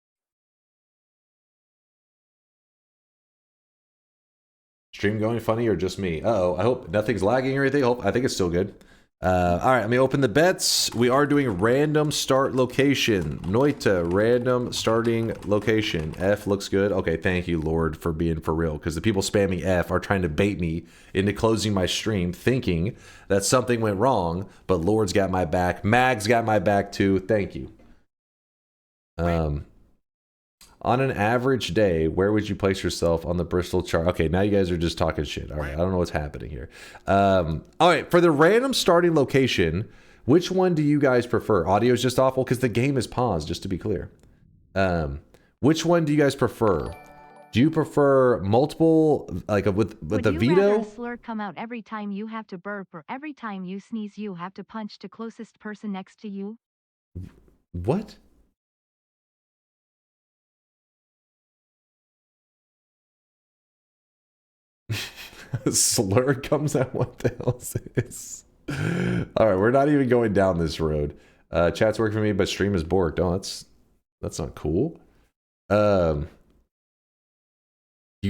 [SPEAKER 4] Stream going funny or just me? Uh-oh, I hope nothing's lagging or anything. I think it's still good. Alright, let me open the bets. We are doing random start location. Noita, random starting location. F looks good. Okay, thank you, Lord, for being for real. Because the people spamming F are trying to bait me into closing my stream, thinking that something went wrong, but Lord's got my back. Mag's got my back too. Thank you. On an average day, where would you place yourself on the Bristol chart? Okay, now you guys are just talking shit. All right, I don't know what's happening here. All right, for the random starting location, which one do you guys prefer? Audio is just awful because the game is paused, just to be clear. Which one do you guys prefer? Do you prefer multiple, like with the veto?
[SPEAKER 2] Would you rather a slur come out every time you have to burp, or every time you sneeze you have to punch the closest person next to you?
[SPEAKER 4] What? Slur comes out. What the hell is this? All right, we're not even going down this road. Chat's working for me, but stream is borked. Oh, that's not cool. You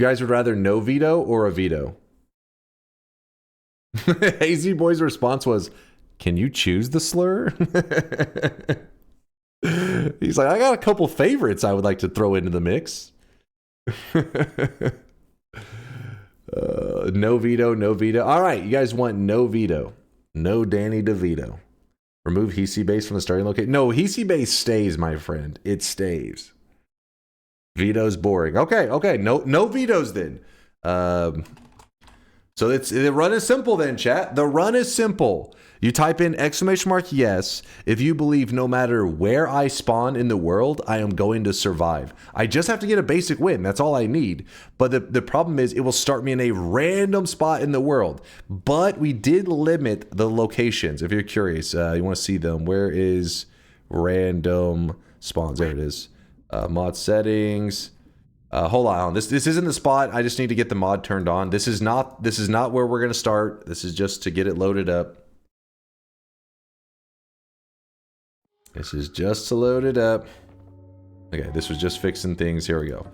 [SPEAKER 4] guys would rather no veto or a veto? Hazy Boy's response was, "Can you choose the slur?" He's like, "I got a couple favorites I would like to throw into the mix." No veto, no veto. All right, you guys want no veto. No Danny DeVito. Remove Hesi base from the starting location. No, Hesi base stays, my friend. It stays. Veto's boring. Okay. No vetoes then. So the run is simple then, chat. The run is simple. You type in !yes if you believe no matter where I spawn in the world, I am going to survive. I just have to get a basic win. That's all I need. But the problem is it will start me in a random spot in the world. But we did limit the locations. If you're curious, you want to see them. Where is random spawns? There it is. Mod settings. Hold on. This isn't the spot. I just need to get the mod turned on. This is not where we're going to start. This is just to get it loaded up. This is just to load it up. Okay, this was just fixing things. Here we go.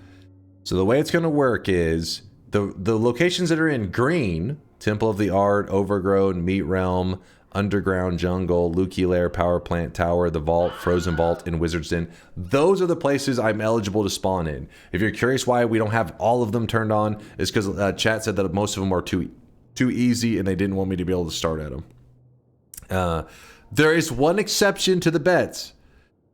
[SPEAKER 4] So the way it's going to work is the locations that are in green, Temple of the Art, Overgrown, Meat Realm, Underground Jungle, Lukey Lair, Power Plant Tower, the Vault, Frozen Vault, and Wizard's Den. Those are the places I'm eligible to spawn in. If you're curious why we don't have all of them turned on, it's because chat said that most of them are too easy and they didn't want me to be able to start at them. There is one exception to the bets.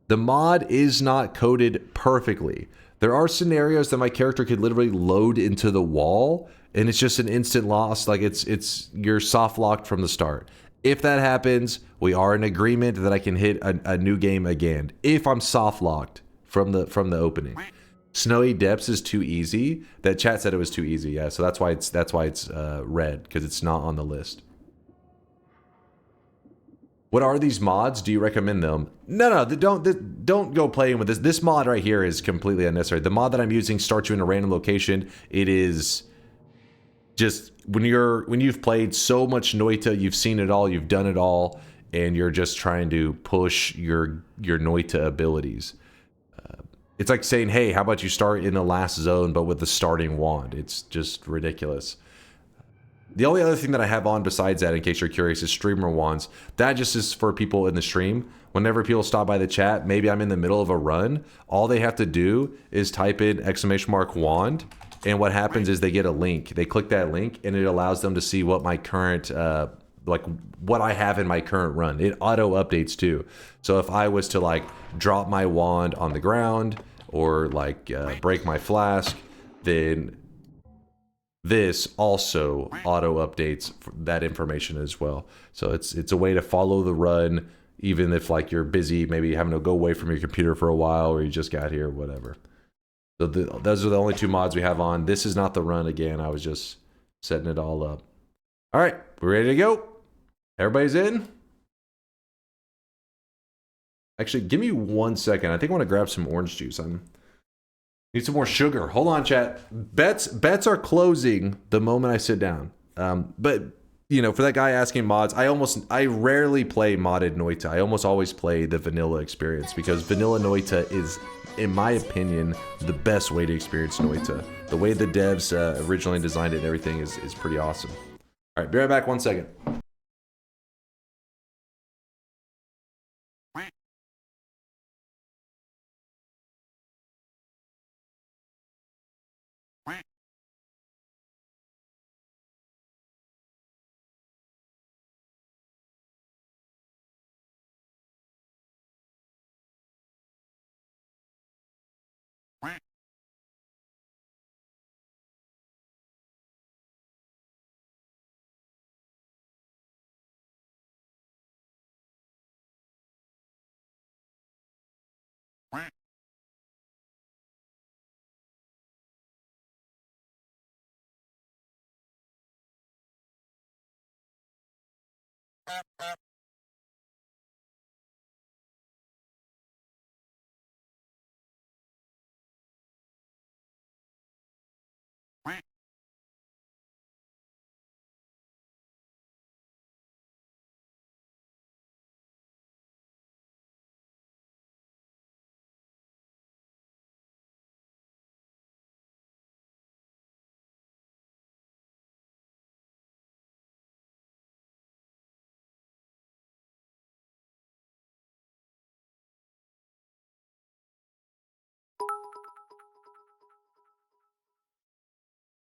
[SPEAKER 4] The mod is not coded perfectly. There are scenarios that my character could literally load into the wall and it's just an instant loss. Like you're soft locked from the start. If that happens, we are in agreement that I can hit a new game again. If I'm soft locked from the opening. Snowy Depths is too easy. That chat said it was too easy. Yeah, so that's why it's red, because it's not on the list. What are these mods? Do you recommend them? No, don't go playing with this. This mod right here is completely unnecessary. The mod that I'm using starts you in a random location. It is just when you've played so much Noita, you've seen it all, you've done it all, and you're just trying to push your Noita abilities. It's like saying, hey, how about you start in the last zone but with the starting wand? It's just ridiculous. The only other thing that I have on besides that, in case you're curious, is streamer wands. That just is for people in the stream. Whenever people stop by the chat, maybe I'm in the middle of a run, all they have to do is type in !wand, and what happens is they get a link. They click that link, and it allows them to see what my current, like what I have in my current run. It auto updates too. So if I was to like drop my wand on the ground or like break my flask, then this also auto updates that information as well. So it's a way to follow the run, even if like you're busy, maybe having to go away from your computer for a while, or you just got here, whatever. So those are the only two mods we have on. This is not the run again. I was just setting it all up. All right, we're ready to go. Everybody's in. Actually, give me 1 second. I think I want to grab some orange juice. Need some more sugar. Hold on, chat. Bets are closing the moment I sit down. But you know, for that guy asking mods, I rarely play modded Noita. I almost always play the vanilla experience because vanilla Noita is, in my opinion, the best way to experience Noita. The way the devs originally designed it and everything is pretty awesome. All right, be right back 1 second.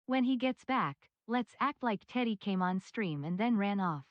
[SPEAKER 2] When he gets back, let's act like Teddy came on stream and then ran off.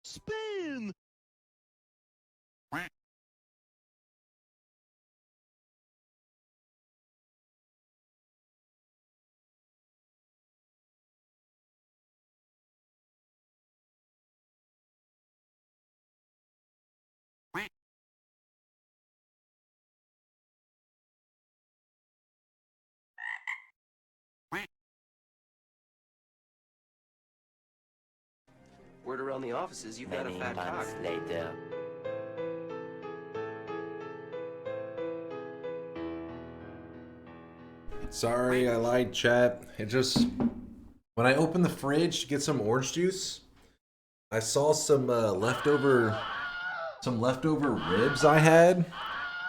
[SPEAKER 6] Spin!
[SPEAKER 11] Word around the offices, you've got a fat cock. Later.
[SPEAKER 4] Sorry, I lied, chat. It just... When I opened the fridge to get some orange juice, I saw some leftover ribs I had.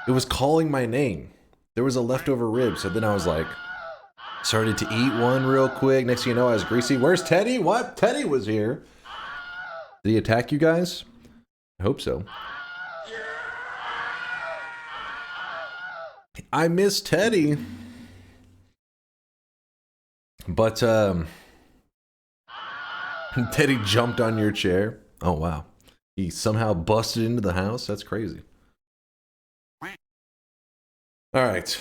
[SPEAKER 4] It was calling my name. There was a leftover rib, so then I was like... Started to eat one real quick. Next thing you know, I was greasy. Where's Teddy? What? Teddy was here. Did he attack you guys? I hope so. I miss Teddy. But, Teddy jumped on your chair. Oh, wow. He somehow busted into the house. That's crazy. All right.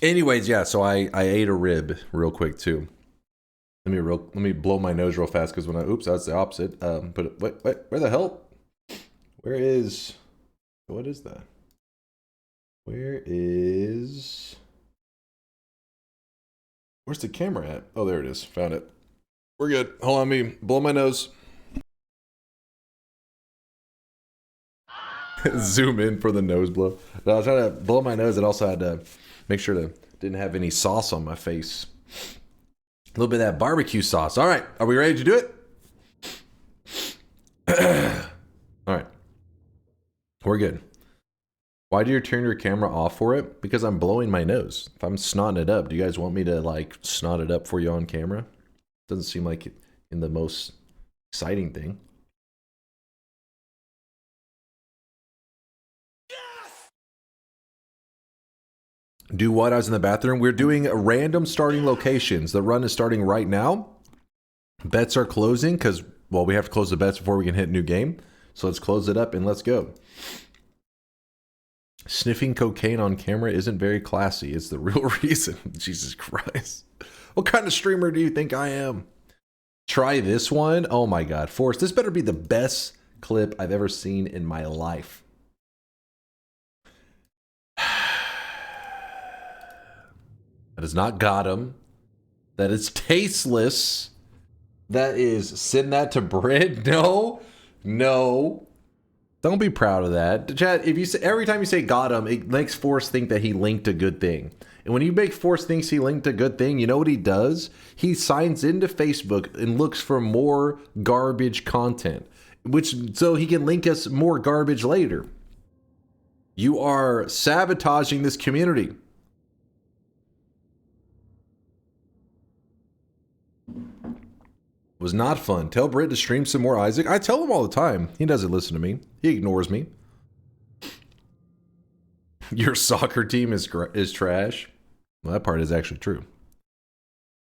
[SPEAKER 4] Anyways, yeah, so I ate a rib real quick, too. Let me blow my nose real fast, because when I... Oops, that's the opposite. But, wait, where the hell? Where is... What is that? Where is... Where's the camera at? Oh, there it is. Found it. We're good. Hold on, me blow my nose. Zoom in for the nose blow. No, I was trying to blow my nose. It also had to make sure to didn't have any sauce on my face. A little bit of that barbecue sauce. All right, are we ready to do it? All right, we're good. Why do you turn your camera off for it? Because I'm blowing my nose. If I'm snotting it up, do you guys want me to like snot it up for you on camera? Doesn't seem like it in the most exciting thing. Do what? I was in the bathroom. We're doing random starting locations. The run is starting right now. Bets are closing because, well, we have to close the bets before we can hit new game. So let's close it up and let's go. Sniffing cocaine on camera isn't very classy. It's the real reason. Jesus Christ. What kind of streamer do you think I am? Try this one. Oh my God. Forrest, this better be the best clip I've ever seen in my life. That is not got him. That is tasteless. That is send that to bread. No. No. Don't be proud of that. Chad, if you say, every time you say got him, it makes Forrest think that he linked a good thing. And when you make Forrest thinks he linked a good thing, you know what he does? He signs into Facebook and looks for more garbage content, which so he can link us more garbage later. You are sabotaging this community. Was not fun. Tell Britt to stream some more Isaac. I tell him all the time. He doesn't listen to me. He ignores me. Your soccer team is trash. Well, that part is actually true.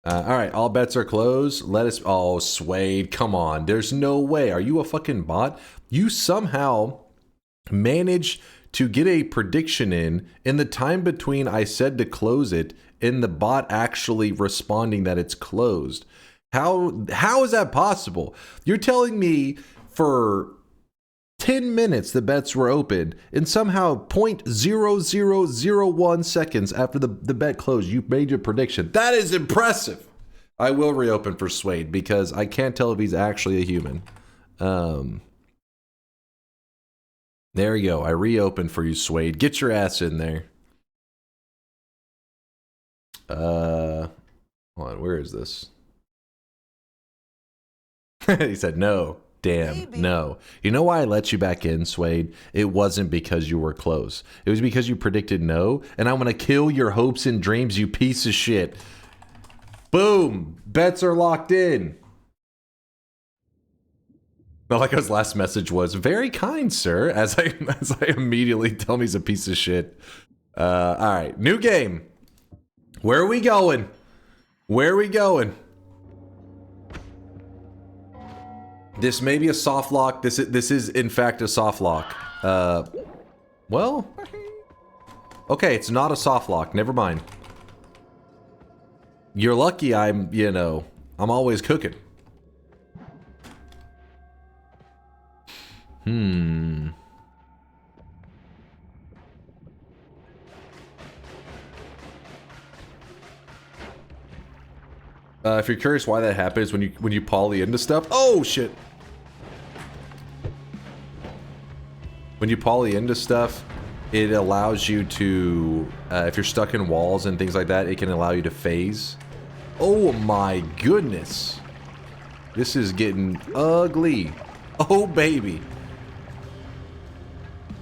[SPEAKER 4] All right, all bets are closed. Let us. Oh, Suede, come on. There's no way. Are you a fucking bot? You somehow managed to get a prediction in the time between I said to close it and the bot actually responding that it's closed. How is that possible? You're telling me for 10 minutes the bets were open, and somehow 0.0001 seconds after the bet closed, you made your prediction. That is impressive. I will reopen for Suede because I can't tell if he's actually a human. There you go. I reopened for you, Suede. Get your ass in there. Hold on. Where is this? He said no. Damn, maybe. No. You know why I let you back in, Suede? It wasn't because you were close. It was because you predicted no, and I'm gonna kill your hopes and dreams, you piece of shit. Boom! Bets are locked in. Malika's last message was, very kind, sir, as I immediately tell me he's a piece of shit. Alright, new game. Where are we going? Where are we going? This may be a soft lock. This is in fact a soft lock. Well, okay, it's not a soft lock. Never mind. You're lucky I'm always cooking. If you're curious why that happens when you poly into stuff. Oh shit. When you poly into stuff, it allows you to, if you're stuck in walls and things like that, it can allow you to phase. Oh my goodness. This is getting ugly. Oh baby.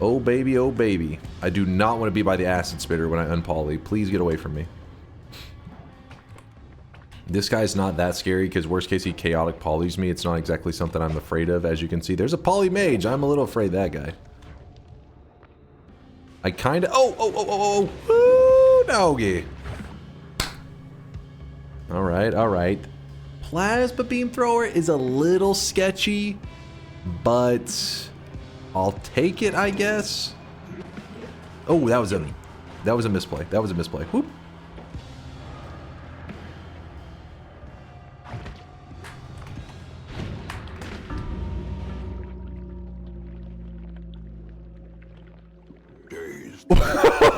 [SPEAKER 4] Oh baby, oh baby. I do not want to be by the acid spitter when I unpoly. Please get away from me. This guy's not that scary because worst case he chaotic polys me. It's not exactly something I'm afraid of. As you can see, there's a poly mage. I'm a little afraid of that guy. I kind of... Oh! Woo, doggy. Alright, alright. Plasma beam thrower is a little sketchy, but I'll take it, I guess. Oh, that was a misplay. That was a misplay. Whoop.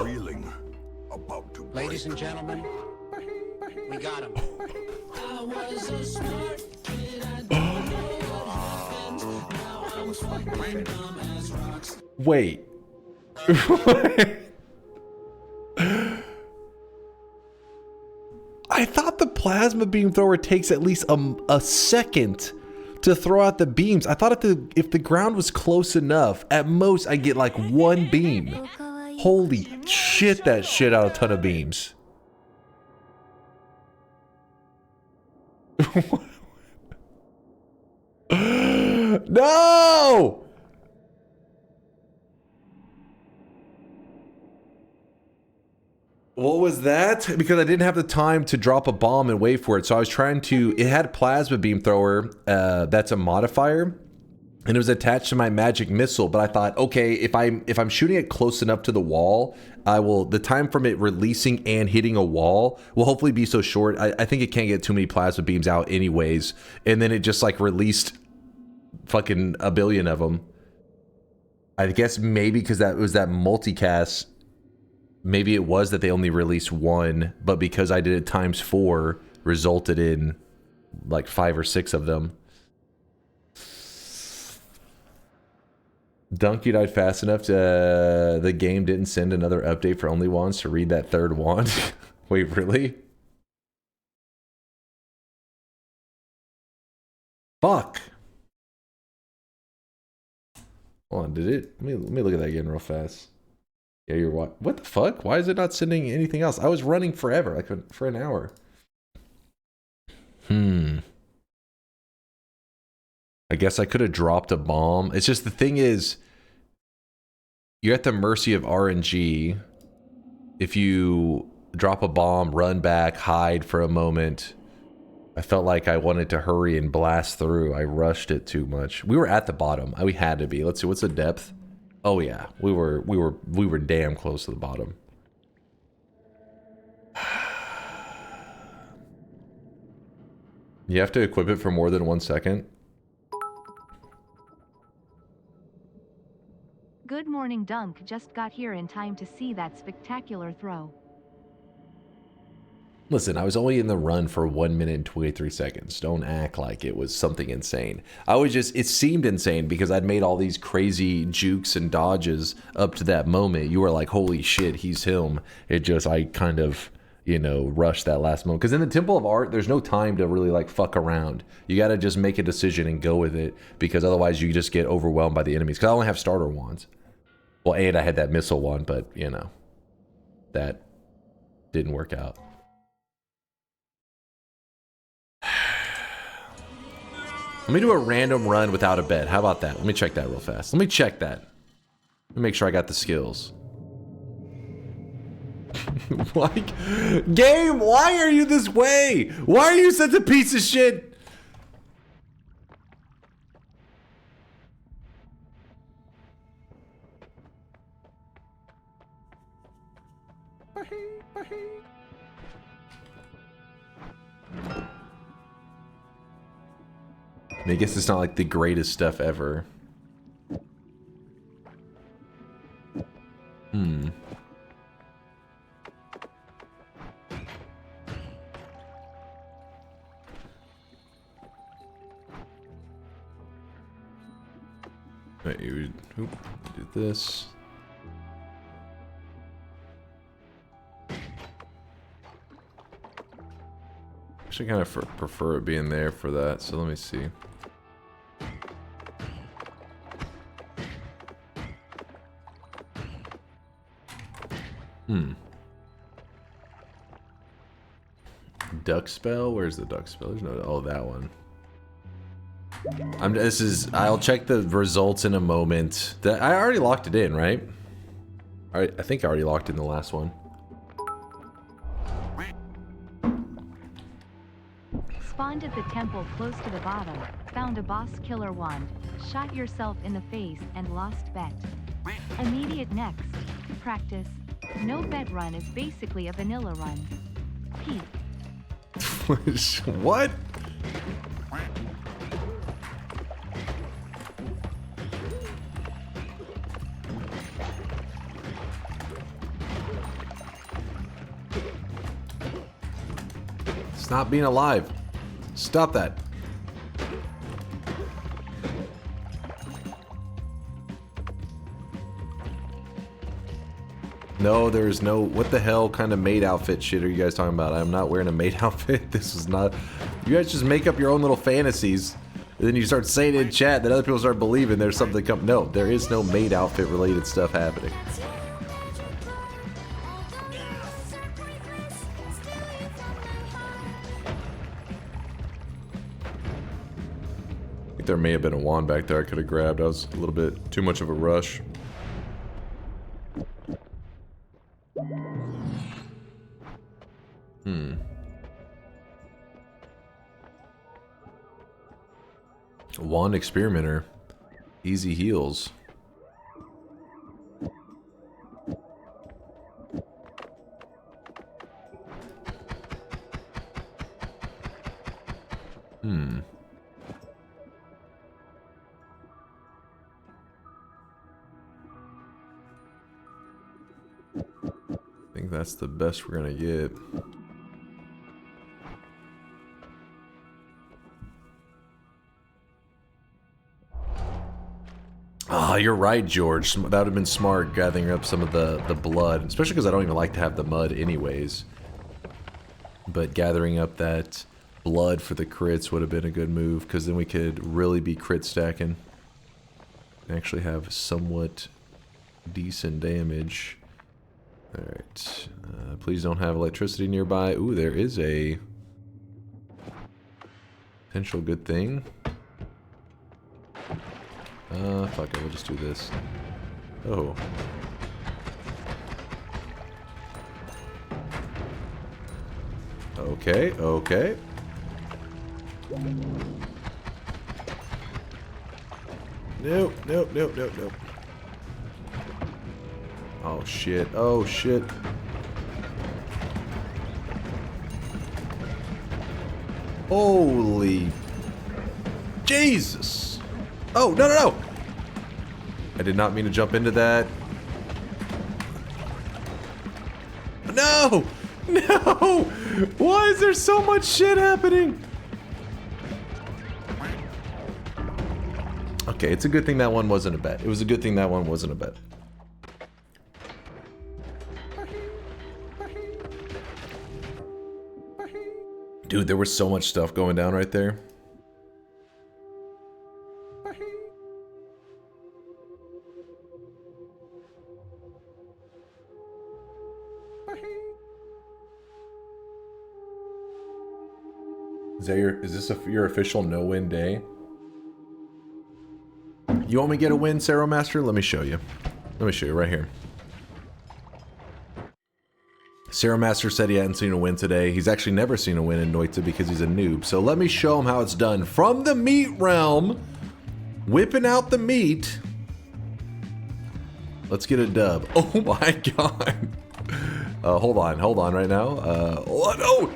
[SPEAKER 7] Reeling, about to
[SPEAKER 8] Ladies and gentlemen, we got him. I was a smart kid, I didn't know what happened. Now I'm fucking dumb as rocks.
[SPEAKER 4] Wait. I thought the plasma beam thrower takes at least a second to throw out the beams. I thought if the ground was close enough, at most I get like one beam. Holy shit, that shit out a ton of beams. No! What was that? Because I didn't have the time to drop a bomb and wait for it. So I was trying to... It had plasma beam thrower. That's a modifier. And it was attached to my magic missile. But I thought, okay, if I'm shooting it close enough to the wall, the time from it releasing and hitting a wall will hopefully be so short. I think it can't get too many plasma beams out anyways. And then it just like released fucking a billion of them. I guess maybe because that was that multicast. Maybe it was that they only released one, but because I did it ×4, resulted in like 5 or 6 of them. Dunk, you died fast enough to the game didn't send another update for only wands to read that third wand. Wait, really? Fuck. Hold on, did it? Let me look at that again real fast. Yeah, you're what the fuck? Why is it not sending anything else? I was running forever, like for an hour. I guess I could have dropped a bomb. It's just the thing is, you're at the mercy of RNG. If you drop a bomb, run back, hide for a moment. I felt like I wanted to hurry and blast through. I rushed it too much. We were at the bottom. We had to be. Let's see, what's the depth? Oh yeah, we were damn close to the bottom. You have to equip it for more than 1 second.
[SPEAKER 2] Good morning, Dunk. Just got here in time to see that spectacular throw.
[SPEAKER 4] Listen, I was only in the run for 1 minute and 23 seconds. Don't act like it was something insane. It seemed insane because I'd made all these crazy jukes and dodges up to that moment. You were like, holy shit, he's him. I kind of, you know, rushed that last moment. Because in the Temple of Art, there's no time to really like fuck around. You got to just make a decision and go with it, because otherwise you just get overwhelmed by the enemies. Because I only have starter wands. Well, and I had that missile one, but, you know, that didn't work out. Let me do a random run without a bed. How about that? Let me check that real fast. Let me check that. Let me make sure I got the skills. Like, game, why are you this way? Why are you such a piece of shit? I guess it's not like the greatest stuff ever. Wait, you would do this. Actually, kind of prefer it being there for that. So let me see. Duck spell? Where's the duck spell? There's no. Oh, that one. I'll check the results in a moment. I already locked it in, right? Alright, I think I already locked in the last one.
[SPEAKER 2] Spawned at the temple close to the bottom, found a boss killer wand, shot yourself in the face and lost bet. Immediate next. Practice. No bet run is basically a vanilla run. Peace.
[SPEAKER 4] What? Stop being alive. Stop that. No, there's no... What the hell kind of maid outfit shit are you guys talking about? I'm not wearing a maid outfit. This is not... You guys just make up your own little fantasies. And then you start saying it in chat that other people start believing there's something come... No, there is no maid outfit related stuff happening. I think there may have been a wand back there I could have grabbed. I was a little bit too much of a rush. Wand experimenter. Easy heals. I think that's the best we're gonna get. Ah, you're right, George. That would have been smart, gathering up some of the blood. Especially because I don't even like to have the mud anyways. But gathering up that blood for the crits would have been a good move, because then we could really be crit stacking. Actually have somewhat decent damage. Alright. Please don't have electricity nearby. Ooh, there is a potential good thing. Fuck it, we'll just do this. Oh. Okay, okay. Nope, nope, nope, nope, nope. Oh shit, oh shit. Holy Jesus! Oh, no, no, no! I did not mean to jump into that. No! No! Why is there so much shit happening? Okay, it's a good thing that one wasn't a bet. It was a good thing that one wasn't a bet. Dude, there was so much stuff going down right there. Is this your official no-win day? You want me to get a win, Sarah Master? Let me show you. Let me show you right here. Sarah Master said he hadn't seen a win today. He's actually never seen a win in Noita because he's a noob. So let me show him how it's done. From the meat realm, whipping out the meat. Let's get a dub. Oh my god. Hold on right now. Oh!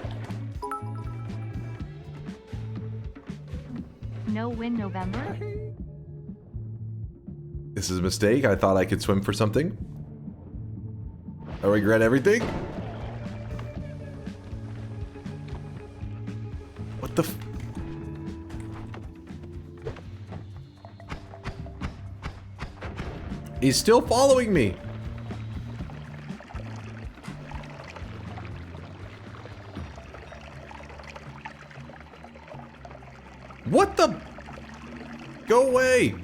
[SPEAKER 2] No win November?
[SPEAKER 4] This is a mistake. I thought I could swim for something. I regret everything. What the f— He's still following me. What the— Go away.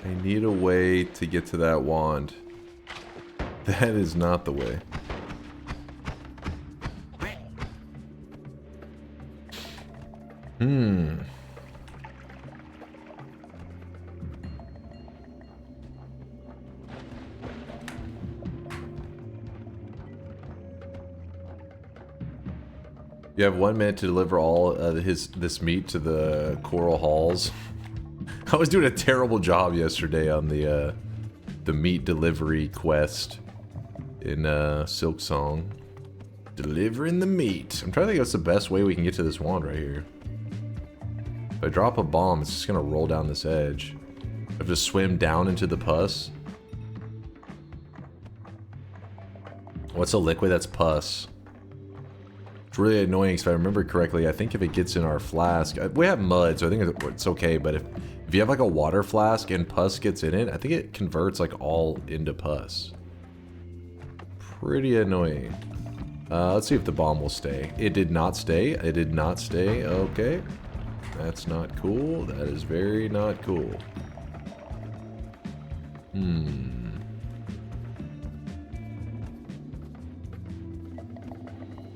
[SPEAKER 4] I need a way to get to that wand. That is not the way. You have 1 minute to deliver all this meat to the coral halls. I was doing a terrible job yesterday on the meat delivery quest in Silk Song. Delivering the meat. I'm trying to think what's the best way we can get to this wand right here. If I drop a bomb, it's just gonna roll down this edge. I have to swim down into the pus. What's a liquid that's pus? It's really annoying, because if I remember correctly, I think if it gets in our flask... We have mud, so I think it's okay, but if you have like a water flask and pus gets in it, I think it converts like all into pus. Pretty annoying. Let's see if the bomb will stay. It did not stay. It did not stay. Okay. That's not cool. That is very not cool.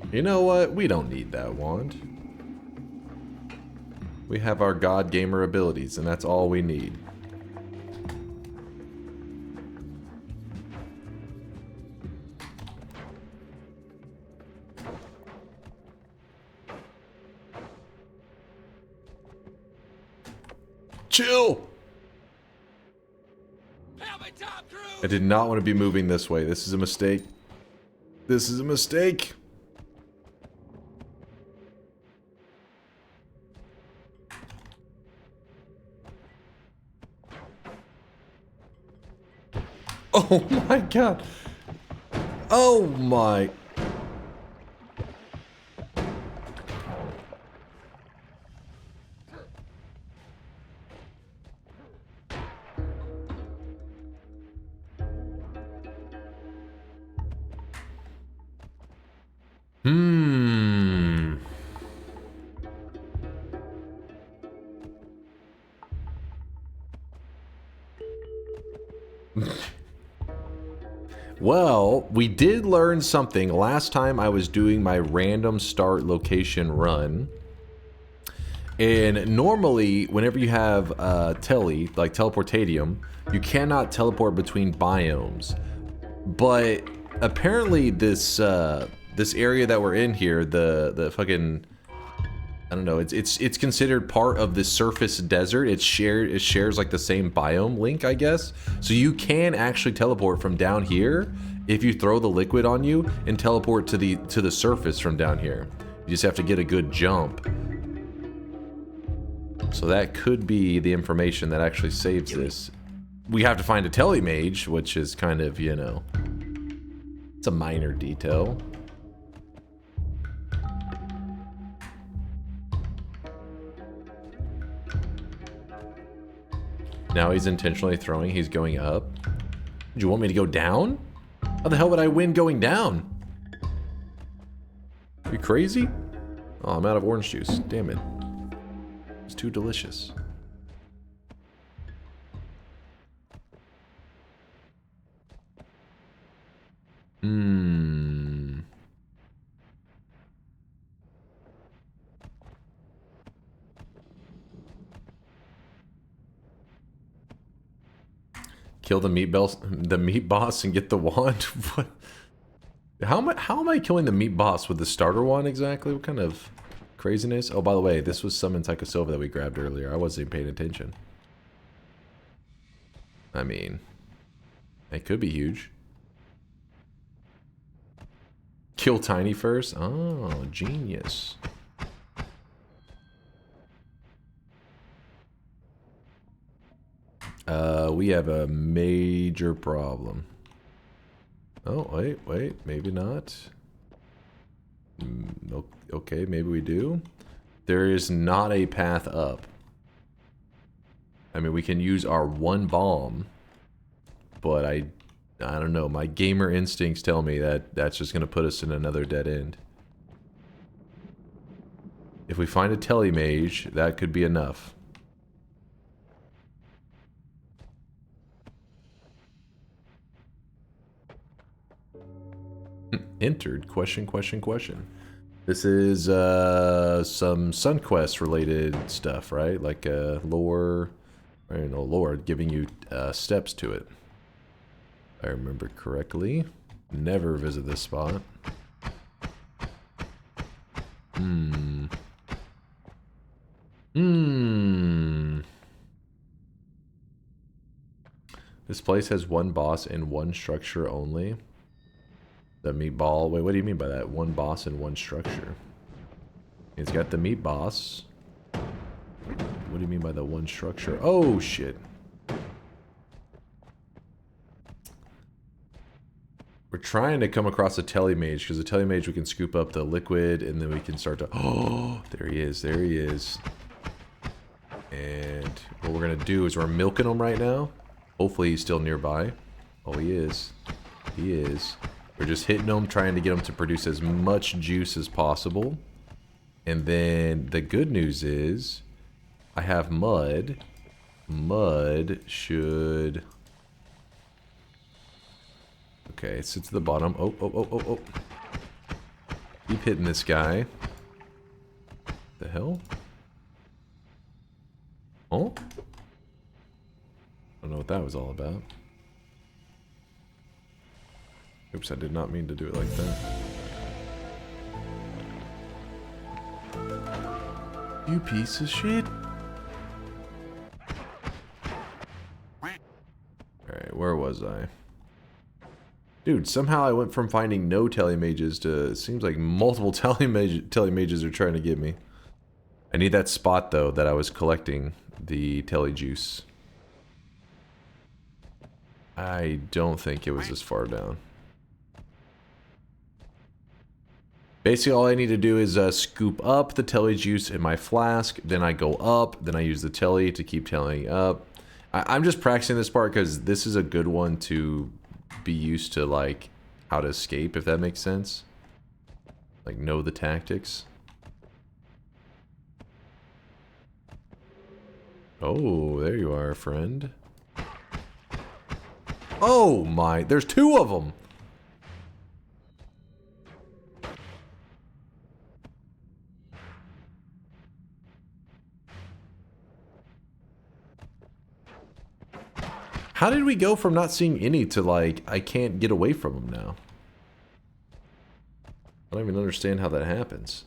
[SPEAKER 4] You know what? We don't need that wand. We have our God Gamer abilities, and that's all we need. Chill! I did not want to be moving this way. This is a mistake. This is a mistake. Oh my god. Oh my. Well, we did learn something last time I was doing my random start location run. And normally, whenever you have tele, like teleportatium, you cannot teleport between biomes. But apparently this this area that we're in here, the fucking, I don't know, it's considered part of the surface desert. It shares like the same biome link, I guess. So you can actually teleport from down here if you throw the liquid on you and teleport to the surface from down here. You just have to get a good jump. So that could be the information that actually saves this. We have to find a telemage, which is kind of, you know, it's a minor detail. Now he's intentionally throwing, he's going up. Do you want me to go down? How the hell would I win going down? Are you crazy? Oh, I'm out of orange juice. Damn it. It's too delicious. Kill the meat boss and get the wand? What? How am I killing the meat boss with the starter wand exactly? What kind of craziness? Oh, by the way, this was Summon Tycho Silva that we grabbed earlier. I wasn't even paying attention. I mean, it could be huge. Kill Tiny first? Oh, genius. We have a major problem. Oh, wait, maybe not. Okay, maybe we do. There is not a path up. I mean, we can use our one bomb, but I don't know. My gamer instincts tell me that that's just going to put us in another dead end. If we find a telemage, that could be enough. Entered? Question. This is some SunQuest related stuff, right? Like lore, I don't know, lore, giving you steps to it. If I remember correctly. Never visit this spot. This place has one boss and one structure only. The meatball. Wait, what do you mean by that? One boss and one structure. It's got the meat boss. What do you mean by the one structure? Oh, shit. We're trying to come across a telemage, because a telemage we can scoop up the liquid and then we can start to... Oh, there he is. There he is. And what we're going to do is we're milking him right now. Hopefully he's still nearby. Oh, he is. He is. We're just hitting them, trying to get them to produce as much juice as possible. And then the good news is I have mud. Mud should... Okay, it sits at the bottom. Oh. Keep hitting this guy. The hell? Oh? I don't know what that was all about. Oops, I did not mean to do it like that. You piece of shit. Alright, where was I? Dude, somehow I went from finding no telemages to... It seems like multiple telemages are trying to get me. I need that spot, though, that I was collecting the telejuice. I don't think it was this far down. Basically, all I need to do is scoop up the telejuice in my flask, then I go up, then I use the tele to keep telling up. I'm just practicing this part because this is a good one to be used to, like, how to escape, if that makes sense. Like, know the tactics. Oh, there you are, friend. Oh my, there's two of them! How did we go from not seeing any to like, I can't get away from them now? I don't even understand how that happens.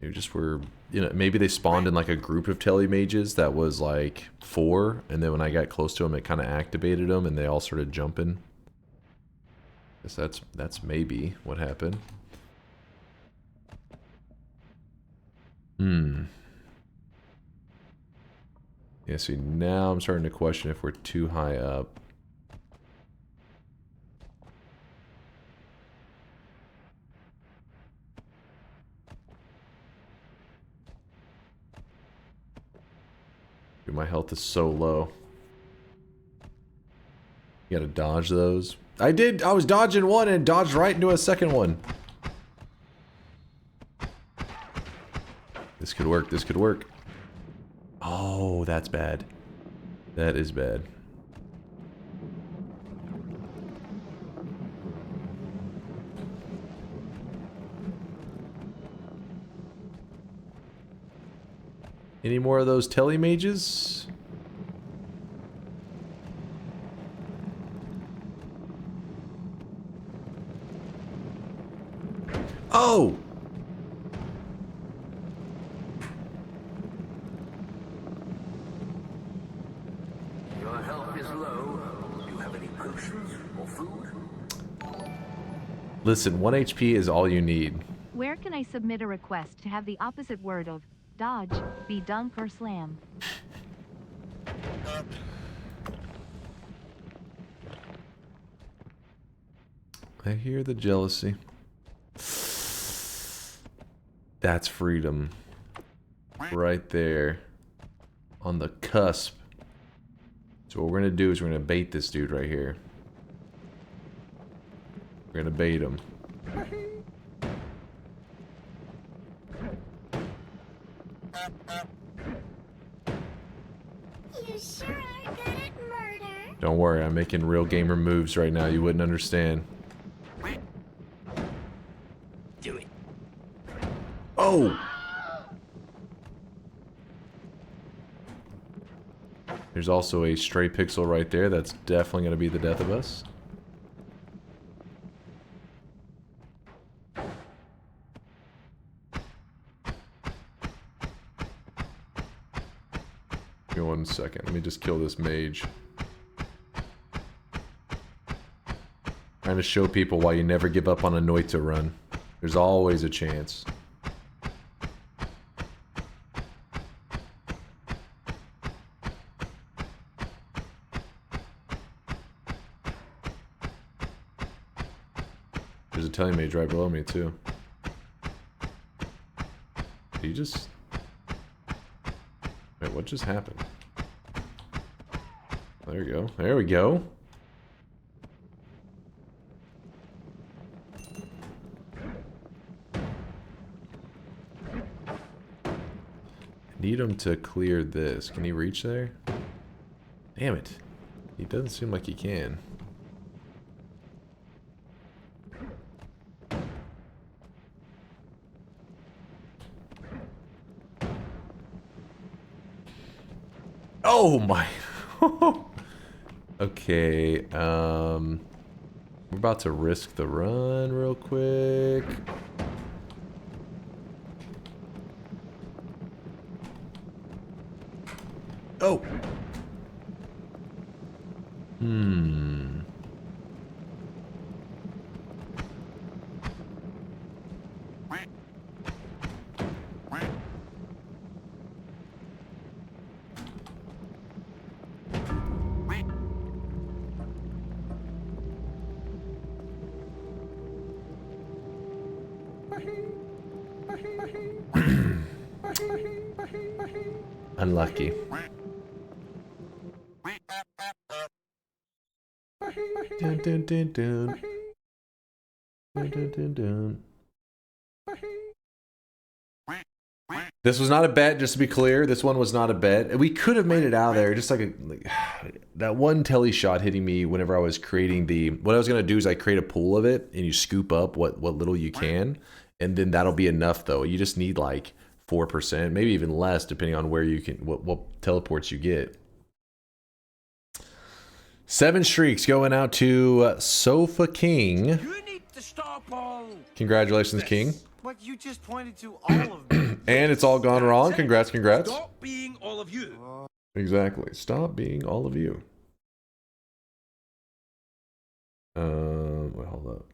[SPEAKER 4] Maybe just were, you know, maybe they spawned in like a group of telemages that was like 4, and then when I got close to them, it kind of activated them, and they all started jumping. Guess that's maybe what happened. Yeah, see, now I'm starting to question if we're too high up. Dude, my health is so low. You gotta dodge those. I did! I was dodging one and dodged right into a second one. This could work, this could work. Oh, that's bad. That is bad. Any more of those telemages? Oh!
[SPEAKER 11] Your health is low. Do you have any potions or food?
[SPEAKER 4] Listen, 1 HP is all you need.
[SPEAKER 2] Where can I submit a request to have the opposite word of dodge be dunk or slam?
[SPEAKER 4] I hear the jealousy. That's freedom. Right there. On the cusp. So what we're gonna do is we're gonna bait this dude right here. We're gonna bait him.
[SPEAKER 3] You sure are good at murder.
[SPEAKER 4] Don't worry, I'm making real gamer moves right now. You wouldn't understand.
[SPEAKER 11] Do it.
[SPEAKER 4] Oh! There's also a stray pixel right there. That's definitely going to be the death of us. Give me 1 second. Let me just kill this mage. Trying to show people why you never give up on a Noita run. There's always a chance. There's a telemage right below me too. Did he just... Wait, what just happened? There we go. There we go. Need him to clear this. Can he reach there? Damn it. He doesn't seem like he can. Oh my. Okay, we're about to risk the run real quick. Oh. Unlucky. Dun, dun, dun, dun. Dun, dun, dun, dun. This was not a bet, just to be clear. This one was not a bet. We could have made it out of there. Just like that one telly shot hitting me whenever I was creating the... What I was going to do is I create a pool of it, and you scoop up what little you can. And then that'll be enough, though. You just need like 4%, maybe even less, depending on where you can... What teleports you get. 7 streaks going out to Sofa King.
[SPEAKER 8] You need to stop all.
[SPEAKER 4] Congratulations, King.
[SPEAKER 8] But you just pointed to all of me.
[SPEAKER 4] And it's all gone wrong. Congrats, congrats.
[SPEAKER 8] Stop being all of you.
[SPEAKER 4] Exactly. Stop being all of you. Wait, hold up.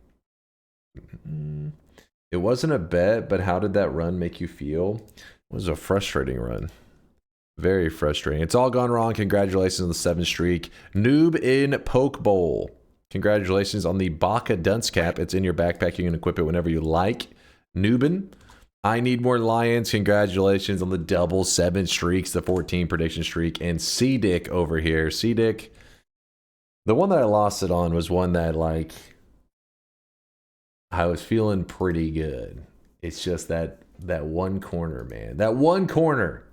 [SPEAKER 4] It wasn't a bet, but how did that run make you feel? It was a frustrating run. Very frustrating. It's all gone wrong. Congratulations on the 7 streak. Noob in Poke Bowl. Congratulations on the Baka Dunce Cap. It's in your backpack. You can equip it whenever you like. Noobin. I Need More Lions. Congratulations on the double 7 streaks, the 14 prediction streak. And C-Dick over here. C-Dick. The one that I lost it on was one that, like, I was feeling pretty good. It's just that one corner, man. That one corner.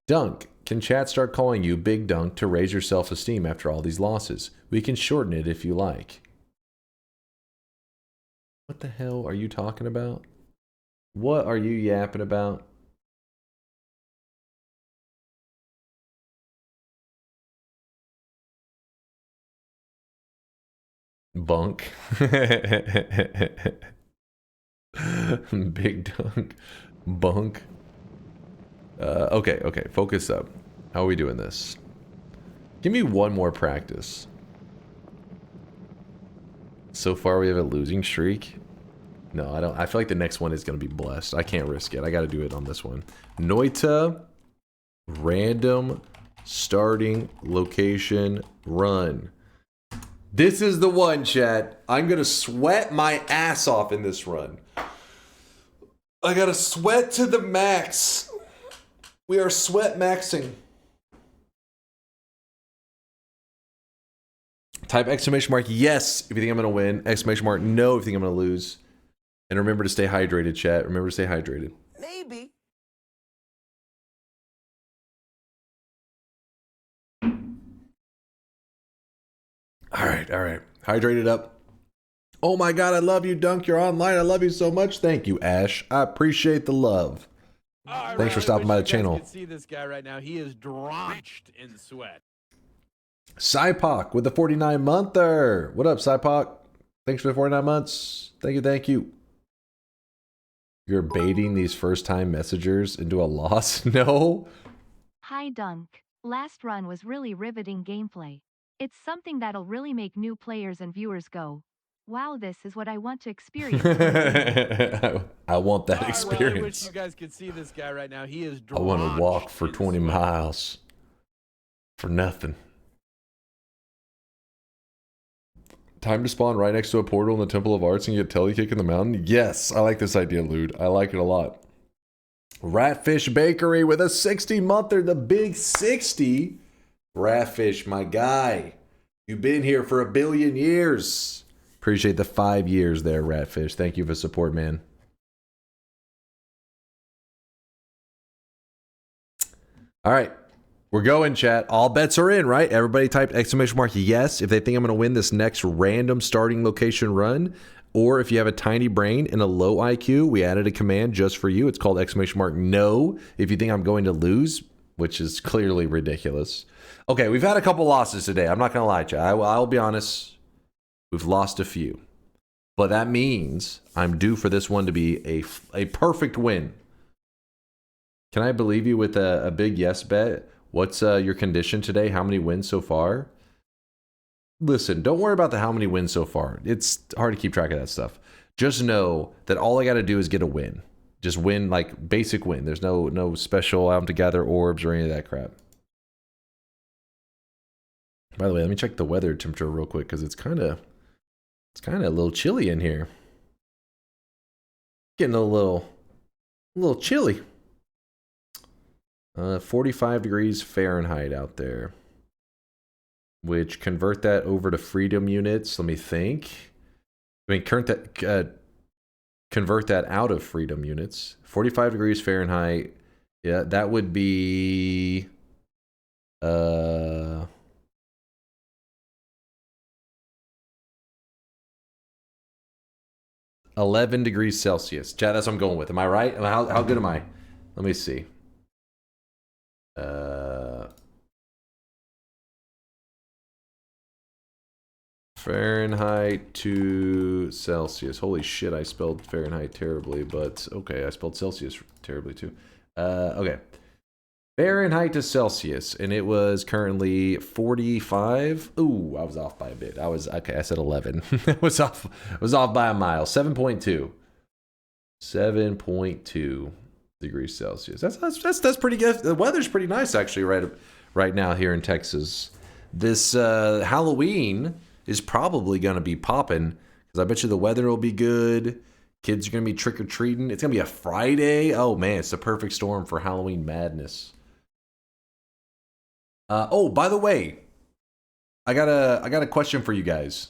[SPEAKER 4] Dunk. Can chat start calling you Big Dunk to raise your self-esteem after all these losses? We can shorten it if you like. What the hell are you talking about? What are you yapping about? Bunk. Big Dunk. Bunk. Okay, focus up. How are we doing this? Give me one more practice. So far we have a losing streak. No, I don't. I feel like the next one is going to be blessed. I can't risk it. I got to do it on this one. Noita, random starting location run. This is the one, chat. I'm going to sweat my ass off in this run. I got to sweat to the max. We are sweat maxing. Type exclamation mark yes if you think I'm going to win. Exclamation mark no if you think I'm going to lose. And remember to stay hydrated, chat. Remember to stay hydrated.
[SPEAKER 8] Maybe.
[SPEAKER 4] All right. Hydrated up. Oh my God, I love you, Dunk. You're online. I love you so much. Thank you, Ash. I appreciate the love. Thanks for stopping by the channel.
[SPEAKER 5] You can see this guy right now. He is drenched in sweat.
[SPEAKER 4] Cypok with the 49-monther. What up, Cypok? Thanks for the 49 months. Thank you. You're baiting these first-time messengers into a loss? No.
[SPEAKER 2] Hi, Dunk. Last run was really riveting gameplay. It's something that'll really make new players and viewers go, wow, this is what I want to experience.
[SPEAKER 4] I want that experience.
[SPEAKER 5] I really wish you guys could see this guy right now. He is drenched.
[SPEAKER 4] I want to walk for 20 miles for nothing. Time to spawn right next to a portal in the Temple of Arts and get telekick in the mountain? Yes, I like this idea, Lude. I like it a lot. Ratfish Bakery with a 60-monther, the big 60. Ratfish, my guy. You've been here for 1 billion years. Appreciate the 5 years there, Ratfish. Thank you for support, man. All right. We're going, chat. All bets are in, right? Everybody typed exclamation mark yes if they think I'm going to win this next random starting location run. Or if you have a tiny brain and a low IQ, we added a command just for you. It's called exclamation mark no if you think I'm going to lose, which is clearly ridiculous. Okay, we've had a couple losses today. I'm not going to lie, chat. I'll be honest. We've lost a few. But that means I'm due for this one to be a perfect win. Can I believe you with a big yes bet? What's your condition today? How many wins so far? Listen, don't worry about the how many wins so far. It's hard to keep track of that stuff. Just know that all I got to do is get a win. Just win, like basic win. There's no special I'm to gather orbs or any of that crap. By the way, let me check the weather temperature real quick because it's kind of a little chilly in here. Getting a little chilly. 45 degrees Fahrenheit out there. Which, convert that over to freedom units. Let me think. Convert that out of freedom units. 45 degrees Fahrenheit. Yeah, that would be 11 degrees Celsius. Chat, that's what I'm going with. Am I right? How good am I? Let me see. Fahrenheit to Celsius. Holy shit, I spelled Fahrenheit terribly, but okay, I spelled Celsius terribly too. Okay. Fahrenheit to Celsius, and it was currently 45. Ooh, I was off by a bit. I said 11. I was off by a mile. 7.2. 7.2 degrees Celsius. That's pretty good. The weather's pretty nice actually right now here in Texas. This Halloween is probably going to be popping because I bet you the weather will be good. Kids are going to be trick-or-treating. It's going to be a Friday. Oh, man, it's the perfect storm for Halloween madness. Oh, by the way, I got a question for you guys.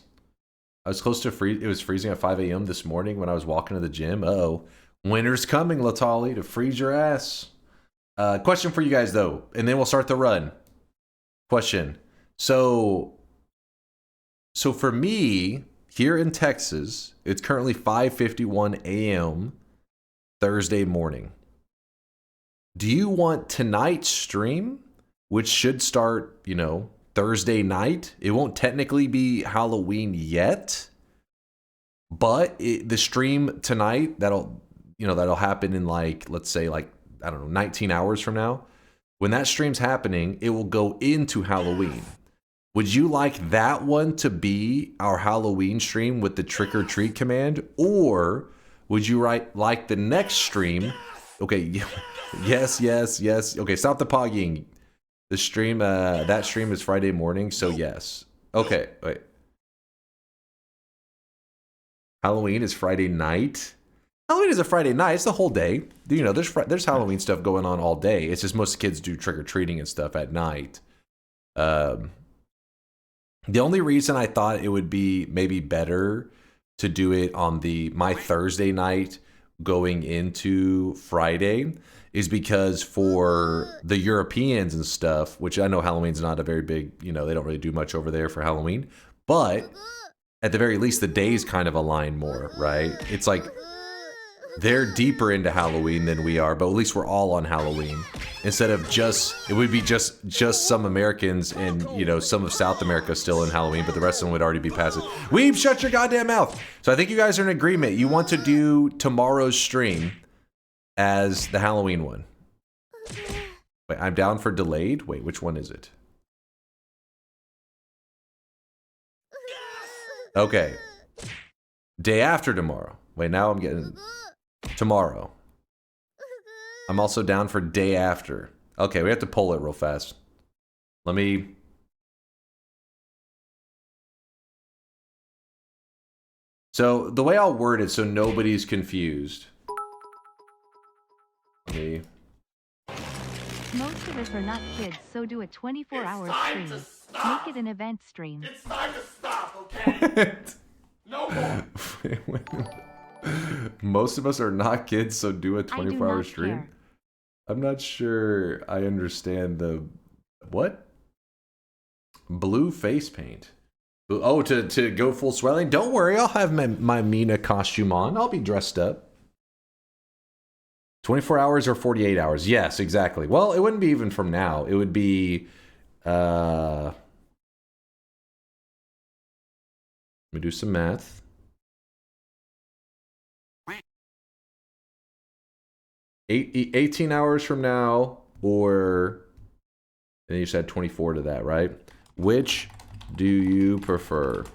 [SPEAKER 4] I was close to it was freezing at 5 a.m. this morning when I was walking to the gym. Uh-oh. Winter's coming, Latali, to freeze your ass. Question for you guys, though, and then we'll start the run. Question. So for me, here in Texas, it's currently 5:51 a.m. Thursday morning. Do you want tonight's stream, which should start, Thursday night? It won't technically be Halloween yet, but the stream tonight, that'll happen in let's say 19 hours from now. When that stream's happening, it will go into Halloween. Would you like that one to be our Halloween stream with the trick or treat command? Or would you like the next stream? Okay, yes. Okay, stop the pogging. The stream, that stream is Friday morning, so yes. Okay, wait. Halloween is Friday night? Halloween is a Friday night. It's the whole day. There's Halloween stuff going on all day. It's just most kids do trick-or-treating and stuff at night. The only reason I thought it would be maybe better to do it on my Thursday night going into Friday is because for the Europeans and stuff, which I know Halloween's not a very big, they don't really do much over there for Halloween, but at the very least, the days kind of align more, right? It's like they're deeper into Halloween than we are, but at least we're all on Halloween. Instead of it would be just some Americans and, some of South America still in Halloween, but the rest of them would already be past it. Weeb, shut your goddamn mouth. So I think you guys are in agreement. You want to do tomorrow's stream as the Halloween one. Wait, I'm down for delayed? Wait, which one is it? Okay. Day after tomorrow. Wait, now I'm getting... Tomorrow. I'm also down for day after. Okay, we have to pull it real fast. Let me... So, the way I'll word it so nobody's confused. Let me...
[SPEAKER 2] Most of us are not kids, so do a 24-hour stream. Make it an event stream.
[SPEAKER 7] It's time to stop, okay? No more.
[SPEAKER 4] Most of us are not kids, so do a 24-hour stream.
[SPEAKER 2] Care.
[SPEAKER 4] I'm not sure I understand the... What? Blue face paint. Oh, to go full swelling? Don't worry, I'll have my Mina costume on. I'll be dressed up. 24 hours or 48 hours? Yes, exactly. Well, it wouldn't be even from now. It would be... Let me do some math. 18 hours from now, or... And you said 24 to that, right? Which do you prefer?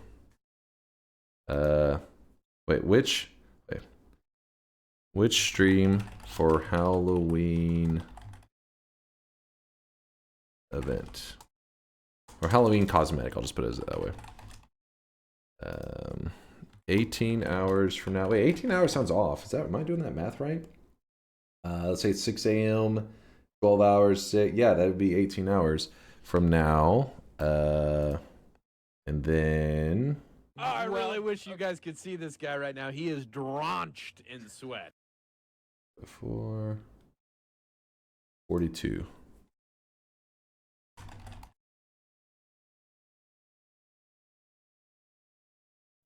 [SPEAKER 4] Which stream for Halloween event? Or Halloween cosmetic, I'll just put it that way. 18 hours from now. Wait, 18 hours sounds off. Am I doing that math right? Let's say it's 6 a.m., 12 hours, 6. Yeah, that would be 18 hours from now. And then...
[SPEAKER 5] Oh, I really wish you guys could see this guy right now. He is drenched in sweat.
[SPEAKER 4] 42.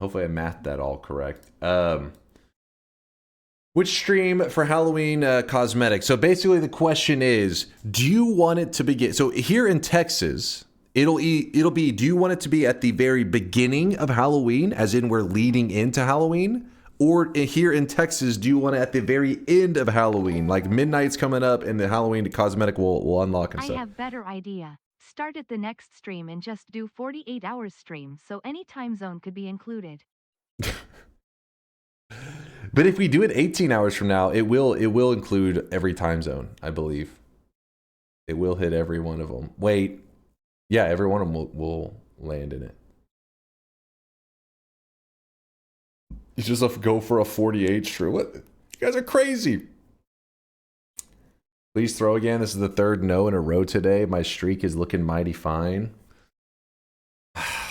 [SPEAKER 4] Hopefully I mathed that all correct. Which stream for Halloween cosmetics? So basically the question is, do you want it to begin? So here in Texas, it'll be, do you want it to be at the very beginning of Halloween, as in we're leading into Halloween? Or here in Texas, do you want it at the very end of Halloween? Like midnight's coming up and the Halloween cosmetic will unlock and
[SPEAKER 2] I
[SPEAKER 4] stuff.
[SPEAKER 2] have better idea. Start at the next stream and just do 48 hours stream, so any time zone could be included.
[SPEAKER 4] But if we do it 18 hours from now, it will include every time zone, I believe. It will hit every one of them. Wait. Yeah, every one of them will land in it. You just have to go for a 48 stream. What? You guys are crazy. Please throw again. This is the third no in a row today. My streak is looking mighty fine.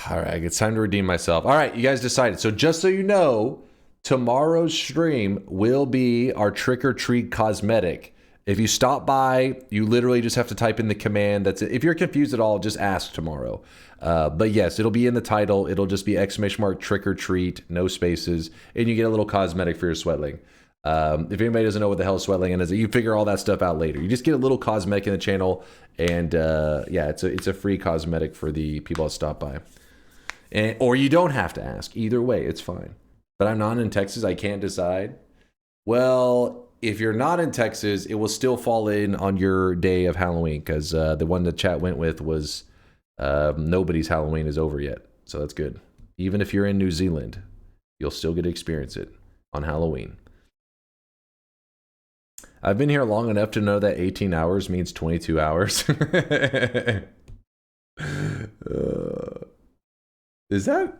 [SPEAKER 4] All right, it's time to redeem myself. All right, you guys decided. So just so you know, tomorrow's stream will be our trick or treat cosmetic. If you stop by, you literally just have to type in the command. That's it. If you're confused at all, just ask tomorrow. But yes, it'll be in the title. It'll just be ! trick or treat, no spaces, and you get a little cosmetic for your sweatling. If anybody doesn't know what the hell sweatling is, you figure all that stuff out later. You just get a little cosmetic in the channel, and yeah, it's a free cosmetic for the people that stop by. Or you don't have to ask. Either way, it's fine. But I'm not in Texas. I can't decide. Well, if you're not in Texas, it will still fall in on your day of Halloween, because the one the chat went with was nobody's Halloween is over yet. So that's good. Even if you're in New Zealand, you'll still get to experience it on Halloween. I've been here long enough to know that 18 hours means 22 hours. Is that?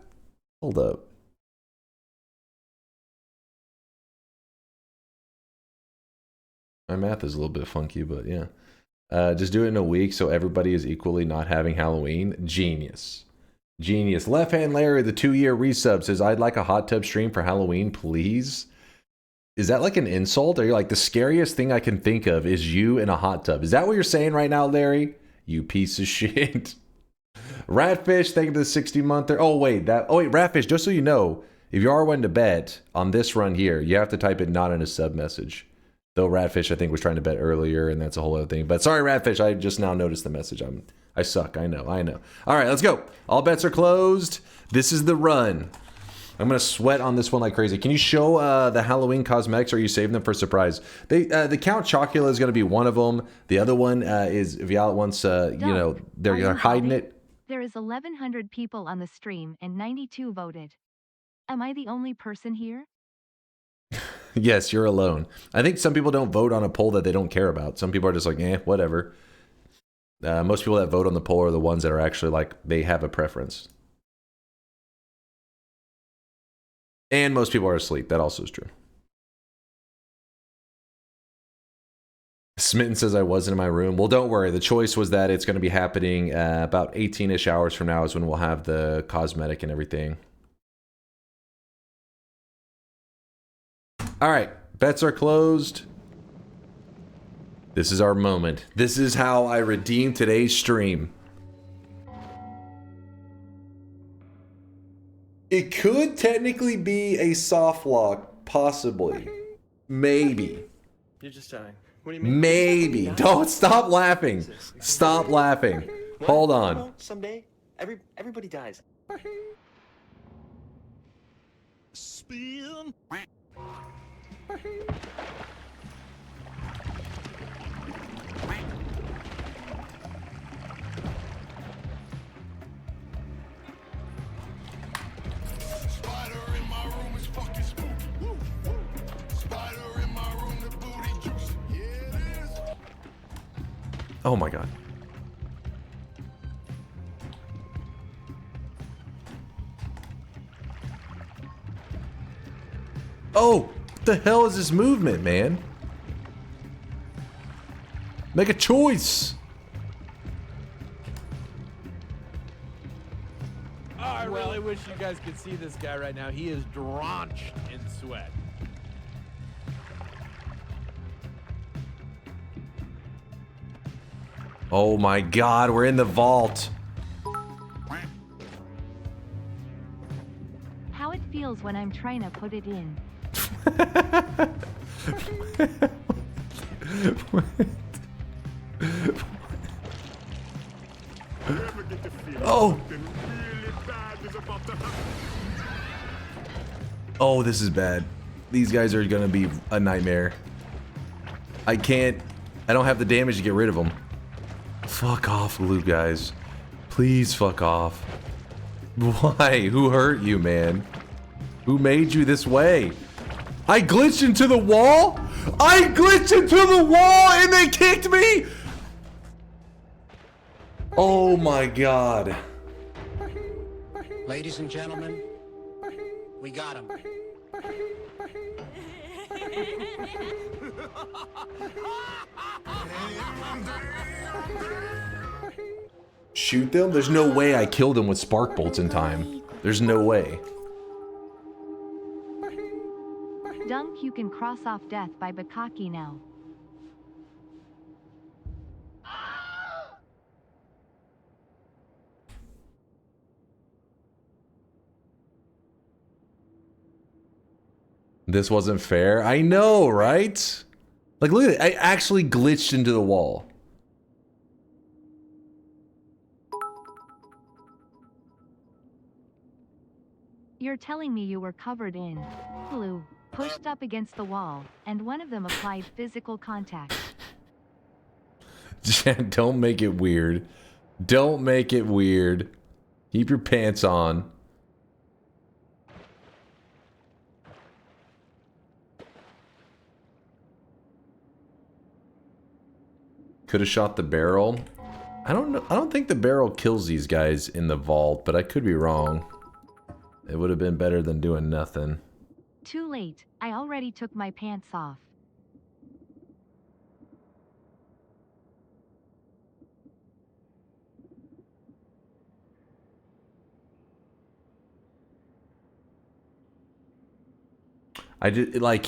[SPEAKER 4] Hold up. My math is a little bit funky, but yeah. Just do it in a week so everybody is equally not having Halloween. Genius. Genius. Left Hand Larry, the 2-year resub, says, I'd like a hot tub stream for Halloween, please. Is that like an insult? Are you like, the scariest thing I can think of is you in a hot tub? Is that what you're saying right now, Larry? You piece of shit. Ratfish, thank you for the 60-month. Oh, wait. Ratfish, just so you know, if you are one to bet on this run here, you have to type it not in a sub message. Though Ratfish, I think, was trying to bet earlier, and that's a whole other thing. But sorry, Ratfish, I just now noticed the message. I suck. I know. All right, let's go. All bets are closed. This is the run. I'm going to sweat on this one like crazy. Can you show the Halloween cosmetics, or are you saving them for surprise? The Count Chocula is going to be one of them. The other one is, if y'all wants, they're hiding it.
[SPEAKER 2] There is 1,100 people on the stream, and 92 voted. Am I the only person here?
[SPEAKER 4] Yes, you're alone. I think some people don't vote on a poll that they don't care about. Some people are just like, whatever. Most people that vote on the poll are the ones that are actually like, they have a preference. And most people are asleep. That also is true. Smitten says I wasn't in my room. Well, don't worry. The choice was that it's going to be happening about 18-ish hours from now is when we'll have the cosmetic and everything. All right, bets are closed. This is our moment. This is how I redeem today's stream. It could technically be a soft lock, possibly. Maybe.
[SPEAKER 12] You're just dying. What do you mean?
[SPEAKER 4] Maybe. Don't stop laughing. Stop laughing. Hold on.
[SPEAKER 12] Someday, everybody dies.
[SPEAKER 7] Spin. Spider in my room is fucking spooky. Woo, woo. Spider in my room, the booty juicy. Yeah, it is.
[SPEAKER 4] Oh my god. Oh, what the hell is this movement, man? Make a choice.
[SPEAKER 5] Oh, I really wish you guys could see this guy right now. He is drenched in sweat.
[SPEAKER 4] Oh my god, we're in the vault.
[SPEAKER 2] How it feels when I'm trying to put it in.
[SPEAKER 4] Oh! Oh, this is bad. These guys are gonna be a nightmare. I don't have the damage to get rid of them. Fuck off, loot guys. Please fuck off. Why? Who hurt you, man? Who made you this way? I glitched into the wall? I glitched into the wall and they kicked me? Oh my god.
[SPEAKER 8] Ladies and gentlemen, we got him.
[SPEAKER 4] Shoot them? There's no way I killed him with spark bolts in time. There's no way.
[SPEAKER 2] Dunk, you can cross off death by Bakaki now.
[SPEAKER 4] This wasn't fair. I know, right? Like, look at it. I actually glitched into the wall.
[SPEAKER 2] You're telling me you were covered in glue, pushed up against the wall, and one of them applied physical contact.
[SPEAKER 4] Don't make it weird. Don't make it weird. Keep your pants on. Could have shot the barrel. I don't know. I don't think the barrel kills these guys in the vault, but I could be wrong. It would have been better than doing nothing.
[SPEAKER 2] Too late. I already took my pants off.
[SPEAKER 4] I did, like,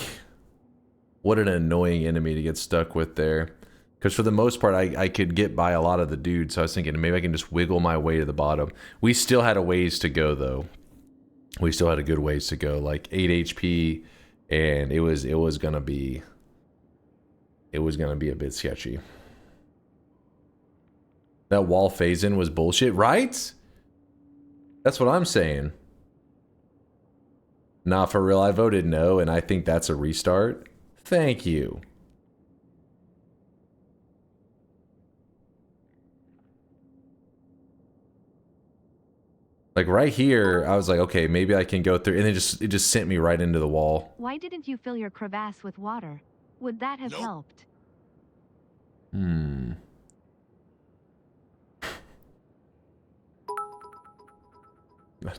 [SPEAKER 4] what an annoying enemy to get stuck with there. Because for the most part, I could get by a lot of the dudes, so I was thinking maybe I can just wiggle my way to the bottom. We still had a ways to go, though. We still had a good ways to go, like 8 HP, and it was gonna be a bit sketchy. That wall phase-in was bullshit, right? That's what I'm saying. Nah, for real, I voted no, and I think that's a restart. Thank you. Like right here, I was like, okay, maybe I can go through, and then it just sent me right into the wall.
[SPEAKER 2] Why didn't you fill your crevasse with water? Would that have helped?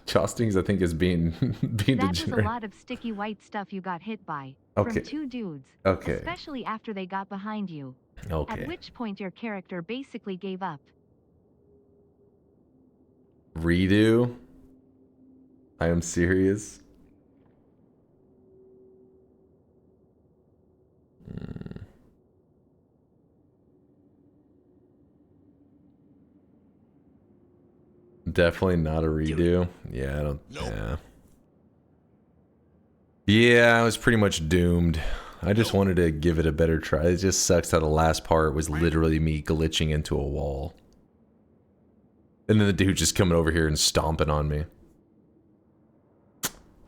[SPEAKER 4] Chostings, I think, is being
[SPEAKER 2] That was
[SPEAKER 4] degenerate.
[SPEAKER 2] a lot of sticky white stuff you got hit by.
[SPEAKER 4] Okay.
[SPEAKER 2] From two dudes.
[SPEAKER 4] Okay.
[SPEAKER 2] Especially after they got behind you.
[SPEAKER 4] Okay.
[SPEAKER 2] At which point your character basically gave up.
[SPEAKER 4] Redo? I am serious. Definitely not a redo. Yeah, I don't. Yeah. Yeah, I was pretty much doomed. I just wanted to give it a better try. It just sucks how the last part was literally me glitching into a wall. And then the dude just coming over here and stomping on me.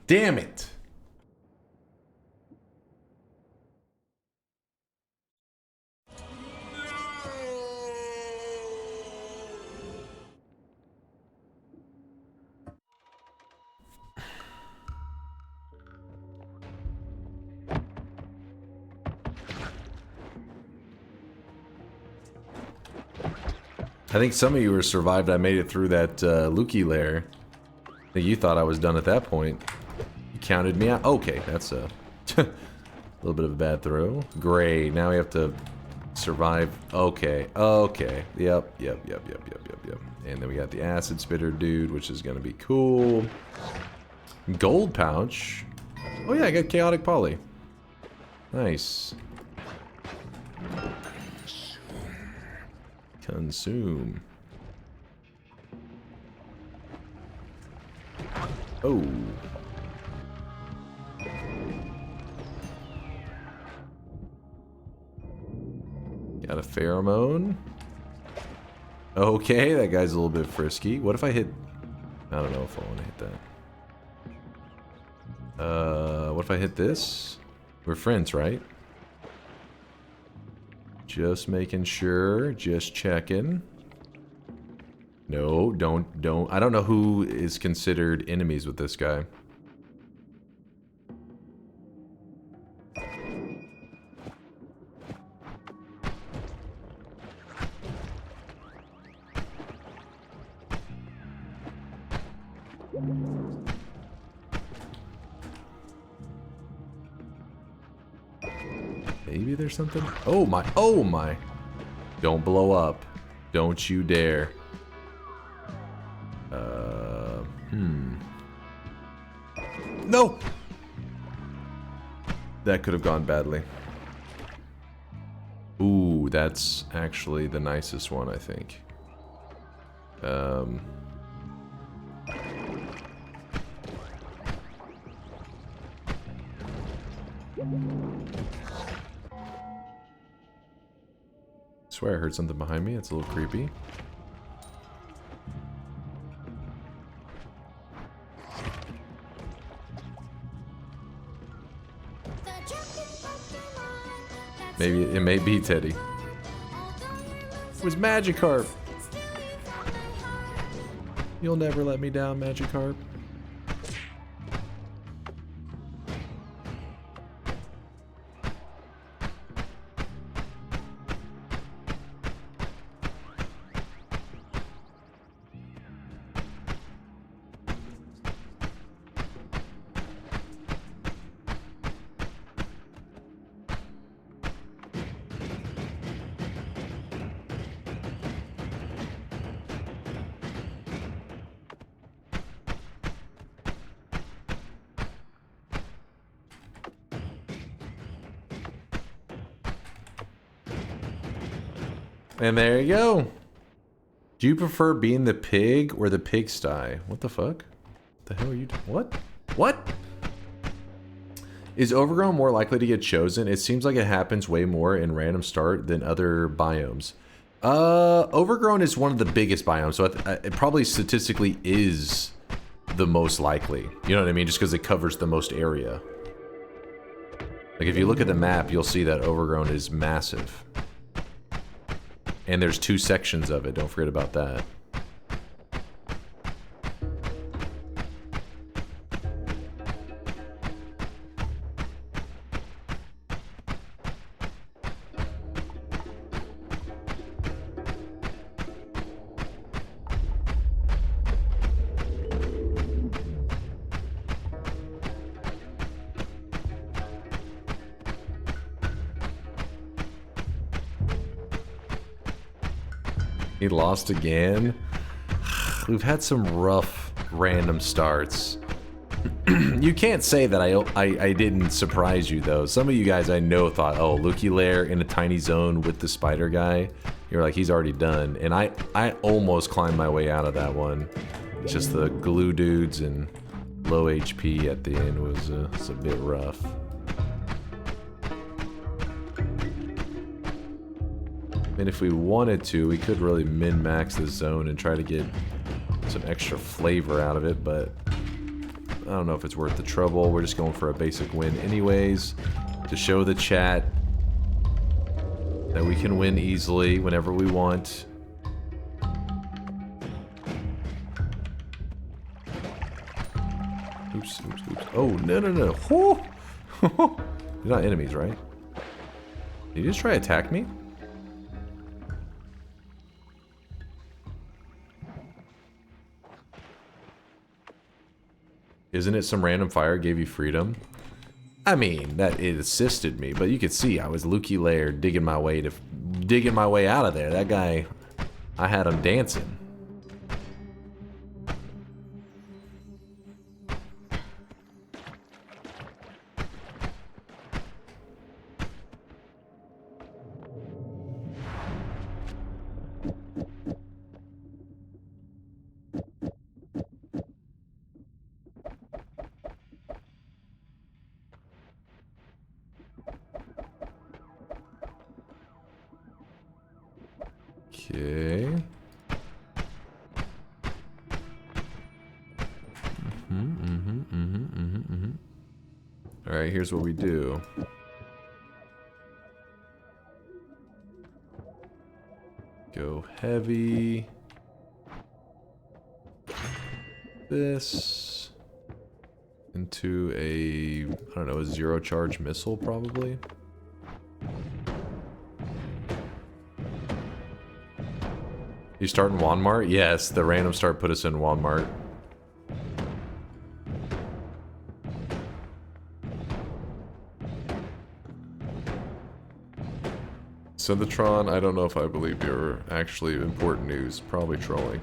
[SPEAKER 4] Damn it. I think some of you were survived. I made it through that Lukey lair. I think you thought I was done at that point. You counted me out. Okay, that's a little bit of a bad throw. Great. Now we have to survive. Okay. Okay. Yep. And then we got the acid spitter dude, which is gonna be cool. Gold pouch. Oh yeah, I got chaotic poly. Nice. Consume. Oh. Got a pheromone. Okay, that guy's a little bit frisky. What if I hit... I don't know if I want to hit that. What if I hit this? We're friends, right? Just making sure. Just checking. No, don't. I don't know who is considered enemies with this guy. Maybe there's something. Oh my, oh my. Don't blow up. Don't you dare. No! That could have gone badly. Ooh, that's actually the nicest one, I think. Swear I heard something behind me. It's a little creepy. Maybe it may be Teddy. It was Magikarp. You'll never let me down, Magikarp. And there you go. Do you prefer being the pig or the pigsty? What the fuck? What the hell are you doing? What? What? Is Overgrown more likely to get chosen? It seems like it happens way more in random start than other biomes. Overgrown is one of the biggest biomes, so it probably statistically is the most likely. You know what I mean? Just because it covers the most area. Like if you look at the map, you'll see that Overgrown is massive. And there's 2 sections of it, don't forget about that. He lost again. We've had some rough random starts. You can't say that I didn't surprise you though. Some of you guys I know thought, oh, Looky Lair in a tiny zone with the spider guy. You're like, he's already done. And I almost climbed my way out of that one. It's just the glue dudes and low HP at the end was a bit rough. And if we wanted to, we could really min-max the zone and try to get some extra flavor out of it, but I don't know if it's worth the trouble. We're just going for a basic win anyways, to show the chat that we can win easily whenever we want. Oops, oops, oops. Oh, no, no, no. You're not enemies, right? Did you just try to attack me? Isn't it some random fire gave you freedom? I mean, that it assisted me, but you could see I was Looky Lair digging my way out of there. That guy, I had him dancing. Okay. All right, here's what we do. Go heavy. This into a, I don't know, a zero charge missile probably. You start in Walmart? Yes, the random start put us in Walmart. Synthetron, I don't know if I believe you're actually important news. Probably trolling.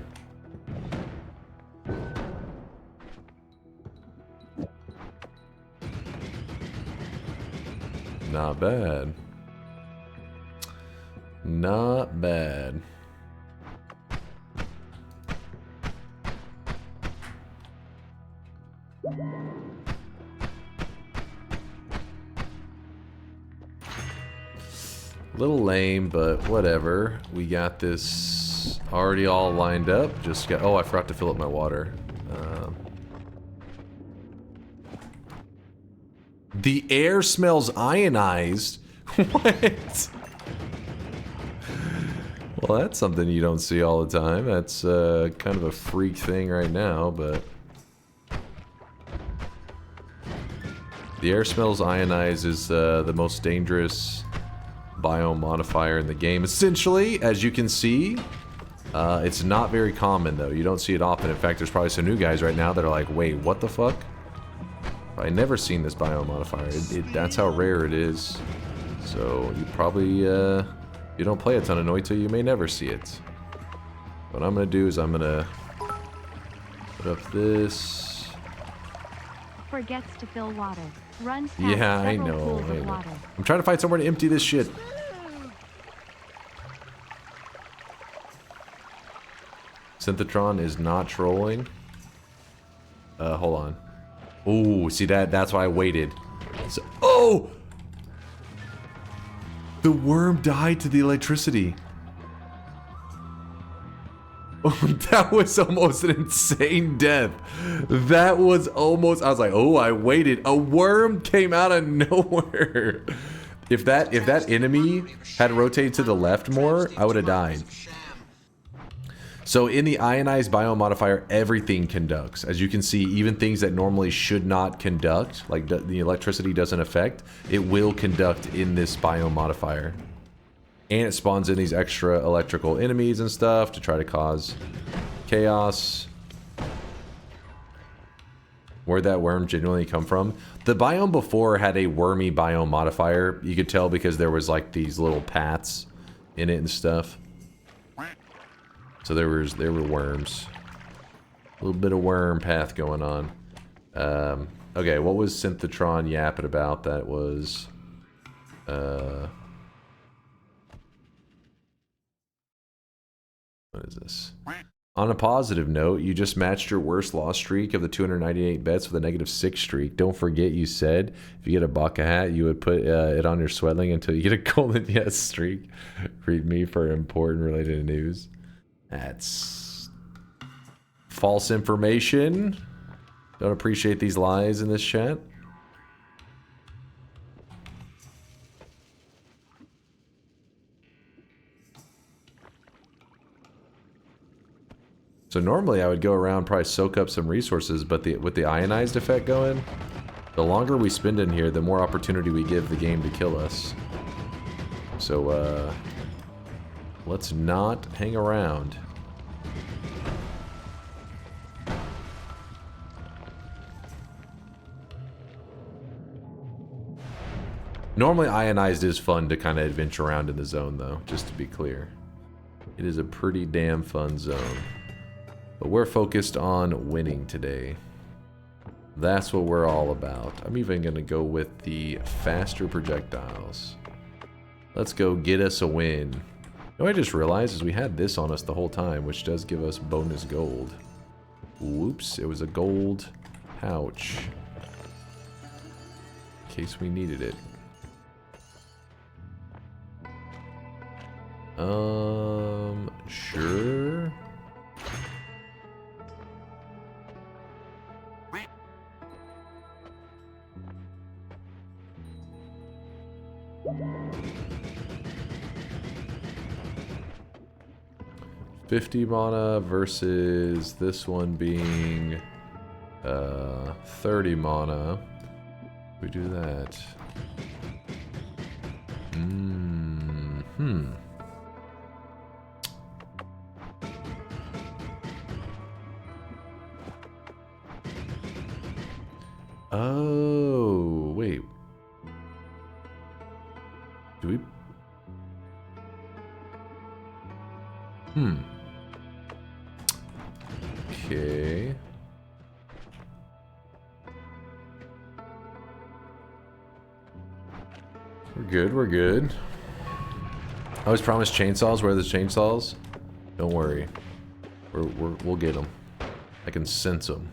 [SPEAKER 4] Not bad. Not bad. Little lame, but whatever. We got this already all lined up. Just got. Oh, I forgot to fill up my water. The air smells ionized. What? Well, that's something you don't see all the time. That's kind of a freak thing right now, but the air smells ionized is the most dangerous biome modifier in the game. Essentially, as you can see, it's not very common though. You don't see it often. In fact, there's probably some new guys right now that are like, wait, what the fuck? I've never seen this biome modifier. That's how rare it is. So you probably, you don't play a ton of Noita, you may never see it. What I'm gonna do is I'm gonna put up this.
[SPEAKER 2] Forgets to fill water. Runs past
[SPEAKER 4] Yeah, I
[SPEAKER 2] several
[SPEAKER 4] know.
[SPEAKER 2] pools of water.
[SPEAKER 4] I'm trying to find somewhere to empty this shit. Synthetron is not trolling. Hold on. Ooh, see that's why I waited. So, oh! The worm died to the electricity. Oh, that was almost an insane death. That was almost, I was like, oh, I waited. A worm came out of nowhere. If that enemy had rotated to the left more, I would have died. So in the ionized biome modifier, everything conducts. As you can see, even things that normally should not conduct, like the electricity doesn't affect, it will conduct in this biome modifier. And it spawns in these extra electrical enemies and stuff to try to cause chaos. Where'd that worm genuinely come from? The biome before had a wormy biome modifier. You could tell because there was like these little paths in it and stuff. So there were worms. A little bit of worm path going on. Okay, what was Synthetron yapping about? That was what is this? On a positive note, you just matched your worst loss streak of the 298 bets with a -6 streak. Don't forget you said if you get a Baka hat, you would put it on your Sweatling until you get a golden yes streak. Read me for important related news. That's false information. Don't appreciate these lies in this chat. So normally I would go around, probably soak up some resources, but with the ionized effect going, the longer we spend in here, the more opportunity we give the game to kill us. So let's not hang around. Normally ionized is fun to kind of adventure around in the zone though, just to be clear. It is a pretty damn fun zone. But we're focused on winning today. That's what we're all about. I'm even gonna go with the faster projectiles. Let's go get us a win. You know what I just realized is we had this on us the whole time, which does give us bonus gold. Whoops, it was a gold pouch. In case we needed it. Sure. $50 mana versus this one being 30 mana. We do that. Oh, wait. Do we? Okay. We're good, we're good. I always promise chainsaws. Where are the chainsaws? Don't worry. We'll get them. I can sense them.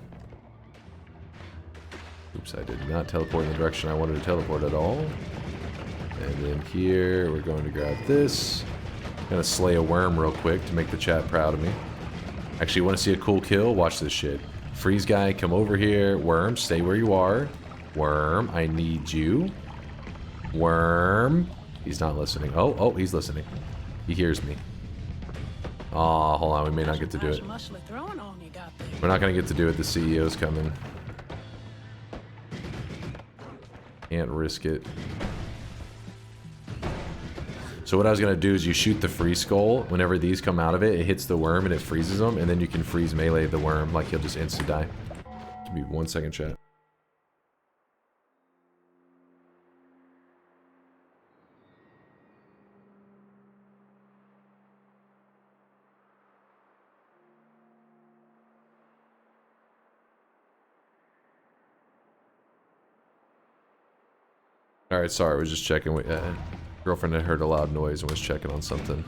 [SPEAKER 4] Oops, I did not teleport in the direction I wanted to teleport at all. And then here, we're going to grab this. I'm gonna slay a worm real quick to make the chat proud of me. Actually, you want to see a cool kill? Watch this shit. Freeze guy, come over here. Worm, stay where you are. Worm, I need you. Worm. He's not listening. Oh, he's listening. He hears me. Oh, hold on. We may not get to do it. We're not going to get to do it. The CEO's coming. Can't risk it. So what I was going to do is you shoot the freeze skull. Whenever these come out of it, it hits the worm and it freezes them. And then you can freeze melee the worm. Like he'll just insta-die. Give me 1 second, chat. Alright, sorry, I was just checking. Girlfriend had heard a loud noise and was checking on something.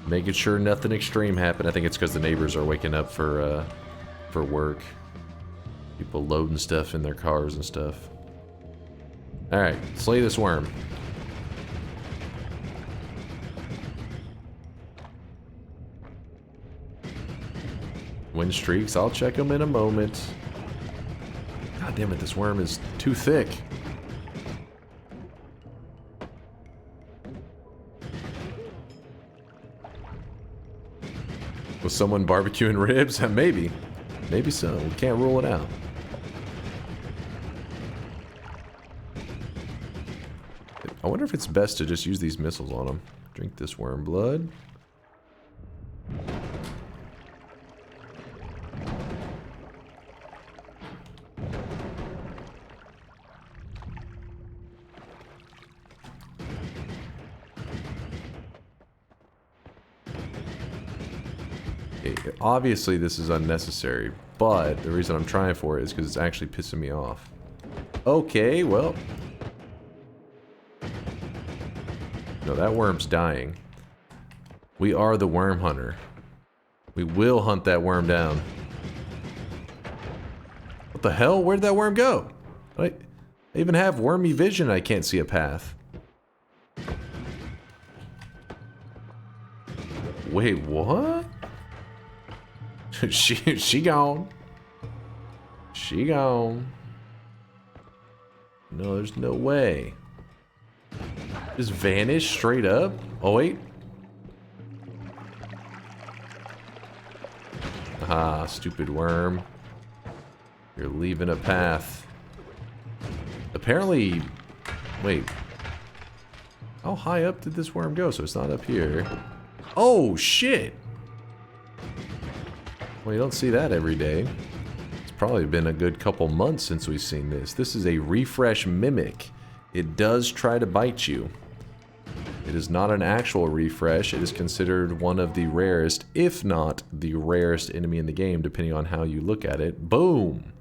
[SPEAKER 4] Making sure nothing extreme happened. I think it's because the neighbors are waking up for work. People loading stuff in their cars and stuff. Alright, slay this worm. Win streaks, I'll check them in a moment. God damn it, this worm is too thick. Was someone barbecuing ribs? Maybe. Maybe so. We can't rule it out. I wonder if it's best to just use these missiles on them. Drink this worm blood. Obviously this is unnecessary, but the reason I'm trying for it is because it's actually pissing me off. Okay, well. No, that worm's dying. We are the worm hunter. We will hunt that worm down. What the hell? Where'd that worm go? I even have wormy vision. I can't see a path. Wait, what? she gone. She gone. No, there's no way. Just vanish straight up? Oh, wait. Ah, stupid worm. You're leaving a path. Apparently... Wait. How high up did this worm go? So it's not up here. Oh, shit! Well, you don't see that every day. It's probably been a good couple months since we've seen this. This is a refresh mimic. It does try to bite you. It is not an actual refresh. It is considered one of the rarest, if not the rarest enemy in the game, depending on how you look at it. Boom!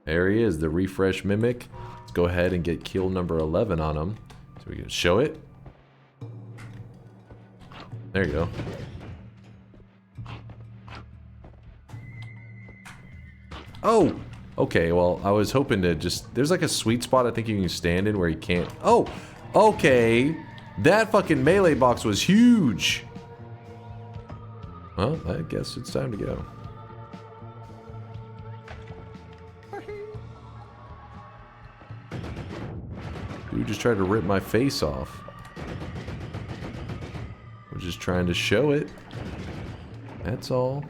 [SPEAKER 4] There he is, the refresh mimic. Let's go ahead and get kill number 11 on him. So we can show it. There you go. Oh! Okay, well, I was hoping to just... There's like a sweet spot I think you can stand in where you can't... Oh! Okay! That fucking melee box was huge! Well, I guess it's time to go. Dude just tried to rip my face off. We're just trying to show it. That's all.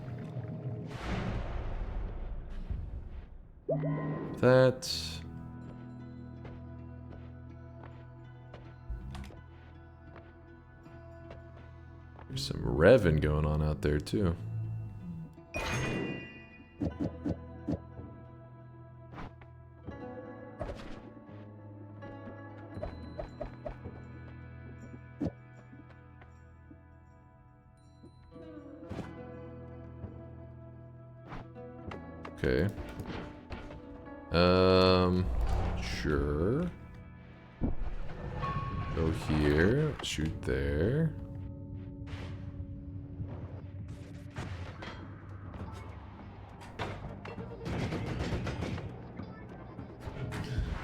[SPEAKER 4] That. There's some revving going on out there too. Okay. Sure. Go here, shoot there.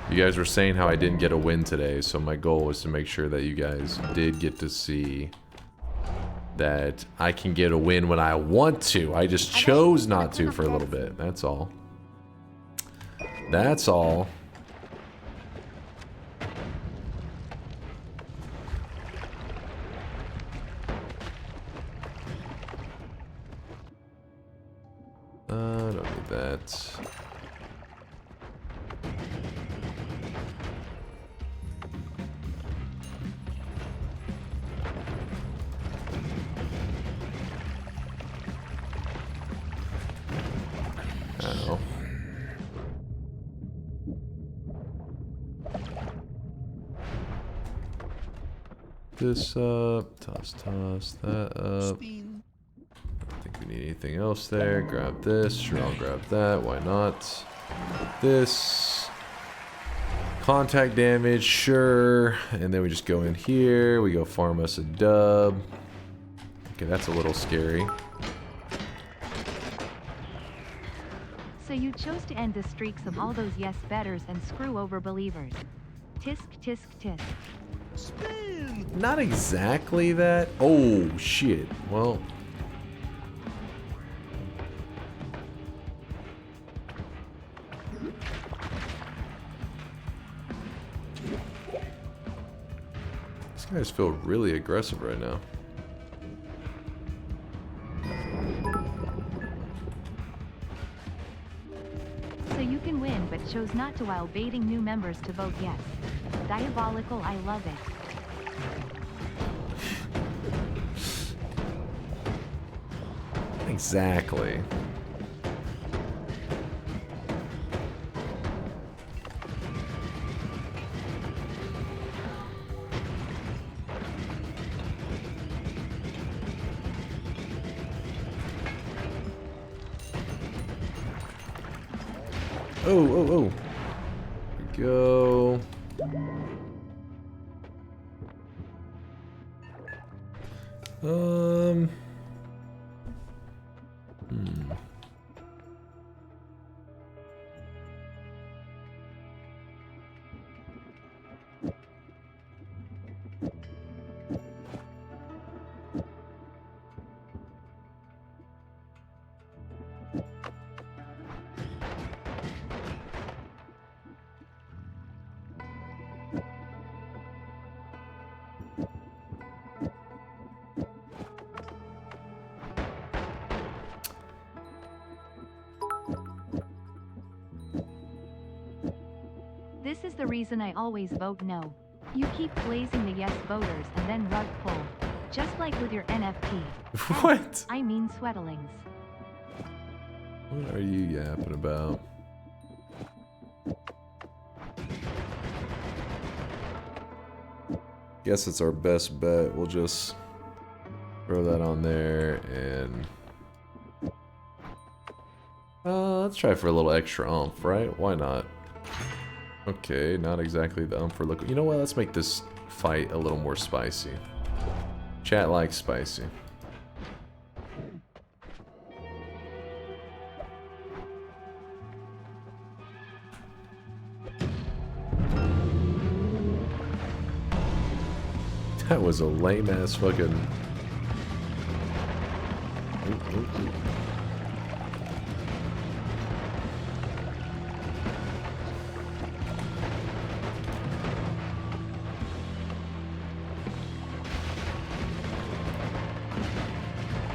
[SPEAKER 4] You guys were saying how I didn't get a win today, so my goal was to make sure that you guys did get to see that I can get a win when I want to. I just chose not to for a little bit. That's all. That's all. I don't need that. Ow. This up, toss that up. I think we need anything else there. Grab this, sure, I'll grab that, why not? This. Contact damage, sure. And then we just go in here, we go farm us a dub. Okay, that's a little scary.
[SPEAKER 2] So you chose to end the streaks of all those yes betters and screw over believers. Tisk tisk tisk.
[SPEAKER 4] Not exactly that. Oh, shit. Well. These guys feel really aggressive right now.
[SPEAKER 2] So you can win but chose not to while baiting new members to vote yes. Diabolical, I love it.
[SPEAKER 4] Exactly. Oh. Here we go.
[SPEAKER 2] This is the reason I always vote no. You keep blazing the yes voters and then rug pull. Just like with your NFT.
[SPEAKER 4] What?
[SPEAKER 2] I mean sweatlings.
[SPEAKER 4] What are you yapping about? Guess it's our best bet. We'll just throw that on there and let's try for a little extra oomph, right? Why not? Okay, not exactly the oomph we're looking. You know what? Let's make this fight a little more spicy. Chat likes spicy. That was a lame ass fucking.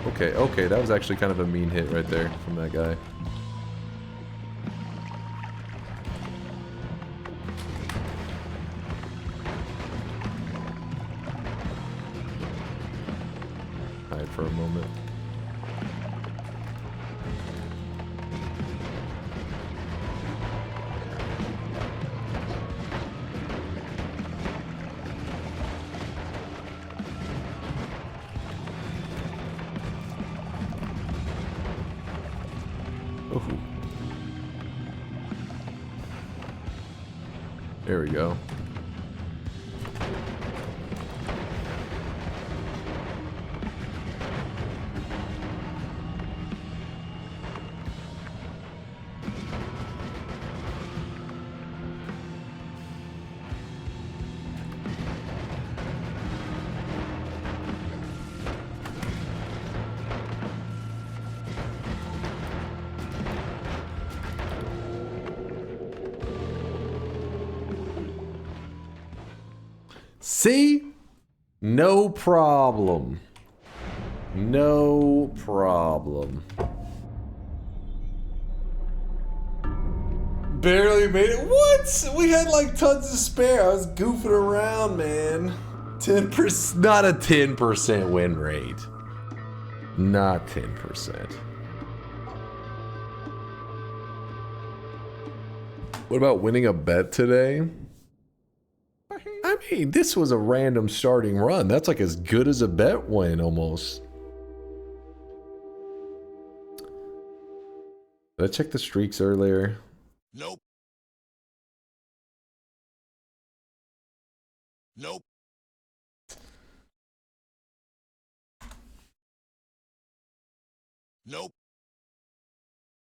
[SPEAKER 4] Okay, okay, that was actually kind of a mean hit right there from that guy. Hide for a moment. There we go. See? No problem. No problem. Barely made it. What? We had like tons to spare. I was goofing around, man. 10%. Not a 10% win rate. Not 10%. What about winning a bet today? I mean, this was a random starting run. That's like as good as a bet win almost. Did I check the streaks earlier?
[SPEAKER 7] Nope. Nope. Nope.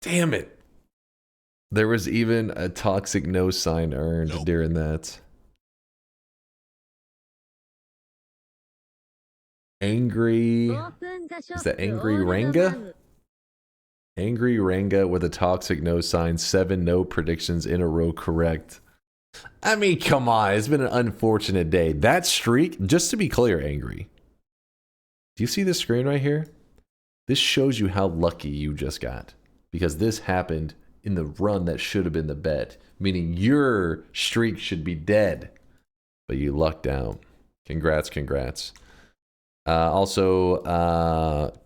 [SPEAKER 4] Damn it. There was even a toxic no sign earned during that. Angry. Is that Angry Ranga? Angry Ranga with a toxic no sign. 7 no predictions in a row correct. I mean, come on. It's been an unfortunate day. That streak, just to be clear, Angry. Do you see this screen right here? This shows you how lucky you just got. Because this happened in the run that should have been the bet. Meaning your streak should be dead. But you lucked out. Congrats, congrats. Also,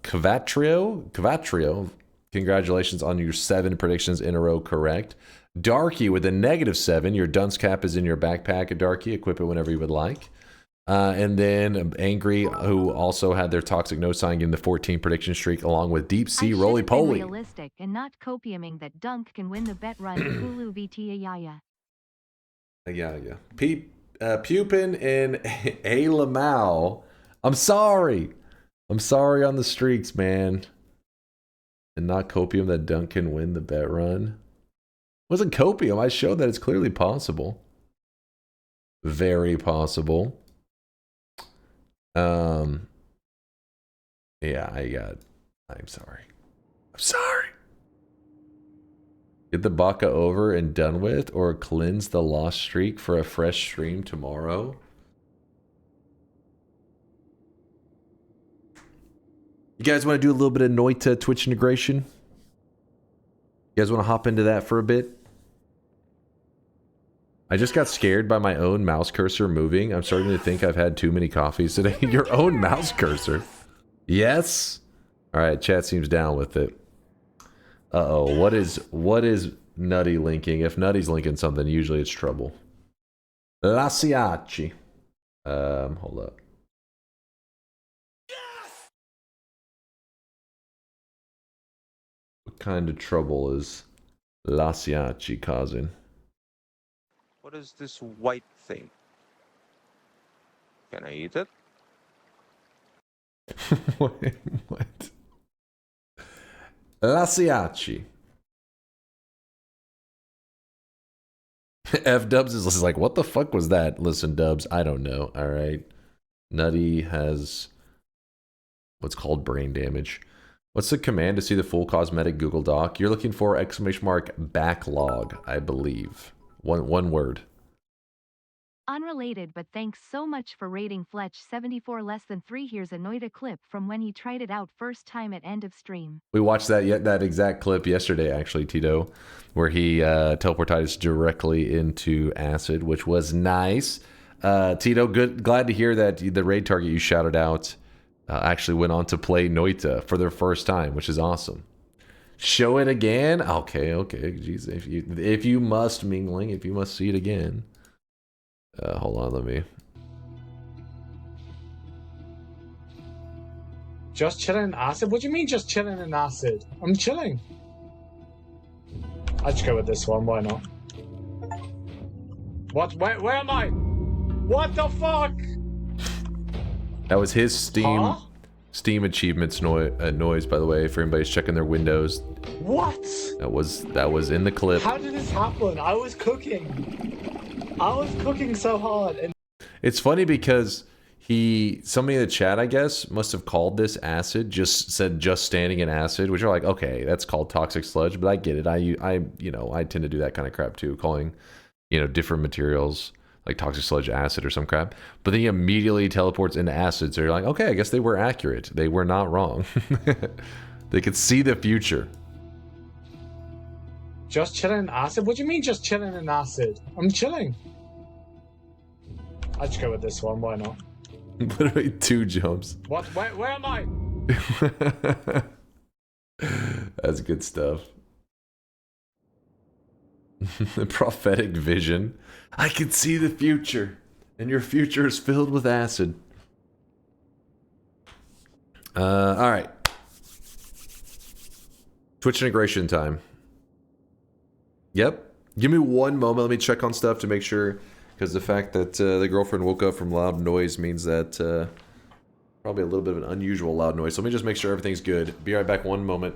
[SPEAKER 4] Cavatrio, congratulations on your 7 predictions in a row correct. Darky with a -7, your dunce cap is in your backpack, Darky, equip it whenever you would like. And then Angry, who also had their toxic no sign in the 14 prediction streak, along with Deep Sea Roly Poly.
[SPEAKER 2] Realistic and not copiuming that Dunk can win the bet run. Hulu VT Yaya.
[SPEAKER 4] Yeah. Pupin and A Lamau. I'm sorry. I'm sorry on the streaks, man. And not copium that Dunk can win the bet run. Wasn't copium. I showed that it's clearly possible. Very possible. Yeah, I'm sorry. I'm sorry. Get the baka over and done with, or cleanse the lost streak for a fresh stream tomorrow. You guys want to do a little bit of Noita Twitch integration? You guys want to hop into that for a bit? I just got scared by my own mouse cursor moving. I'm starting to think I've had too many coffees today. Your own mouse cursor? Yes? Alright, chat seems down with it. Uh-oh, what is Nutty linking? If Nutty's linking something, usually it's trouble. Lasiaci. Hold up. What kind of trouble is Lasiaci causing?
[SPEAKER 13] What is this white thing? Can I eat it?
[SPEAKER 4] What? Lasiaci. F Dubs is like, what the fuck was that? Listen, Dubs, I don't know. Alright. Nutty has what's called brain damage. What's the command to see the full cosmetic Google Doc? You're looking for !backlog, I believe. One word.
[SPEAKER 2] Unrelated, but thanks so much for rating Fletch 74 less than 3. Here's a Noita clip from when he tried it out first time at end of stream.
[SPEAKER 4] We watched that exact clip yesterday, actually, Tito, where he teleported us directly into acid, which was nice. Tito, glad to hear that the raid target you shouted out actually went on to play Noita for their first time, which is awesome. Show it again? Okay. Jeez, if you must, Mingling, if you must see it again. Hold on, let me.
[SPEAKER 14] Just chilling in acid? What do you mean just chilling in acid? I'm chilling. I'll just go with this one, why not? What? Where am I? What the fuck?
[SPEAKER 4] That was his Steam achievements noise, by the way, for anybody's checking their windows.
[SPEAKER 14] What?
[SPEAKER 4] That was in the clip.
[SPEAKER 14] How did this happen? I was cooking. I was cooking so hard. And
[SPEAKER 4] it's funny because somebody in the chat, I guess, must have called this acid, just said just standing in acid, which are like, okay, that's called toxic sludge, but I get it. I tend to do that kind of crap too, calling, different materials like toxic sludge acid or some crap. But then he immediately teleports into acid, so you're like, okay, I guess they were accurate. They were not wrong. They could see the future.
[SPEAKER 14] Just chilling in acid? What do you mean just chilling in acid? I'm chilling. I'll just go with this one, why not?
[SPEAKER 4] Literally 2 jumps.
[SPEAKER 14] What? Where am I?
[SPEAKER 4] That's good stuff. The prophetic vision. I can see the future, and your future is filled with acid. All right. Twitch integration time. Yep. Give me one moment. Let me check on stuff to make sure, because the fact that the girlfriend woke up from loud noise means that probably a little bit of an unusual loud noise. So let me just make sure everything's good. Be right back one moment.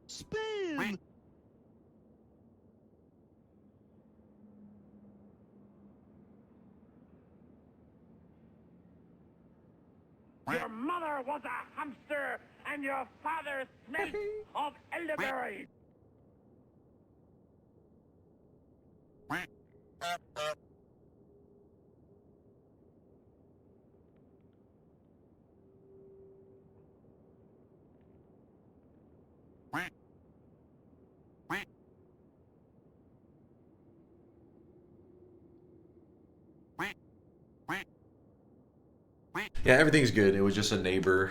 [SPEAKER 6] Spin!
[SPEAKER 15] Your mother was a hamster, and your father smelled of elderberry.
[SPEAKER 4] Yeah, everything's good. It was just a neighbor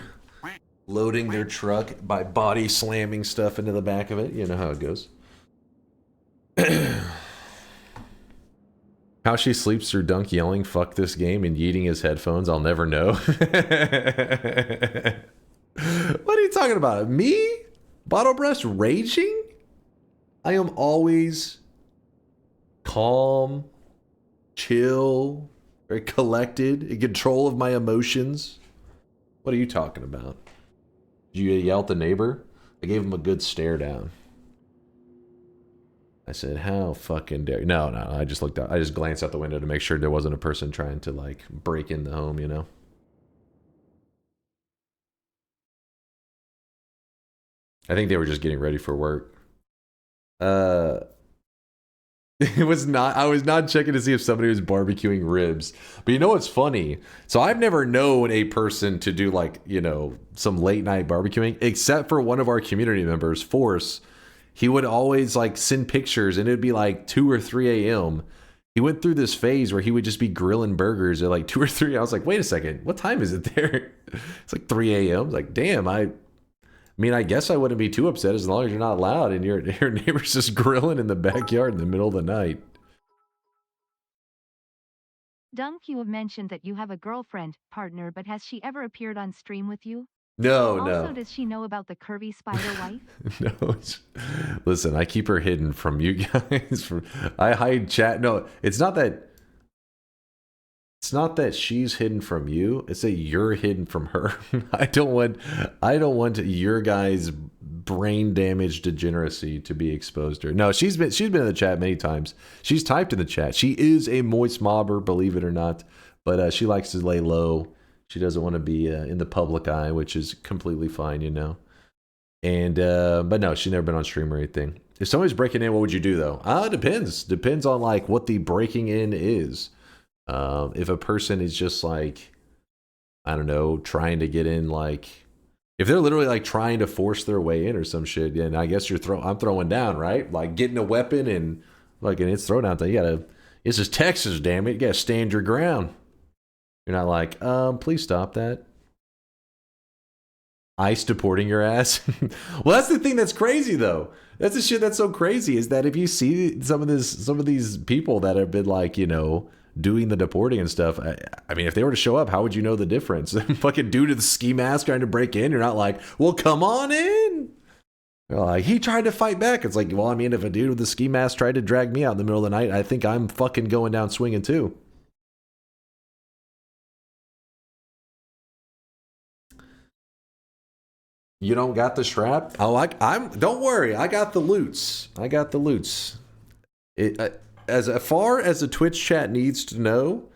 [SPEAKER 4] loading their truck by body slamming stuff into the back of it. You know how it goes. How she sleeps through Dunk yelling, "Fuck this game," and yeeting his headphones, I'll never know. What are you talking about? Me? Bottle breast raging? I am always calm, chill, very collected, in control of my emotions. What are you talking about? Did you yell at the neighbor? I gave him a good stare down. I said, how fucking dare you? No, I just looked out. I just glanced out the window to make sure there wasn't a person trying to, like, break in the home, you know? I think they were just getting ready for work. It was not, I was not checking to see if somebody was barbecuing ribs. But you know what's funny? So I've never known a person to do, like, you know, some late night barbecuing, except for one of our community members, Force. He would always, like, send pictures, and it'd be like 2 or 3 a.m. He went through this phase where he would just be grilling burgers at like 2 or 3. I was like, wait a second, what time is it there? It's like 3 a.m. I was like, damn, I mean, I guess I wouldn't be too upset as long as you're not loud and your neighbor's just grilling in the backyard in the middle of the night.
[SPEAKER 2] Dunk, you have mentioned that you have a girlfriend, partner, but has she ever appeared on stream with you?
[SPEAKER 4] No,
[SPEAKER 2] Also, does she know about the curvy spider wife?
[SPEAKER 4] No. Listen, I keep her hidden from you guys. I hide chat. No, it's not that she's hidden from you. It's that you're hidden from her. I don't want your guys' brain damage degeneracy to be exposed to her. No, she's been in the chat many times. She's typed in the chat. She is a moist mobber, believe it or not, but she likes to lay low. She doesn't want to be in the public eye, which is completely fine, you know. And but no, she's never been on stream or anything. If somebody's breaking in, what would you do though? It depends. Depends on like what the breaking in is. If a person is just like, I don't know, trying to get in, like if they're literally like trying to force their way in or some shit, then I guess I'm throwing down, right? Like getting a weapon and like and it's throwdown thing. This is Texas, damn it. You gotta stand your ground. You're not like, please stop that. ICE deporting your ass. Well, that's the thing that's crazy though. That's the shit that's so crazy is that if you see some of these people that have been like, you know, doing the deporting and stuff, I mean, if they were to show up, how would you know the difference? Fucking dude with the ski mask trying to break in, you're not like, well, come on in. You're like, he tried to fight back. It's like, well, I mean, if a dude with the ski mask tried to drag me out in the middle of the night, I think I'm fucking going down swinging too. You don't got the strap? Oh, don't worry. I got the loots. As far as the Twitch chat needs to know,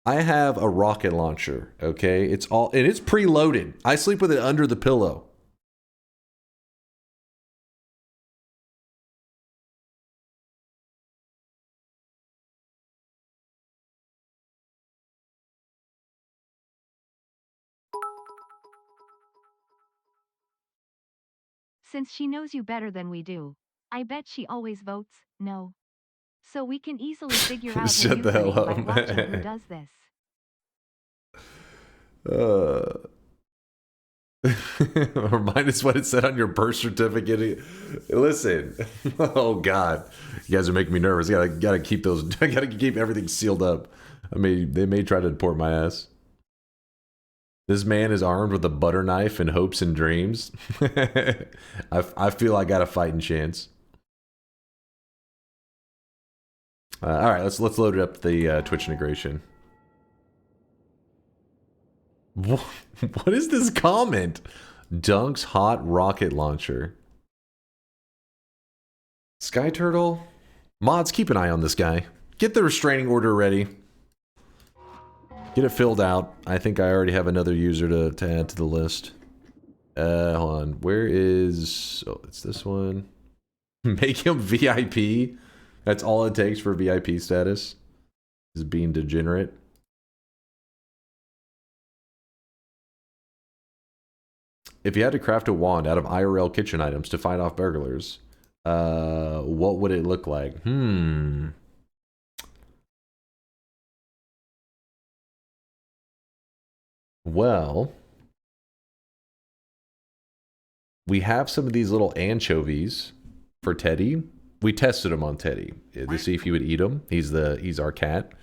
[SPEAKER 4] I have a rocket launcher. Okay, it's preloaded. I sleep with it under the pillow.
[SPEAKER 2] Since she knows you better than we do, I bet she always votes no. So we can easily figure out
[SPEAKER 4] Shut the hell up,
[SPEAKER 2] by watching who does this.
[SPEAKER 4] Remind us what it said on your birth certificate. Listen, oh god, you guys are making me nervous. Gotta keep those. Gotta keep everything sealed up. I mean, they may try to deport my ass. This man is armed with a butter knife and hopes and dreams. I feel I got a fighting chance. All right, let's load it up the Twitch integration. What is this comment? Dunk's hot rocket launcher. Sky Turtle? Mods, keep an eye on this guy. Get the restraining order ready. Get it filled out. I think I already have another user to add to the list. Hold on. Where is... Oh, it's this one. Make him VIP. That's all it takes for VIP status. Is being degenerate. If you had to craft a wand out of IRL kitchen items to fight off burglars, what would it look like? Well, we have some of these little anchovies for Teddy. We tested him on Teddy to see if he would eat them. He's our cat.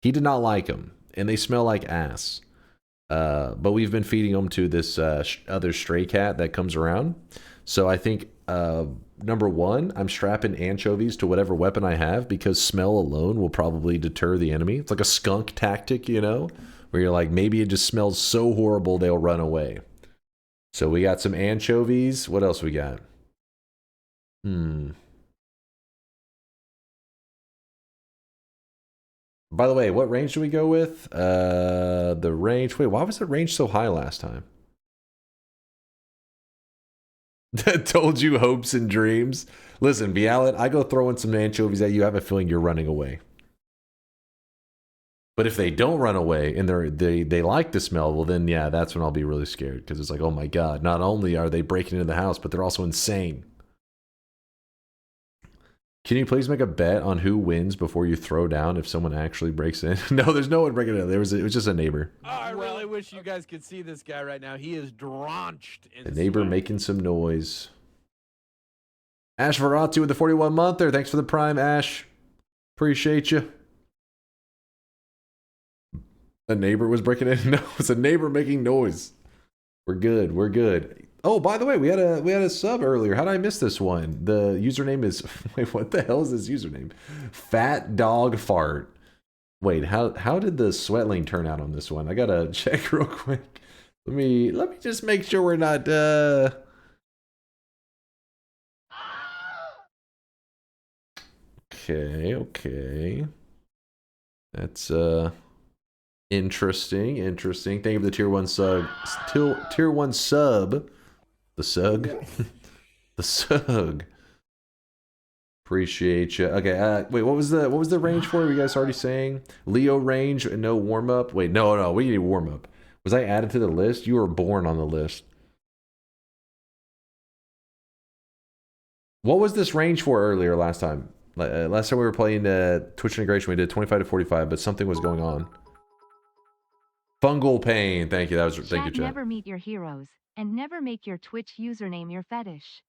[SPEAKER 4] He did not like them, and they smell like ass. But we've been feeding them to this other stray cat that comes around. So I think number one, I'm strapping anchovies to whatever weapon I have because smell alone will probably deter the enemy. It's like a skunk tactic, you know, where you're like, maybe it just smells so horrible they'll run away. So we got some anchovies. What else we got? By the way, what range do we go with? The range... Wait, why was the range so high last time? Told you hopes and dreams. Listen, Bialet, I go throwing some anchovies at you, I have a feeling you're running away. But if they don't run away and they like the smell, well then, yeah, that's when I'll be really scared. Because it's like, oh my god, not only are they breaking into the house, but they're also insane. Can you please make a bet on who wins before you throw down if someone actually breaks in? No, there's no one breaking in. It was just a neighbor.
[SPEAKER 5] Oh, I really wish you guys could see this guy right now. He is drenched in
[SPEAKER 4] The neighbor
[SPEAKER 5] sweat.
[SPEAKER 4] making some noise. Ash Verratti with the 41 month there. Thanks for the prime, Ash. Appreciate you. A neighbor was breaking in. No, it's a neighbor making noise. We're good. We're good. Oh, by the way, we had a sub earlier. How did I miss this one? The username is wait, what the hell is this username? Fat Dog Fart. Wait, how did the sweat lane turn out on this one? I gotta check real quick. Let me just make sure we're not Okay. That's interesting. Thank you for the tier 1 sub. Tier 1 sub. The sug. The sug. Appreciate you. Okay, wait, what was the range for? Were you guys already saying? Leo range and no warm up? Wait, no, we need warm up. Was I added to the list? You were born on the list. What was this range for earlier last time? Last time we were playing Twitch integration, we did 25 to 45, but something was going on. Fungal pain. Thank you. Thank you, chat.
[SPEAKER 2] Never meet your heroes, and never make your Twitch username your fetish.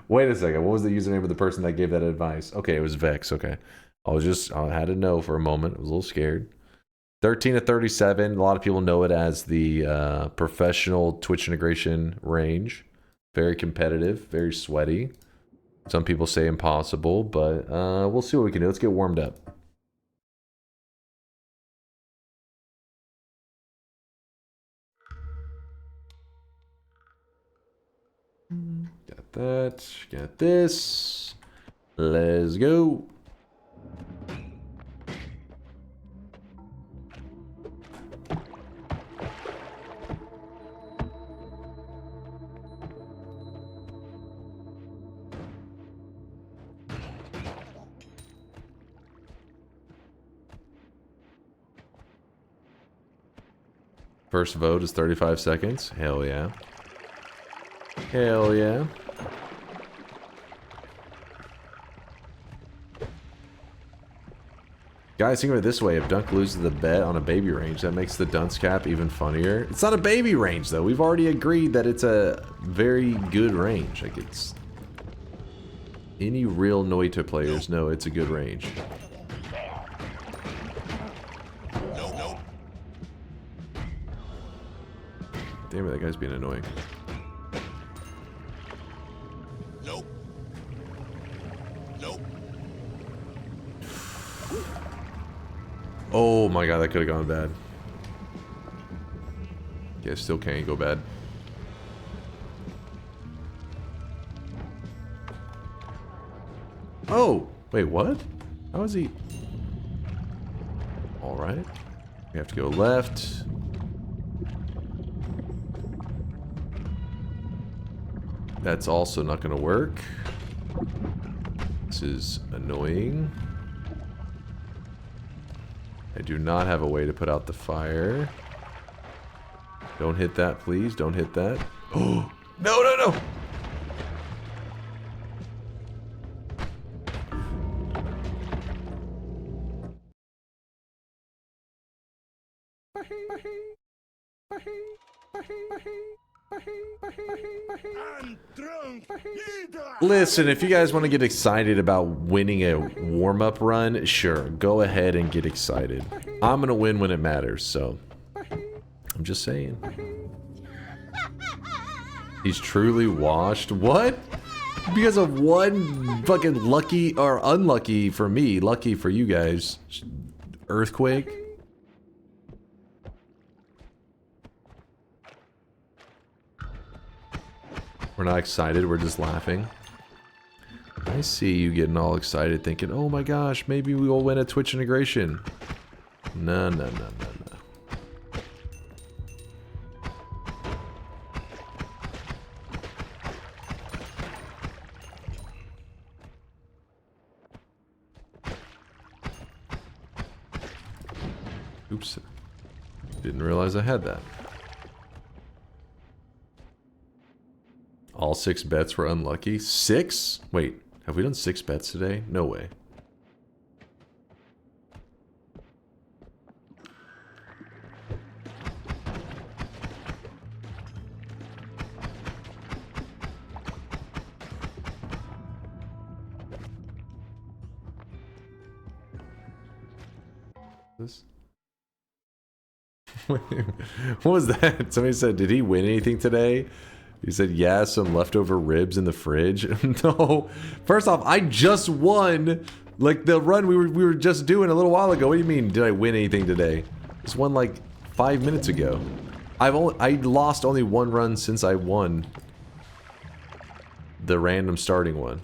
[SPEAKER 4] Wait a second. What was the username of the person that gave that advice? Okay, it was Vex. Okay. I had to know for a moment. I was a little scared. 13 to 37. A lot of people know it as the professional Twitch integration range. Very competitive, very sweaty. Some people say impossible, but we'll see what we can do. Let's get warmed up. Got that. Got this. Let's go. First vote is 35 seconds. Hell yeah. Hell yeah. Guys, think of it this way. If Dunk loses the bet on a baby range, that makes the dunce cap even funnier. It's not a baby range, though. We've already agreed that it's a very good range. Like, it's... Any real Noita players know it's a good range. Damn it, that guy's being annoying.
[SPEAKER 7] Nope.
[SPEAKER 4] Oh my god, that could have gone bad. Yeah, still can't go bad. Oh! Wait, what? How is he... Alright. We have to go left. That's also not going to work. This is annoying. I do not have a way to put out the fire. Don't hit that, please. Don't hit that. Oh! No, no, no! Listen, if you guys want to get excited about winning a warm-up run, sure, go ahead and get excited. I'm gonna win when it matters, so I'm just saying. He's truly washed. What? Because of one fucking lucky or unlucky for me, lucky for you guys, earthquake. We're not excited, we're just laughing. I see you getting all excited thinking, oh my gosh, maybe we will win a Twitch integration. No, no, no, no, no. Oops. Didn't realize I had that. All 6 bets were unlucky. 6? Wait, Have we done 6 bets today? No way. This? What was that? Somebody said, did he win anything today? He said, yeah, some leftover ribs in the fridge. No. First off, I just won like the run we were just doing a little while ago. What do you mean, did I win anything today? Just won like 5 minutes ago. I lost only 1 run since I won the random starting one.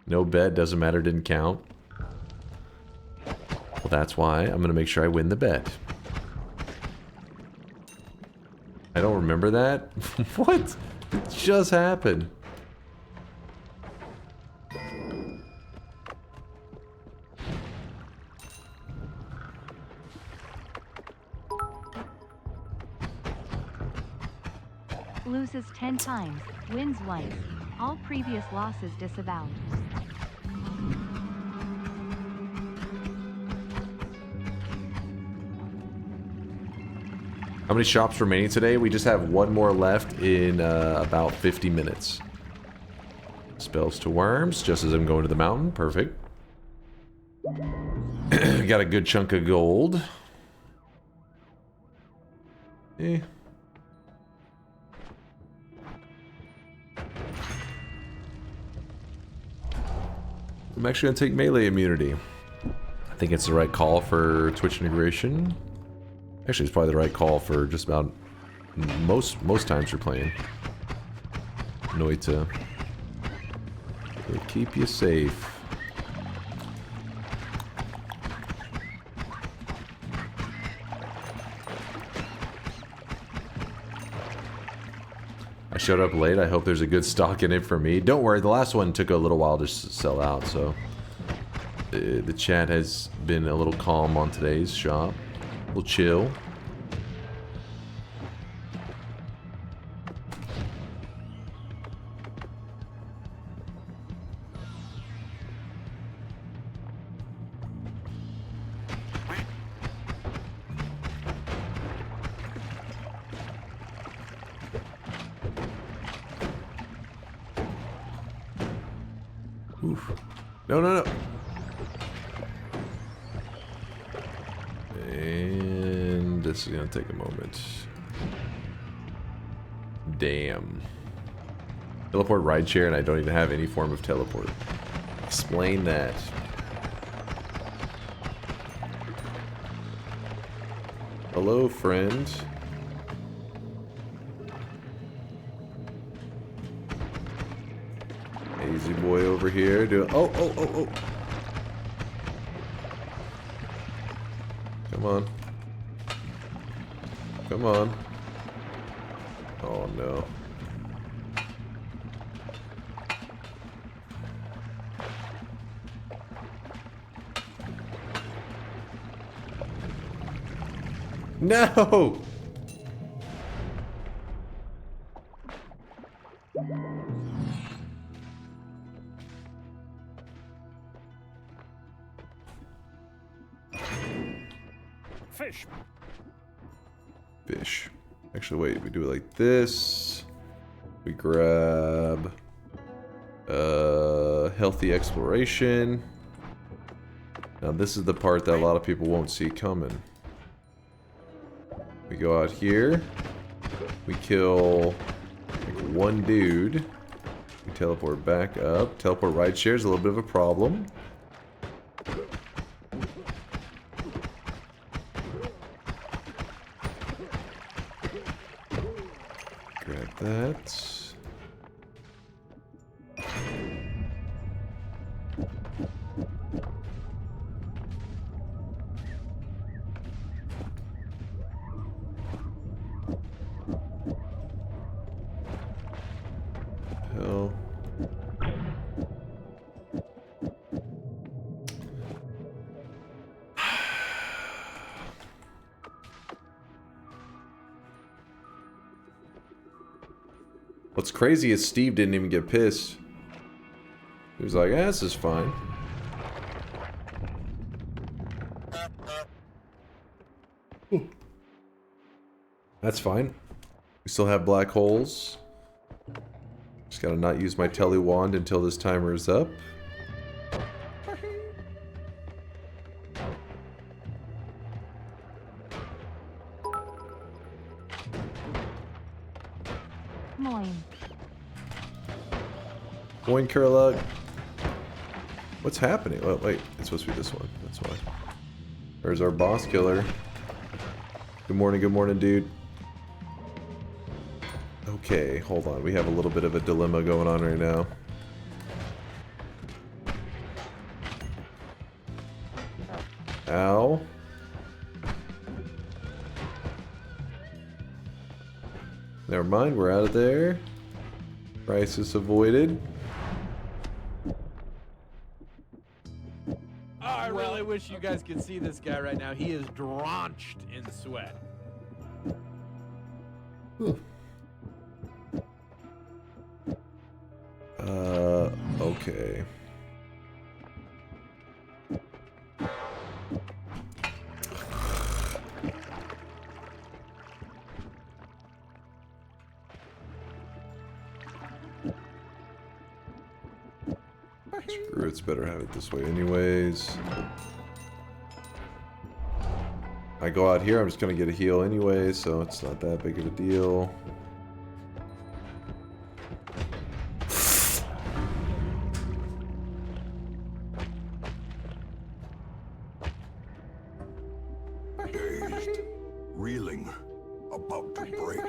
[SPEAKER 4] No bet, doesn't matter, didn't count. Well, that's why I'm gonna make sure I win the bet. I don't remember that? What? It just happened.
[SPEAKER 2] Loses 10 times, wins once. All previous losses disavowed.
[SPEAKER 4] How many shops remaining today? We just have 1 more left in about 50 minutes. Spells to worms, just as I'm going to the mountain. Perfect. Got a good chunk of gold. Eh. I'm actually going to take melee immunity. I think it's the right call for Twitch integration. Actually, it's probably the right call for just about most times you're playing. Noita. It'll keep you safe. I showed up late. I hope there's a good stock in it for me. Don't worry, the last one took a little while to sell out, so the chat has been a little calm on today's shop. A little chill. Oof. No, no, no. And this is gonna take a moment. Damn. Teleport rideshare and I don't even have any form of teleport. Explain that. Hello, friend. Easy boy over here. Oh, oh, oh, oh. Come on. Come on. Oh, no. No!
[SPEAKER 15] Fish.
[SPEAKER 4] Fish. Actually, wait, we do it like this. We grab healthy exploration. Now this is the part that a lot of people won't see coming. We go out here. We kill like 1 dude. We teleport back up. Teleport rideshare is a little bit of a problem. Grab that. Hell. crazy is Steve didn't even get pissed. He was like, this is fine. That's fine. We still have black holes. Just gotta not use my telly wand until this timer is up.
[SPEAKER 2] Moin.
[SPEAKER 4] Going Kurlug. What's happening? Oh, wait, it's supposed to be this one. That's why. There's our boss killer. Good morning, dude. Okay, hold on. We have a little bit of a dilemma going on right now. Ow. Never mind, we're out of there. Crisis avoided.
[SPEAKER 5] I really wish you guys could see this guy right now. He is drenched in sweat.
[SPEAKER 4] Okay. Screw it, it's better have it this way anyways. I go out here, I'm just gonna get a heal anyway, so it's not that big of a deal.
[SPEAKER 7] Dazed, reeling, about to break.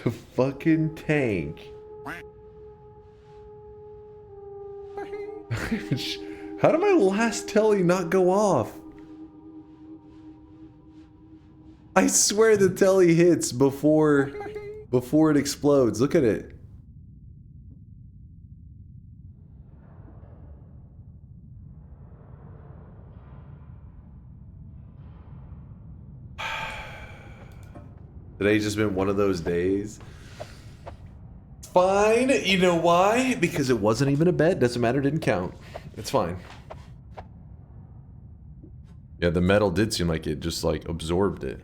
[SPEAKER 4] The fucking tank. How did my last telly not go off? I swear the telly hits before it explodes. Look at it. Today's just been one of those days. Fine. You know why? Because it wasn't even a bet. Doesn't matter. Didn't count. It's fine. Yeah, the metal did seem like it just like absorbed it.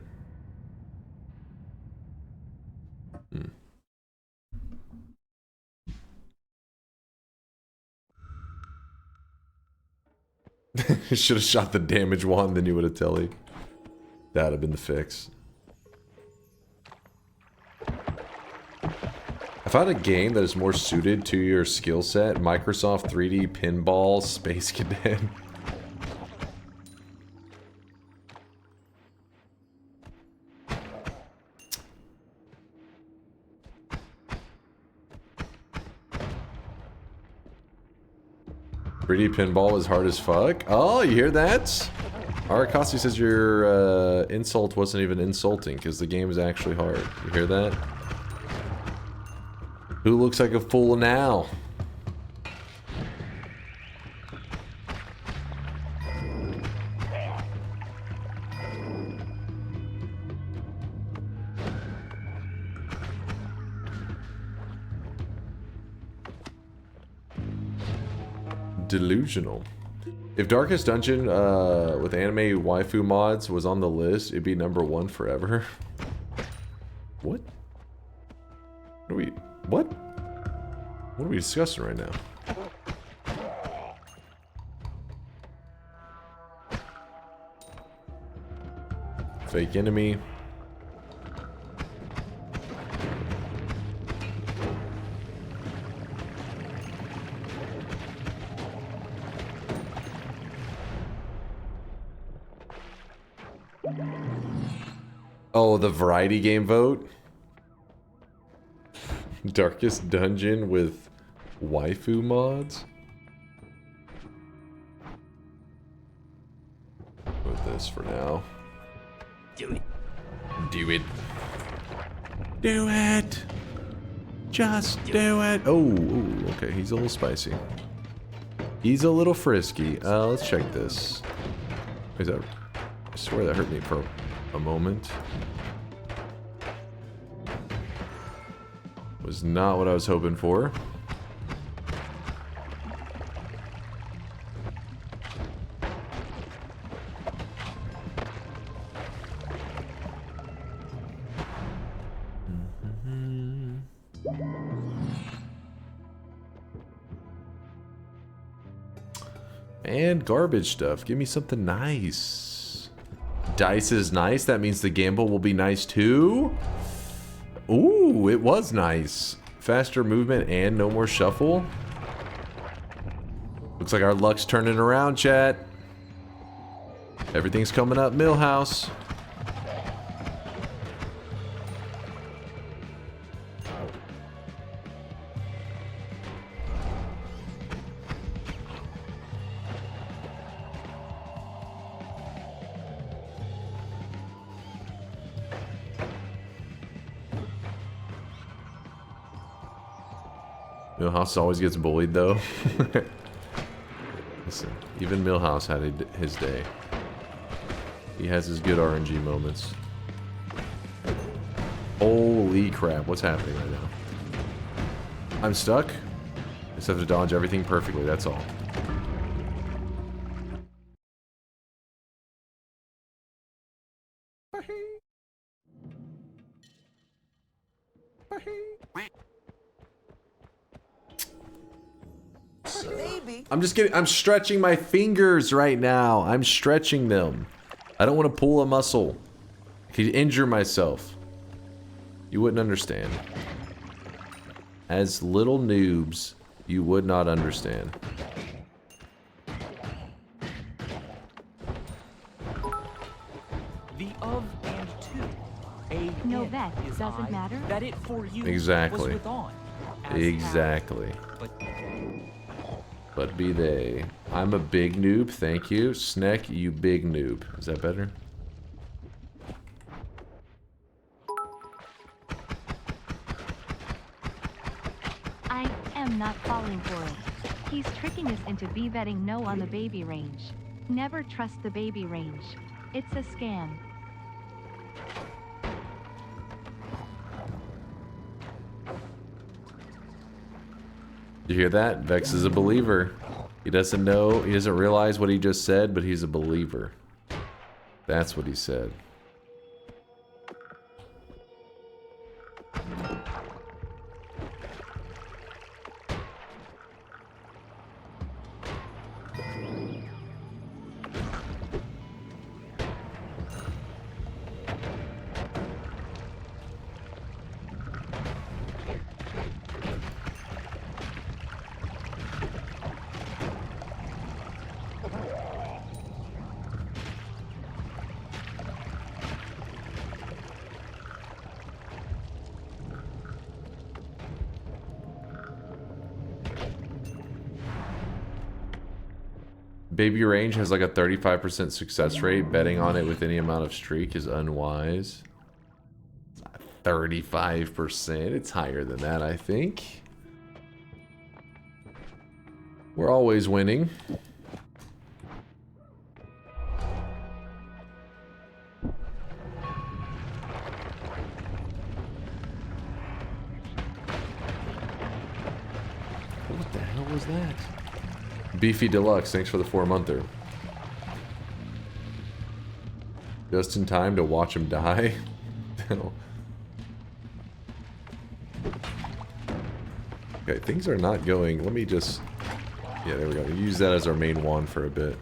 [SPEAKER 4] Should have shot the damage wand, then you would have telly. That'd have been the fix. I found a game that is more suited to your skill set. Microsoft 3D Pinball Space Cadet. Pinball is hard as fuck. Oh, you hear that? Arakasi says your insult wasn't even insulting because the game is actually hard. You hear that? Who looks like a fool now? Delusional. If Darkest Dungeon with anime waifu mods was on the list, it'd be #1 forever. What? What are we discussing right now? Fake enemy. Oh, the variety game vote? Darkest Dungeon with waifu mods? With this for now.
[SPEAKER 8] Do it.
[SPEAKER 4] Do it. Do it! Just do it! Oh, ooh, okay, he's a little spicy. He's a little frisky. Let's check this. Is that? I swear that hurt me for a moment. Was not what I was hoping for. And garbage stuff. Give me something nice. Dice is nice. That means the gamble will be nice too. Ooh, it was nice. Faster movement and no more shuffle. Looks like our luck's turning around, chat. Everything's coming up, Millhouse. Millhouse always gets bullied, though. Listen, even Millhouse had his day. He has his good RNG moments. Holy crap, what's happening right now? I'm stuck? I just have to dodge everything perfectly, that's all. I'm stretching my fingers right now. I'm stretching them. I don't want to pull a muscle. I could injure myself. You wouldn't understand. As little noobs, you would not understand.
[SPEAKER 16] The of and to. A
[SPEAKER 2] No vet, doesn't matter.
[SPEAKER 16] That it for you
[SPEAKER 4] Exactly.
[SPEAKER 16] was with on.
[SPEAKER 4] Exactly. But be they. I'm a big noob, thank you. Sneck, you big noob. Is that better?
[SPEAKER 2] I am not falling for it. He's tricking us into B-betting no on the baby range. Never trust the baby range. It's a scam.
[SPEAKER 4] You hear that? Vex is a believer. He doesn't know, he doesn't realize what he just said, but he's a believer. That's what he said. Baby range has like a 35% success rate. Betting on it with any amount of streak is unwise. 35%. It's higher than that, I think. We're always winning. What the hell was that? Beefy Deluxe, thanks for the 4-monther. Just in time to watch him die? No. Okay, things are not going. Let me just... Yeah, there we go. Use that as our main wand for a bit.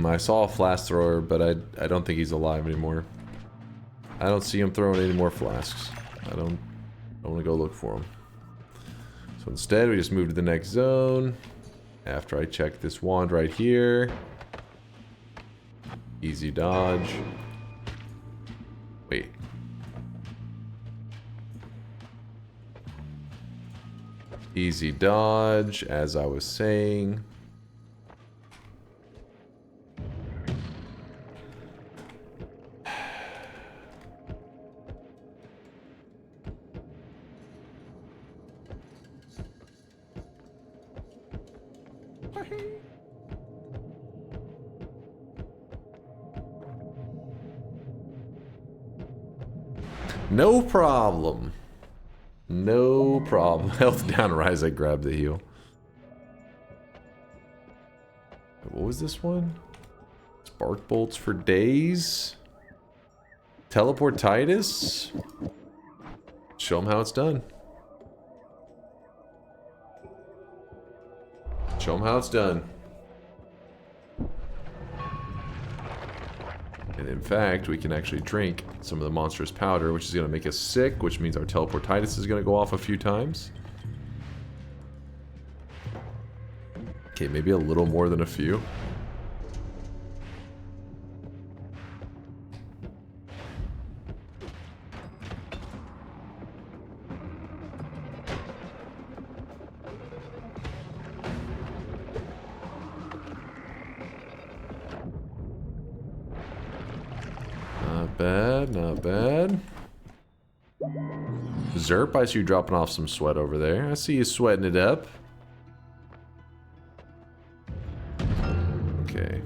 [SPEAKER 4] I saw a flask thrower, but I don't think he's alive anymore. I don't see him throwing any more flasks. I want to go look for him. So instead, we just move to the next zone. After I check this wand right here. Easy dodge. Easy dodge, as I was saying. No problem. No problem. Health down, rise, I grab the heal. What was this one? Spark bolts for days? Teleportitis? Show them how it's done. Show them how it's done. And in fact, we can actually drink some of the monstrous powder, which is going to make us sick, which means our teleportitis is going to go off a few times. Okay, maybe a little more than a few. Not bad. Zerp, I see you dropping off some sweat over there. I see you sweating it up. Okay.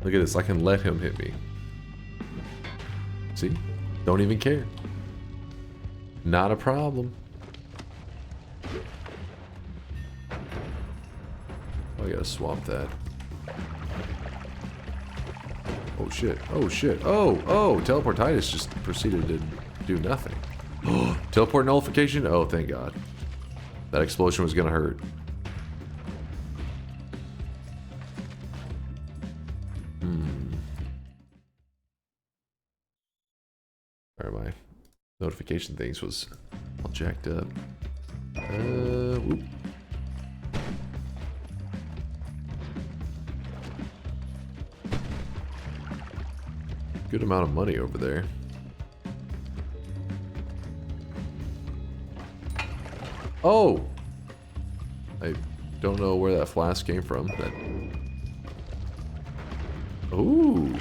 [SPEAKER 4] Look at this, I can let him hit me. See? Don't even care. Not a problem. I gotta swap that. Oh shit. Oh shit. Oh, teleportitis just proceeded to do nothing. Teleport nullification? Oh, thank God. That explosion was gonna hurt. Where are my notification things was all jacked up. Whoop. Good amount of money over there. Oh! I don't know where that flask came from. That... Ooh!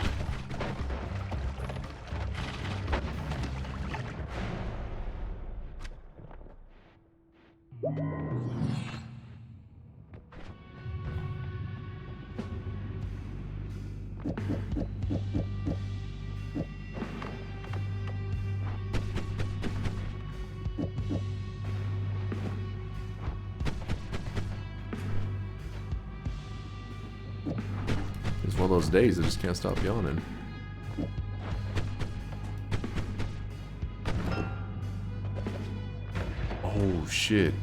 [SPEAKER 4] One of those days I just can't stop yawning. Oh shit.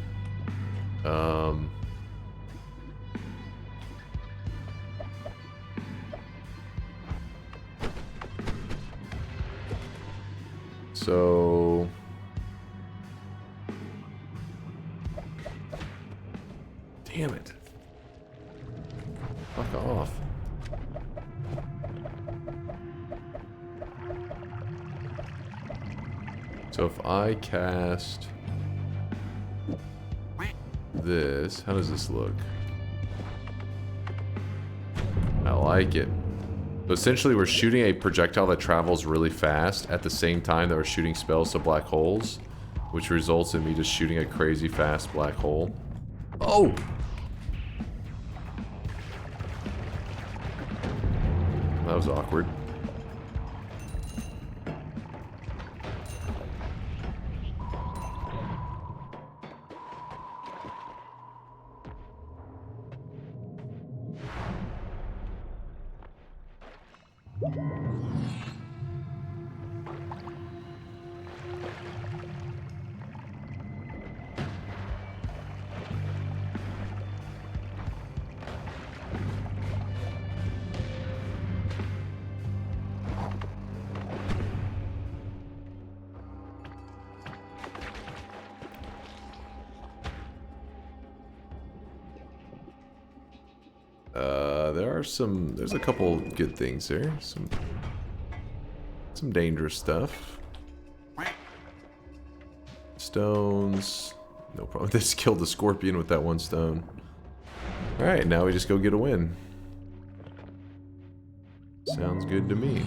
[SPEAKER 4] So damn it. Fuck off. So if I cast this, how does this look? I like it. So essentially we're shooting a projectile that travels really fast at the same time that we're shooting spells to black holes, which results in me just shooting a crazy fast black hole. Oh! That was awkward. There's a couple good things there. Some dangerous stuff. Stones. No problem. They just killed the scorpion with that one stone. Alright, now we just go get a win. Sounds good to me.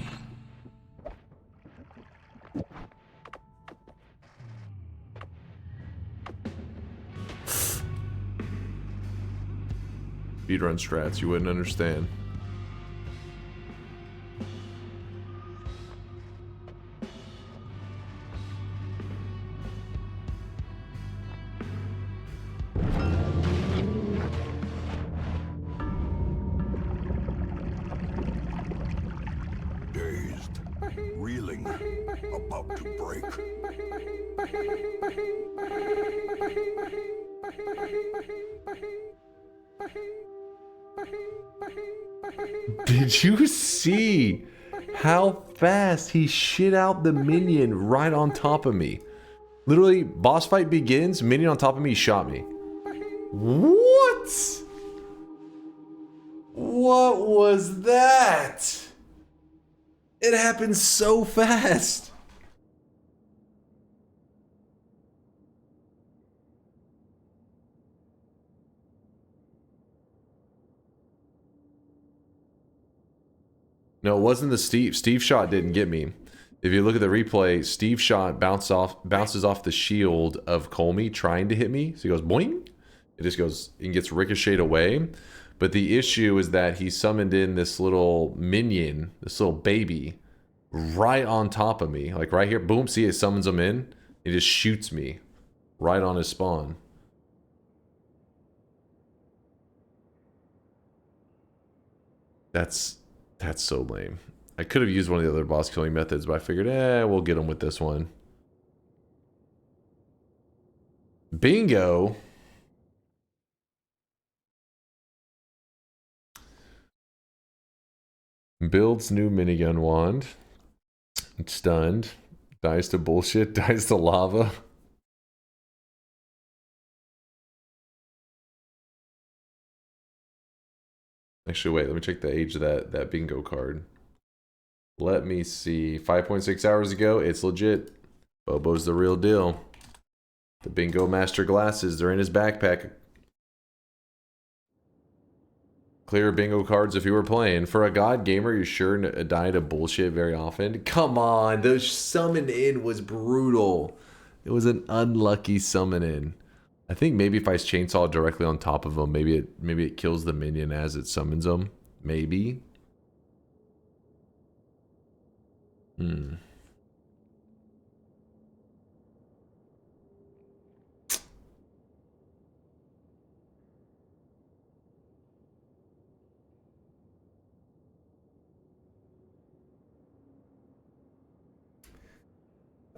[SPEAKER 4] Speedrun strats, you wouldn't understand.
[SPEAKER 7] Dazed, reeling, about to break.
[SPEAKER 4] Did you see how fast he shit out the minion right on top of me? Literally, boss fight begins, minion on top of me, shot me. What? What was that? It happened so fast. No, it wasn't the Steve. Steve shot didn't get me. If you look at the replay, Steve shot bounces off the shield of Colmy trying to hit me. So he goes boing. It just goes and gets ricocheted away. But the issue is that he summoned in this little minion, this little baby, right on top of me. Like right here. Boom. See, it summons him in. He just shoots me right on his spawn. That's so lame. I could have used one of the other boss killing methods, but I figured, we'll get him with this one. Bingo. Builds new minigun wand. Stunned. Dies to bullshit. Dies to lava. Actually, wait. Let me check the age of that bingo card. Let me see. 5.6 hours ago. It's legit. Bobo's the real deal. The bingo master glasses. They're in his backpack. Clear bingo cards if you were playing. For a god gamer, you sure die to bullshit very often. Come on. The summon in was brutal. It was an unlucky summon in. I think maybe if I chainsaw directly on top of him, maybe it kills the minion as it summons him. Maybe. I'm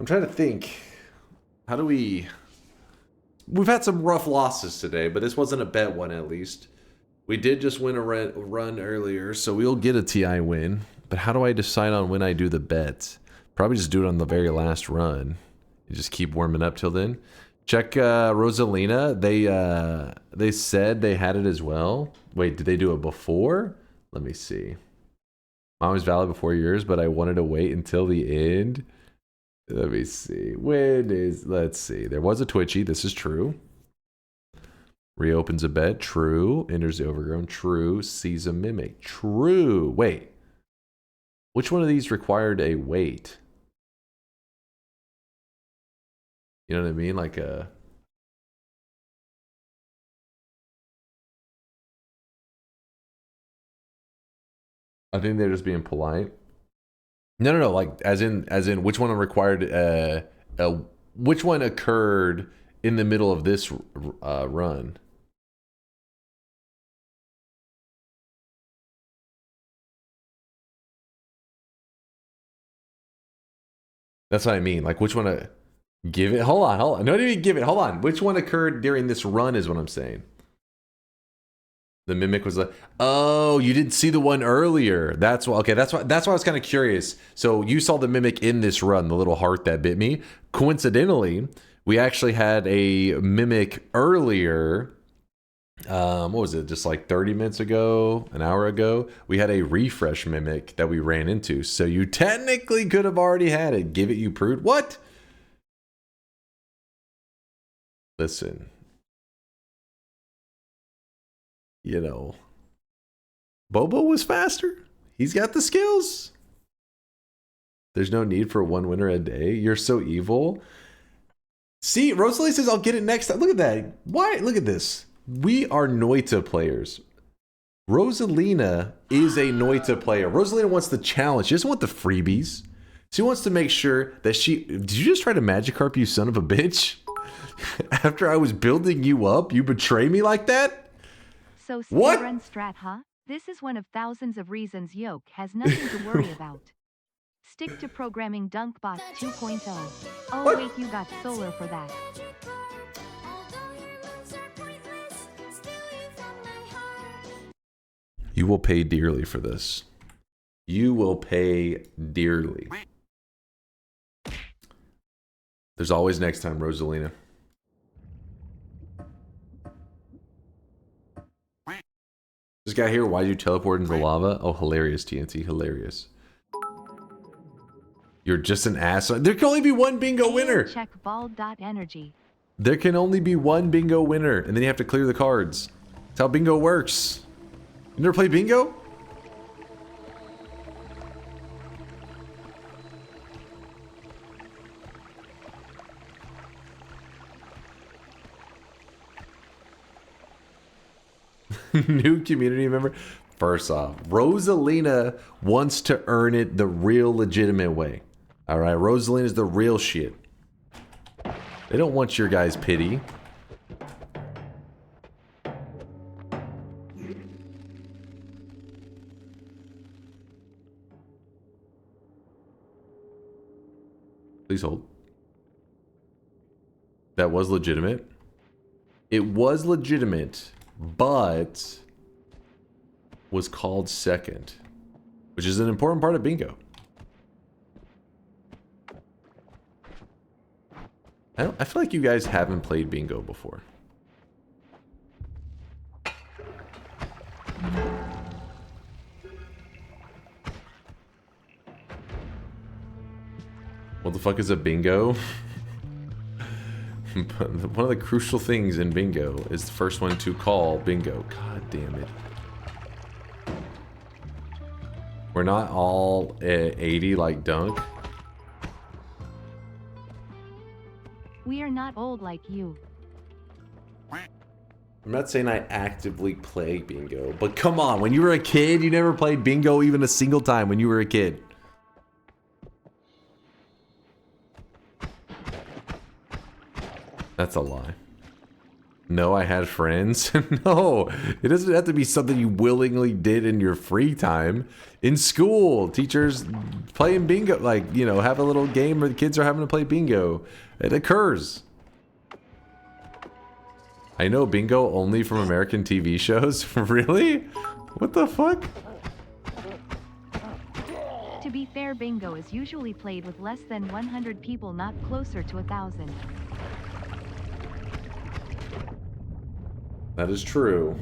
[SPEAKER 4] trying to think. How do we... We've had some rough losses today, but this wasn't a bet one at least. We did just win a run earlier, so we'll get a TI win. But how do I decide on when I do the bet? Probably just do it on the very last run. You just keep warming up till then. Check Rosalina. They said they had it as well. Wait, did they do it before? Let me see. Mine was valid before yours, but I wanted to wait until the end. Let me see. Let's see. There was a Twitchy. This is true. Reopens a bet. True. Enters the overgrown. True. Sees a mimic. True. Wait. Which one of these required a wait? You know what I mean? Like a... I think they're just being polite. No. Like as in, which one required? Which one occurred in the middle of this run? That's what I mean. Like which one? Give it. Hold on. No, didn't even give it. Hold on. Which one occurred during this run is what I'm saying. The mimic was like, oh, you didn't see the one earlier. That's why. Okay, that's why I was kind of curious. So you saw the mimic in this run, the little heart that bit me. Coincidentally, we actually had a mimic earlier what was it, just like 30 minutes ago, an hour ago, we had a refresh mimic that we ran into. So you technically could have already had it. Give it, you prude. What? Listen. You know, Bobo was faster. He's got the skills. There's no need for one winner a day. You're so evil. See, Rosalie says I'll get it next time. Look at that. Why? Look at this. We are Noita players. Rosalina is a Noita player. Rosalina wants the challenge. She doesn't want the freebies. She wants to make sure that she... Did you just try to Magikarp, you son of a bitch? After I was building you up, you betray me like that?
[SPEAKER 2] So
[SPEAKER 4] What?
[SPEAKER 2] speedrun strat, huh? This is one of thousands of reasons Yoke has nothing to worry about. Stick to programming DunkBot 2.0. Oh
[SPEAKER 4] What?
[SPEAKER 2] wait, you got solar for that.
[SPEAKER 4] You will pay dearly for this. You will pay dearly. There's always next time, Rosalina. This guy here, why'd you teleport into lava? Oh, hilarious, TNT, hilarious. You're just an ass. There can only be one bingo winner.
[SPEAKER 2] Check ball.energy.
[SPEAKER 4] There can only be one bingo winner, and then you have to clear the cards. That's how bingo works. You never play bingo? New community member. First off, Rosalina wants to earn it the real legitimate way. All right, Rosalina's the real shit. They don't want your guys' pity. Please hold. That was legitimate. It was legitimate, but was called second, which is an important part of bingo. I feel like you guys haven't played bingo before. What the fuck is a bingo? One of the crucial things in bingo is the first one to call bingo. God damn it. We're not all 80 like Dunk.
[SPEAKER 2] We are not old like you.
[SPEAKER 4] I'm not saying I actively play bingo, but come on, when you were a kid, you never played bingo even a single time when you were a kid. That's a lie. No, I had friends. No, it doesn't have to be something you willingly did in your free time. In school, teachers playing bingo, like, you know, have a little game where the kids are having to play bingo. It occurs. I know bingo only from American TV shows. Really? What the fuck?
[SPEAKER 2] To be fair, bingo is usually played with less than 100 people, not closer to 1,000.
[SPEAKER 4] That is true.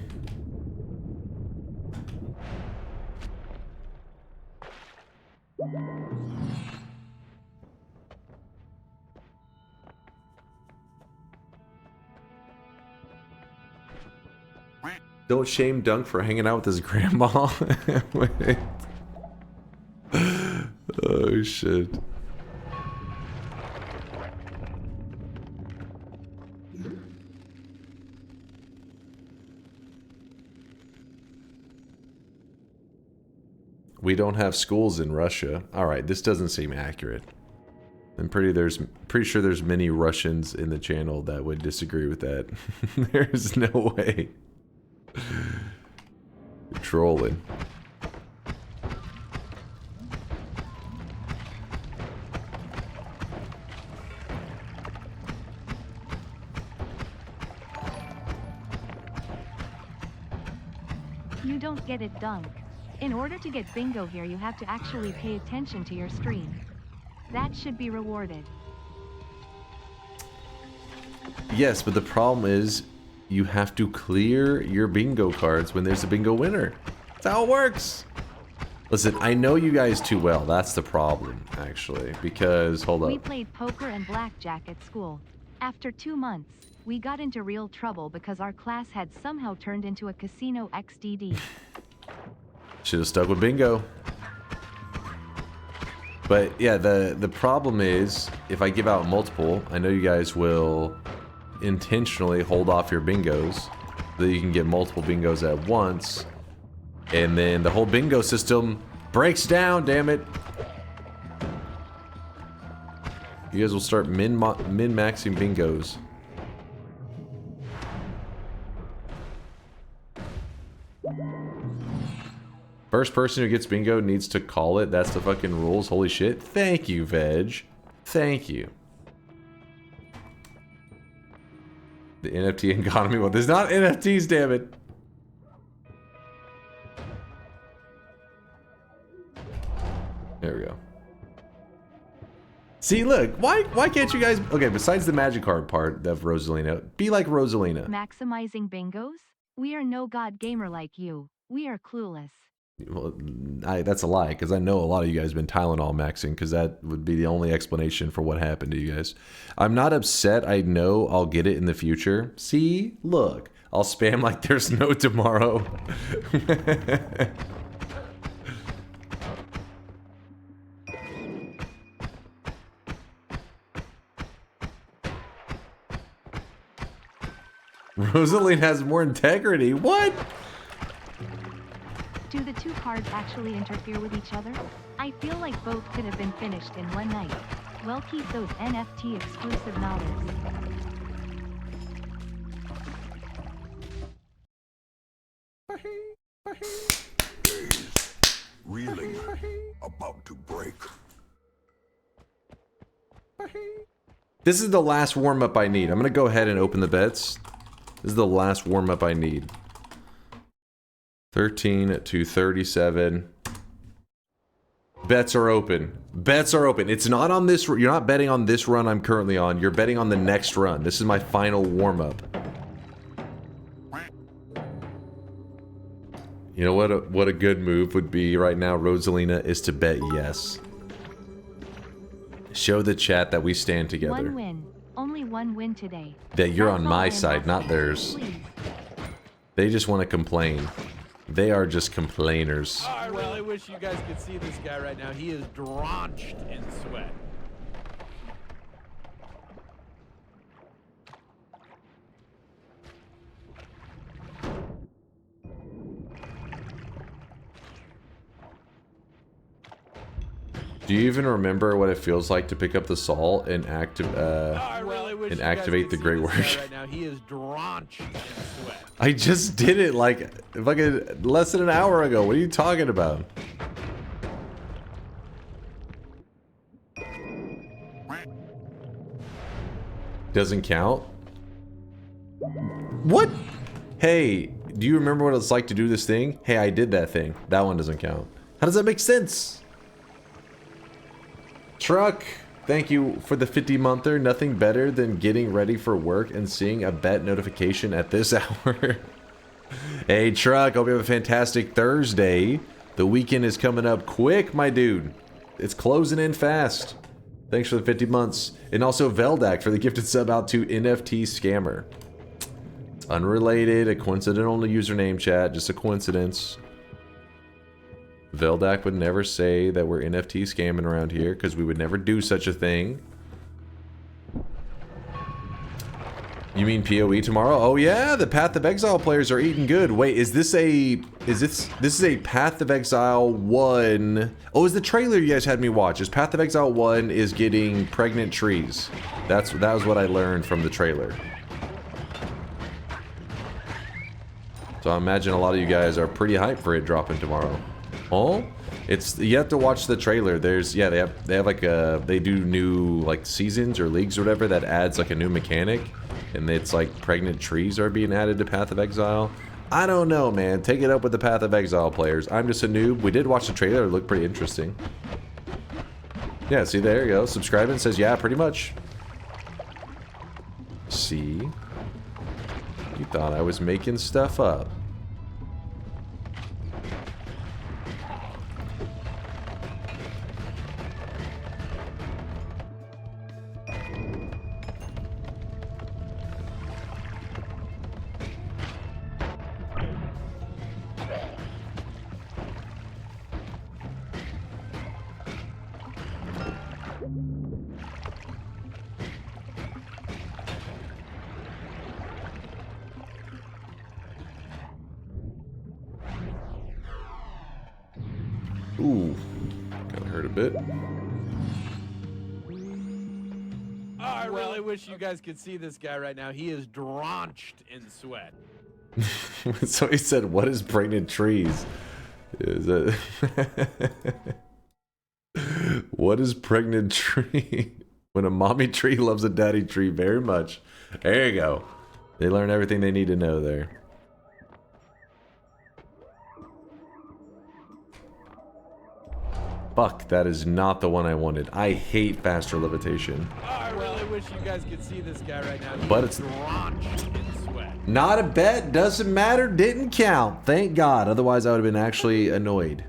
[SPEAKER 4] Don't shame Dunk for hanging out with his grandma. Wait. Oh shit. We don't have schools in Russia. All right, this doesn't seem accurate. I'm pretty sure there's many Russians in the channel that would disagree with that. There's no way. You're trolling.
[SPEAKER 2] You don't get it, Dunk. In order to get bingo here, you have to actually pay attention to your stream. That should be rewarded.
[SPEAKER 4] Yes, but the problem is you have to clear your bingo cards when there's a bingo winner. That's how it works. Listen, I know you guys too well. That's the problem, actually. Because, hold
[SPEAKER 2] We
[SPEAKER 4] up.
[SPEAKER 2] played poker and blackjack at school. After 2 months, we got into real trouble because our class had somehow turned into a casino XDD.
[SPEAKER 4] Should have stuck with bingo. But yeah, the problem is, if I give out multiple, I know you guys will intentionally hold off your bingos so that you can get multiple bingos at once. And then the whole bingo system breaks down, damn it. You guys will start min-maxing bingos. First person who gets bingo needs to call it. That's the fucking rules. Holy shit. Thank you, Veg. Thank you. The NFT economy. Well, there's not NFTs, damn it. There we go. See, look. Why can't you guys... Okay, besides the magic card part of Rosalina, be like Rosalina.
[SPEAKER 2] Maximizing bingos? We are no god gamer like you. We are clueless.
[SPEAKER 4] Well, that's a lie, because I know a lot of you guys have been Tylenol maxing, because that would be the only explanation for what happened to you guys. I'm not upset. I know I'll get it in the future. See? Look. I'll spam like there's no tomorrow. Rosaline has more integrity. What?
[SPEAKER 2] Do the two cards actually interfere with each other? I feel like both could have been finished in one night. Well, keep those NFT exclusive nodders.
[SPEAKER 7] Reeling, about to break.
[SPEAKER 4] This is the last warm-up I need. I'm gonna go ahead and open the bets. This is the last warm-up I need. 13 to 37. Bets are open. Bets are open. It's not on this. You're not betting on this run I'm currently on. You're betting on the next run. This is my final warm-up. You know what a good move would be right now, Rosalina, is to bet yes. Show the chat that we stand together.
[SPEAKER 2] One win. Only one win today.
[SPEAKER 4] That you're
[SPEAKER 2] That's
[SPEAKER 4] on
[SPEAKER 2] all
[SPEAKER 4] my
[SPEAKER 2] I am
[SPEAKER 4] side, not
[SPEAKER 2] asking.
[SPEAKER 4] theirs.
[SPEAKER 2] Please.
[SPEAKER 4] They just want to complain. They are just complainers.
[SPEAKER 5] Oh, I really wish you guys could see this guy right now. He is drenched in sweat.
[SPEAKER 4] Do you even remember what it feels like to pick up the salt and activate the great work?
[SPEAKER 5] Right now, he is drenched in sweat.
[SPEAKER 4] I just did it like fucking less than an hour ago. What are you talking about? Doesn't count? What? Hey, do you remember what it's like to do this thing? Hey, I did that thing. That one doesn't count. How does that make sense? Truck, thank you for the 50-monther. Nothing better than getting ready for work and seeing a bet notification at this hour. Hey, Truck, hope you have a fantastic Thursday. The weekend is coming up quick, my dude. It's closing in fast. Thanks for the 50 months. And also Veldak for the gifted sub out to NFT Scammer. It's unrelated, a coincidental username, chat, just a coincidence. Veldak would never say that we're NFT scamming around here, because we would never do such a thing. You mean PoE tomorrow? Oh yeah, the Path of Exile players are eating good. Wait, is this is a Path of Exile 1? Oh, is the trailer you guys had me watch? Is Path of Exile 1 is getting pregnant trees? That was what I learned from the trailer. So I imagine a lot of you guys are pretty hyped for it dropping tomorrow. Oh, you have to watch the trailer. There's they have like they do new like seasons or leagues or whatever that adds like a new mechanic, and it's like pregnant trees are being added to Path of Exile. I don't know, man. Take it up with the Path of Exile players. I'm just a noob. We did watch the trailer. It looked pretty interesting. Yeah, see, there you go. Subscribing says yeah, pretty much. See, You thought I was making stuff up. Ooh, kinda hurt a bit.
[SPEAKER 5] Oh, I really wish you guys could see this guy right now. He is drenched in sweat.
[SPEAKER 4] So he said, "What is pregnant trees?" Is it? What is pregnant tree? When a mommy tree loves a daddy tree very much. There you go. They learn everything they need to know there. Fuck, that is not the one I wanted. I hate faster levitation.
[SPEAKER 5] Oh, I really wish you guys could see this guy right now. He
[SPEAKER 4] But
[SPEAKER 5] is
[SPEAKER 4] it's
[SPEAKER 5] drenched in sweat.
[SPEAKER 4] not a bet, doesn't matter, didn't count. Thank God. Otherwise, I would have been actually annoyed.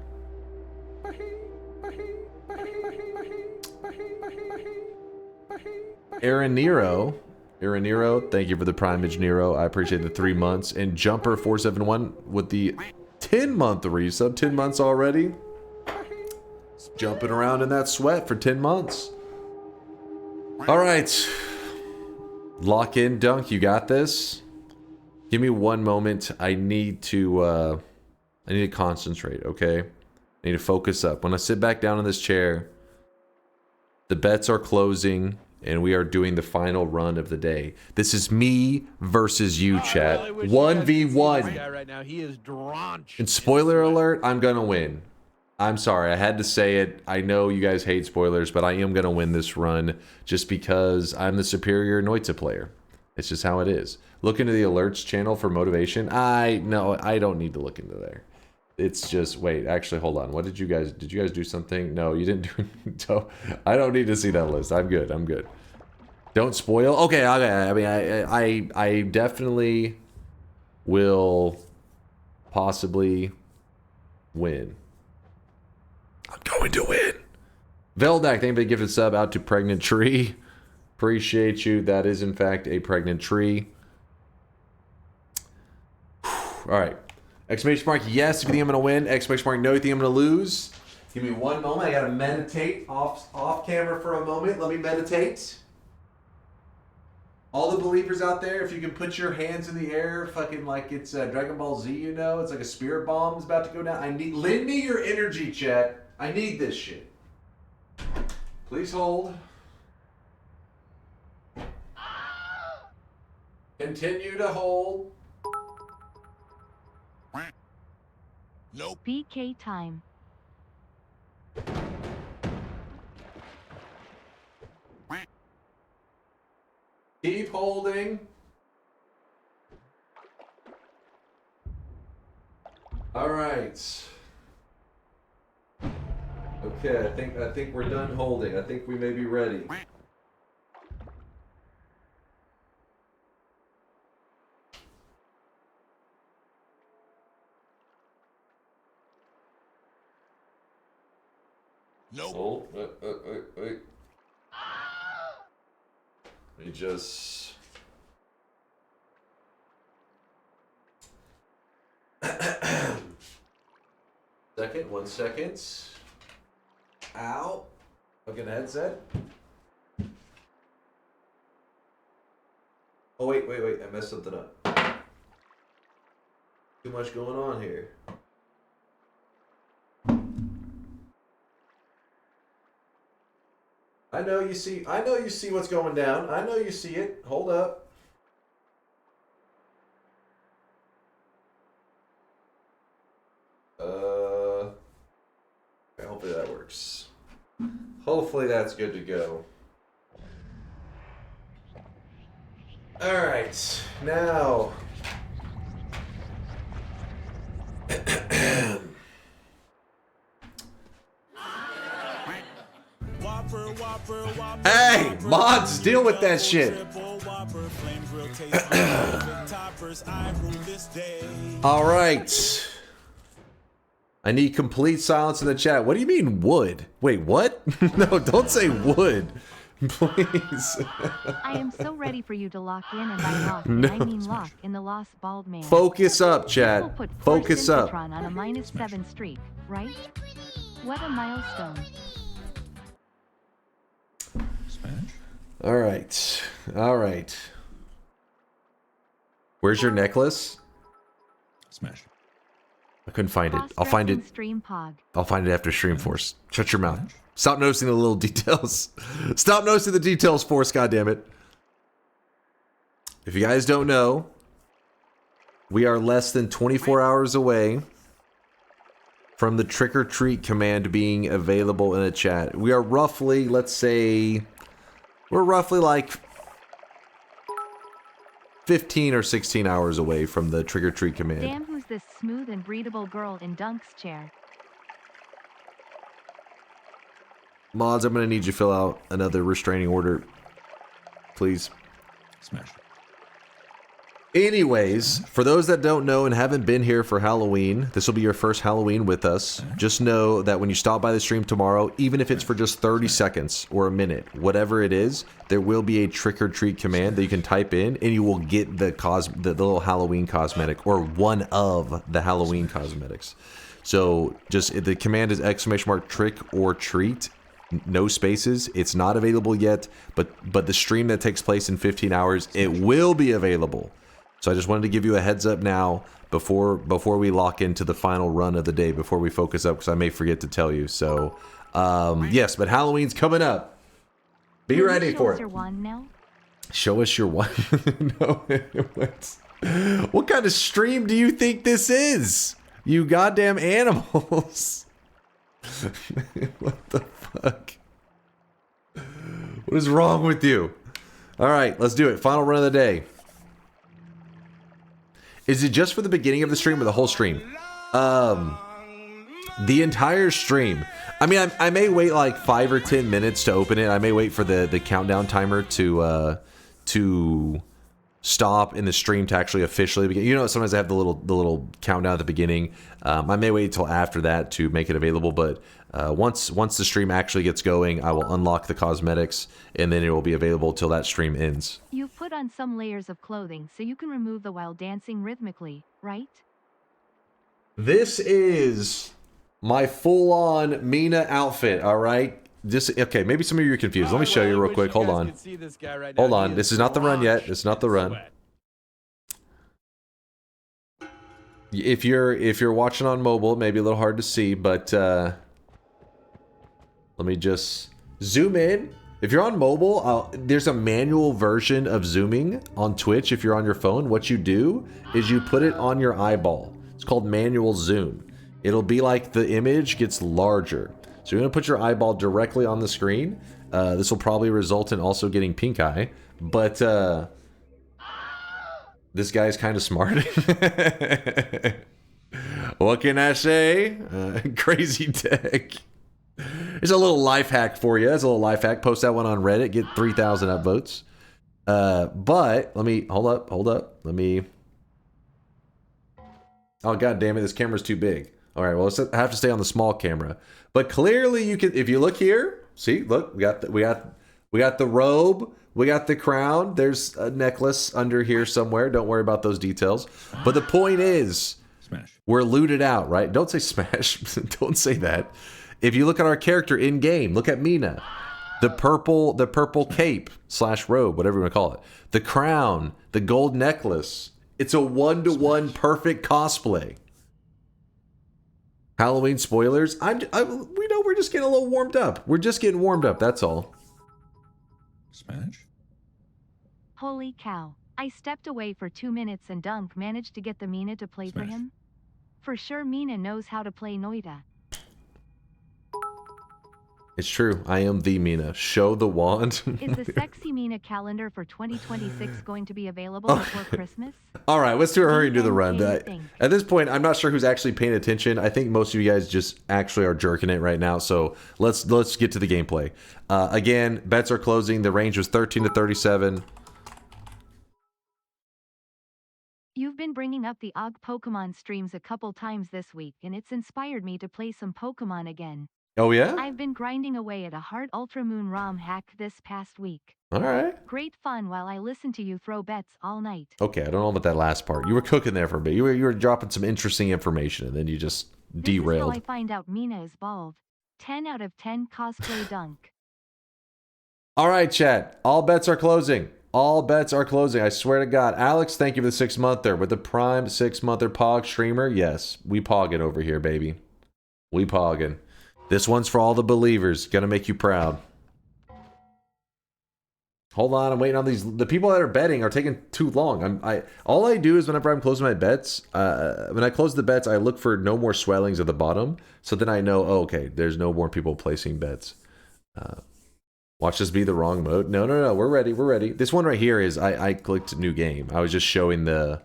[SPEAKER 4] Aaron Nero, thank you for the primage, Nero. I appreciate the 3 months. And Jumper471 with the 10-month resub. 10 months already. Jumping around in that sweat for 10 months. All right. Lock in, Dunk. You got this. Give me one moment. I need to concentrate, okay? I need to focus up. When I sit back down in this chair, the bets are closing, and we are doing the final run of the day. This is me versus you, chat. 1v1.
[SPEAKER 5] Right now, he is drenched.
[SPEAKER 4] And spoiler alert, I'm gonna win. I'm sorry, I had to say it. I know you guys hate spoilers, but I am gonna win this run just because I'm the superior Noita player. It's just how it is. Look into the alerts channel for motivation. No, I don't need to look into there. It's just, wait, actually, hold on. What did you guys do something? No, you didn't do. I don't need to see that list. I'm good. I'm good. Don't spoil. Okay. I mean, I definitely will possibly win. I'm going to win. Veldak, thank you for the gifted sub out to Pregnant Tree. Appreciate you. That is, in fact, a pregnant tree. All right. Exclamation mark, yes, if you think I'm going to win. Exclamation mark, no, you think I'm going to lose. Give me one moment. I got to meditate off camera for a moment. Let me meditate. All the believers out there, if you can put your hands in the air, fucking like it's Dragon Ball Z, you know? It's like a spirit bomb is about to go down. Lend me your energy, chat. I need this shit. Please hold. Continue to hold.
[SPEAKER 2] Nope. BK time.
[SPEAKER 4] Keep holding. All right. Okay, I think we're done holding. I think we may be ready.
[SPEAKER 7] Nope.
[SPEAKER 4] Oh, wait. Let me just... One second. Ow. Fucking headset. Oh, wait. I messed something up. Too much going on here. I know you see what's going down. I know you see it. Hold up. Hopefully that works. Hopefully that's good to go. All right, now. Hey, mods, deal with that shit. All right. I need complete silence in the chat. What do you mean wood? Wait, what? No, don't say wood. Please.
[SPEAKER 2] I am so ready for you to lock in, and by lock,
[SPEAKER 4] No.
[SPEAKER 2] I mean lock in the Lost Bald Man.
[SPEAKER 4] Focus up,
[SPEAKER 2] This
[SPEAKER 4] chat.
[SPEAKER 2] will put
[SPEAKER 4] Focus
[SPEAKER 2] poor
[SPEAKER 4] up.
[SPEAKER 2] Synchrotron on a -7 streak, right? What a milestone.
[SPEAKER 4] All right. All right. Where's your necklace?
[SPEAKER 17] Smash.
[SPEAKER 4] I couldn't find it. I'll find it.
[SPEAKER 2] Stream pog.
[SPEAKER 4] I'll find it after Streamforce. Shut your mouth. Stop noticing the little details. Stop noticing the details, Force, goddammit. If you guys don't know, we are less than 24 hours away from the trick or treat command being available in a chat. We are roughly, let's say, we're roughly like 15 or 16 hours away from the trick or treat command.
[SPEAKER 2] Damn, who's this smooth and breathable girl in Dunk's chair?
[SPEAKER 4] Mods, I'm going to need you to fill out another restraining order. Please.
[SPEAKER 17] Smash.
[SPEAKER 4] Anyways, for those that don't know and haven't been here for Halloween, this will be your first Halloween with us. Just know that when you stop by the stream tomorrow, even if it's for just 30 seconds or a minute, whatever it is, there will be a trick or treat command that you can type in and you will get the little Halloween cosmetic or one of the Halloween cosmetics. So just the command is !trick or treat. No spaces. It's not available yet, but the stream that takes place in 15 hours, it will be available. So I just wanted to give you a heads up now before we lock into the final run of the day, before we focus up, because I may forget to tell you. So yes, but Halloween's coming up. Be ready for it.
[SPEAKER 2] Show us your wand now?
[SPEAKER 4] Show us your wand. No, what kind of stream do you think this is? You goddamn animals. What the fuck? What is wrong with you? All right, let's do it. Final run of the day. Is it just for the beginning of the stream or the whole stream? The entire stream. I mean, I may wait like 5 or 10 minutes to open it. I may wait for the countdown timer to stop in the stream to actually officially begin. You know, sometimes I have the little countdown at the beginning. I may wait until after that to make it available, but once the stream actually gets going, I will unlock the cosmetics, and then it will be available till that stream ends.
[SPEAKER 2] You've put on some layers of clothing so you can remove them while dancing rhythmically, right?
[SPEAKER 4] This is my full-on Mina outfit, all right? Okay, maybe some of you are confused. Let me show you real quick. Hold on. Hold on. This is not the run yet. It's not the run. If you're watching on mobile, it may be a little hard to see, but let me just zoom in. If you're on mobile, there's a manual version of zooming on Twitch. If you're on your phone, what you do is you put it on your eyeball. It's called manual zoom. It'll be like the image gets larger. So you're going to put your eyeball directly on the screen. This will probably result in also getting pink eye. But this guy's kind of smart. What can I say? Crazy tech. There's a little life hack for you. That's a little life hack. Post that one on Reddit. Get 3,000 upvotes. But let me... Hold up. Let me... Oh, god damn it. This camera's too big. All right, well, I have to stay on the small camera. But clearly you can, if you look here, see, look, we got the robe, we got the crown. There's a necklace under here somewhere. Don't worry about those details. But the point is,
[SPEAKER 17] smash.
[SPEAKER 4] We're looted out, right? Don't say smash. Don't say that. If you look at our character in game, look at Mina. The purple cape / robe, whatever you want to call it. The crown, the gold necklace. It's a 1-to-1 perfect cosplay. Halloween spoilers. We know we're just getting a little warmed up. We're just getting warmed up. That's all.
[SPEAKER 17] Smash.
[SPEAKER 2] Holy cow. I stepped away for 2 minutes and Dunk managed to get the Mina to play for him. For sure Mina knows how to play Noita.
[SPEAKER 4] It's true. I am the Mina. Show the wand.
[SPEAKER 2] Is the sexy Mina calendar for 2026 going to be available before Christmas?
[SPEAKER 4] All right, let's hurry and do the run. At this point, I'm not sure who's actually paying attention. I think most of you guys just actually are jerking it right now. So let's get to the gameplay. Again, bets are closing. The range was 13 to 37.
[SPEAKER 2] been bringing up the OG Pokemon streams a couple times this week and it's inspired me to play some Pokemon again.
[SPEAKER 4] Oh yeah?
[SPEAKER 2] I've been grinding away at a hard Ultra Moon ROM hack this past week.
[SPEAKER 4] Alright.
[SPEAKER 2] Great fun while I listen to you throw bets all night.
[SPEAKER 4] Okay, I don't know about that last part. You were cooking there for a bit. You were dropping some interesting information and then you just derailed.
[SPEAKER 2] This is how I find out Mina is bald. 10 out of 10 cosplay dunk.
[SPEAKER 4] Alright, chat. All bets are closing. All bets are closing. I swear to God. Alex, thank you for the 6-monther. With the prime 6-monther Pog streamer, yes. We pogging over here, baby. We pogging. This one's for all the believers. Gonna make you proud. Hold on, I'm waiting on these. The people that are betting are taking too long. All I do is whenever I'm closing my bets, when I close the bets, I look for no more swellings at the bottom. So then I know, oh, okay, there's no more people placing bets. Watch this be the wrong mode. No, we're ready, we're ready. This one right here is I clicked new game. I was just showing the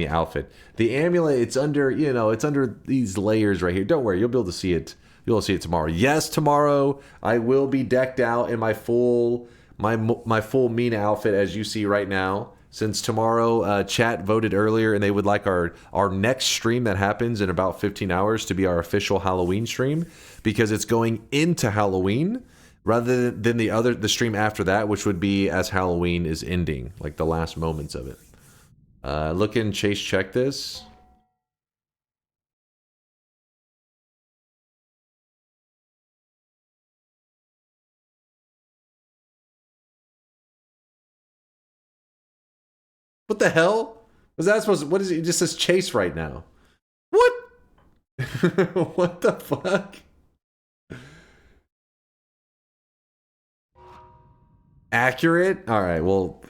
[SPEAKER 4] outfit. The amulet, it's under, you know, it's under these layers right here. Don't worry, you'll be able to see it. You'll see it tomorrow. Yes, tomorrow I will be decked out in my full Mina outfit as you see right now. Since tomorrow, chat voted earlier and they would like our next stream that happens in about 15 hours to be our official Halloween stream because it's going into Halloween rather than the stream after that, which would be as Halloween is ending, like the last moments of it. Look in Chase, check this. What the hell? Was that supposed to, what is it? It just says Chase right now. What? What the fuck? Accurate? Alright, well,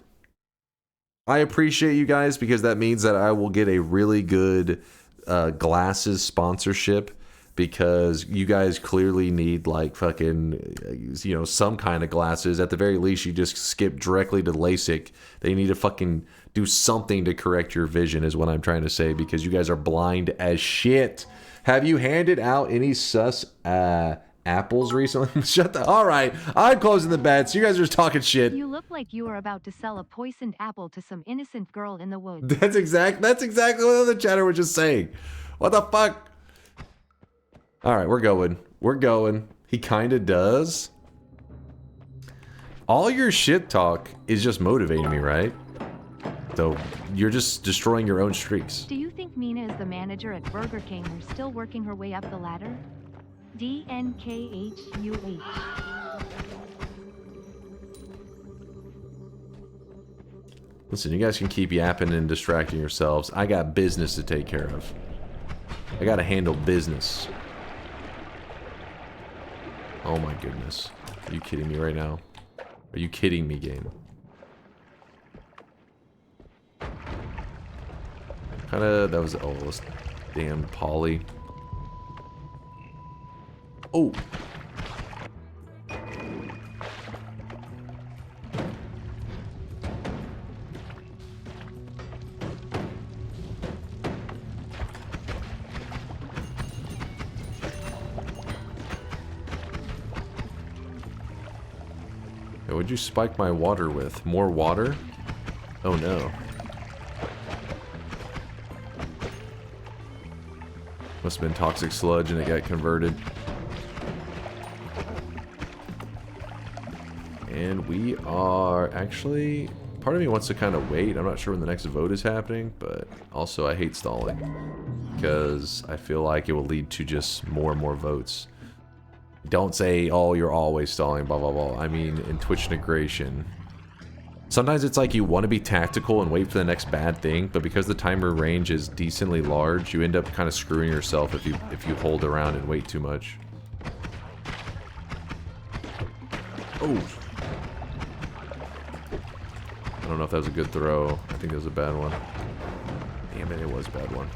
[SPEAKER 4] I appreciate you guys because that means that I will get a really good glasses sponsorship because you guys clearly need like fucking, you know, some kind of glasses. At the very least, you just skip directly to LASIK. They need to fucking do something to correct your vision is what I'm trying to say because you guys are blind as shit. Have you handed out any sus apples recently? Shut the... Alright, I'm closing the bets. You guys are just talking shit.
[SPEAKER 2] You look like you are about to sell a poisoned apple to some innocent girl in the woods.
[SPEAKER 4] That's exactly what the other chatter was just saying. What the fuck? Alright, we're going. We're going. He kinda does. All your shit talk is just motivating me, right? So, you're just destroying your own streaks.
[SPEAKER 2] Do you think Mina is the manager at Burger King or still working her way up the ladder? DNKHUH.
[SPEAKER 4] Listen, you guys can keep yapping and distracting yourselves. I got business to take care of. I gotta handle business. Oh my goodness. Are you kidding me right now? Are you kidding me, game? Kinda, that was, oh, this damn Polly. Oh! Hey, what'd you spike my water with? More water? Oh no. Must have been toxic sludge and it got converted. And we are actually... Part of me wants to kind of wait. I'm not sure when the next vote is happening, but also I hate stalling. Because I feel like it will lead to just more and more votes. Don't say, oh, you're always stalling, blah, blah, blah. I mean, in Twitch integration... Sometimes it's like you want to be tactical and wait for the next bad thing, but because the timer range is decently large, you end up kind of screwing yourself if you hold around and wait too much. Oh! I don't know if that was a good throw. I think it was a bad one. Damn it, it was a bad one.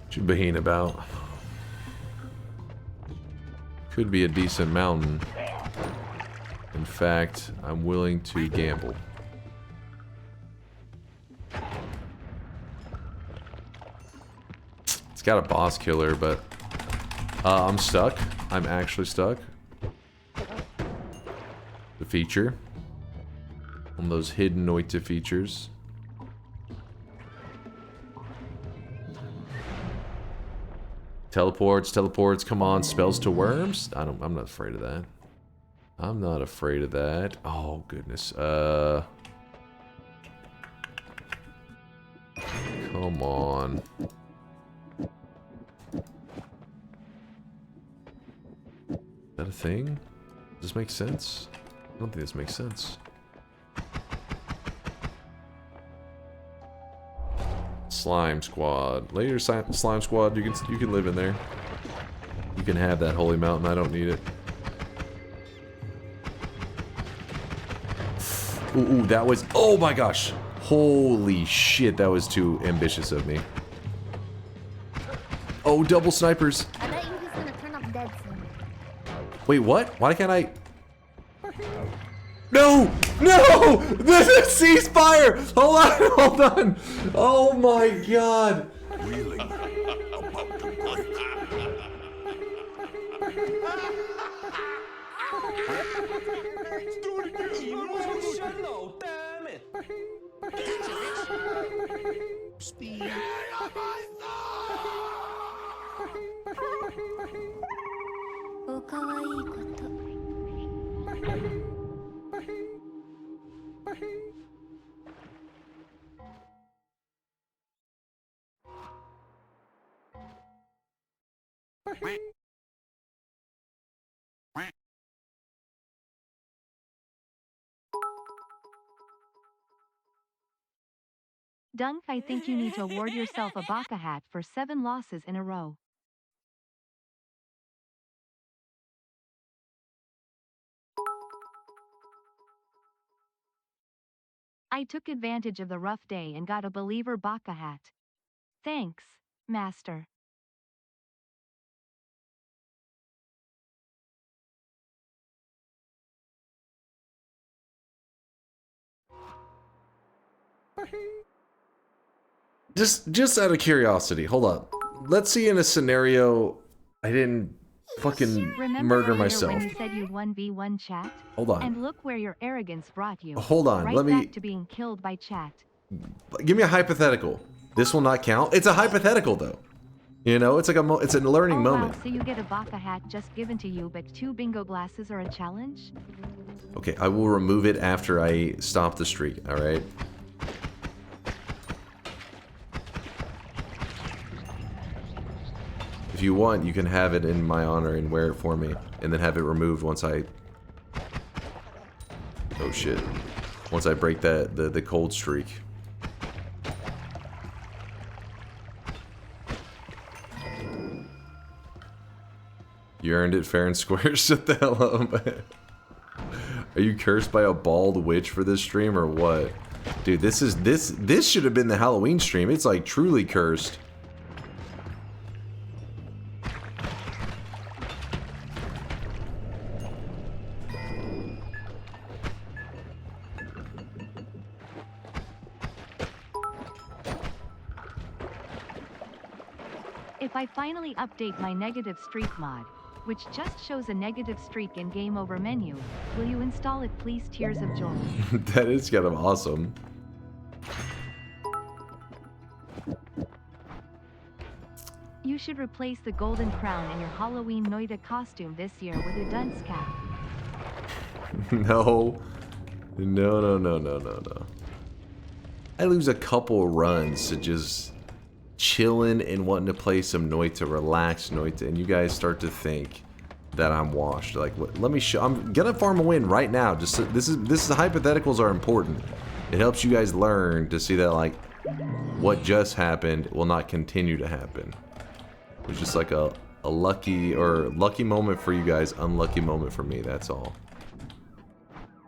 [SPEAKER 4] What you being about? Could be a decent mountain. In fact, I'm willing to gamble. It's got a boss killer, but I'm stuck. I'm actually stuck. The feature. And those hidden Noita features. Teleports, come on, spells to worms? I'm not afraid of that. I'm not afraid of that. Oh goodness. Come on. Is that a thing? Does this make sense? I don't think this makes sense. Slime Squad. Later, Slime Squad. You can live in there. You can have that holy mountain. I don't need it. Ooh, that was. Oh my gosh! Holy shit! That was too ambitious of me. Oh, double snipers.
[SPEAKER 18] I bet you he's gonna turn up dead soon.
[SPEAKER 4] Wait, what? Why can't I? No! No! This is ceasefire! Hold on, hold on! Oh my god!
[SPEAKER 8] Damn it! Speed.
[SPEAKER 2] Dunk, I think you need to award yourself a Baka hat for 7 losses in a row. I took advantage of the rough day and got a believer Baka hat. Thanks, Master.
[SPEAKER 4] Just out of curiosity, hold up. Let's see in a scenario I didn't fucking murder myself.
[SPEAKER 2] When you said you'd 1v1 chat?
[SPEAKER 4] Hold on.
[SPEAKER 2] And look where your arrogance brought you.
[SPEAKER 4] Hold on,
[SPEAKER 2] right
[SPEAKER 4] let me-
[SPEAKER 2] back to being killed by chat.
[SPEAKER 4] Give me a hypothetical. This will not count. It's a hypothetical though. You know, it's like it's a learning moment.
[SPEAKER 2] Wow, so you get a Baka hat just given to you, but 2 bingo glasses are a challenge?
[SPEAKER 4] Okay, I will remove it after I stop the streak, alright? If you want, you can have it in my honor and wear it for me, and then have it removed once I... Oh shit. Once I break the cold streak. You earned it fair and square. Shut the hell up. Are you cursed by a bald witch for this stream or what? Dude, this should have been the Halloween stream. It's like truly cursed.
[SPEAKER 2] If I finally update my negative streak mod, which just shows a negative streak in game over menu, will you install it please? Tears of joy.
[SPEAKER 4] That is kind of awesome.
[SPEAKER 2] You should replace the golden crown in your Halloween Noita costume this year with a dunce cap.
[SPEAKER 4] No. No. I lose a couple runs to just chilling and wanting to play some Noita, relax Noita, and you guys start to think that I'm washed. Like, let me show. I'm gonna farm a win right now. Just this is hypotheticals are important. It helps you guys learn to see that like what just happened will not continue to happen. It was just like a lucky moment for you guys, unlucky moment for me. That's all.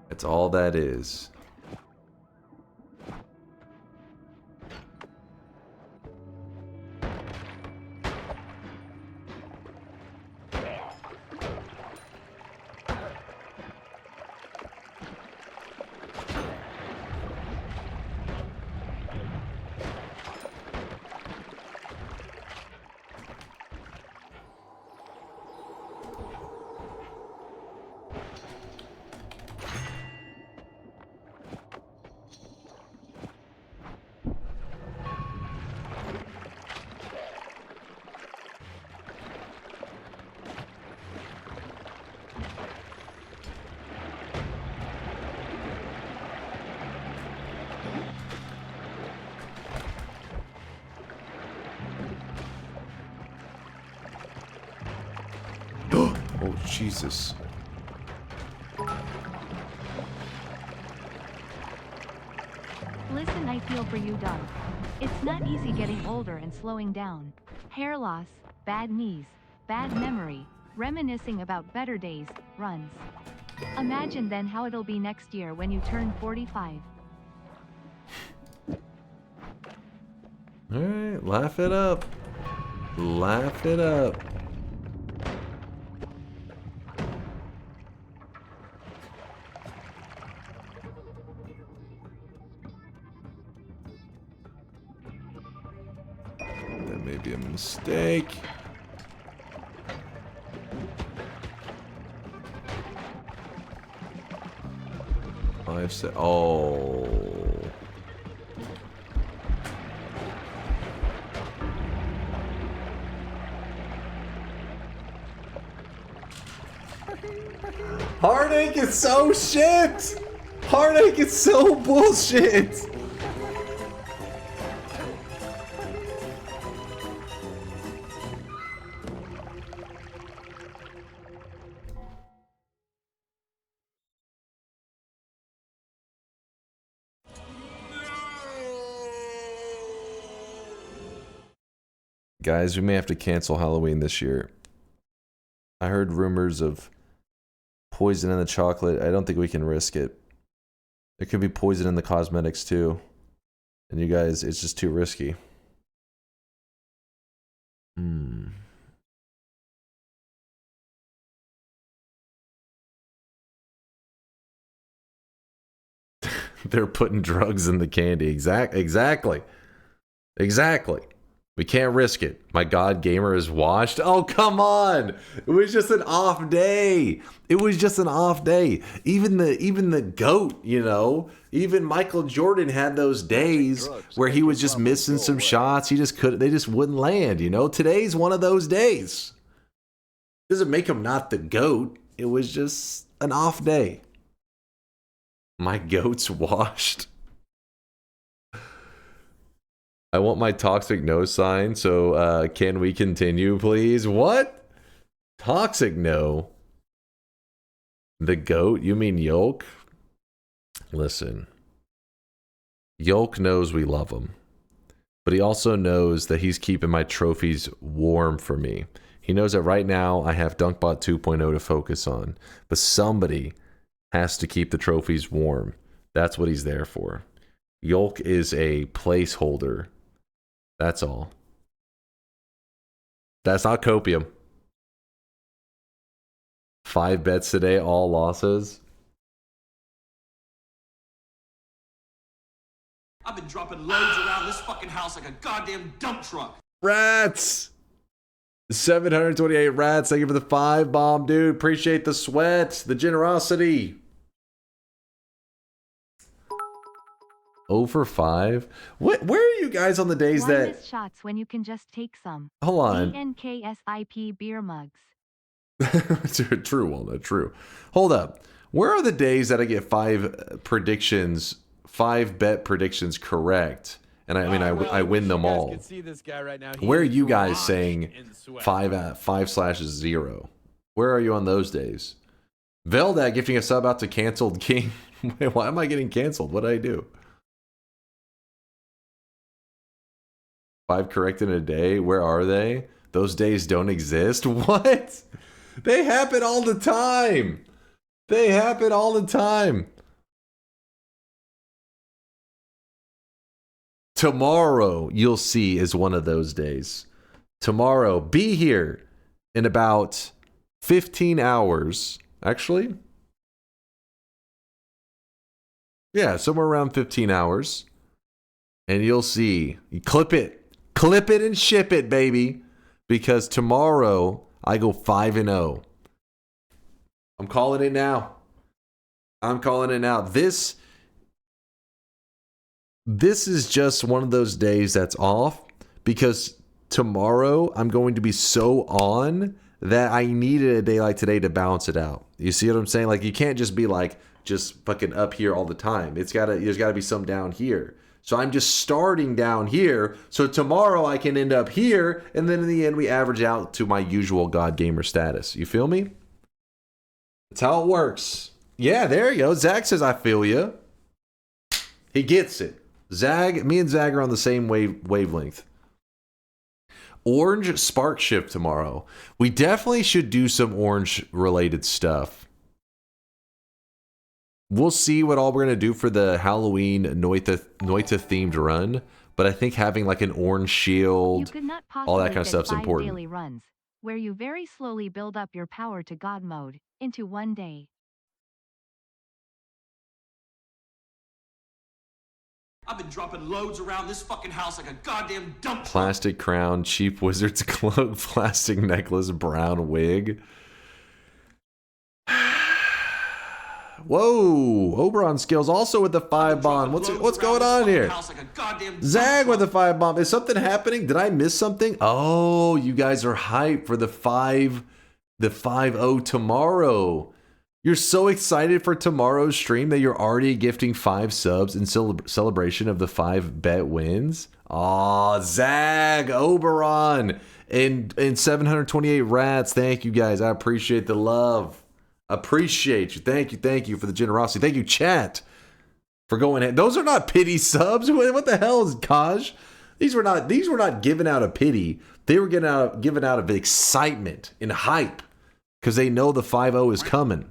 [SPEAKER 4] That's all that is. Oh, Jesus.
[SPEAKER 2] Listen, I feel for you, Dunk. It's not easy getting older and slowing down. Hair loss, bad knees, bad memory, reminiscing about better days, runs. Imagine then how it'll be next year when you turn 45.
[SPEAKER 4] Alright, laugh it up. Laugh it up. That may be a mistake. Oh. Heartache is so shit! Heartache is so bullshit! Guys, we may have to cancel Halloween this year. I heard rumors of poison in the chocolate. I don't think we can risk it. There could be poison in the cosmetics too. And you guys, it's just too risky. They're putting drugs in the candy. Exactly. We can't risk it. My God, gamer is washed. Oh, come on. It was just an off day. Even the GOAT, you know, even Michael Jordan had those days where he was just missing some shots. They just wouldn't land, you know. Today's one of those days. Doesn't make him not the GOAT. It was just an off day. My GOAT's washed. I want my toxic no sign, so can we continue, please? What? Toxic no? The GOAT? You mean Yolk? Listen. Yolk knows we love him. But he also knows that he's keeping my trophies warm for me. He knows that right now I have DunkBot 2.0 to focus on. But somebody has to keep the trophies warm. That's what he's there for. Yolk is a placeholder. That's all. That's not copium. 5 bets today, all losses.
[SPEAKER 19] I've been dropping loads around this fucking house like a goddamn dump truck.
[SPEAKER 4] Rats! 728 rats. Thank you for the 5 bomb, dude. Appreciate the sweat, the generosity. 0 for 5. Where are you guys on the days
[SPEAKER 2] Why
[SPEAKER 4] that?
[SPEAKER 2] miss shots when you can just take some?
[SPEAKER 4] Hold on.
[SPEAKER 2] DNKSIP beer mugs.
[SPEAKER 4] True, Walnut. True. Hold up. Where are the days that I get 5 predictions, 5 bet predictions correct, and I win them all?
[SPEAKER 5] Can see this guy right now.
[SPEAKER 4] Where are you guys saying 5//0? Where are you on those days? Velda gifting a sub out to Canceled King. Wait, why am I getting canceled? What did I do? 5 correct in a day? Where are they? Those days don't exist? What? They happen all the time. They happen all the time. Tomorrow, you'll see, is one of those days. Tomorrow, be here in about 15 hours. Actually, yeah, somewhere around 15 hours. And you'll see. You clip it and ship it, baby. Because tomorrow I go 5-0. I'm calling it now. This is just one of those days that's off because tomorrow I'm going to be so on that I needed a day like today to balance it out. You see what I'm saying? Like, you can't just be like just fucking up here all the time. There's got to be some down here. So I'm just starting down here. So tomorrow I can end up here. And then in the end, we average out to my usual God Gamer status. You feel me? That's how it works. Yeah, there you go. Zag says, I feel you. He gets it. Zag, me and Zag are on the same wavelength. Orange Spark Shift tomorrow. We definitely should do some orange related stuff. We'll see what all we're going to do for the Halloween Noita themed run. But I think having like an orange shield, all that kind of stuff's important.
[SPEAKER 2] Daily runs, where you very slowly build up your power to God mode into one day.
[SPEAKER 19] I've been dropping loads around this fucking house like a goddamn dump.
[SPEAKER 4] Plastic crown, cheap wizard's cloak, plastic necklace, brown wig. Whoa, Oberon skills also with the 5 bomb. What's going on here? Zag with the 5 bomb. Is something happening? Did I miss something? Oh, you guys are hyped for the 5-0 tomorrow. You're so excited for tomorrow's stream that you're already gifting 5 subs in celebration of the 5 bet wins. Aw, Zag, Oberon, and 728 rats. Thank you guys. I appreciate the love. Appreciate you. Thank you for the generosity. Thank you, chat, for going ahead. Those are not pity subs. What the hell is Kaj? These were not given out of pity. They were given out of excitement and hype because they know the 5-0 is coming.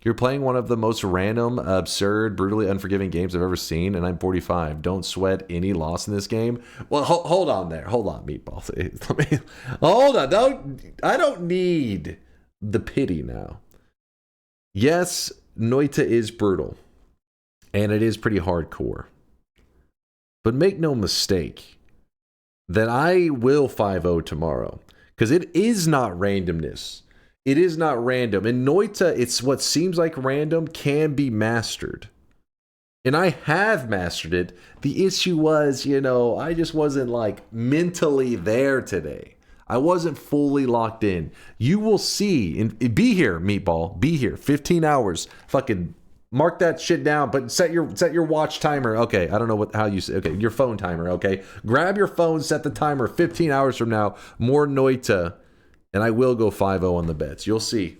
[SPEAKER 4] You're playing one of the most random, absurd, brutally unforgiving games I've ever seen, and I'm 45. Don't sweat any loss in this game. Well, hold on there. Hold on, Meatball. Hold on. I don't need the pity now. Yes, Noita is brutal, and it is pretty hardcore. But make no mistake that I will 5-0 tomorrow, because it is not randomness. It is not random. In Noita, it's what seems like random can be mastered. And I have mastered it. The issue was, I just wasn't like mentally there today. I wasn't fully locked in. You will see. And be here, Meatball. Be here. 15 hours. Fucking mark that shit down. But set your watch timer. Okay, I don't know how you say. Okay, your phone timer. Okay, grab your phone. Set the timer. 15 hours from now. More Noita. And I will go 5-0 on the bets. You'll see.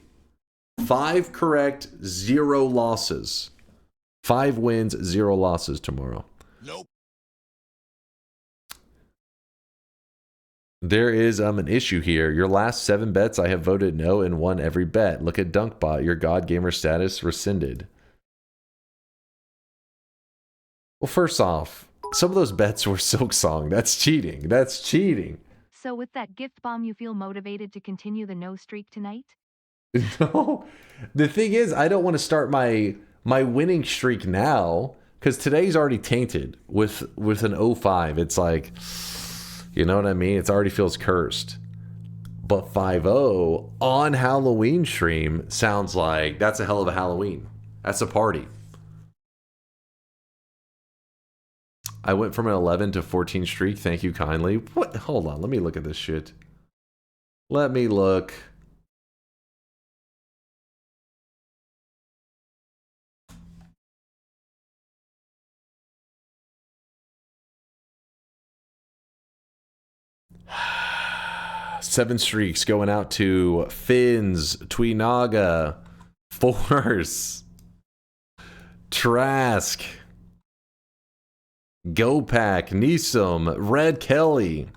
[SPEAKER 4] 5 correct, 0 losses. 5 wins, 0 losses tomorrow.
[SPEAKER 7] Nope.
[SPEAKER 4] There is an issue here. Your last 7 bets, I have voted no and won every bet. Look at DunkBot. Your God Gamer status rescinded. Well, first off, some of those bets were Silksong. That's cheating. That's cheating.
[SPEAKER 2] So with that gift bomb, you feel motivated to continue the no streak tonight?
[SPEAKER 4] No. The thing is, I don't want to start my winning streak now because today's already tainted with an 0-5. It's like, you know what I mean? It already feels cursed. But 5-0 on Halloween stream sounds like that's a hell of a Halloween. That's a party. I went from an 11 to 14 streak. Thank you kindly. What? Hold on. Let me look at this shit. Let me look. Seven streaks going out to Finns, Tweenaga, Force, Trask, GoPack, Nisum, Red Kelly.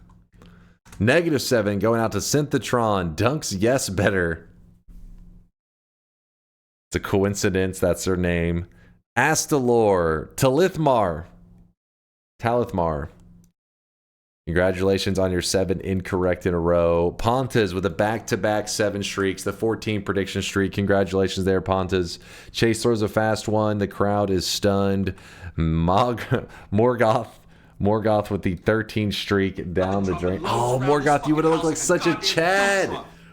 [SPEAKER 4] -7 going out to Synthetron, Dunks Yes Better. It's a coincidence, that's their name. Astalor, Talithmar. Congratulations on your 7 incorrect in a row. Pontas with a back-to-back 7 streaks, the 14 prediction streak. Congratulations there, Pontas. Chase throws a fast one. The crowd is stunned. Morgoth with the 13 streak down the drain. Oh, Morgoth, you would have looked like such a Chad.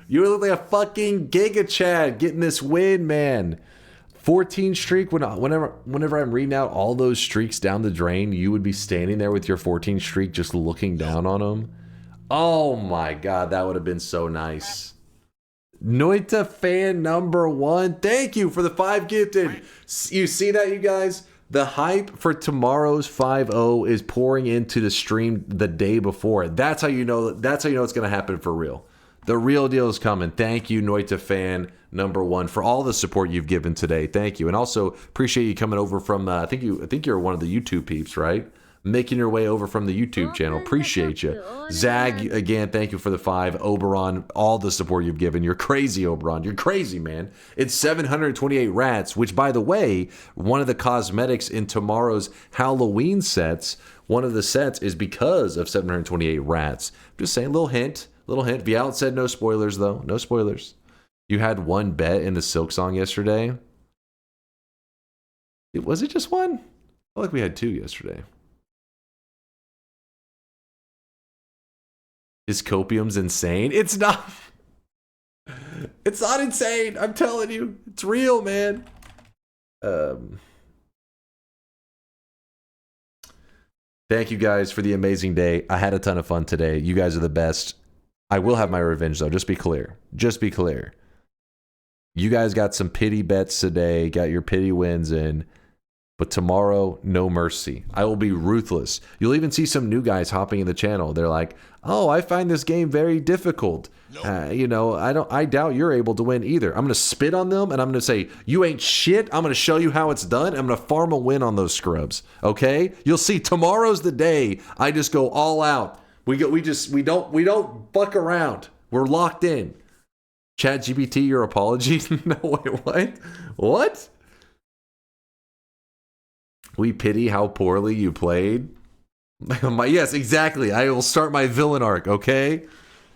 [SPEAKER 4] You would look like a fucking Giga Chad getting this win, man. 14 streak. Whenever I'm reading out all those streaks down the drain, you would be standing there with your 14 streak just looking down on them. Oh my god, that would have been so nice. Noita fan number 1. Thank you for the 5 gifted. You see that, you guys? The hype for tomorrow's 5-0 is pouring into the stream the day before. That's how you know. That's how you know it's going to happen for real. The real deal is coming. Thank you, Noita fan #1, for all the support you've given today. Thank you, and also appreciate you coming over from. I think you're one of the YouTube peeps, right? Making your way over from the YouTube channel. Appreciate you. Zag, again, thank you for the 5. Oberon, all the support you've given. You're crazy, Oberon. You're crazy, man. It's 728 rats, which, by the way, one of the cosmetics in tomorrow's Halloween sets, one of the sets is because of 728 rats. Just saying, little hint. Vialet said no spoilers, though. No spoilers. You had one bet in the Silk song yesterday. Was it just one? I feel like we had 2 yesterday. Is copium's insane? It's not. It's not insane. I'm telling you. It's real, man. Thank you guys for the amazing day. I had a ton of fun today. You guys are the best. I will have my revenge, though. Just be clear. Just be clear. You guys got some pity bets today. Got your pity wins in. But tomorrow, no mercy. I will be ruthless. You'll even see some new guys hopping in the channel. They're like, "Oh, I find this game very difficult. I doubt you're able to win either." I'm gonna spit on them and I'm gonna say, "You ain't shit." I'm gonna show you how it's done. I'm gonna farm a win on those scrubs. Okay? You'll see. Tomorrow's the day I just go all out. We don't fuck around. We're locked in. ChatGPT, your apology? No, wait, what? What? We pity how poorly you played. Yes, exactly. I will start my villain arc, okay?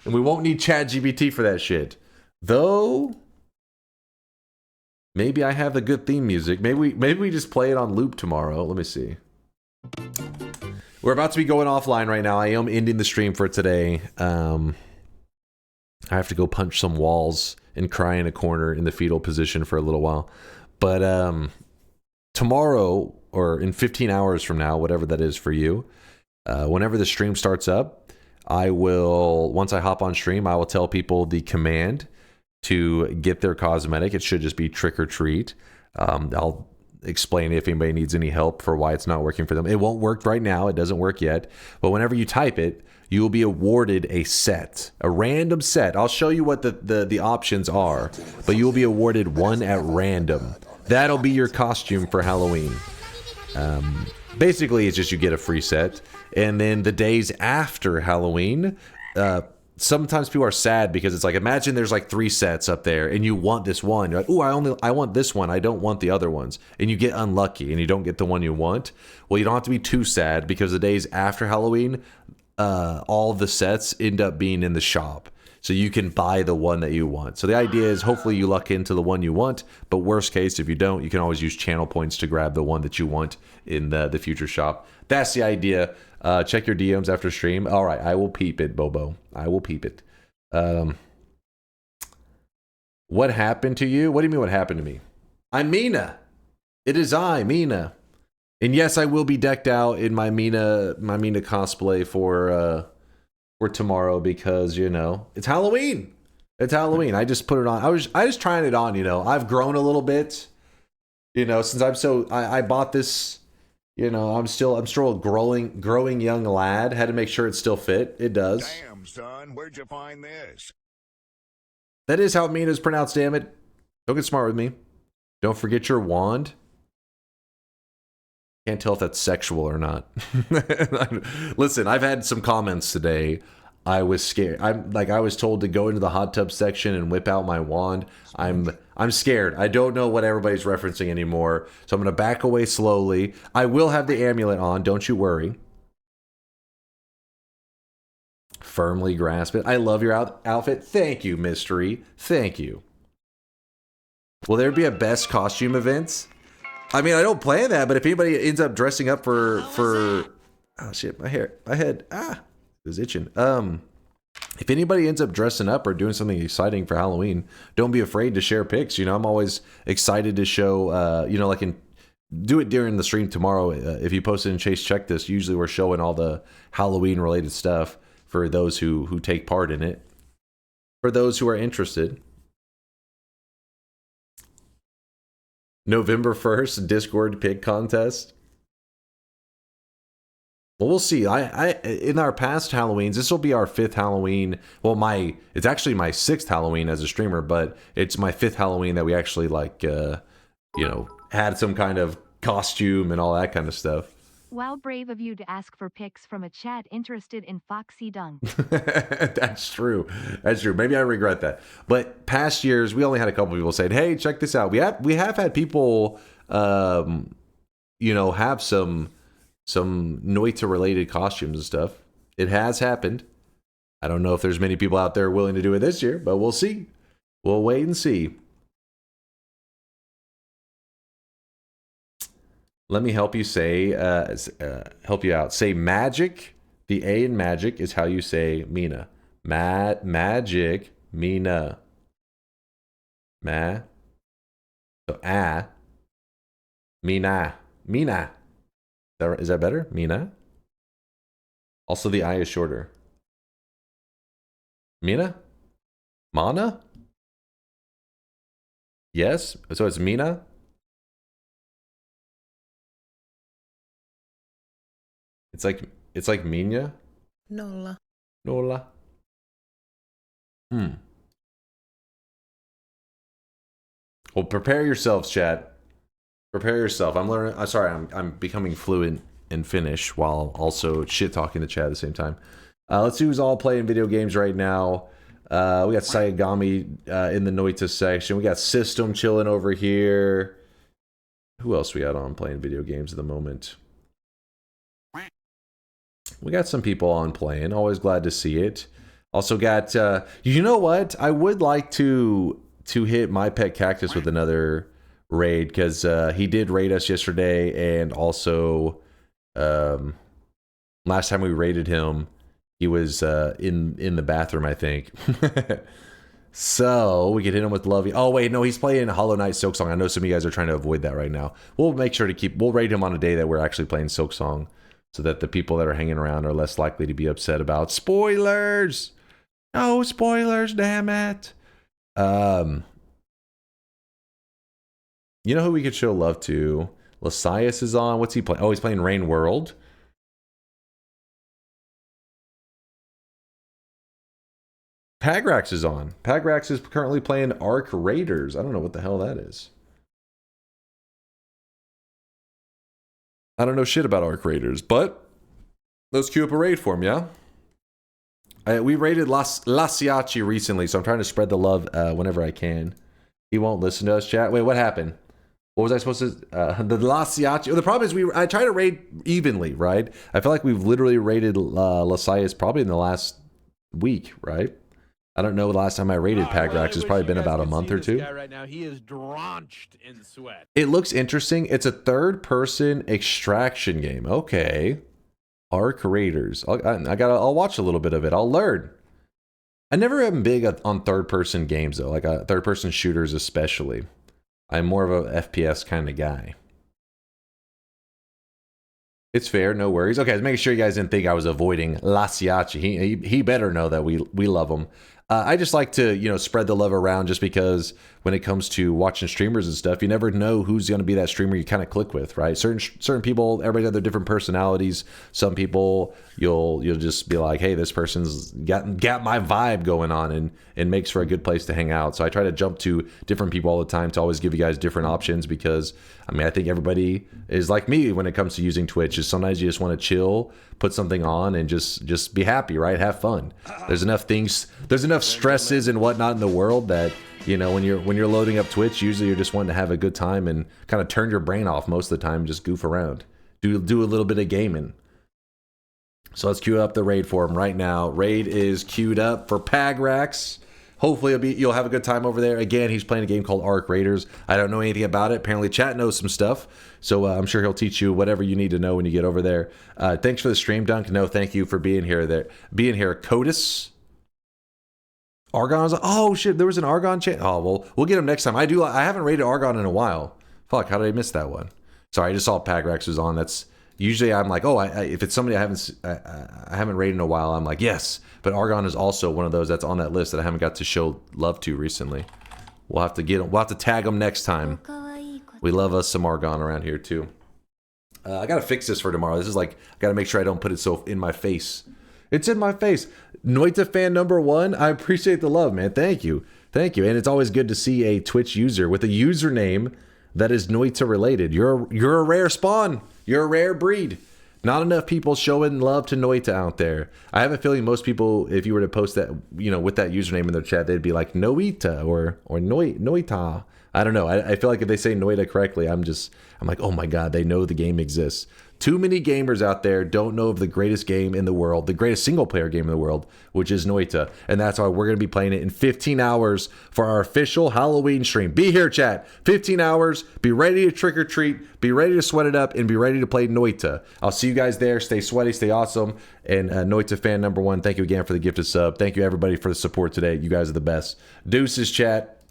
[SPEAKER 4] And we won't need ChatGPT for that shit. Though, maybe I have the good theme music. Maybe we just play it on loop tomorrow. Let me see. We're about to be going offline right now. I am ending the stream for today. I have to go punch some walls and cry in a corner in the fetal position for a little while. But tomorrow, or in 15 hours from now, whatever that is for you, whenever the stream starts up, once I hop on stream, I will tell people the command to get their cosmetic. It should just be trick or treat. I'll explain if anybody needs any help for why it's not working for them. It won't work right now. It doesn't work yet. But whenever you type it, you will be awarded a set, a random set. I'll show you what the options are, but you will be awarded one at random. That'll be your costume for Halloween. Basically, it's just you get a free set. And then the days after Halloween, sometimes people are sad because it's like, imagine there's like 3 sets up there and you want this one. You're like, "Ooh, I want this one. I don't want the other ones." And you get unlucky and you don't get the one you want. Well, you don't have to be too sad because the days after Halloween, all the sets end up being in the shop. So you can buy the one that you want. So the idea is hopefully you luck into the one you want, but worst case, if you don't, you can always use channel points to grab the one that you want in the future shop. That's the idea. Check your DMs after stream. All right, I will peep it, Bobo. I will peep it. What happened to you? What do you mean what happened to me? I'm Mina. It is I, Mina. And yes, I will be decked out in my Mina cosplay for tomorrow because, it's Halloween. It's Halloween. I just put it on. I was trying it on, I've grown a little bit, since I bought this, I'm still a growing young lad. Had to make sure it still fit. It does.
[SPEAKER 7] Damn, son, where'd you find this?
[SPEAKER 4] That is how Mina is pronounced, damn it. Don't get smart with me. Don't forget your wand. Can't tell if that's sexual or not. Listen, I've had some comments today. I was scared. I was told to go into the hot tub section and whip out my wand. I'm scared. I don't know what everybody's referencing anymore. So I'm going to back away slowly. I will have the amulet on. Don't you worry. Firmly grasp it. I love your outfit. Thank you, Mystery. Thank you. Will there be a best costume event? I mean, I don't plan that, but if anybody ends up dressing up for oh shit, my head, it was itching. If anybody ends up dressing up or doing something exciting for Halloween, don't be afraid to share pics. I'm always excited to show, do it during the stream tomorrow. If you post it in Chase Check This, usually we're showing all the Halloween related stuff for those who take part in it. For those who are interested. November 1st, Discord pick contest. Well, we'll see. I in our past Halloweens, this will be our 5th Halloween. Well, it's actually my 6th Halloween as a streamer, but it's my 5th Halloween that we actually had some kind of costume and all that kind of stuff.
[SPEAKER 2] Wow, brave of you to ask for pics from a chat interested in Foxy Dunk.
[SPEAKER 4] That's true. That's true. Maybe I regret that. But past years, we only had a couple people saying, "Hey, check this out." We have had people, have some Noita related costumes and stuff. It has happened. I don't know if there's many people out there willing to do it this year, but we'll see. We'll wait and see. Let me help you help you out. Say magic. The A in magic is how you say Mina. Magic, Mina. So Mina. Mina. Is that better? Mina. Also, the I is shorter. Mina? Mana? Yes. So it's Mina. It's like Mina.
[SPEAKER 20] Nolla.
[SPEAKER 4] Nolla. Well, prepare yourselves, chat. Prepare yourself. I'm becoming fluent in Finnish while also shit talking the chat at the same time. Let's see who's all playing video games right now. We got Sayagami in the Noita section. We got System chilling over here. Who else we got on playing video games at the moment? We got some people on playing. Always glad to see it. Also got, you know what? I would like to hit My Pet Cactus with another raid, because he did raid us yesterday, and also last time we raided him, he was in the bathroom, I think. So we could hit him with Lovey. Oh wait, no, he's playing Hollow Knight Silksong. I know some of you guys are trying to avoid that right now. We'll make sure we'll raid him on a day that we're actually playing Silksong, so that the people that are hanging around are less likely to be upset about spoilers. No spoilers, damn it. You know who we could show love to? Lasias is on. What's he playing? Oh, he's playing Rain World. Pagrax is on. Pagrax is currently playing Arc Raiders. I don't know what the hell that is. I don't know shit about Arc Raiders, but let's queue up a raid for him, yeah? We raided Lasiachi recently, so I'm trying to spread the love whenever I can. He won't listen to us, chat. Wait, what happened? What was I supposed to... the Lasiachi... Well, the problem is I try to raid evenly, right? I feel like we've literally raided Lasias probably in the last week, right? I don't know the last time I raided Pagrax. It's probably been about a month or two.
[SPEAKER 5] Guy right now, he is drenched in sweat.
[SPEAKER 4] It looks interesting. It's a third-person extraction game. Okay. Arc Raiders. I'll watch a little bit of it. I'll learn. I never am big on third-person games, though. Like third-person shooters especially. I'm more of a FPS kind of guy. It's fair, no worries. Okay, I was making sure you guys didn't think I was avoiding Lasiachi. He better know that we love him. I just like to, spread the love around, just because when it comes to watching streamers and stuff, you never know who's going to be that streamer you kind of click with, right? Certain people, everybody have their different personalities. Some people, you'll just be like, hey, this person's got my vibe going on, and makes for a good place to hang out. So I try to jump to different people all the time to always give you guys different options, because I think everybody is like me when it comes to using Twitch. Is sometimes you just want to chill, put something on, and just be happy, right? Have fun. There's enough stresses and whatnot in the world that, when you're loading up Twitch, usually you're just wanting to have a good time and kind of turn your brain off most of the time, just goof around, do a little bit of gaming. So let's queue up the raid for him right now. Raid is queued up for Pagrax. Hopefully you'll have a good time over there. Again, he's playing a game called Arc Raiders. I don't know anything about it. Apparently chat knows some stuff, so I'm sure he'll teach you whatever you need to know when you get over there. Thanks for the stream, Dunk. No, thank you for being here. Codus. Argon's. Oh shit, there was an Argon chant. Oh well, we'll get him next time. I haven't raided Argon in a while. Fuck, how did I miss that one? Sorry, I just saw Pagrax was on. That's usually I'm like, if it's somebody I haven't raided in a while, I'm like, yes. But Argon is also one of those that's on that list that I haven't got to show love to recently. We'll have to get him. We'll have to tag him next time. We love us some argon around here too. I gotta fix this for tomorrow. This is like, I gotta make sure I don't put it so in my face. It's in my face. Noita fan #1. I appreciate the love, man. Thank you. Thank you. And it's always good to see a Twitch user with a username that is Noita related. You're a rare spawn. You're a rare breed. Not enough people showing love to Noita out there. I have a feeling most people, if you were to post that, you know, with that username in their chat, they'd be like Noita or Noita. I don't know. I feel like if they say Noita correctly, I'm like, oh my God, they know the game exists. Too many gamers out there don't know of the greatest game in the world, the greatest single player game in the world, which is Noita. And that's why we're going to be playing it in 15 hours for our official Halloween stream. Be here, chat. 15 hours. Be ready to trick or treat. Be ready to sweat it up and be ready to play Noita. I'll see you guys there. Stay sweaty, stay awesome. And Noita fan #1, thank you again for the gifted sub. Thank you everybody for the support today. You guys are the best. Deuces, chat.